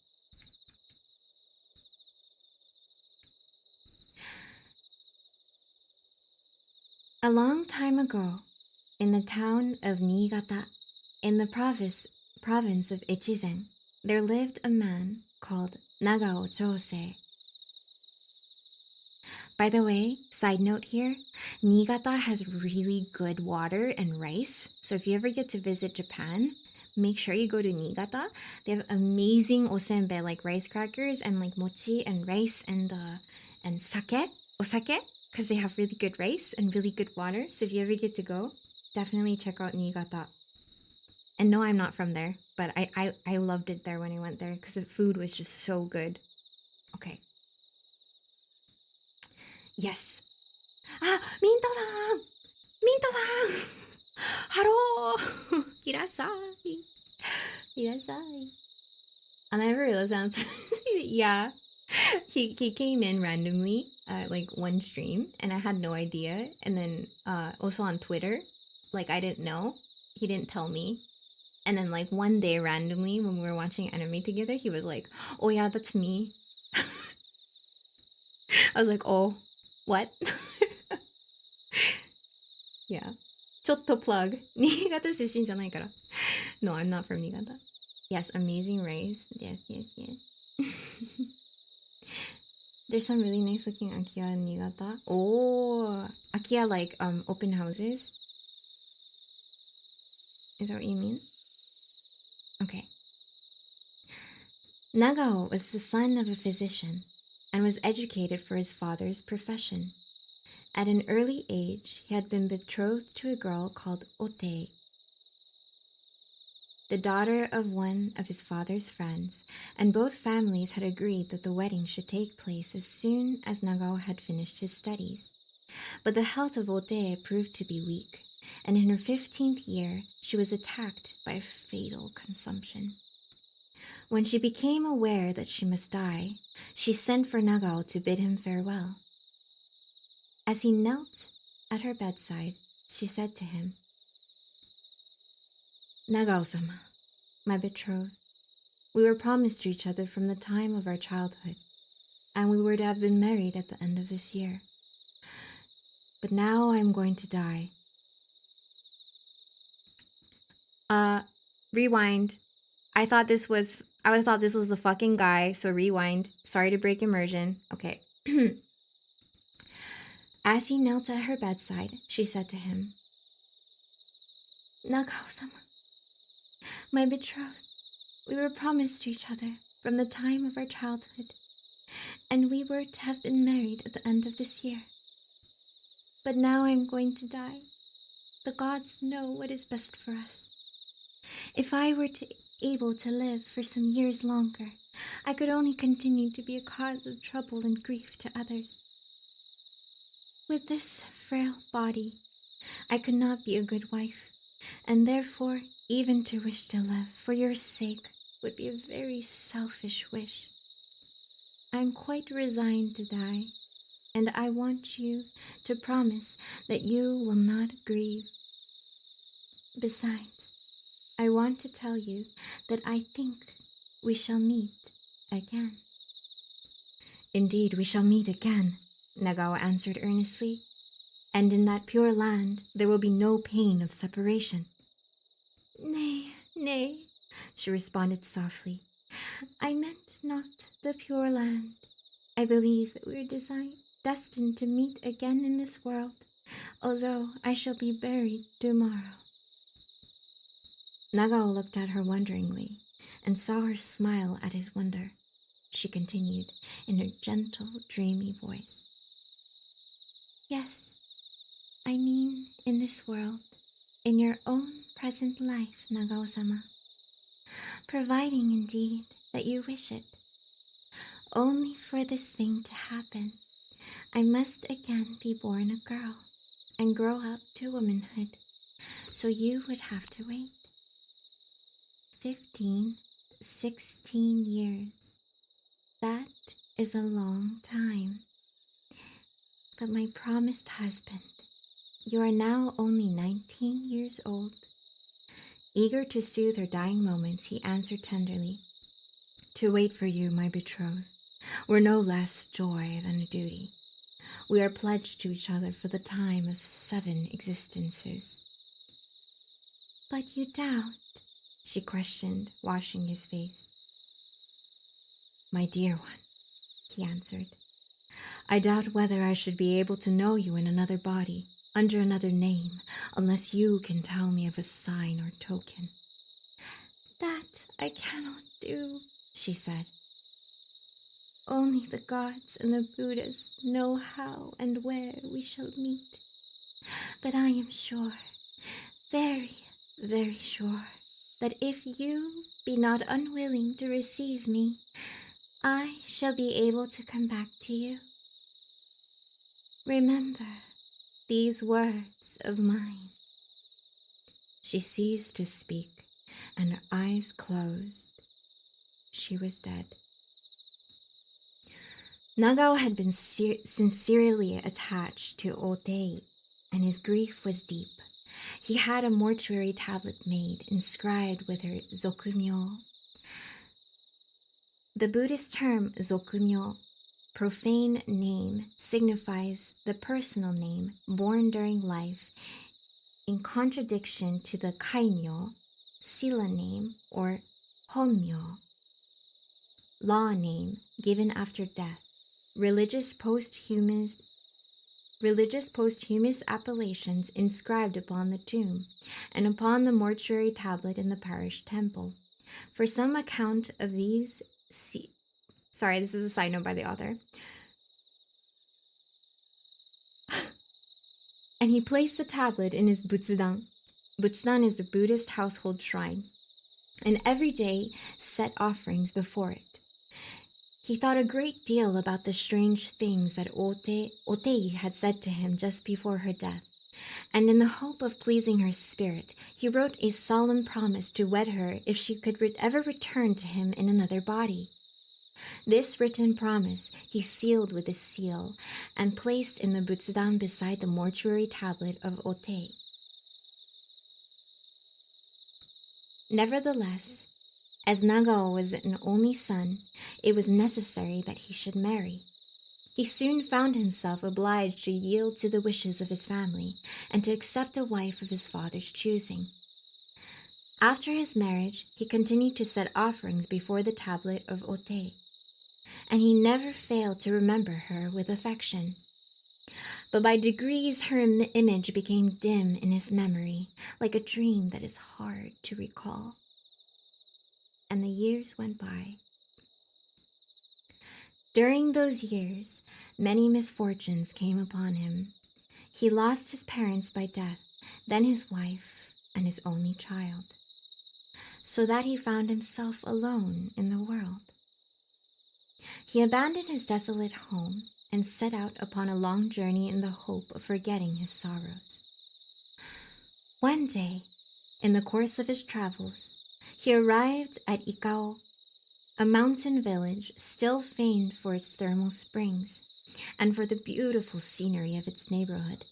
A long time ago, in the town of Niigata, in the province of Echizen, there lived a man called Nagao Chosei. By the way, side note here, Niigata has really good water and rice. So if you ever get to visit Japan, make sure you go to Niigata. They have amazing osenbe, like rice crackers and like mochi and rice and osake, because they have really good rice and really good water. So if you ever get to go, definitely check out Niigata. And no, I'm not from there, but I loved it there when I went there because the food was just so good. Okay. Yes. Ah, Minto-san! Haro! Irasai. Irasai. And I realized that, yeah. He came in randomly, like one stream, and I had no idea. And then also on Twitter, like I didn't know. He didn't tell me. And then like one day randomly when we were watching anime together, he was like, "Oh yeah, that's me." I was like, "Oh, what?" Yeah. ちょっと plug. 新潟出身じゃないから. No, I'm not from Niigata. Yes, amazing race. Yes, yes, yes. There's some really nice looking Akiya in Niigata. Oh, Akiya like open houses. Is that what you mean? Okay. Nagao was the son of a physician and was educated for his father's profession. At an early age, he had been betrothed to a girl called Ote, the daughter of one of his father's friends, and both families had agreed that the wedding should take place as soon as Nagao had finished his studies. But the health of Ote proved to be weak, and in her 15th year, she was attacked by a fatal consumption. When she became aware that she must die, she sent for Nagao to bid him farewell. As he knelt at her bedside, she said to him, "Nagao-sama, my betrothed, we were promised to each other from the time of our childhood, and we were to have been married at the end of this year. But now I am going to die." Rewind. I thought this was the fucking guy, so rewind. Sorry to break immersion. Okay. As he knelt at her bedside, she said to him, "Nagao-sama, my betrothed, we were promised to each other from the time of our childhood, and we were to have been married at the end of this year. But now I am going to die. The gods know what is best for us. If I were able to live for some years longer, I could only continue to be a cause of trouble and grief to others. With this frail body, I could not be a good wife, and therefore even to wish to live for your sake would be a very selfish wish. I am quite resigned to die, and I want you to promise that you will not grieve. Besides, I want to tell you that I think we shall meet again." "Indeed, we shall meet again," Nagao answered earnestly. "And in that pure land, there will be no pain of separation." "Nay, nay," she responded softly. "I meant not the pure land. I believe that we are destined to meet again in this world, although I shall be buried tomorrow." Nagao looked at her wonderingly and saw her smile at his wonder. She continued in her gentle, dreamy voice, "Yes, I mean in this world, in your own present life, Nagao-sama. Providing indeed that you wish it. Only for this thing to happen, I must again be born a girl and grow up to womanhood, so you would have to wait 15, 16 years. That is a long time. But my promised husband, you are now only 19 years old." Eager to soothe her dying moments, he answered tenderly, "To wait for you, my betrothed, were no less joy than a duty. We are pledged to each other for the time of 7 existences." "But you doubt?" she questioned, washing his face. "My dear one," he answered, "I doubt whether I should be able to know you in another body, under another name, unless you can tell me of a sign or token." "That I cannot do," she said. "Only the gods and the Buddhas know how and where we shall meet. But I am sure, very, very sure, that if you be not unwilling to receive me, I shall be able to come back to you. Remember these words of mine." She ceased to speak, and her eyes closed. She was dead. Nagao had been sincerely attached to Otei, and his grief was deep. He had a mortuary tablet made, inscribed with her zokumyo. The Buddhist term zokumyo, profane name, signifies the personal name born during life, in contradiction to the kaimyo, sila name, or honmyo, law name given after death. Religious posthumous appellations inscribed upon the tomb and upon the mortuary tablet in the parish temple. For some account of these, sorry, this is a side note by the author. And he placed the tablet in his butsudan. Butsudan is the Buddhist household shrine, and every day set offerings before it. He thought a great deal about the strange things that Otei had said to him just before her death, and in the hope of pleasing her spirit, he wrote a solemn promise to wed her if she could ever return to him in another body. This written promise he sealed with a seal and placed in the butsudan beside the mortuary tablet of Otei. Nevertheless, as Nagao was an only son, it was necessary that he should marry. He soon found himself obliged to yield to the wishes of his family and to accept a wife of his father's choosing. After his marriage, he continued to set offerings before the tablet of Otei, and he never failed to remember her with affection. But by degrees her image became dim in his memory, like a dream that is hard to recall. And the years went by. During those years, many misfortunes came upon him. He lost his parents by death, then his wife and his only child, so that he found himself alone in the world. He abandoned his desolate home and set out upon a long journey in the hope of forgetting his sorrows. One day, in the course of his travels, he arrived at Ikao, a mountain village still famed for its thermal springs and for the beautiful scenery of its neighborhood.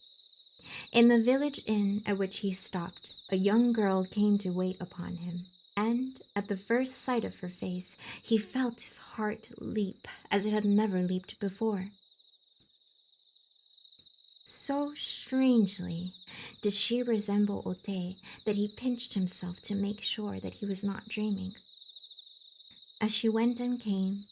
In the village inn at which he stopped, a young girl came to wait upon him, and at the first sight of her face, he felt his heart leap as it had never leaped before. So strangely did she resemble Otei that he pinched himself to make sure that he was not dreaming. As she went and came,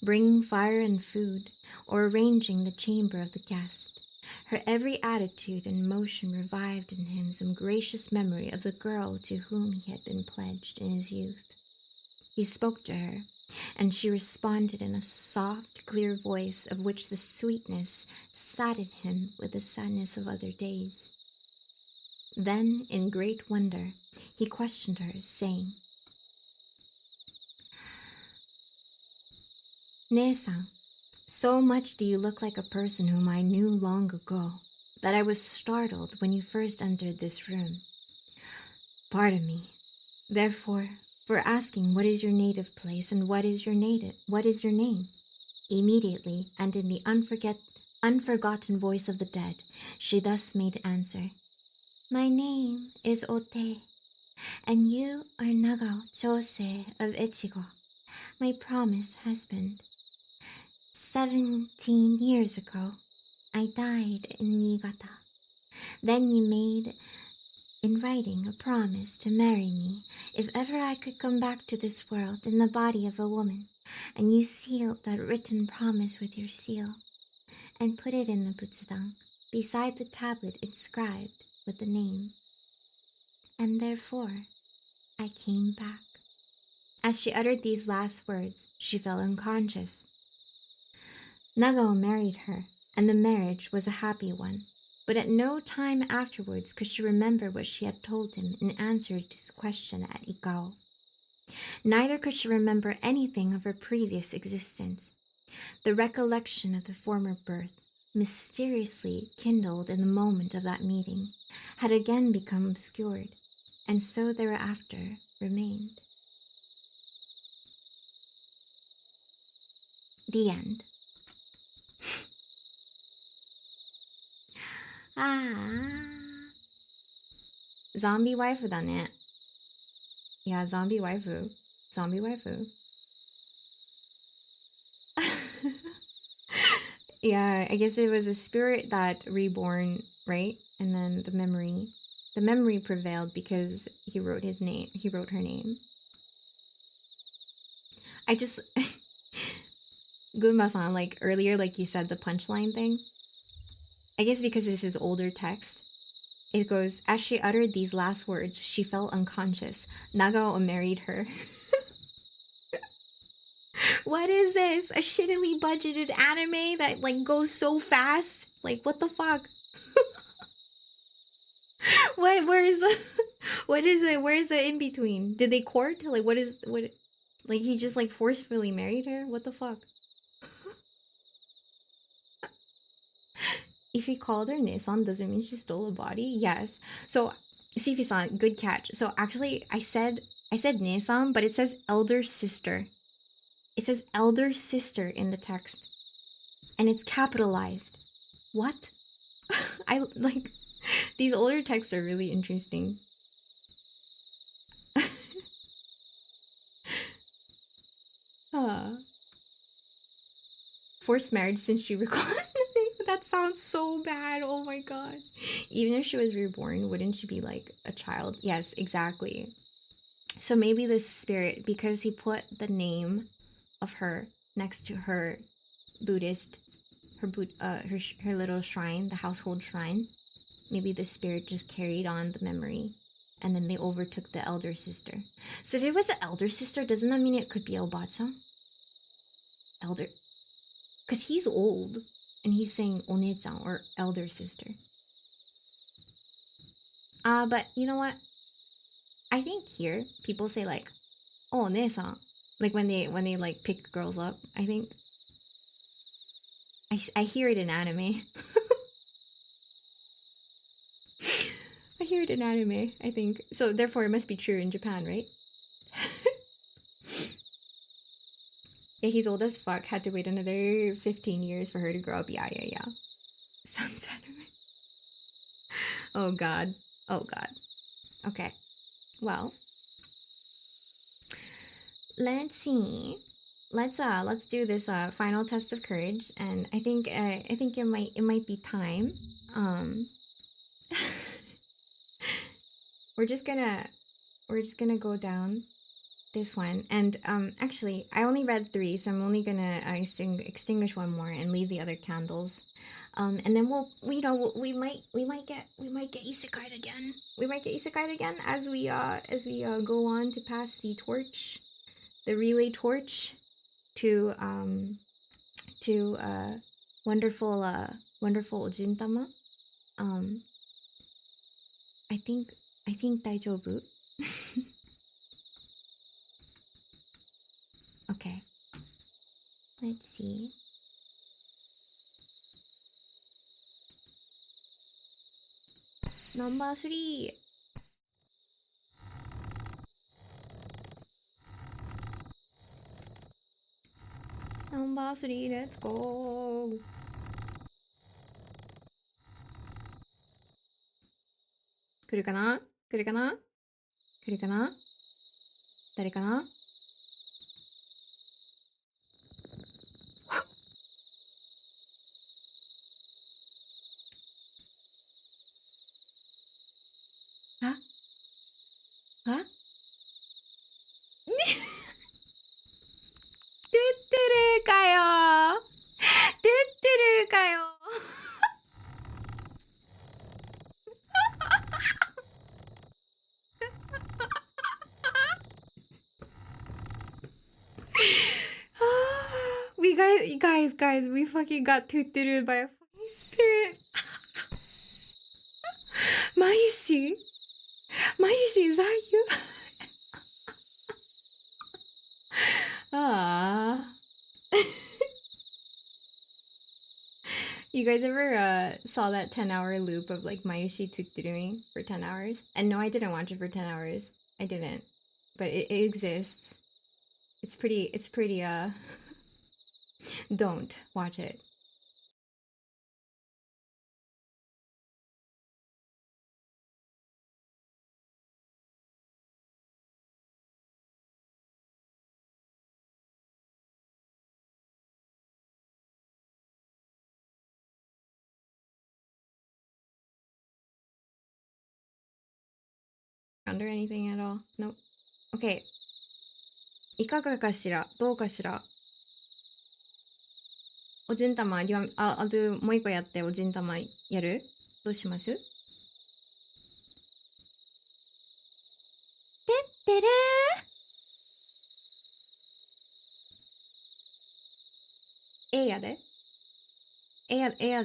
bringing fire and food, or arranging the chamber of the guest, her every attitude and motion revived in him some gracious memory of the girl to whom he had been pledged in his youth. He spoke to her, and she responded in a soft, clear voice of which the sweetness saddened him with the sadness of other days. Then, in great wonder, he questioned her, saying, "Ne-san, so much do you look like a person whom I knew long ago, that I was startled when you first entered this room. Pardon me, therefore, for asking what is your native place and what is your name?" Immediately, and in the unforgotten voice of the dead, she thus made answer, "My name is Otei, and you are Nagao Chosei of Ichigo, my promised husband. 17 years ago, I died in Niigata. Then you made in writing a promise to marry me if ever I could come back to this world in the body of a woman, and you sealed that written promise with your seal and put it in the butsudan beside the tablet inscribed with the name. And therefore, I came back." As she uttered these last words, she fell unconscious. Nagao married her, and the marriage was a happy one. But at no time afterwards could she remember what she had told him in answer to his question at Ikao. Neither could she remember anything of her previous existence. The recollection of the former birth, mysteriously kindled in the moment of that meeting, had again become obscured. and so thereafter remained. The end. Zombie waifu だね. Yeah, zombie waifu. Zombie waifu. Yeah, I guess it was a spirit that reborn, right? And then the memory prevailed because he wrote his name. He wrote her name. I just Gunma-san, like earlier, like you said, the punchline thing. I guess because this is older text. It goes, as she uttered these last words, she fell unconscious. Nagao married her. What is this? A shittily budgeted anime that like goes so fast? Like what the fuck? Where's the where's the in between? Did they court? Like what like he just like forcefully married her? What the fuck? If he called her Nesan, does it mean she stole a body? Yes. So Sifi-san, good catch. So actually I said Nesan, but it says elder sister. It says elder sister in the text. And it's capitalized. What? I like these older texts are really interesting. Forced marriage since she recalls nothing. That sounds so bad. Oh my god. Even if she was reborn, wouldn't she be like a child? Yes, exactly. So maybe this spirit, because he put the name of her next to her Buddhist, her little shrine, the household shrine. Maybe the spirit just carried on the memory, and then they overtook the elder sister. So if it was the elder sister, doesn't that mean it could be Obachan? Elder, because he's old, and he's saying One-chan or elder sister. But you know what? I think here people say like, "Oh, ne-san," like when they like pick girls up. I think I hear it in anime. I hear it in anime, I think. So therefore it must be true in Japan, right? Yeah, he's old as fuck. Had to wait another 15 years for her to grow up. Yeah. Sounds anime. Oh god. Okay. Well. Let's see. Let's do this final test of courage, and I think it might be time. We're just gonna go down this one, and actually I only read 3, so I'm only gonna extinguish one more and leave the other candles, and then we might get isekai'd again. We might get isekai'd again as we go on to pass the torch, the relay torch, to wonderful Juntama. I think daijoubu. Okay. Let's see. Number 3. Number 3, let's go. Kuru kana? Kuru kana? Kuru kana? Dare kana? Huh? Huh? 뚜뚜루 가요. 뚜뚜루 가요. guys, we fucking got tuturued by a fucking spirit. Mayushi, is that you? You you guys ever saw that 10-hour loop of like Mayushi Tsukurumi for 10 hours? And no, I didn't watch it for 10 hours. I didn't. But it exists. It's pretty don't watch it. Under anything at all? Nope. Okay. いかがかしらどうかしらおじんたま、あともう一個やっておじんたまやるどうしますてってれーやでやでや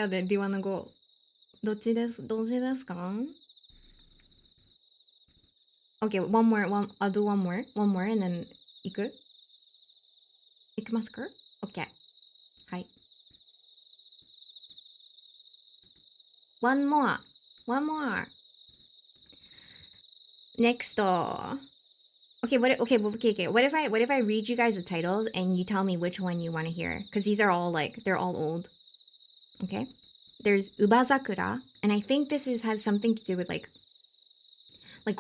で Do you wanna go? どっちですか Okay, one more, I'll do one more and then 行きますか Okay. はい。One more. Next. Okay, what if I read you guys the titles and you tell me which one you want to hear? Because these are all like, they're all old. Okay? There's Ubazakura, and I think this has something to do with like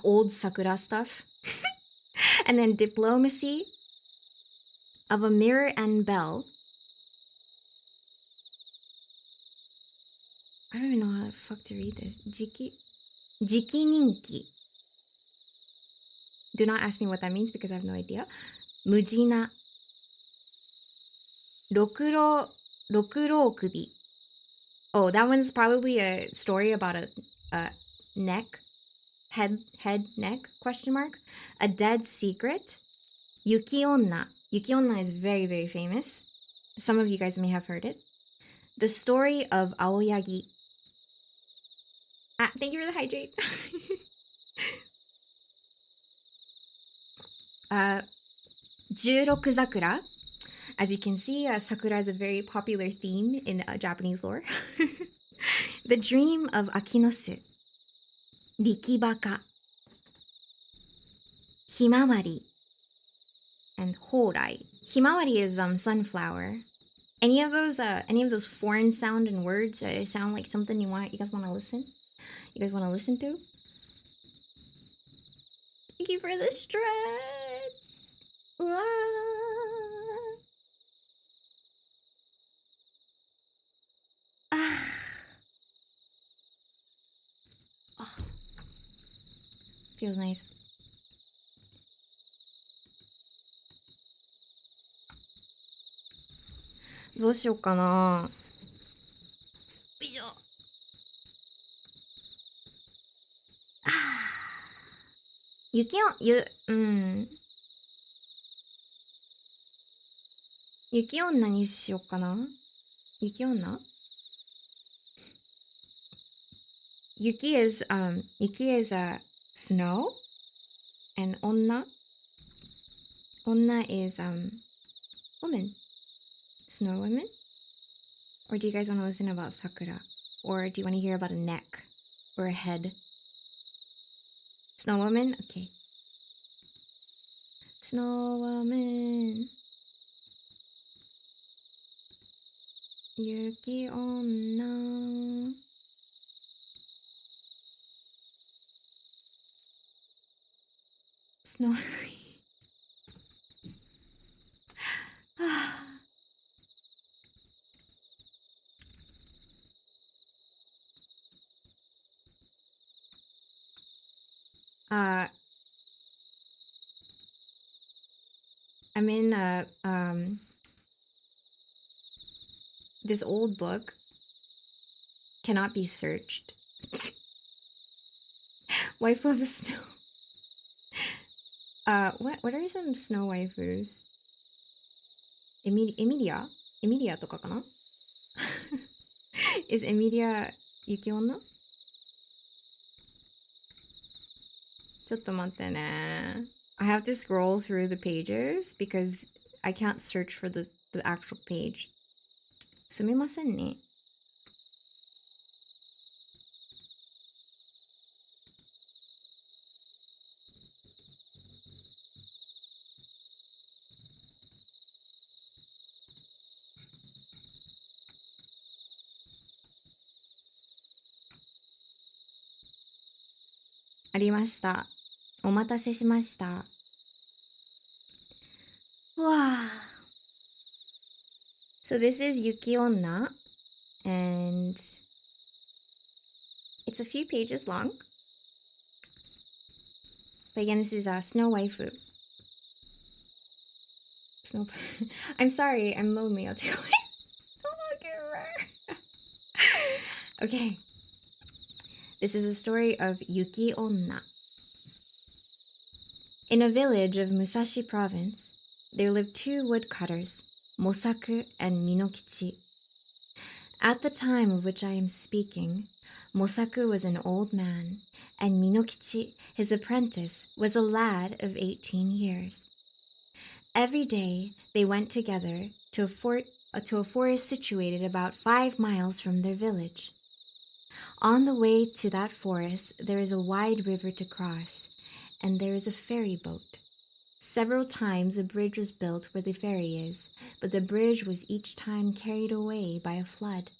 old Sakura stuff. And then Diplomacy of a Mirror and Bell. I don't even know how the fuck to read this. Jiki Ninki. Do not ask me what that means because I have no idea. Mujina. Rokuro Kubi. Oh, that one's probably a story about a neck. Head, neck, question mark. A Dead Secret. Yuki Onna. Yuki Onna is very, very famous. Some of you guys may have heard it. The Story of Aoyagi. Ah, thank you for the hydrate. Juroku Sakura. As you can see, Sakura is a very popular theme in Japanese lore. The Dream of Akinosu. Rikibaka. Himawari. And Horai. Himawari is sunflower. Any of those foreign sound and words sound like something you guys want to listen? You guys want to listen to? Thank you for the stress. Oh. Feels nice. What should I do? Yuki Onna にしよっかな Yuki Onna? Yuki is snow, and Onna is woman. Snow woman? Or do you guys want to listen about Sakura? Or do you want to hear about a neck or a head? Snow woman? Okay. Snow woman. Yuki Onna. Snow. I'm in this old book cannot be searched. Waifu of the Snow. What are some snow waifus? Emilia とかかな? Is Emilia Yuki Onna? ちょっと待ってね. I have to scroll through the pages because I can't search for the the actual page. すみませんね。ありました。お待たせしました。Wow. So this is Yuki Onna, and it's a few pages long. But again, this is Snow Waifu. Snow. I'm sorry, I'm lonely. I'll take away. Okay. This is a story of Yuki Onna. In a village of Musashi Province, there lived two woodcutters, Mosaku and Minokichi. At the time of which I am speaking, Mosaku was an old man, and Minokichi, his apprentice, was a lad of 18 years. Every day they went together to a forest situated about 5 miles from their village. On the way to that forest, there is a wide river to cross, and there is a ferry boat. Several times a bridge was built where the ferry is, but the bridge was each time carried away by a flood.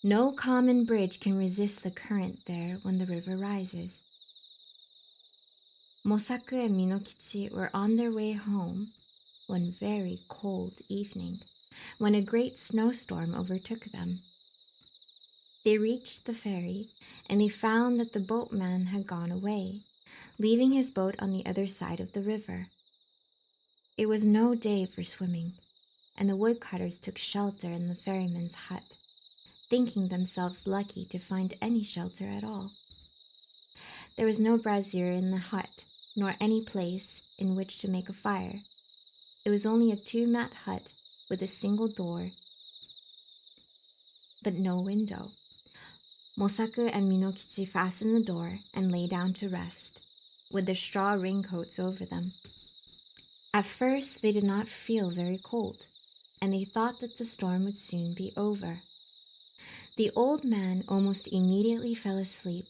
No common bridge can resist the current there when the river rises. Mosaku and Minokichi were on their way home one very cold evening when a great snowstorm overtook them. They reached the ferry, and they found that the boatman had gone away, leaving his boat on the other side of the river. It was no day for swimming, and the woodcutters took shelter in the ferryman's hut, thinking themselves lucky to find any shelter at all. There was no brazier in the hut, nor any place in which to make a fire. It was only a 2-mat hut with a single door, but no window. Mosaku and Minokichi fastened the door and lay down to rest, with their straw raincoats over them. At first they did not feel very cold, and they thought that the storm would soon be over. The old man almost immediately fell asleep,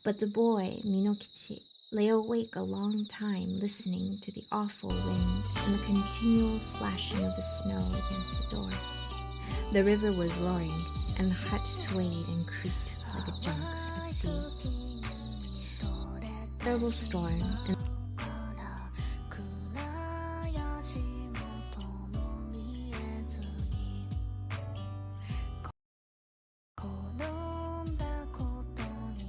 but the boy, Minokichi, lay awake a long time listening to the awful wind and the continual slashing of the snow against the door. The river was roaring, and the hut swayed and creaked like a junk at sea. Terrible storm and